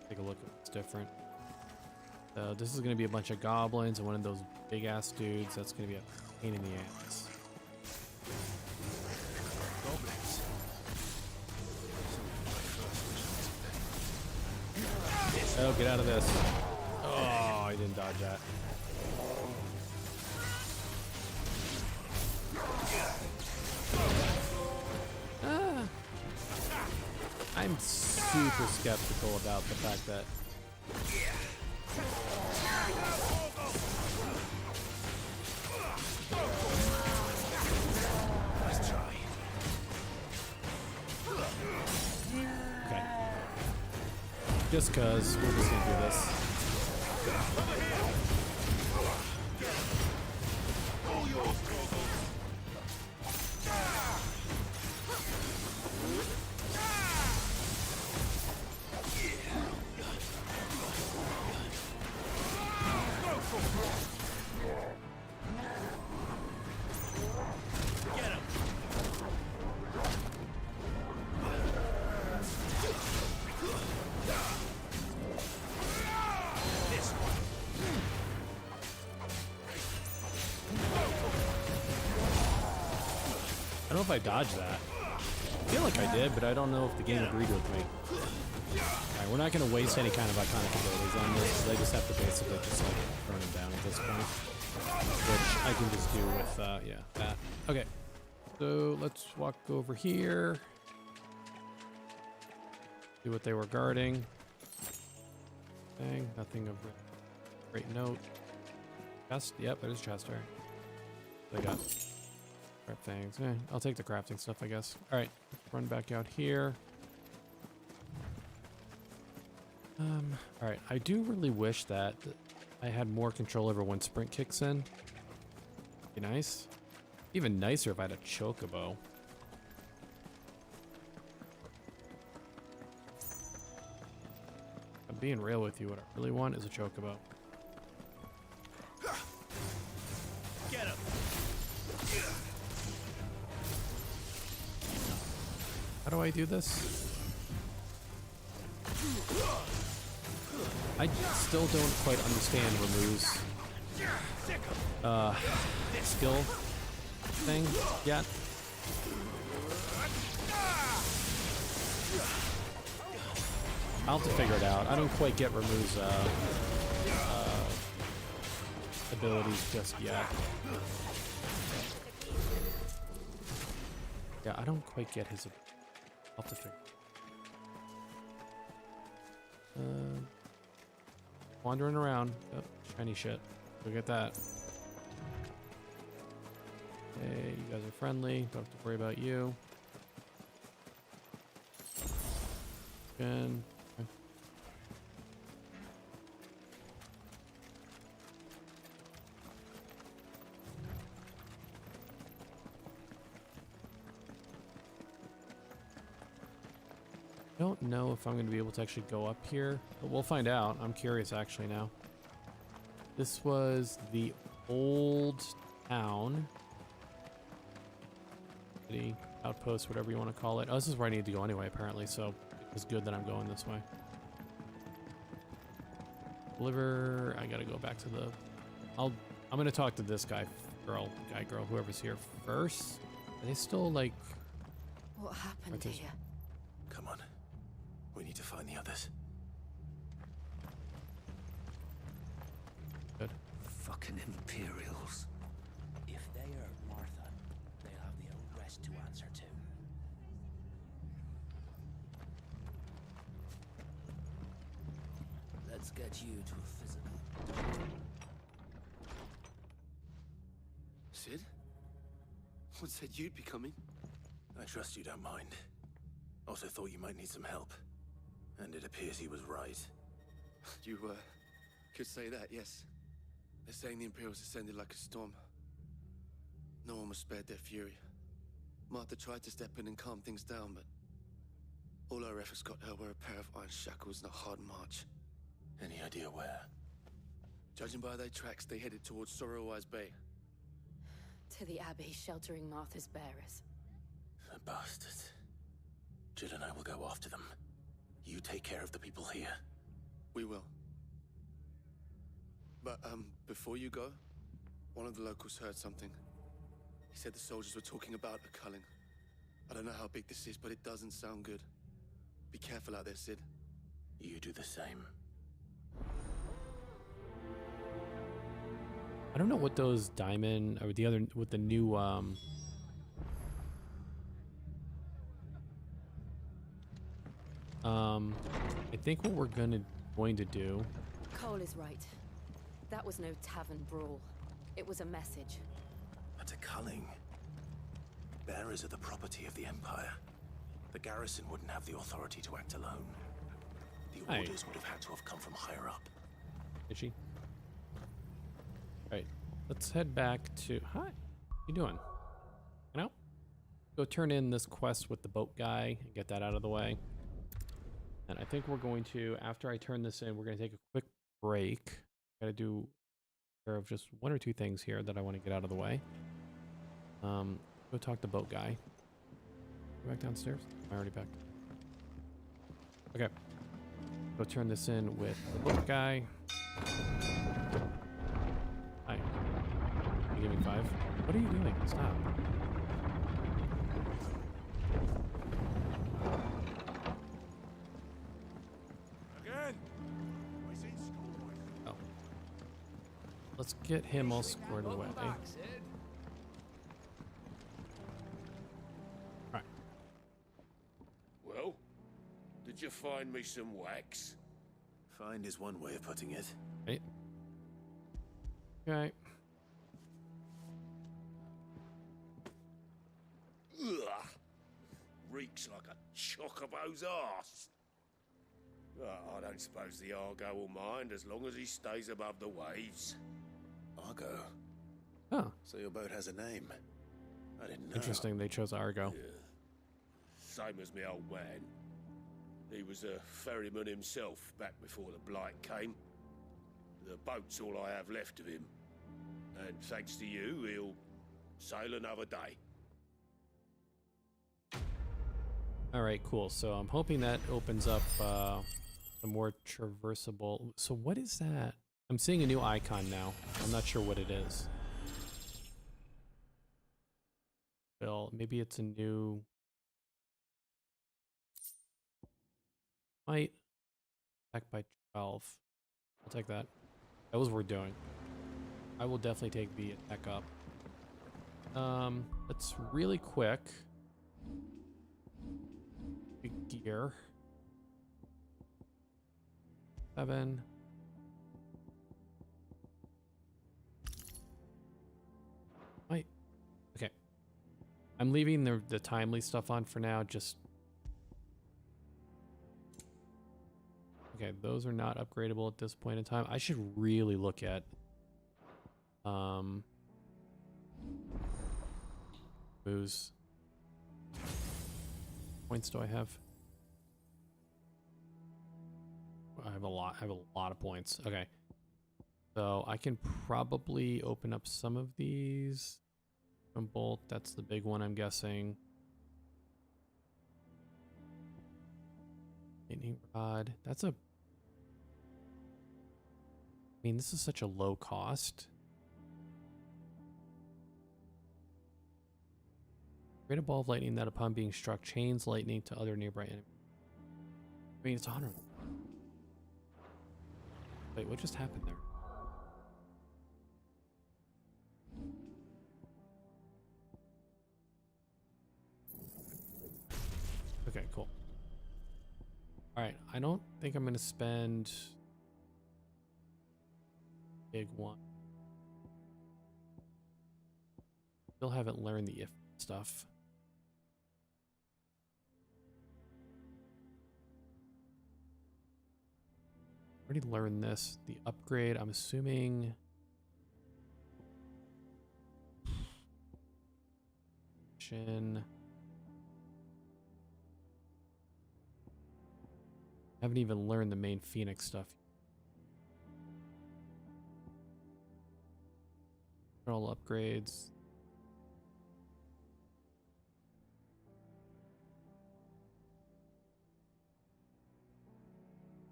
Take a look at what's different. This is going to be a bunch of goblins and one of those big ass dudes. That's going to be a pain in the ass. Goblins. Oh, get out of this. Oh, I didn't dodge that. Ah. I'm super skeptical about the fact that Let's try. okay. Just cause we're just gonna do this. I don't know if I dodged that. I feel like I did, but I don't know if the game agreed with me. Alright, we're not going to waste any kind of iconic abilities on this, because I just have to basically just like burn them down at this point. Which I can just do with, yeah, that. Okay, so let's walk over here. See what they were guarding. Dang, nothing of great note. Chest? Yep, there's a chest, alright. They got things. I'll take the crafting stuff, I guess. All right, run back out here. All right, I do really wish that I had more control over when sprint kicks in. Be nice. Even nicer if I had a chocobo. I'm being real with you. What I really want is a chocobo. Get him. How do I do this? I still don't quite understand Ramu's skill thing yet. I'll have to figure it out. I don't quite get Ramu's abilities just yet. Yeah, I don't quite get his ability. I'll have to figure. Wandering around. Oh, shiny shit. Look at that. Hey, you guys are friendly. Don't have to worry about you. Again. Okay. I don't know if I'm going to be able to actually go up here, but we'll find out. I'm curious actually now. This was the old town. City, outpost, whatever you want to call it. Oh, this is where I need to go anyway, apparently, so it's good that I'm going this way. Deliver. I gotta go back to the... I'm gonna talk to this guy, girl, whoever's here first. Are they still, like... What happened here? Come on. We need to find the others. Good. Fucking Imperials. If they hurt Martha, they'll have the old rest to answer to. Let's get you to a physical. Sid? What said you'd be coming? I trust you don't mind. Also thought you might need some help. And it appears he was right. You, could say that, yes. They're saying the Imperials descended like a storm. No one was spared their fury. Martha tried to step in and calm things down, but all our efforts got her were a pair of iron shackles and a hard march. Any idea where? Judging by their tracks, they headed towards Sorrowwise Bay. To the Abbey, sheltering Martha's bearers. The bastards. Jill and I will go after them. You take care of the people here. We will. But, before you go, one of the locals heard something. He said the soldiers were talking about a culling. I don't know how big this is, but it doesn't sound good. Be careful out there, Sid. You do the same. I don't know what those diamond or the other with the new I think what we're going to do. Cole is right. That was no tavern brawl. It was a message. But a culling. Bearers are the property of the Empire. The garrison wouldn't have the authority to act alone. The orders would have had to have come from higher up. Itchy. Alright, let's head back to... Hi, what you doing? You know? Go turn in this quest with the boat guy and get that out of the way. And I think we're going to, after I turn this in, we're going to take a quick break. Gotta do care of just one or two things here that I want to get out of the way. Go talk to the boat guy. Go back downstairs? Am I already back? Okay. Go turn this in with the boat guy. Hi. You give me 5? What are you doing? Stop. Again. Oh. Let's get him all squared away. Alright. Well, did you find me some wax? Find is one way of putting it. Right. Okay. Ugh. Reeks like a chocobo's arse. I don't suppose the Argo will mind as long as he stays above the waves. Argo? Huh. So your boat has a name. I didn't know. Interesting, they chose Argo. Yeah. Same as me old man. He was a ferryman himself back before the Blight came. The boat's all I have left of him. And thanks to you, he'll sail another day. Alright, cool. So I'm hoping that opens up a more traversable... So what is that? I'm seeing a new icon now. I'm not sure what it is. Well, maybe it's a new... Might... Back by 12. I'll take that. That was what we're doing. I will definitely take the attack up. Let's really quick... Big gear. 7. Wait. Okay. I'm leaving the timely stuff on for now. Just okay. Those are not upgradable at this point in time. I should really look at booze. Points do I have? I have a lot of points. Okay. So I can probably open up some of these. From bolt, that's the big one, I'm guessing. Lightning rod. That's a... I mean, this is such a low cost. Create a ball of lightning that upon being struck chains lightning to other nearby enemies. I mean, it's honorable. Wait, what just happened there? Okay, cool. Alright, I don't think I'm going to spend big one. Still haven't learned the if stuff. Already learned this. The upgrade, I'm assuming... Haven't even learned the main Phoenix stuff. All upgrades.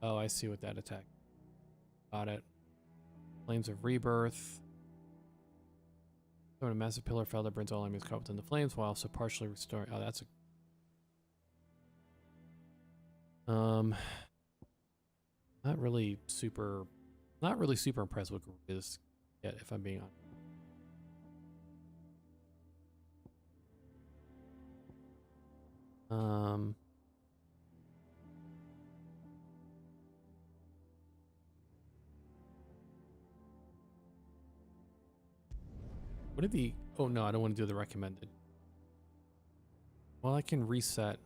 Oh, I see what that attack. Got it. Flames of Rebirth. When a massive pillar fell that burns all enemies caught within the flames while also partially restoring. Oh, that's a... Not really super impressed with Grizz yet, if I'm being honest. What are the... Oh no, I don't want to do the recommended. Well, I can reset.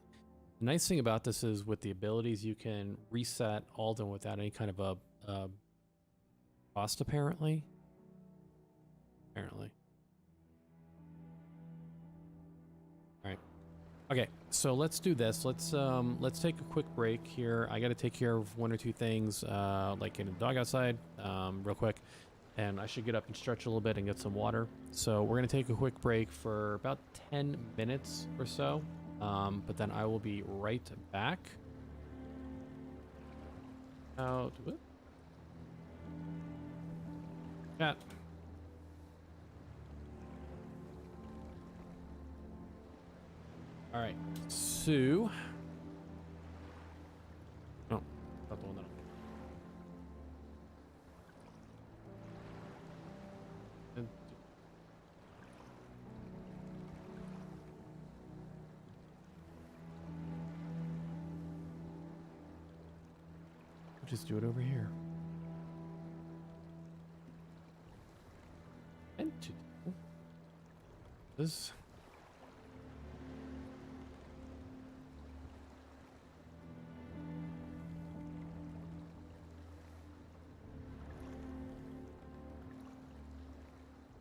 The nice thing about this is with the abilities, you can reset all of them without any kind of a cost, apparently. All right. Okay, so let's do this. Let's take a quick break here. I got to take care of one or two things, like getting the dog outside, real quick, and I should get up and stretch a little bit and get some water. So we're gonna take a quick break for about 10 minutes or so. But then I will be right back. Out. Chat. All right. So. Oh, not the one that. Just do it over here. And to do this.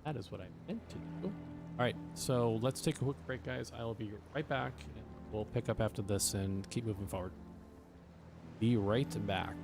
That is what I meant to do. All right, so let's take a quick break, guys. I will be right back, and we'll pick up after this and keep moving forward. Be right back.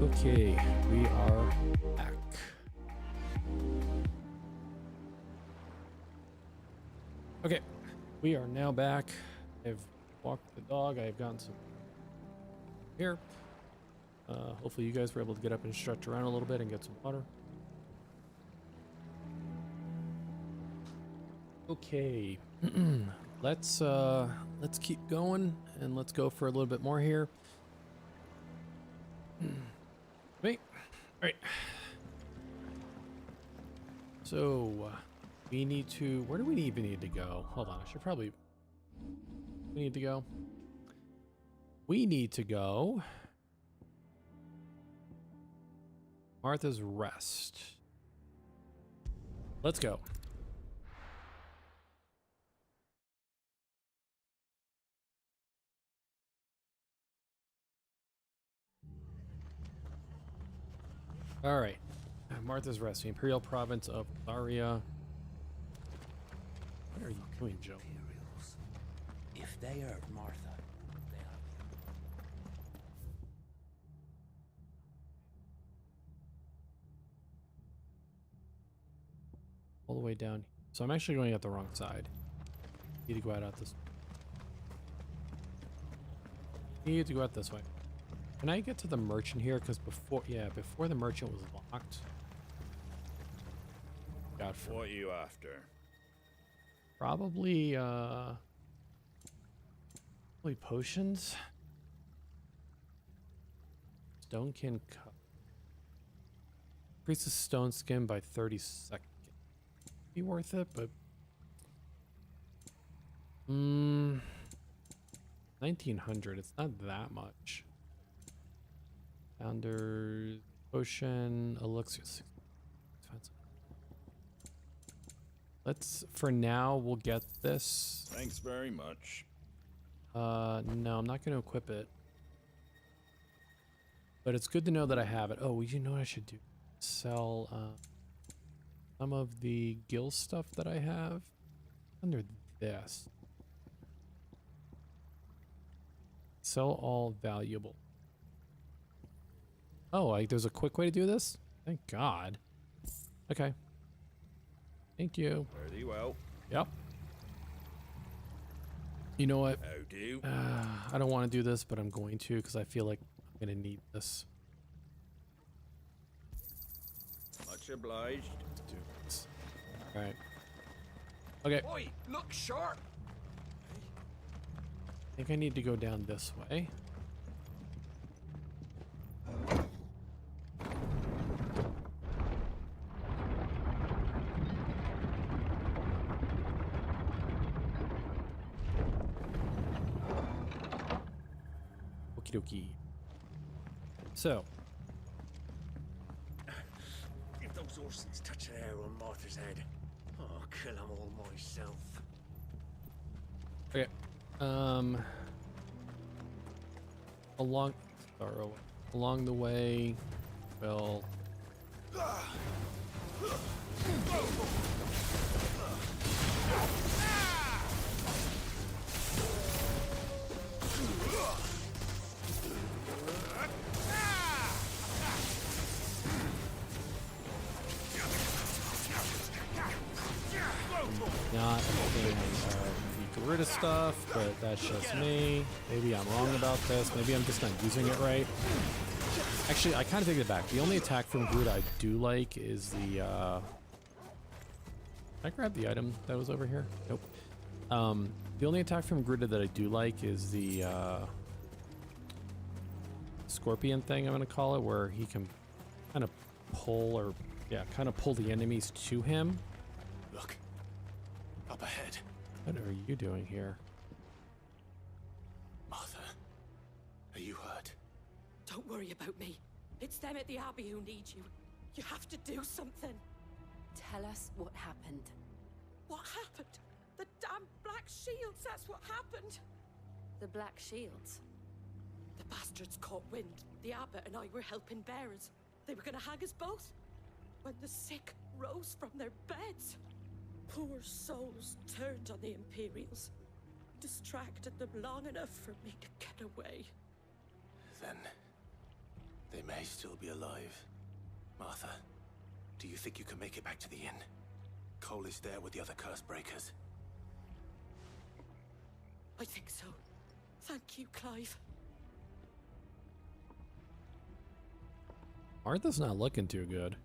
Okay, we are back. Okay, we are now back. I've walked the dog. I've gotten some here. Hopefully you guys were able to get up and stretch around a little bit and get some water. Okay, let's keep going and let's go for a little bit more here. Wait, all right. So we need to. Where do we even need to go? Hold on, I should probably. We need to go. We need to go. Martha's Rest. Let's go. All right. Martha's Rest, the Imperial Province of Tharia. What are you doing, Joe? Imperials. If they hurt Martha, they'll... All the way down. So I'm actually going out the wrong side. Need to go out this. Need to go out this way. Can I get to the merchant here? Because before the merchant was locked. God, what are you after? Probably potions. Stone can cut. Increases stone skin by 30 seconds. Be worth it, but 1900. It's not that much. Founder's potion elixir. Expensive. For now, we'll get this. Thanks very much. No, I'm not going to equip it. But it's good to know that I have it. Oh, you know what I should do? Sell some of the gill stuff that I have under this. Sell all valuable. Oh, there's a quick way to do this? Thank God. Okay. Thank you. Very well. Yep. You know what? How do? I don't want to do this, but I'm going to because I feel like I'm going to need this. Much obliged. Let's do this. All right. Okay. Oi, look sharp. I think I need to go down this way. Okie dokie. So. If those horses touch an hair on Martha's head, I'll kill them all myself. Okay. Along the way, well. Not a fan of the Garuda stuff, but that's just me. Maybe I'm wrong about this. Maybe I'm just not using it right. Actually, I kind of take it back. The only attack from Garuda I do like is the... Did I grab the item that was over here? Nope. The only attack from Garuda that I do like is the scorpion thing, I'm going to call it, where he can kind of pull or, yeah, kind of pull the enemies to him. Look. Up ahead. What are you doing here? Martha, are you hurt? Don't worry about me. It's them at the Abbey who need you. You have to do something. Tell us what happened. What happened? The damn Black Shields, that's what happened. The Black Shields? The bastards caught wind. The Abbot and I were helping bearers. They were gonna hang us both. When the sick rose from their beds. Poor souls turned on the Imperials. Distracted them long enough for me to get away. Then They may still be alive. Martha, do you think you can make it back to the inn? Cole is there with the other curse breakers. I think so. Thank you, Clive. Martha's not looking too good. I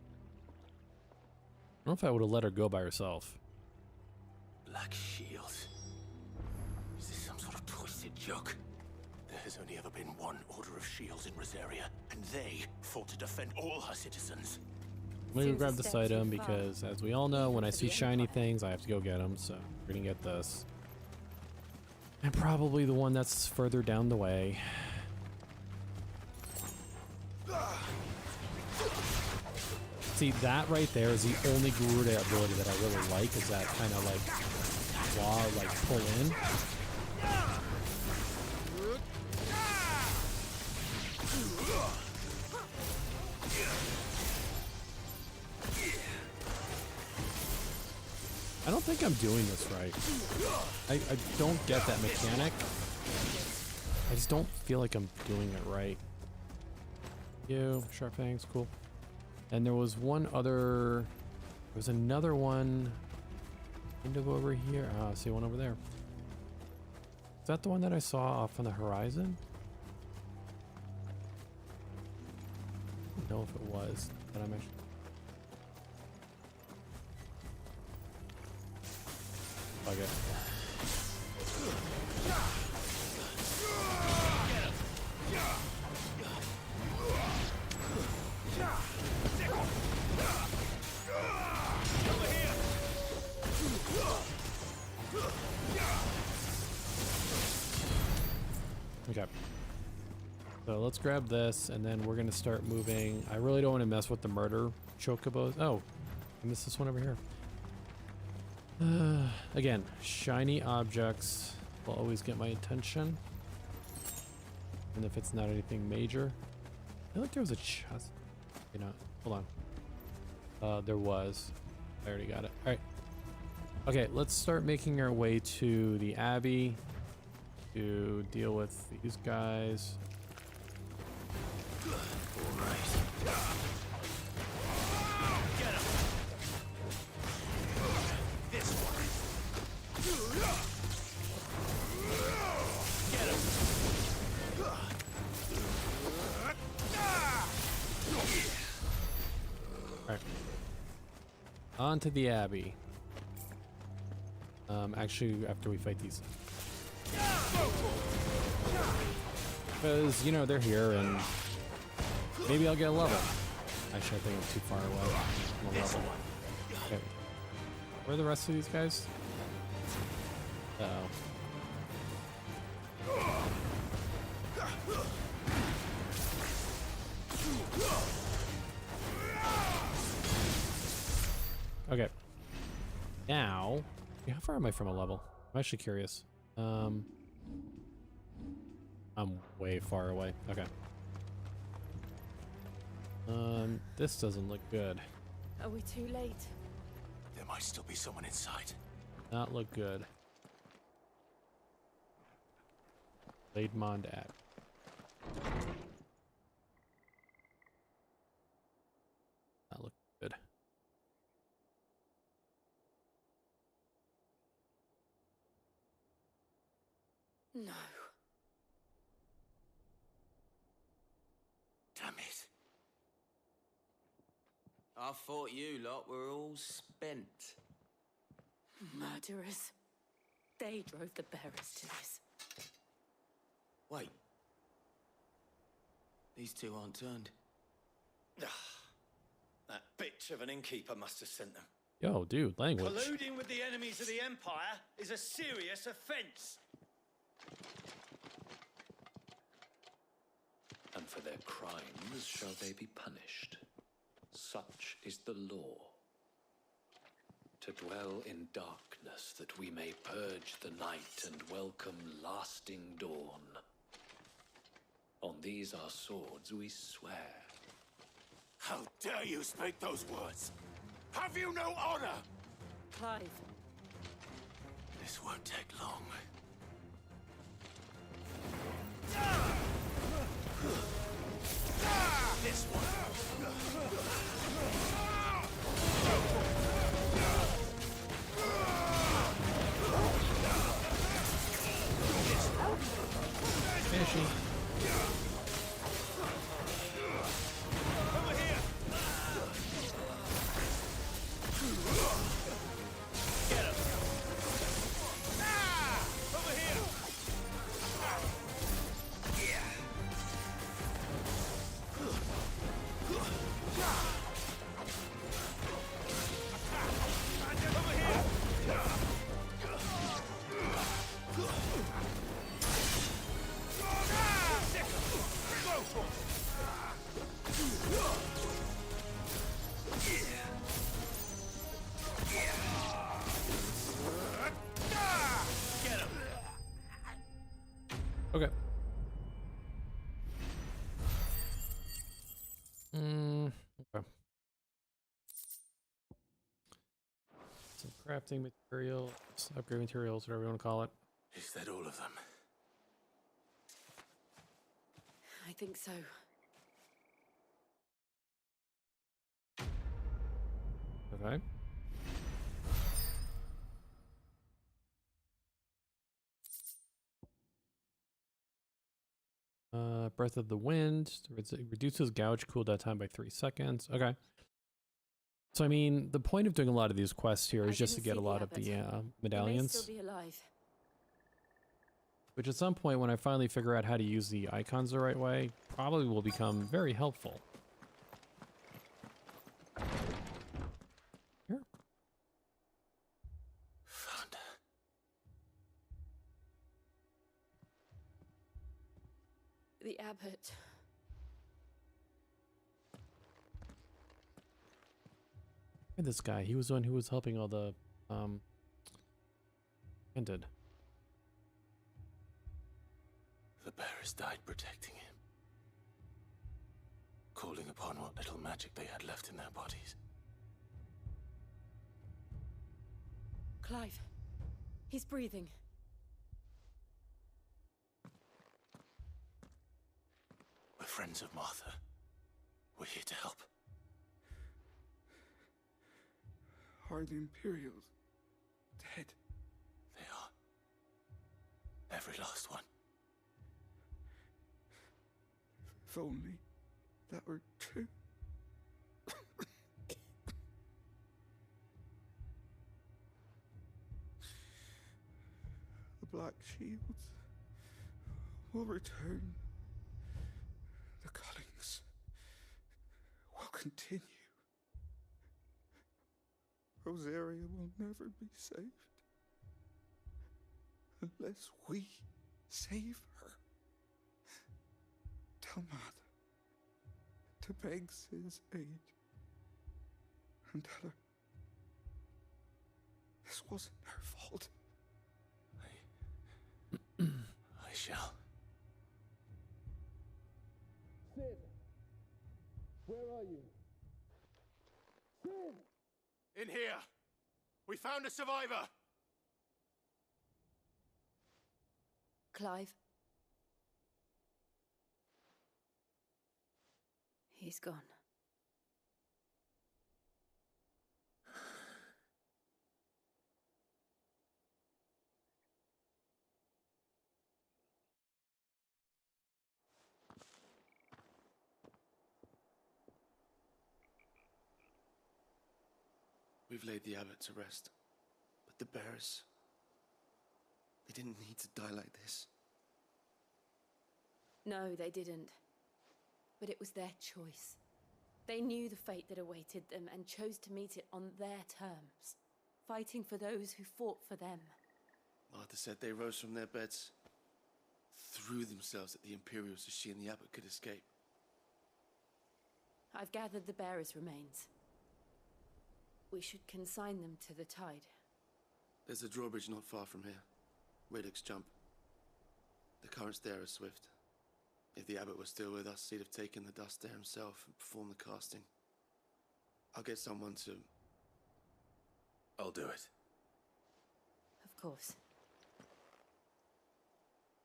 don't know if I would have let her go by herself. Black Shields. Is this some sort of twisted joke? There has only ever been one Order of Shields in Rosaria, and they fought to defend all her citizens. I'm gonna grab this item because, as we all know, when I see shiny things, I have to go get them. So we're gonna get this, and probably the one that's further down the way. See, that right there is the only Garuda ability that I really like. Is that kind of like claw, like pull in. I don't think I'm doing this right. I don't get that mechanic. I just don't feel like I'm doing it right. You, sharp fangs, cool. And there was one other, there was another one kind of over here. Ah, I see one over there. Is that the one that I saw off on the horizon? I don't know if it was, but I'm actually... Okay. Okay. So let's grab this, and then we're gonna start moving. I really don't want to mess with the murder chocobos. Oh, I missed this one over here. Again, shiny objects will always get my attention. And if it's not anything major. I feel like there was a chest. You know, hold on. There was. I already got it. Alright. Okay, let's start making our way to the Abbey to deal with these guys. Alright. On to the Abbey. Actually, after we fight these. Because, you know, they're here and maybe I'll get a level. Actually, I think I'm too far away from a level. Okay. Where are the rest of these guys? Uh-oh. Okay. Now, how far am I from a level? I'm actually curious. I'm way far away. Okay. This doesn't look good. Are we too late? There might still be someone inside. Not look good. Laidmond Abbey. Not look good. No. Damn it. I thought you lot were all spent. Murderers. They drove the bearers to this. Wait. These two aren't turned. That bitch of an innkeeper must have sent them. Yo, dude, language. Colluding with the enemies of the Empire is a serious offense. And for their crimes shall they be punished. Such is the law. To dwell in darkness that we may purge the night and welcome lasting dawn. On these our swords we swear. How dare you speak those words? Have you no honor? Clive. This won't take long. Crafting materials, upgrade materials, whatever you want to call it. Is that all of them? I think so. Okay. Breath of the Wind reduces gouge cooldown time by 3 seconds. Okay. So I mean, the point of doing a lot of these quests here is just to get a lot of the medallions. He may still be alive. Which at some point, when I finally figure out how to use the icons the right way, probably will become very helpful. Here. Found her. The abbot. This guy, he was the one who was helping all the ended. The bearers died protecting him, calling upon what little magic they had left in their bodies. Clive. He's breathing. We're friends of Martha. We're here to help. Are the Imperials dead? They are. Every last one. If only that were true. The Black Shields will return. The cullings will continue. Rosaria will never be saved unless we save her. Tell Mother to beg Sid's aid and tell her this wasn't her fault. I shall. Sid! Where are you? Sid! In here! We found a survivor! Clive. He's gone. We've laid the abbot to rest. But the bearers... they didn't need to die like this. No, they didn't. But it was their choice. They knew the fate that awaited them and chose to meet it on their terms, fighting for those who fought for them. Martha said they rose from their beds, threw themselves at the Imperials so she and the abbot could escape. I've gathered the bearers' remains. We should consign them to the tide. There's a drawbridge not far from here. Radix jump. The currents there are swift. If the abbot was still with us, he'd have taken the dust there himself and performed the casting. I'll get someone to... I'll do it. Of course.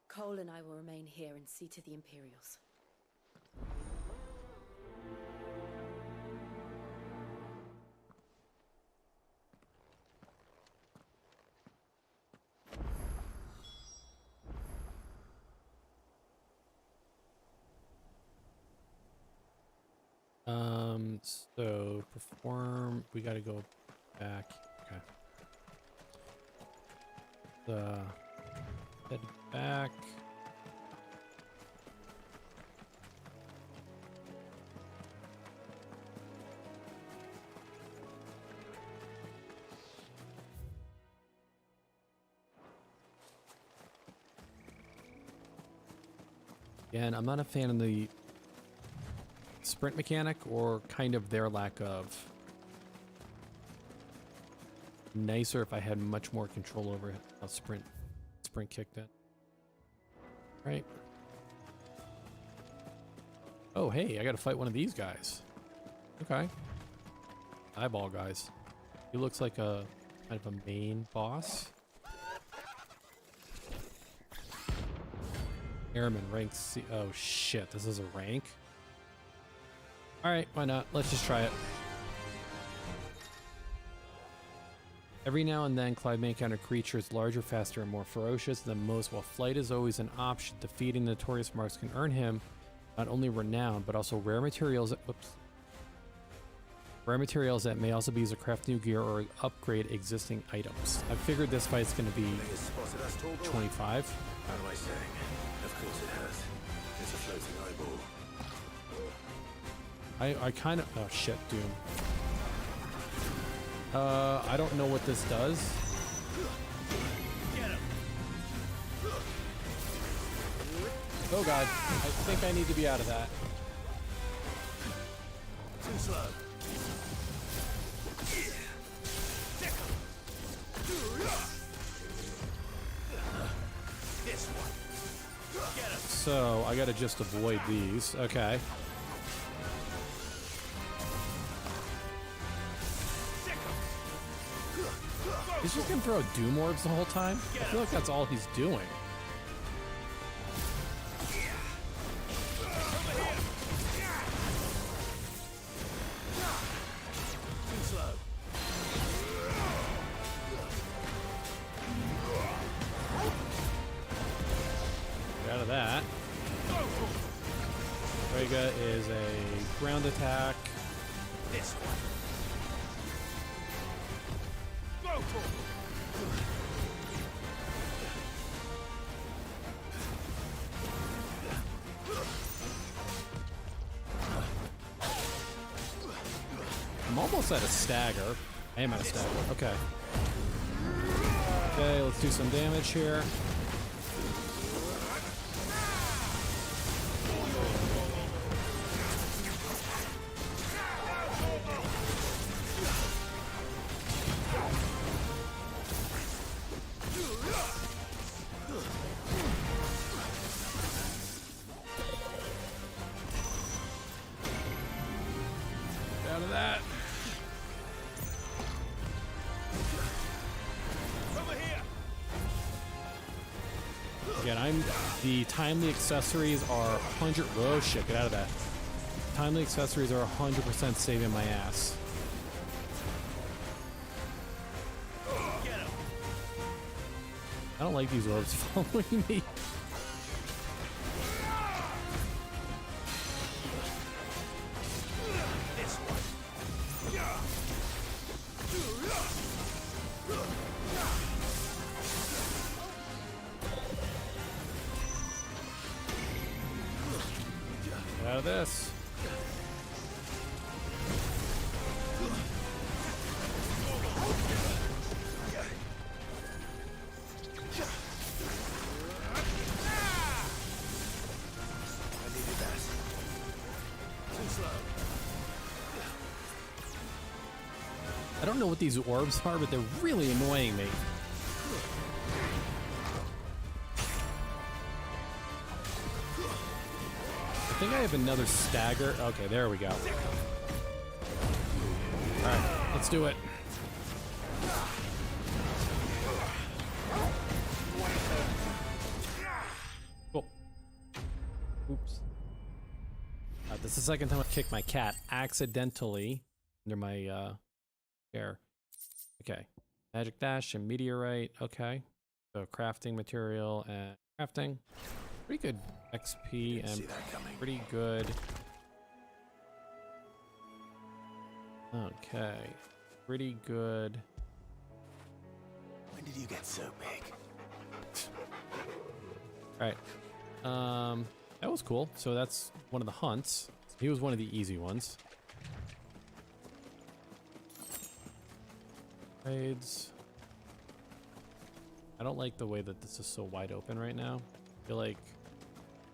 Cole and I will remain here and see to the Imperials. So perform, we gotta go back. Okay. Head back. Again, I'm not a fan of the sprint mechanic, or kind of their lack of. Nicer if I had much more control over how sprint kicked in. Right. Oh, hey, I gotta fight one of these guys. Okay. Eyeball guys. He looks like a kind of a main boss. Airman rank C. Oh shit, this is a rank? Alright, why not? Let's just try it. Every now and then, Clive may encounter creatures larger, faster, and more ferocious than most. While flight is always an option, defeating the notorious marks can earn him not only renown, but also rare materials. Rare materials that may also be used to craft new gear or upgrade existing items. I figured this fight's going to be 25. How am I saying? Of course it has. It's a floating eyeball. I kind of... Oh shit, Doom. I don't know what this does. Oh god, I think I need to be out of that. Too slow. This one. Get him. So I gotta just avoid these. Okay. He's just gonna throw Doom Orbs the whole time? I feel like that's all he's doing. Too slow. Get out of that. Rega is a ground attack. This one. I'm almost at a stagger. I am at a stagger. Okay. Okay, let's do some damage here. Out of that. Again, the timely accessories are 100. Whoa, shit! Get out of that. Timely accessories are 100% saving my ass. I don't like these orbs following me. Get out of this. I don't know what these orbs are, but they're really annoying me. I think I have another stagger. Okay, there we go. Alright, let's do it. Cool. Oops. This is the second time I've kicked my cat accidentally under my chair. Okay. Magic Dash and Meteorite. Okay. So crafting material and crafting. Pretty good XP and pretty good. Okay. Pretty good. When did you get so big? Alright. That was cool. So that's one of the hunts. He was one of the easy ones. Raids. I don't like the way that this is so wide open right now. I feel like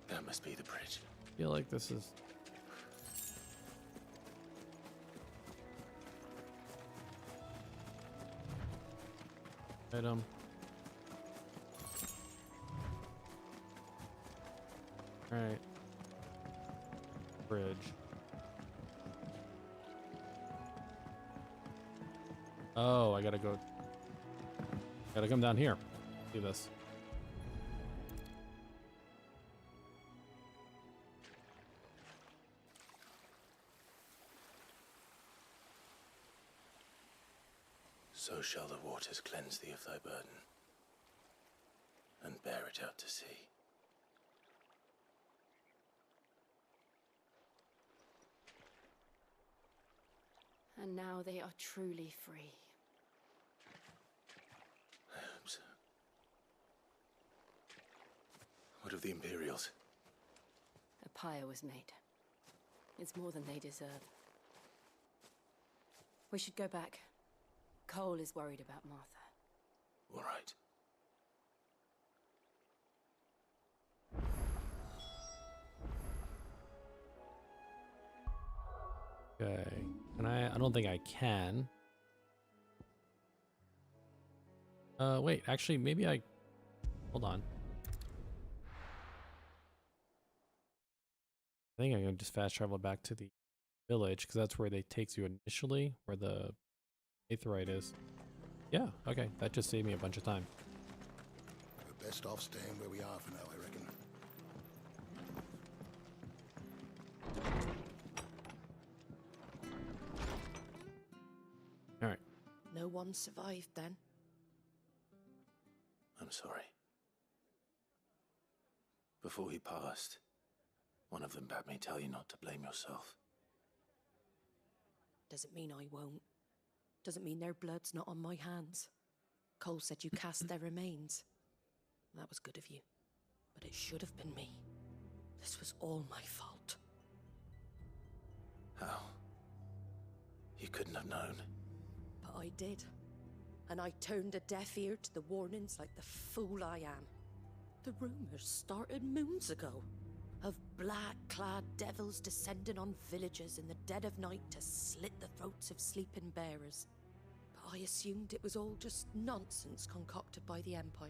that must be the bridge. I feel like this is item. All right. Bridge. Oh, I gotta go Gotta come down here. Do this. So shall the waters cleanse thee of thy burden, and bear it out to sea. And now they are truly free. I hope so. What of the Imperials? A pyre was made. It's more than they deserve. We should go back. Cole is worried about Martha. All right. Okay. And I don't think I can. Wait, actually, maybe I... Hold on. I think I can just fast travel back to the village, because that's where they takes you initially, where the Aetheryte is. Yeah, okay. That just saved me a bunch of time. We're best off staying where we are for now, I reckon. Alright. No one survived then? I'm sorry. Before he passed, one of them bade me tell you not to blame yourself. Doesn't mean I won't. Doesn't mean their blood's not on my hands. Cole said you cast their remains. That was good of you. But it should have been me. This was all my fault. How? You couldn't have known. But I did. And I turned a deaf ear to the warnings like the fool I am. The rumors started moons ago. Of black-clad devils descending on villages in the dead of night to slit the throats of sleeping bearers. But I assumed it was all just nonsense concocted by the Empire.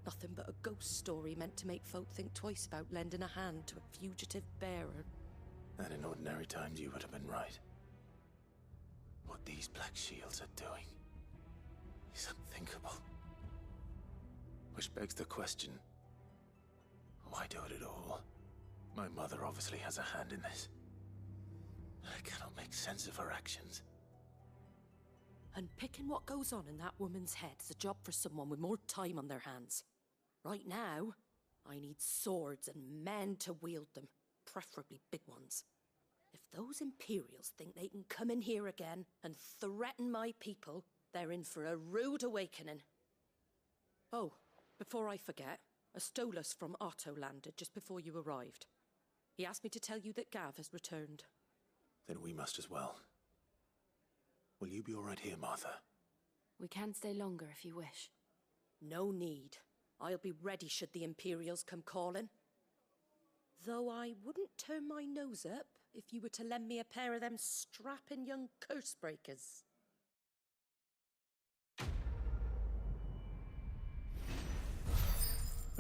Nothing but a ghost story meant to make folk think twice about lending a hand to a fugitive bearer. And in ordinary times you would have been right. What these Black Shields are doing is unthinkable. Which begs the question, why do it at all? My mother obviously has a hand in this. I cannot make sense of her actions. And picking what goes on in that woman's head is a job for someone with more time on their hands. Right now, I need swords and men to wield them, preferably big ones. If those Imperials think they can come in here again and threaten my people, they're in for a rude awakening. Oh, before I forget, a Stolas from Otto landed just before you arrived. He asked me to tell you that Gav has returned. Then we must as well. Will you be all right here, Martha? We can stay longer if you wish. No need. I'll be ready should the Imperials come calling. Though I wouldn't turn my nose up if you were to lend me a pair of them strapping young curse breakers.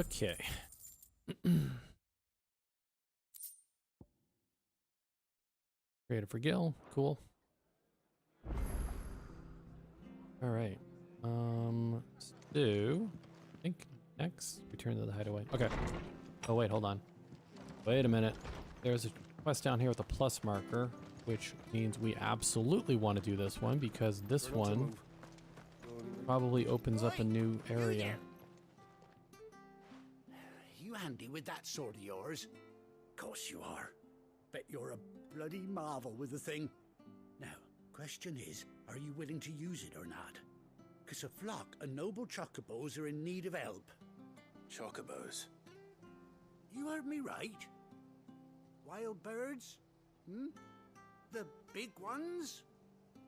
Okay. Created for Gil. Cool. All right. So I think next return to the hideaway. Okay. Oh wait, hold on. Wait a minute. There's a quest down here with a plus marker, which means we absolutely want to do this one because this one probably opens up a new area. You handy with that sword of yours? Course you are. Bet you're a bloody marvel with the thing. Now, question is, are you willing to use it or not? 'Cause a flock of noble chocobos are in need of help. Chocobos? You heard me right. Wild birds? Hmm? The big ones?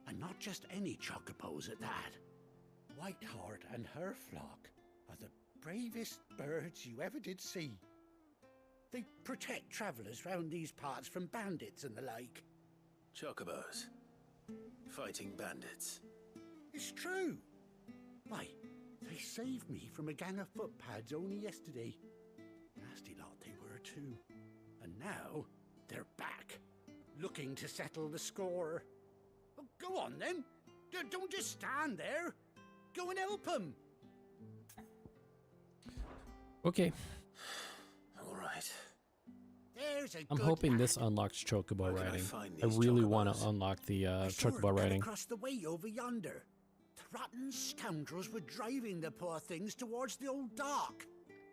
And not just any chocobos at that. Whiteheart and her flock are the bravest birds you ever did see. They protect travellers round these parts from bandits and the like. Chocobos. Fighting bandits. It's true. Why, they saved me from a gang of footpads only yesterday. Nasty lot they were too. And now, they're back, looking to settle the score. Well, go on then. Don't just stand there. Go and help them. Okay. All right. There's a I'm good hoping lad. this unlocks chocobo Where can I riding. find I these really want chocobos? to unlock the I saw chocobo it riding. across the way over yonder. The rotten scoundrels were driving the poor things towards the old dock.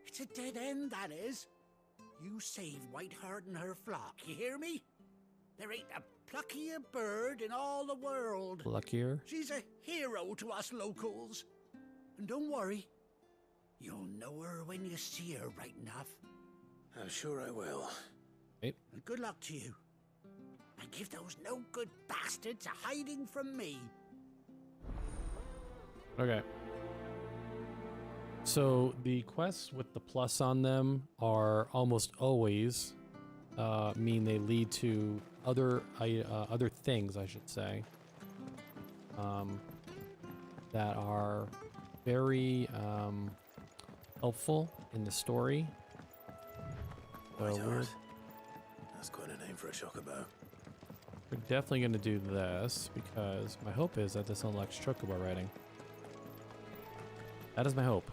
It's a dead end, that is. You saved Whiteheart and her flock, you hear me? There ain't a pluckier bird in all the world. Luckier. She's a hero to us locals. And don't worry, you'll know her when you see her right enough. I'm sure I will. Hey. And good luck to you. And give those no-good bastards a hiding from me. Okay. So the quests with the plus on them are almost always mean they lead to other things, I should say, that are very helpful in the story. So that's quite a name for a chocobo. we're definitely going to do this because my hope is that this unlocks chocobo riding. That is my hope.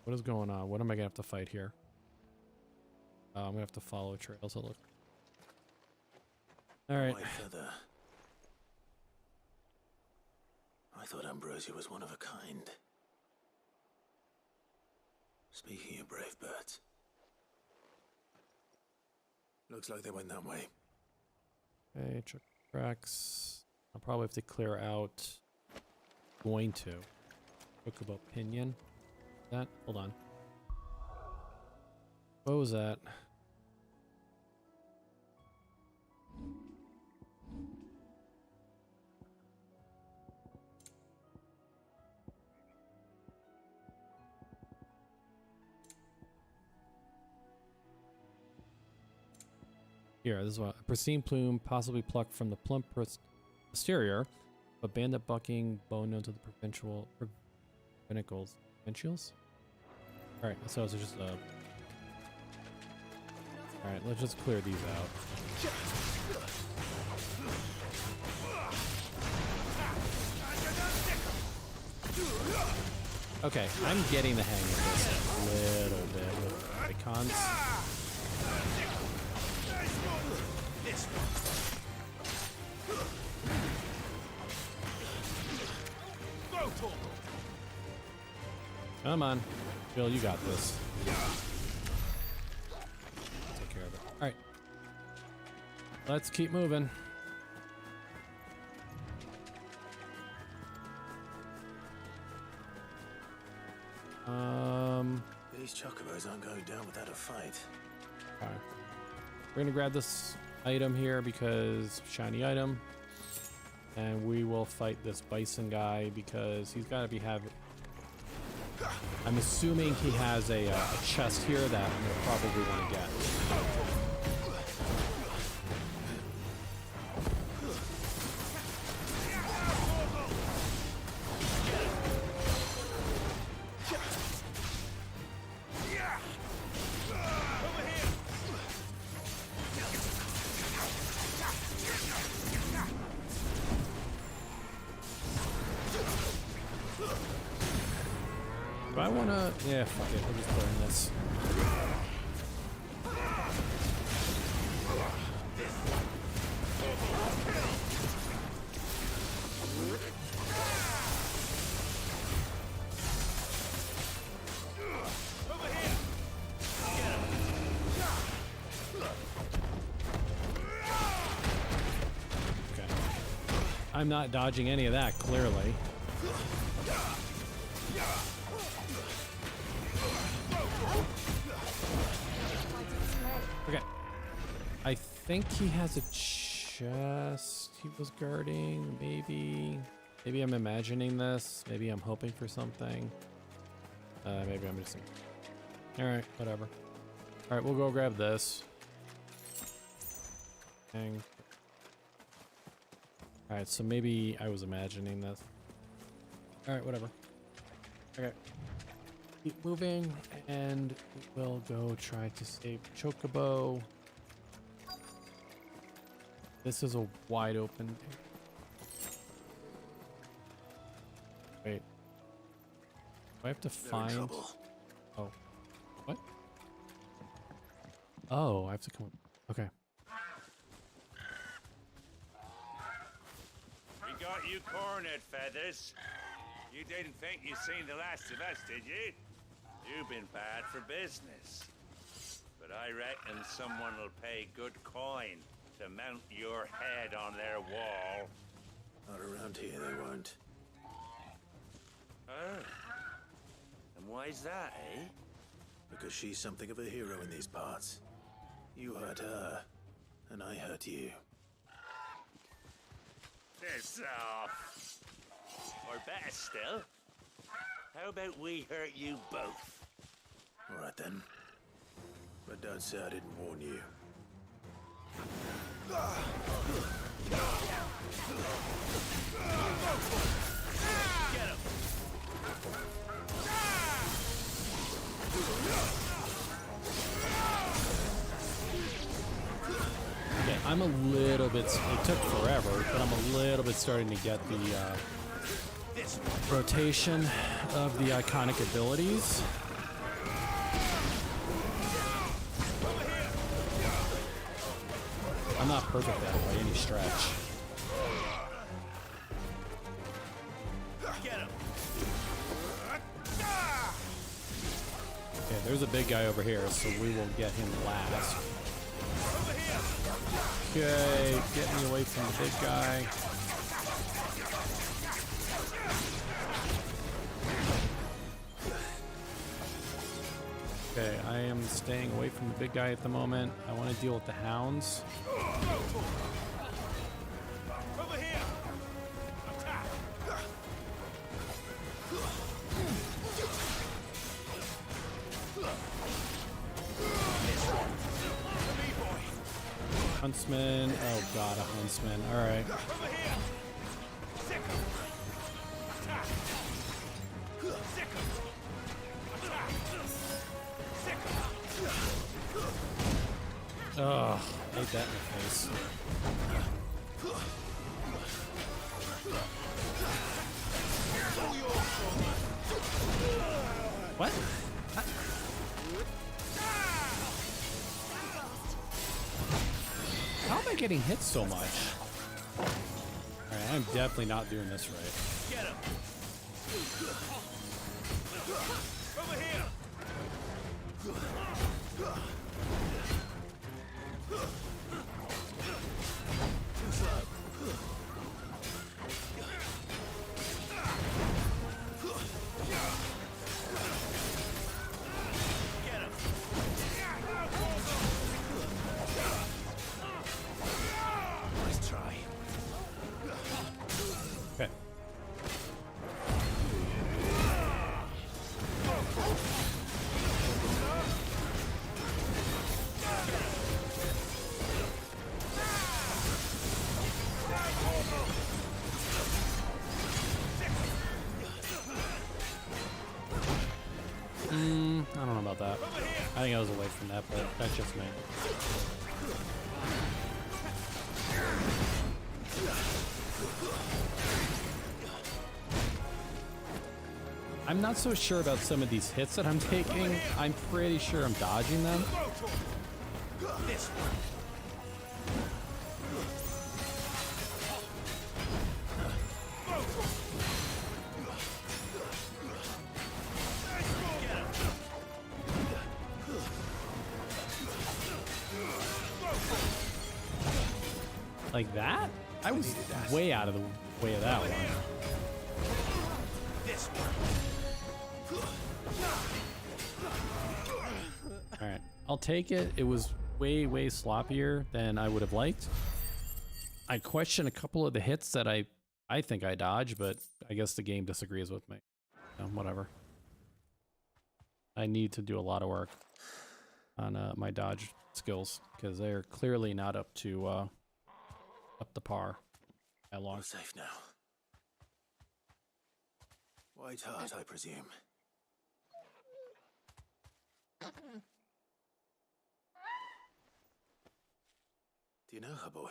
What is going on? What am I gonna have to fight here? I'm gonna have to follow trails. It look. All right. Why further? I thought Ambrosia was one of a kind. Speaking of brave birds, looks like they went that way. Okay, check tracks. I'll probably have to clear out. Going to. Chocobo Pinion. That? Hold on. What was that? Here, this is what. A pristine plume, possibly plucked from the plump posterior, a bandit bucking, bone known to the provincials. Provincials? Alright, so it's just Alright, let's just clear these out. Okay, I'm getting the hang of this a little bit with icons. Come on, Bill, you got this. Take care of it. All right, let's keep moving. These chocobos aren't going down without a fight. Okay. We're gonna grab this item here because shiny item, and we will fight this bison guy because he's got to be having. I'm assuming he has a chest here that we'll probably want to get. Do I want to? Yeah, fuck it. We'll just burn this. Okay. I'm not dodging any of that, clearly. Okay. I think he has a chest he was guarding, maybe. Maybe I'm imagining this. Maybe I'm hoping for something. Maybe I'm just... Alright, whatever. Alright, we'll go grab this. Dang. Alright, so maybe I was imagining this. Alright, whatever. Okay. Keep moving, and we'll go try to save Chocobo. This is a wide open. Wait. Do I have to find? Oh. What? Oh, I have to come. Okay. We got you cornered, Feathers. You didn't think you'd seen the last of us, did you? You've been bad for business. But I reckon someone will pay good coin to mount your head on their wall. Not around here, they won't. Oh. And why's that, eh? Because she's something of a hero in these parts. You hurt her, and I hurt you. Piss off. Or better still, how about we hurt you both? All right then. But don't say I didn't warn you. Get him! Okay, I'm a little bit. It took forever, but I'm a little bit starting to get the rotation of the iconic abilities. I'm not perfect at it by any stretch. Okay, there's a big guy over here, so we will get him last. Okay, get me away from the big guy. Okay, I am staying away from the big guy at the moment. I want to deal with the hounds. Over here! Attack! Huntsman. Oh god, a huntsman. Alright. Over here! Sick 'em! Attack! Sick 'em! Attack! Sick 'em! Ugh, hate that in the face. What? How am I getting hit so much? Alright, I'm definitely not doing this right. Get him! Over here! Nice try. Okay. I don't know about that. I think I was away from that, but that's just me. I'm not so sure about some of these hits that I'm taking. I'm pretty sure I'm dodging them. This one. Like that? I was way out of the way of that one. This one. Alright, I'll take it. It was way sloppier than I would have liked. I question a couple of the hits that I think I dodged, but I guess the game disagrees with me. So, whatever. I need to do a lot of work on my dodge skills, because they're clearly not up to par. At long. We're safe now. White Hart, I presume. Do you know her, boy?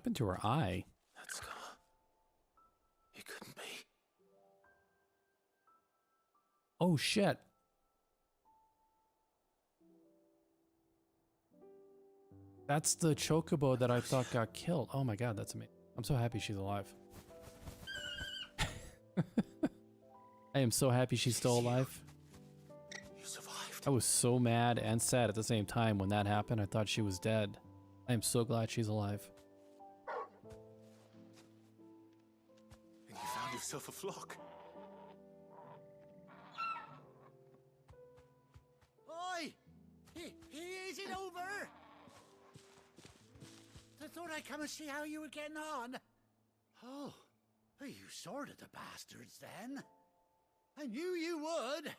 happened to her eye? That scar. It couldn't be. Oh shit. That's the chocobo that I thought got killed. Oh my god, that's amazing. I'm so happy she's alive. I am so happy she's still alive. You survived. I was so mad and sad at the same time when that happened. I thought she was dead. I am so glad she's alive. And you found yourself a flock. Oi! Is it over? I thought I'd come and see how you were getting on. Oh, you sorted the bastards then. I knew you would.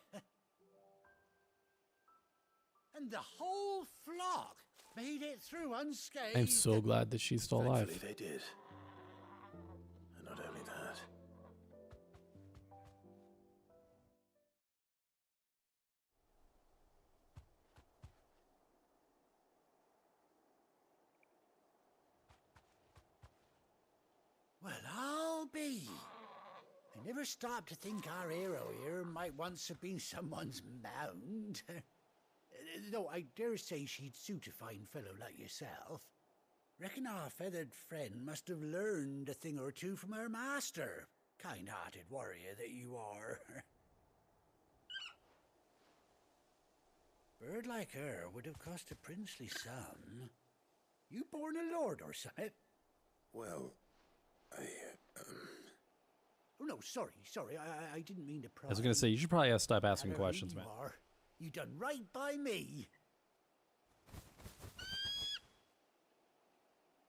And the whole flock made it through unscathed. I'm so glad that she's still alive. Thankfully they did. And not only that. Well, I'll be. I never stopped to think our hero here might once have been someone's mound. Though I dare say she'd suit a fine fellow like yourself. Reckon our feathered friend must have learned a thing or two from her master. Kind-hearted warrior that you are. Bird like her would have cost a princely sum. You born a lord or something? Well, Oh no, sorry. I didn't mean to pry. I was gonna say, you should probably stop asking questions, man. You done right by me.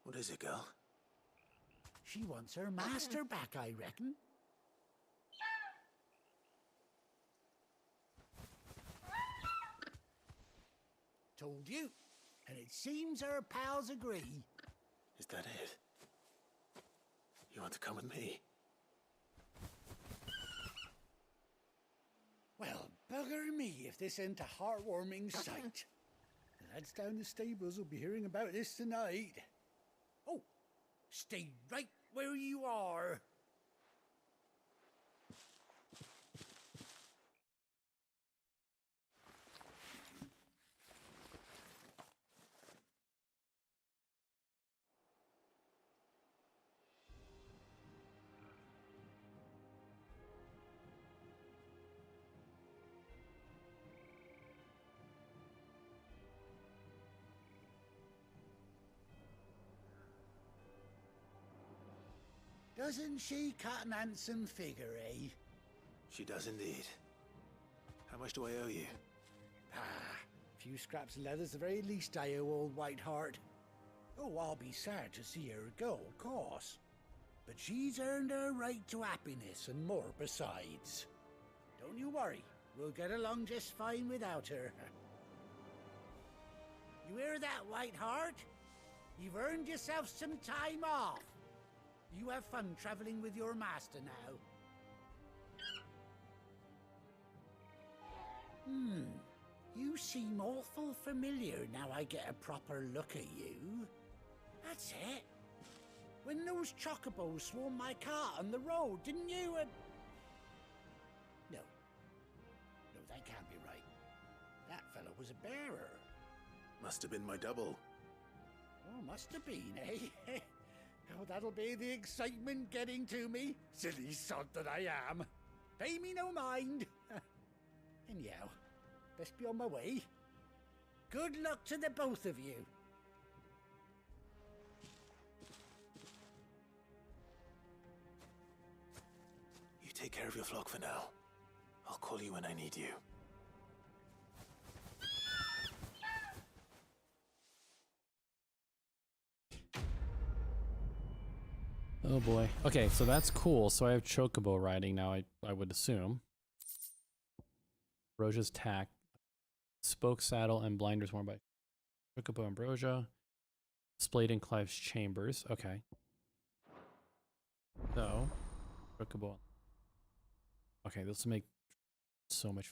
What is it, girl? She wants her master back, I reckon. Told you. And it seems her pals agree. Is that it? You want to come with me? Well, bugger me if this ain't a heartwarming sight. The lads down the stables will be hearing about this tonight. Oh, stay right where you are. Doesn't she cut an handsome figure, eh? She does indeed. How much do I owe you? A few scraps of leather's the very least I owe old Whiteheart. Oh, I'll be sad to see her go, of course. But she's earned her right to happiness and more besides. Don't you worry, we'll get along just fine without her. You hear that, Whiteheart? You've earned yourself some time off. You have fun traveling with your master now. You seem awful familiar now I get a proper look at you. That's it. When those chocobos swarmed my cart on the road, didn't you? No, that can't be right. That fellow was a bearer. Must have been my double. Oh, must have been, eh? Oh, that'll be the excitement getting to me. Silly sod that I am. Pay me no mind. Anyhow, best be on my way. Good luck to the both of you. You take care of your flock for now. I'll call you when I need you. Oh boy. Okay, so that's cool. So I have chocobo riding now, I would assume. Ambrosia's tack. Spoke saddle and blinders worn by chocobo Ambrosia. Displayed in Clive's chambers. Okay. So, chocobo. Okay, this will make so much.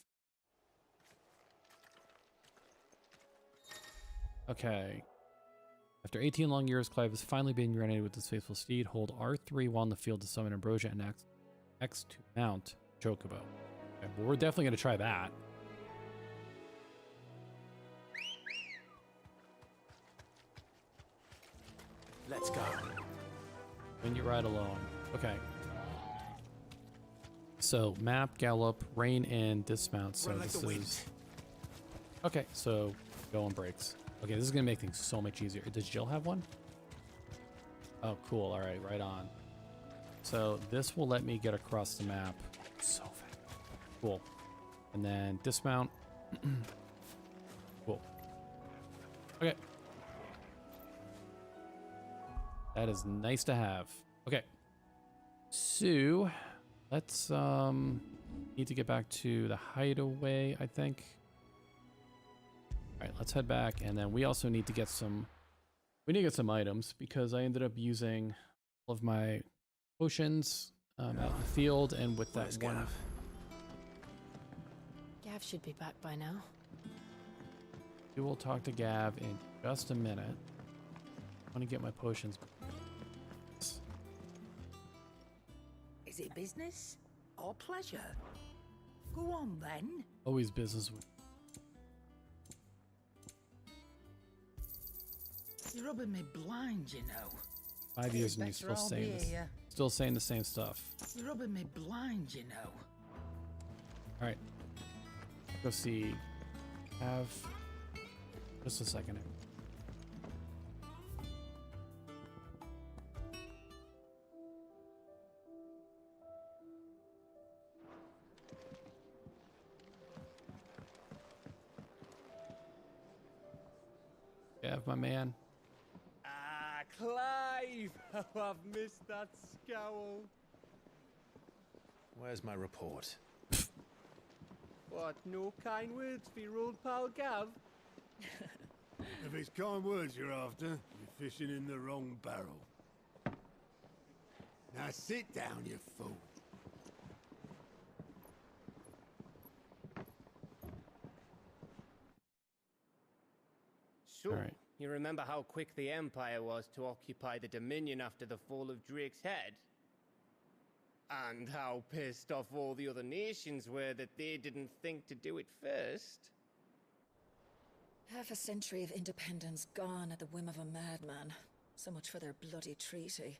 Okay. After 18 long years, Clive has finally been reunited with his faithful steed. Hold R3 while in the field to summon Ambrosia and X to mount Chocobo. Okay, well, we're definitely going to try that. Let's go. When you ride alone. Okay. So, map, gallop, rein in, dismount. So this is... Okay, so go on brakes. Okay, this is going to make things so much easier. Does Jill have one? Oh, cool. All right, right on. So this will let me get across the map so fast. Cool. And then dismount. Cool. Okay. That is nice to have. Okay. So let's need to get back to the hideaway, I think. All right, let's head back, and then we also need to get some. We need to get some items because I ended up using all of my potions out in the field, and with that one. Gav should be back by now. We will talk to Gav in just a minute. I want to get my potions. Is it business or pleasure? Go on then. Always business with. You're rubbing me blind, you know. 5 years and you're still saying the same stuff. You're rubbing me blind, you know. All right. Go see. Have just a second. Gav, my man. Ah, Clive! Oh, I've missed that scowl. Where's my report? What, no kind words for your old pal Gav? If it's kind words you're after, you're fishing in the wrong barrel. Now sit down, you fool. So, right. You remember how quick the Empire was to occupy the Dominion after the fall of Drake's head? And how pissed off all the other nations were that they didn't think to do it first? Half a century of independence gone at the whim of a madman. So much for their bloody treaty.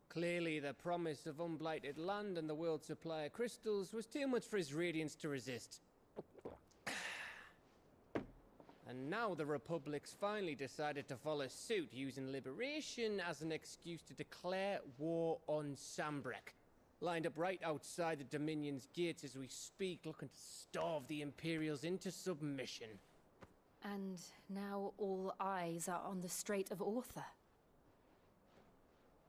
Clearly, the promise of unblighted land and the world's supply of crystals was too much for his radiance to resist. And now the Republic's finally decided to follow suit, using liberation as an excuse to declare war on Sambrek. Lined up right outside the Dominion's gates as we speak, looking to starve the Imperials into submission. And now all eyes are on the Strait of Author.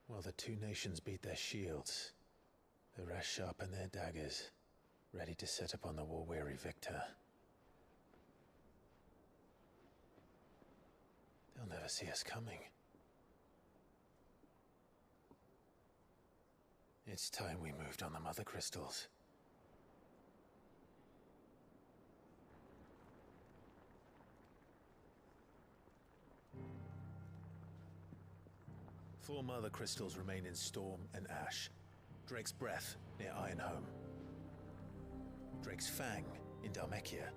Well, the two nations beat their shields. The rest sharpen their daggers, ready to set upon the war-weary victor. They'll never see us coming. It's time we moved on the mother crystals. Four mother crystals remain in Storm and Ash. Drake's Breath near Ironhome. Drake's Fang in Dhalmekia.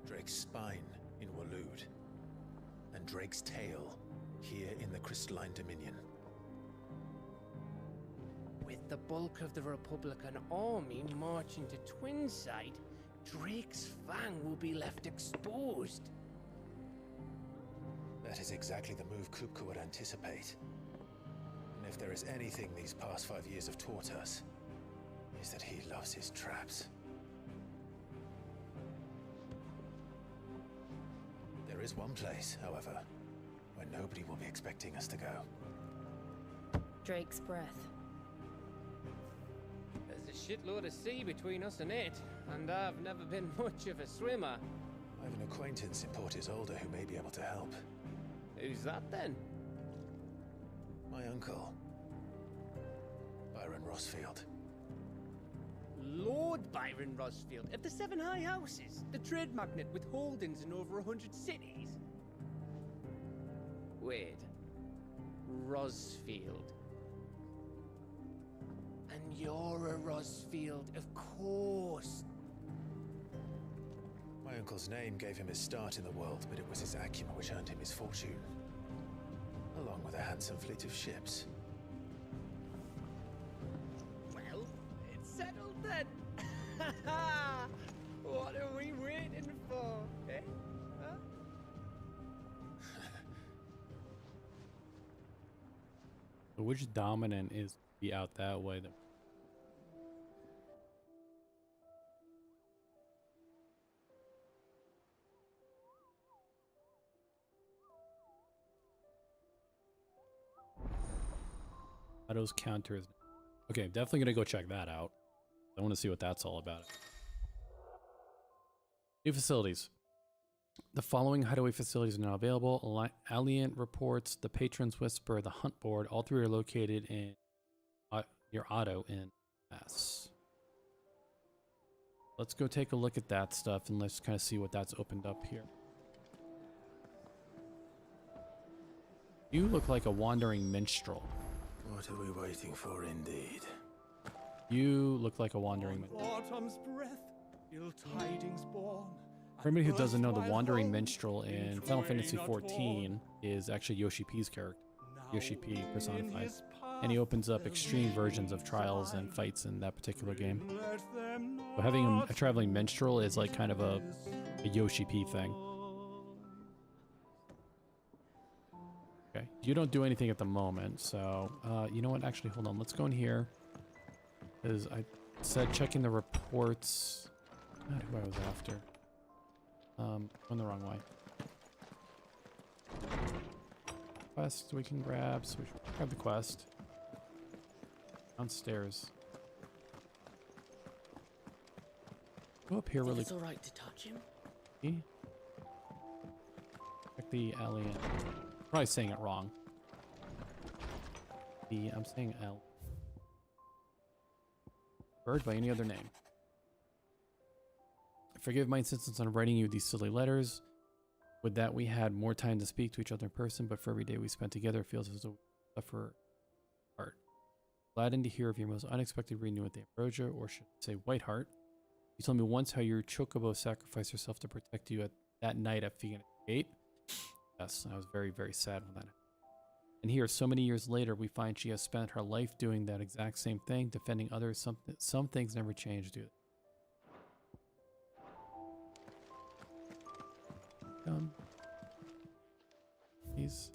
Drake's Spine in Waloed. And Drake's Tail here in the Crystalline Dominion. With the bulk of the Republican army marching to Twinside, Drake's Fang will be left exposed. That is exactly the move Kupka would anticipate. And if there is anything these past 5 years have taught us, is that he loves his traps. There is one place, however, where nobody will be expecting us to go. Drake's Breath. There's a shitload of sea between us and it, and I've never been much of a swimmer. I have an acquaintance in Port Isolde who may be able to help. Who's that then? My uncle, Byron Rossfield. Lord Byron Rossfield of the Seven High Houses, the trade magnate with holdings in over 100 cities. wait. Rosfield. And you're a Rosfield, of course. My uncle's name gave him his start in the world, but it was his acumen which earned him his fortune. Along with a handsome fleet of ships. Well, it's settled then. What are we waiting for, eh? Huh? So which dominant is be out that way? Auto's counter is okay. Definitely gonna go check that out. I want to see what that's all about. New facilities. The following hideaway facilities are now available. Alliant reports, the Patron's Whisper, the Hunt Board. All three are located in near Otto in Mass. Let's go take a look at that stuff and let's kind of see what that's opened up here. You look like a wandering minstrel. What are we waiting for, indeed? You look like a wandering minstrel. Autumn's breath, ill tidings born. For anybody who doesn't know, the Wandering Minstrel in Final Fantasy XIV is actually Yoshi P's character. Yoshi P personified. And he opens up extreme versions of trials and fights in that particular game. So having a traveling minstrel is like kind of a Yoshi P thing. Okay, you don't do anything at the moment, so you know what? Actually, hold on. Let's go in here. Because I said checking the reports. Not who I was after. Going the wrong way. Quest we can grab, so we should grab the quest. Downstairs. Go up here really It's all right to touch him. quickly. Check the alien. Probably saying it wrong. I'm saying L. Bird by any other name. Forgive my insistence on writing you these silly letters. With that, we had more time to speak to each other in person, but for every day we spent together, it feels as though we suffer apart. Gladdened to hear of your most unexpected reunion with the Ambrosia, or should I say Whiteheart. You told me once how your Chocobo sacrificed herself to protect you at that night at Phoenix Gate. Yes, I was very, very sad when that happened. And here, so many years later, we find she has spent her life doing that exact same thing, defending others. Some things never change, do they? Please.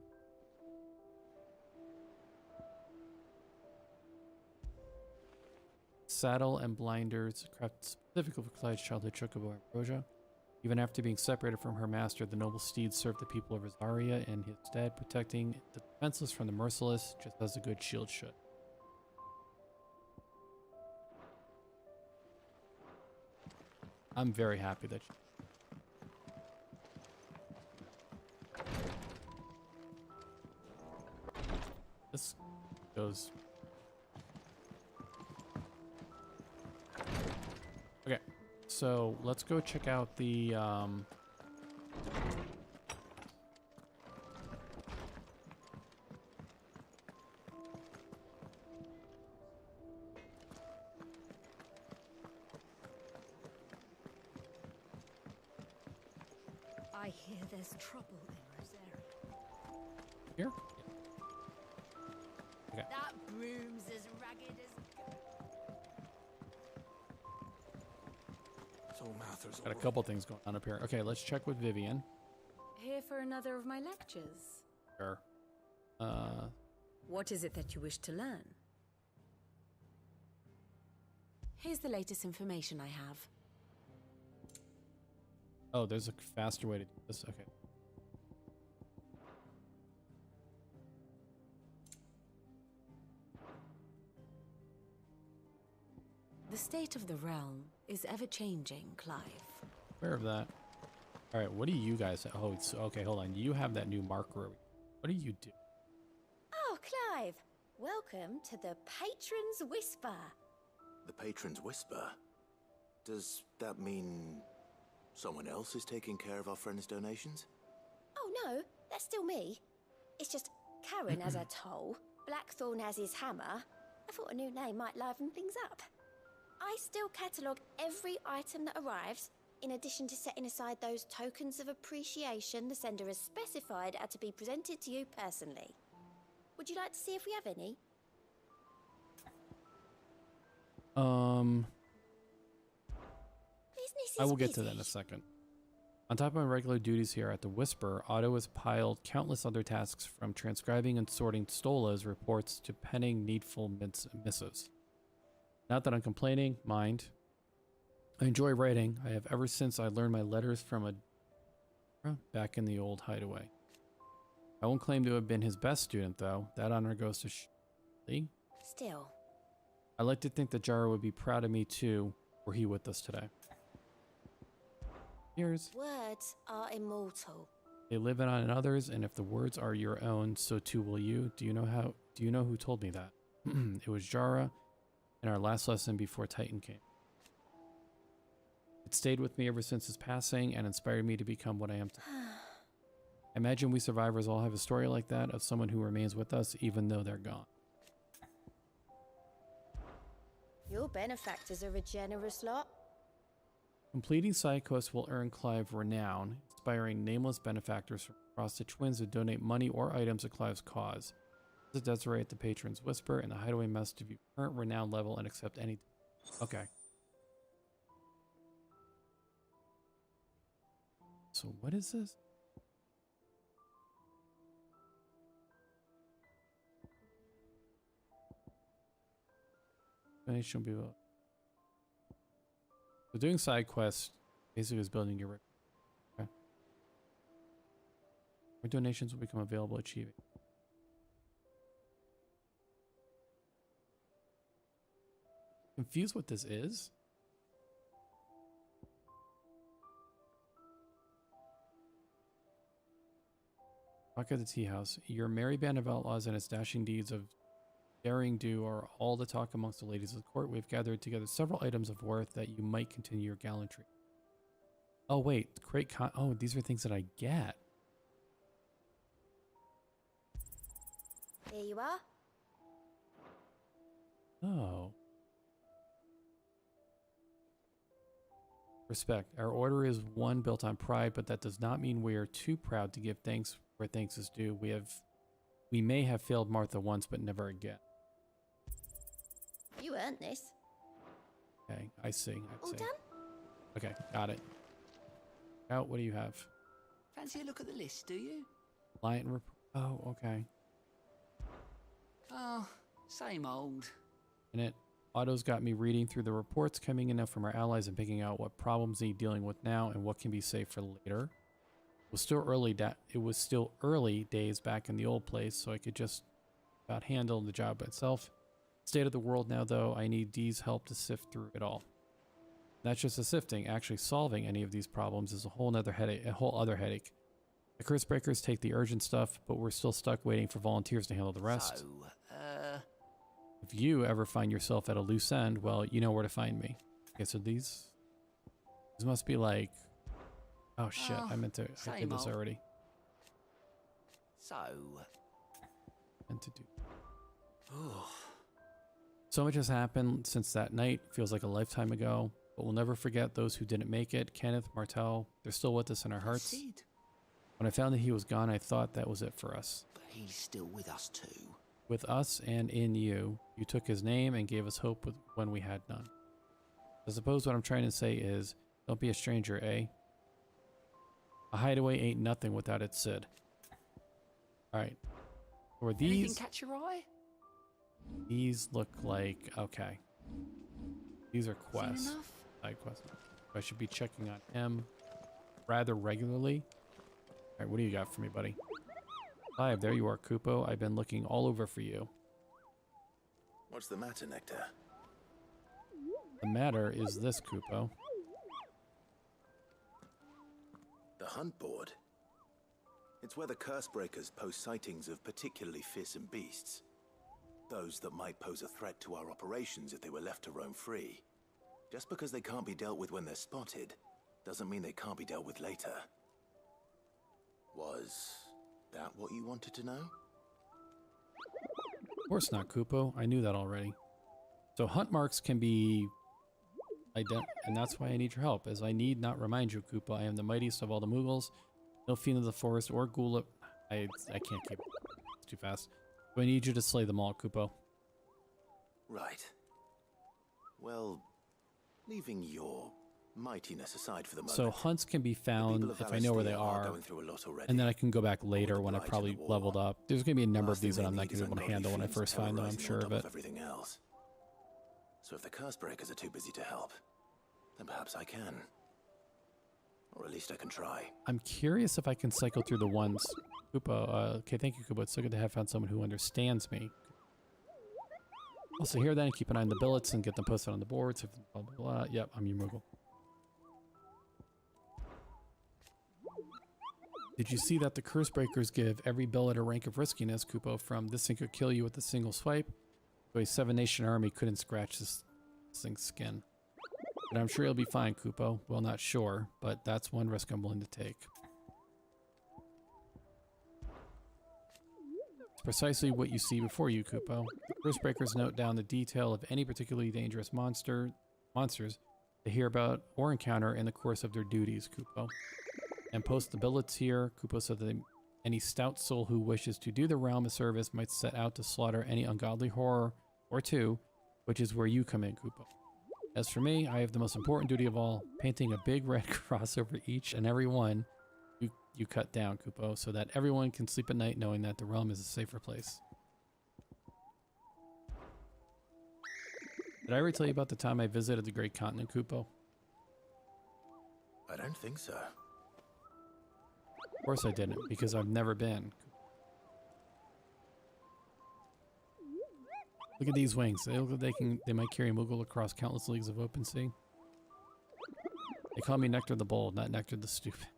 Saddle and blinders crafted specifically for Clive's childhood Chocobo Ambrosia. Even after being separated from her master, the noble steed served the people of Rosaria in his stead, protecting the defenseless from the merciless, just as a good shield should. I'm very happy that this goes. Okay, so let's go check out the I hear there's trouble in Rosaria. here. Okay. That broom's as ragged as... Got a couple things going on up here. Okay, let's check with Vivian. Here for another of my lectures. Sure. What is it that you wish to learn? Here's the latest information I have. Oh, there's a faster way to do this. Okay. The state of the realm is ever-changing, Clive. Aware of that. All right, what do you guys? Oh, it's okay. Hold on. You have that new marker. What do you do? Oh, Clive! Welcome to the Patron's Whisper. The Patron's Whisper? Does that mean someone else is taking care of our friend's donations? Oh no, that's still me. It's just Karen has her toll, Blackthorn has his hammer. I thought a new name might liven things up. I still catalogue every item that arrives, in addition to setting aside those tokens of appreciation the sender has specified are to be presented to you personally. Would you like to see if we have any? I will get to that in a second. On top of my regular duties here at the Whisper, Otto has piled countless other tasks from transcribing and sorting Stola's reports to penning needful missives. Not that I'm complaining, mind. I enjoy writing. I have ever since I learned my letters from a back in the old hideaway. I won't claim to have been his best student, though. That honor goes to Lee. Still. I like to think that Jara would be proud of me, too, were he with us today. Here's. Words are immortal. They live on others, and if the words are your own, so too will you. Do you know who told me that? It was Jara in our last lesson before Titan came. It stayed with me ever since his passing and inspired me to become what I am today. I imagine we survivors all have a story like that of someone who remains with us even though they're gone. Your benefactors are a generous lot. Completing side quests will earn Clive renown, inspiring nameless benefactors from across the Twins to donate money or items to Clive's cause. Visit Desiree at the Patron's Whisper and the Hideaway Mess to view current renown level and accept any. Okay. So what is this? Donation will be available. So doing side quests basically is building your. Okay. More donations will become available achieving. Confused what this is? Talk at the tea house. Your merry band of outlaws and its dashing deeds of daring do are all the talk amongst the ladies of the court. We've gathered together several items of worth that you might continue your gallantry. Oh wait, oh, these are things that I get. There you are. Oh. Respect. Our order is one built on pride, but that does not mean we are too proud to give thanks where thanks is due. We may have failed Martha once, but never again. You earned this. Okay, I see. All done? Okay, got it. Out, what do you have? Fancy a look at the list, do you? Client oh, okay. Oh, same old. In it, Otto's got me reading through the reports coming in from our allies and picking out what problems need dealing with now and what can be saved for later. It was still early days back in the old place, so I could just about handle the job itself. State of the world now, though, I need Dee's help to sift through it all. Not just the sifting, actually solving any of these problems is a whole other headache. The curse breakers take the urgent stuff, but we're still stuck waiting for volunteers to handle the rest. So, if you ever find yourself at a loose end, well, you know where to find me. Okay, so these must be like, oh shit, I did this already. So, meant to do. So much has happened since that night. Feels like a lifetime ago, but we'll never forget those who didn't make it. Kenneth, Martel, they're still with us in our hearts. When I found that he was gone, I thought that was it for us. But he's still with us too. With us and in you. You took his name and gave us hope when we had none. I suppose what I'm trying to say is, don't be a stranger, eh? A hideaway ain't nothing without its Sid. Alright. Or these... Anything catch your eye? These look like... Okay. These are quests. Side quests. I should be checking on him rather regularly. Alright, what do you got for me, buddy? Clive, there you are, Kupo. I've been looking all over for you. What's the matter, Nectar? The matter is this, Kupo. The hunt board. It's where the curse breakers post sightings of particularly fearsome beasts. Those that might pose a threat to our operations if they were left to roam free. Just because they can't be dealt with when they're spotted, doesn't mean they can't be dealt with later. Was That what you wanted to know? Of course not, Kupo. I knew that already. So hunt marks can be and that's why I need your help, as I need not remind you, Kupo. I am the mightiest of all the Mughals. No fiend of the forest or ghoul. I can't keep it's too fast. So I need you to slay them all, Kupo. Right. Well, leaving your mightiness aside for the moment. So hunts can be found if I know where they are, and then I can go back later when I probably leveled up. There's going to be a number of these that I'm not going to be able to handle when I first find them, I'm sure of it. Everything else. So if the curse breakers are too busy to help, then perhaps I can. Or at least I can try. I'm curious if I can cycle through the ones. Kupo, okay, thank you, Kupo. It's so good to have found someone who understands me. Also here then, keep an eye on the billets and get them posted on the boards. Blah, blah, blah. Yep, I'm your Moogle. Did you see that the curse breakers give every billet a rank of riskiness, Kupo? From this thing could kill you with a single swipe, to a 7-nation army couldn't scratch this thing's skin. But I'm sure you'll be fine, Kupo. Well, not sure, but that's one risk I'm willing to take. It's precisely what you see before you, Kupo. The curse breakers note down the detail of any particularly dangerous monsters they hear about or encounter in the course of their duties, Kupo. And post the billets here, Kupo, so that any stout soul who wishes to do the realm a service might set out to slaughter any ungodly horror or two, which is where you come in, Kupo. As for me, I have the most important duty of all, painting a big red cross over each and every one you cut down, Kupo, so that everyone can sleep at night knowing that the realm is a safer place. Did I ever tell you about the time I visited the Great Continent, Kupo? I don't think so. Of course I didn't, because I've never been. Look at these wings. They look like they might carry a Moogle across countless leagues of open sea. They call me Nectar the Bold, not Nectar the Stupid.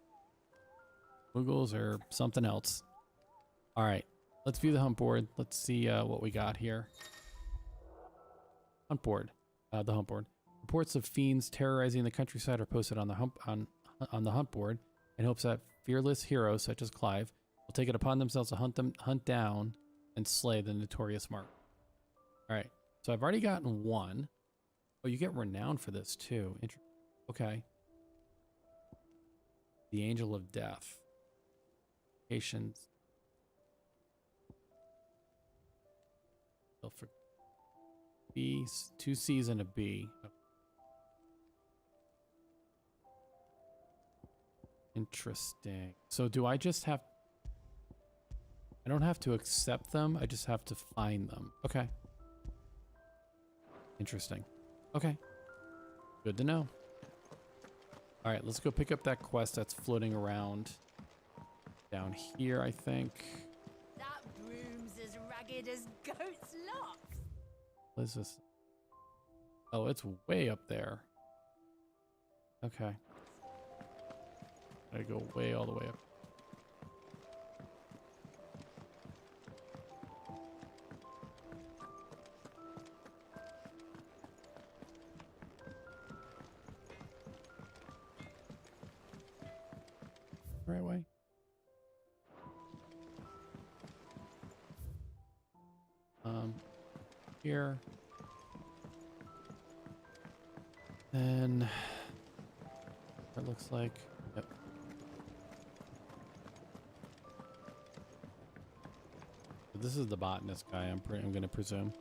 Moogles are something else. Alright, let's view the hunt board. Let's see what we got here. Hunt board. The hunt board. Reports of fiends terrorizing the countryside are posted on the hunt board in hopes that fearless heroes such as Clive will take it upon themselves to hunt down and slay the notorious mark. Alright, so I've already gotten one. Oh, you get renowned for this too. Okay. The Angel of Death. Patience. For B, 2 C's and a B. Interesting. So do I just have... I don't have to accept them, I just have to find them. Okay. Interesting. Okay. Good to know. Alright, let's go pick up that quest that's floating around down here, I think. That broom's as ragged as goat's locks. What is this? Oh, it's way up there. Okay. I go way all the way up. Right way. Here. Then it looks like, yep. This is the botanist guy, I'm going to presume.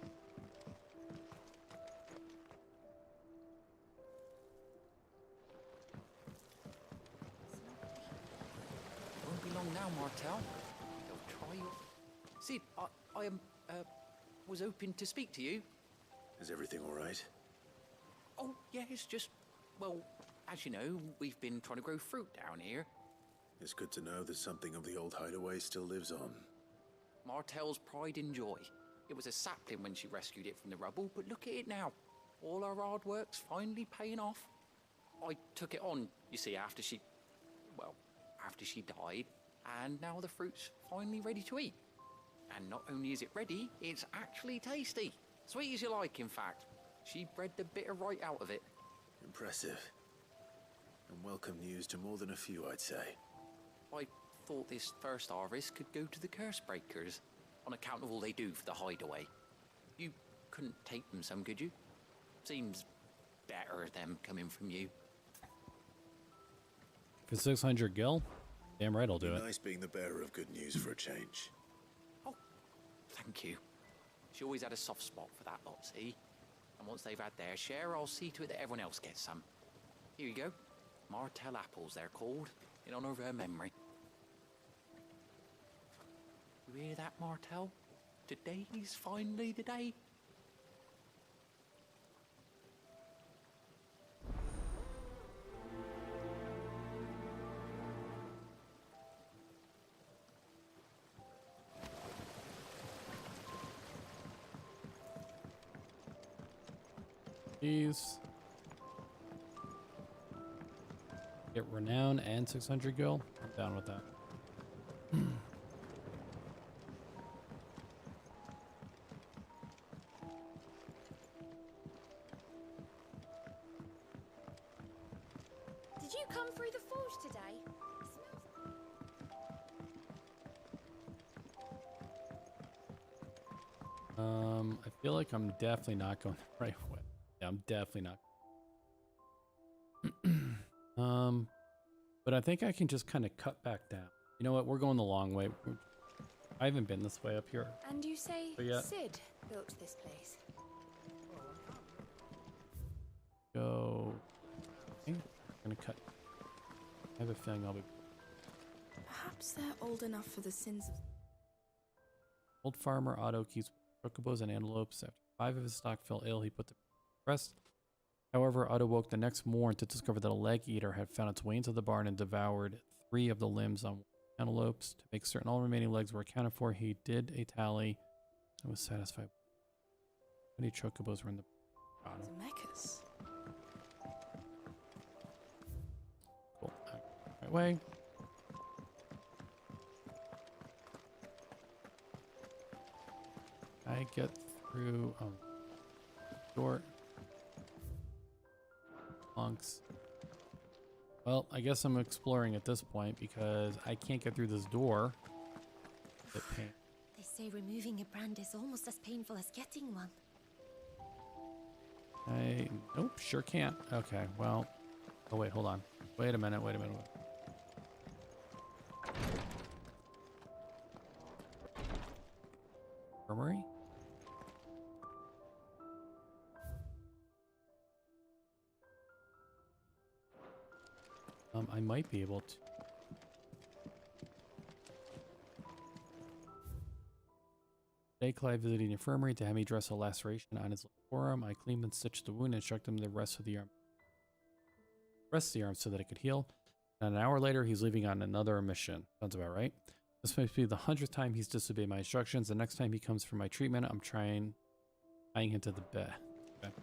Won't be long now, Martel. They'll try you. Sid, I was hoping to speak to you. Is everything all right? Oh, yeah, it's just, well, as you know, we've been trying to grow fruit down here. It's good to know that something of the old hideaway still lives on. Martel's pride and joy. It was a sapling when she rescued it from the rubble, but look at it now. All our hard work's finally paying off. I took it on, you see, after she died, and now the fruit's finally ready to eat. And not only is it ready, it's actually tasty. Sweet as you like, in fact. She bred the bitter right out of it. Impressive. And welcome news to more than a few, I'd say. I thought this first harvest could go to the curse breakers, on account of all they do for the hideaway. You couldn't take them some, could you? Seems better them coming from you. For 600 gil? Damn right I'll do it. Nice being the bearer of good news for a change. Oh, thank you. She always had a soft spot for that lot, see? And once they've had their share, I'll see to it that everyone else gets some. Here you go. Martell apples, they're called, in honor of her memory. You hear that, Martell? Today's finally the day. Please. Get renown and 600 gil. I'm down with that. Did you come through the forge today? I feel like I'm definitely not going the right way. Yeah, I'm definitely not. But I think I can just kind of cut back down. You know what? We're going the long way. I haven't been this way up here. And you say Yeah. Sid built this place? Go. I think I'm gonna cut. I have a feeling I'll be. Perhaps they're old enough for the sins of... Old farmer Otto keeps chocobos and antelopes. After 5 of his stock fell ill, he put them to rest. However, Otto woke the next morn to discover that a leg eater had found its way into the barn and devoured 3 of the limbs on antelopes. To make certain all remaining legs were accounted for, he did a tally and was satisfied. How many chocobos were in the barn? Zemeckis. Cool. Right way. I get through door. Monks. Well, I guess I'm exploring at this point because I can't get through this door. Bit pain. They say removing a brand is almost as painful as getting one. Nope, sure can't. Okay, well. Oh wait, hold on. Wait a minute. Armory? I might be able to. Today, Clive visited the infirmary to have me dress a laceration on his forearm. I cleaned and stitched the wound and instructed him the rest of the arm. So that it could heal. And an hour later, he's leaving on another mission. Sounds about right. This might be the 100th time he's disobeyed my instructions. The next time he comes for my treatment, I'm tying him to the bed. Okay.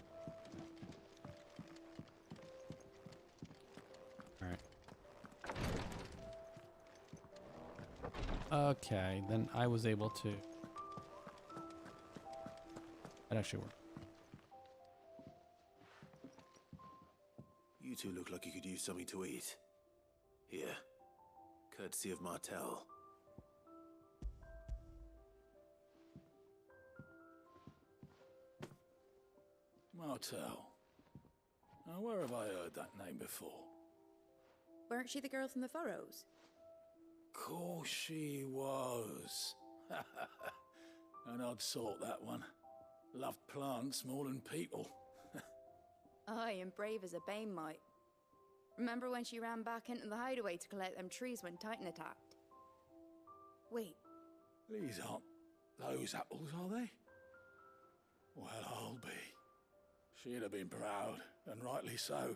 Okay, then I was able to. That actually worked. You two look like you could use something to eat. Here. Courtesy of Martell. Martell. Now, where have I heard that name before? Weren't she the girl from the Furrows? Course she was. An odd sort, that one. Loved plants more than people. Aye, and brave as a bane might. Remember when she ran back into the hideaway to collect them trees when Titan attacked? Wait. These aren't those apples, are they? Well, I'll be. She'd have been proud, and rightly so.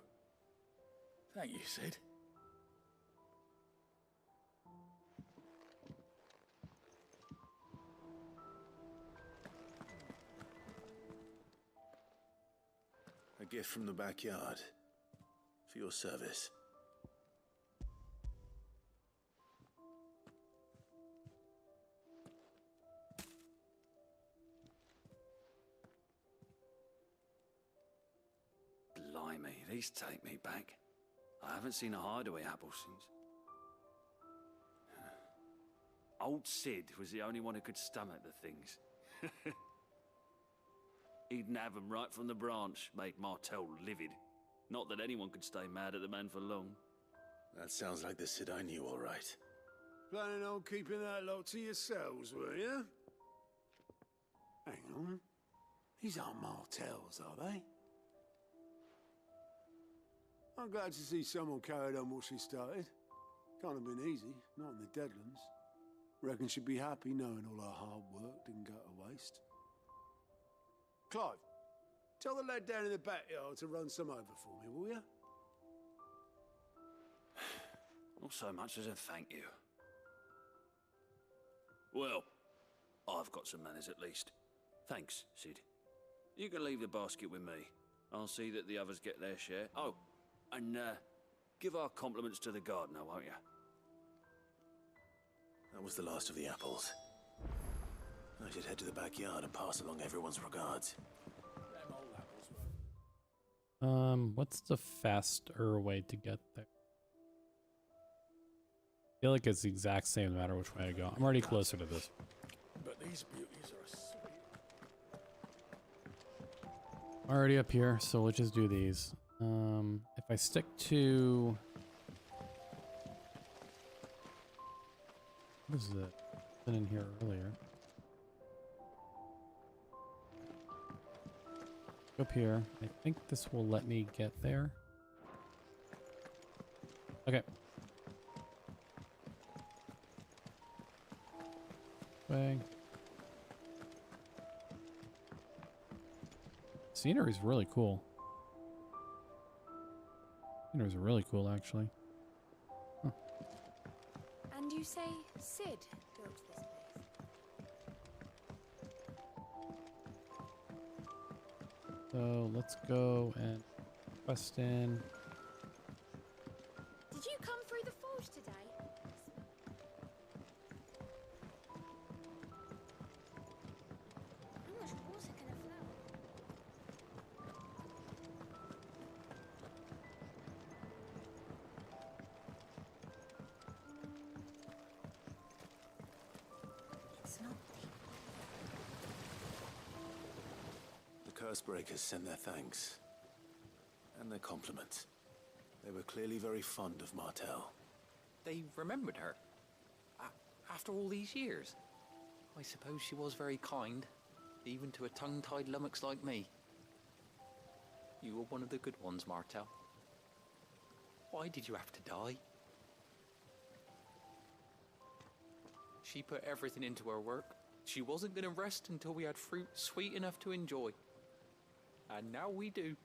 Thank you, Sid. A gift from the backyard. For your service. Blimey, these take me back. I haven't seen a hideaway apple since. Old Sid was the only one who could stomach the things. He'd nab 'em right from the branch, made Martell livid. Not that anyone could stay mad at the man for long. That sounds like the Sid I knew, all right. Planning on keeping that lot to yourselves, were you? Hang on. These aren't Martells, are they? I'm glad to see someone carried on what she started. Can't have been easy, not in the Deadlands. Reckon she'd be happy knowing all her hard work didn't go to waste. Clive, tell the lad down in the backyard to run some over for me, will you? Not so much as a thank you. Well, I've got some manners at least. Thanks, Sid. You can leave the basket with me. I'll see that the others get their share. Oh, and give our compliments to the gardener, won't you? That was the last of the apples. I should head to the backyard and pass along everyone's regards. What's the faster way to get there? I feel like it's the exact same no matter which way I go. I'm already closer to this. But these beauties are sweet. I'm already up here, so we'll just do these. If I stick to... What is it? Been in here earlier. Up here. I think this will let me get there. Okay. Bang. Scenery is really cool. Scenery is really cool, actually. Huh. And you say Sid built this place? So let's go and quest in. Did you come through the forge today? How much water can a flower? It's not deep. The Cursebreakers send their thanks. And their compliments. They were clearly very fond of Martell. They remembered her. After all these years. I suppose she was very kind, even to a tongue-tied lummox like me. You were one of the good ones, Martell. Why did you have to die? She put everything into her work. She wasn't going to rest until we had fruit sweet enough to enjoy. And now we do.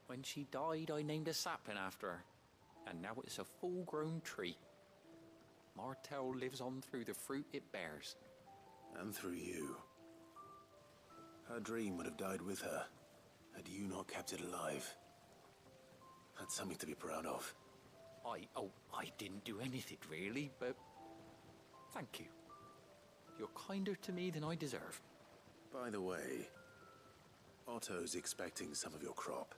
When she died, I named a sapling after her. And now it's a full-grown tree. Martell lives on through the fruit it bears. And through you. Her dream would have died with her, had you not kept it alive. That's something to be proud of. I didn't do anything really, but thank you. You're kinder to me than I deserve. By the way, Otto's expecting some of your crop.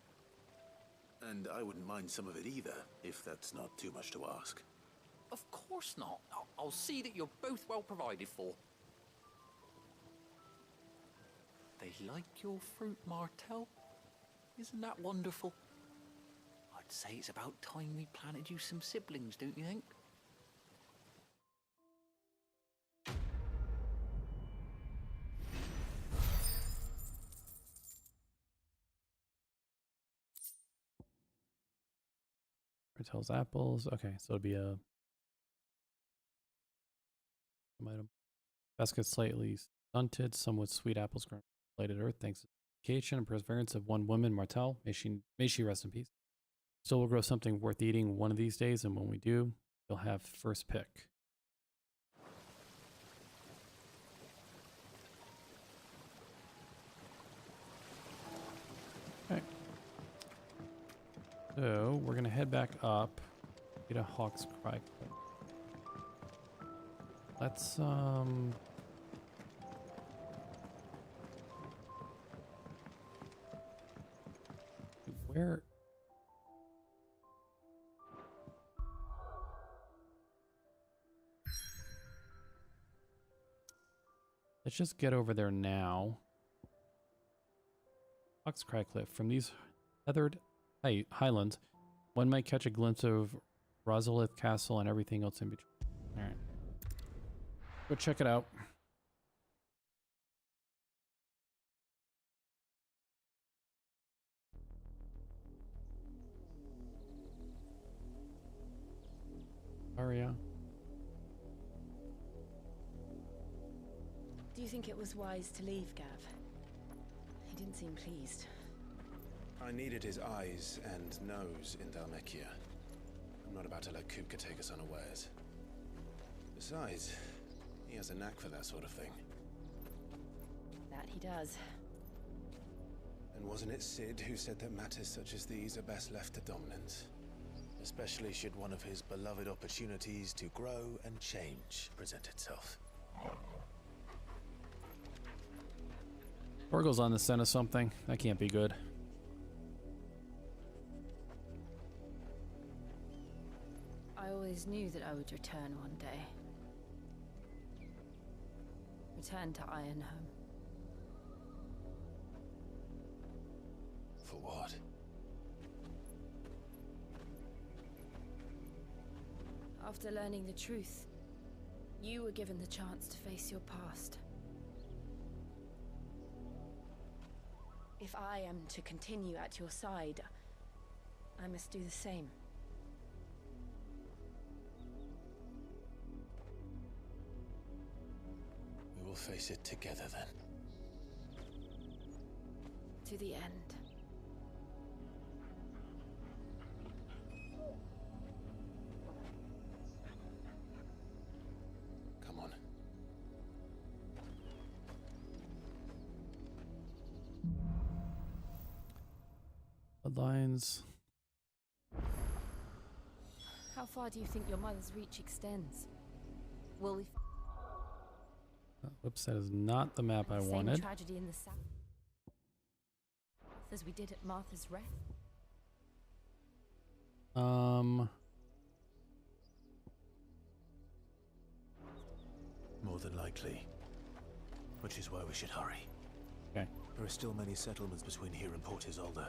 And I wouldn't mind some of it either, if that's not too much to ask. Of course not. I'll see that you're both well provided for. They like your fruit, Martell. Isn't that wonderful? I'd say it's about time we planted you some siblings, don't you think? Martell's apples. Okay, so it'll be a item. Basket slightly stunted, somewhat sweet apples grown on blighted earth, thanks to the dedication and perseverance of one woman, Martell. May she rest in peace. Still will grow something worth eating one of these days, and when we do, you'll have first pick. Okay. So we're gonna head back up. Get a hawk's cry. Let's where let's just get over there now. Foxcry Cliff. From these heathered highlands, one might catch a glimpse of Rosalith Castle and everything else in between. Alright. Go check it out. Aria. Do you think it was wise to leave, Gav? He didn't seem pleased. I needed his eyes and nose in Dhalmekia. I'm not about to let Kupka take us unawares. Besides, he has a knack for that sort of thing. That he does. And wasn't it Sid who said that matters such as these are best left to dominance? Especially should one of his beloved opportunities to grow and change present itself. Torgo's on the scent of something. That can't be good. I always knew that I would return one day. Return to Ironhome. For what? After learning the truth, you were given the chance to face your past. If I am to continue at your side, I must do the same. We will face it together then. To the end. Come on. Bloodlines. How far do you think your mother's reach extends? Will we Whoops, that is not the map I same wanted. tragedy in the south as we did at Martha's Wreath? More than likely. Which is why we should hurry. Okay. There are still many settlements between here and Port Isolde.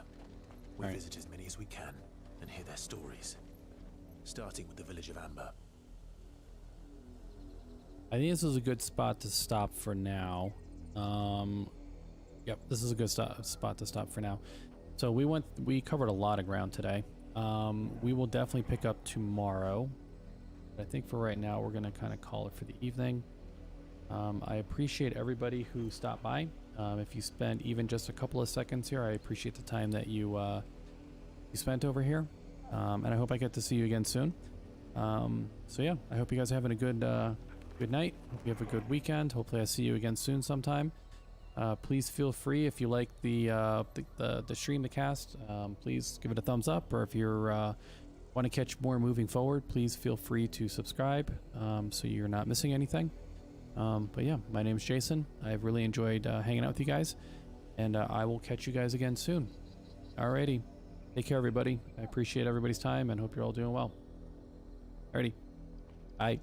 We Right. visit as many as we can and hear their stories. Starting with the village of Amber. I think this is a good spot to stop for now. Yep, this is a good spot to stop for now. So we covered a lot of ground today. We will definitely pick up tomorrow. But I think for right now, we're gonna kind of call it for the evening. I appreciate everybody who stopped by. If you spent even just a couple of seconds here, I appreciate the time that you spent over here. And I hope I get to see you again soon. So yeah, I hope you guys are having a good night. Hope you have a good weekend. Hopefully I see you again soon sometime. Please feel free, if you like the stream, the cast, please give it a thumbs up, or if you're want to catch more moving forward, please feel free to subscribe so you're not missing anything. But yeah, my name is Jason. I've really enjoyed hanging out with you guys, and I will catch you guys again soon. Alrighty, take care everybody. I appreciate everybody's time and hope you're all doing well. Alrighty, bye.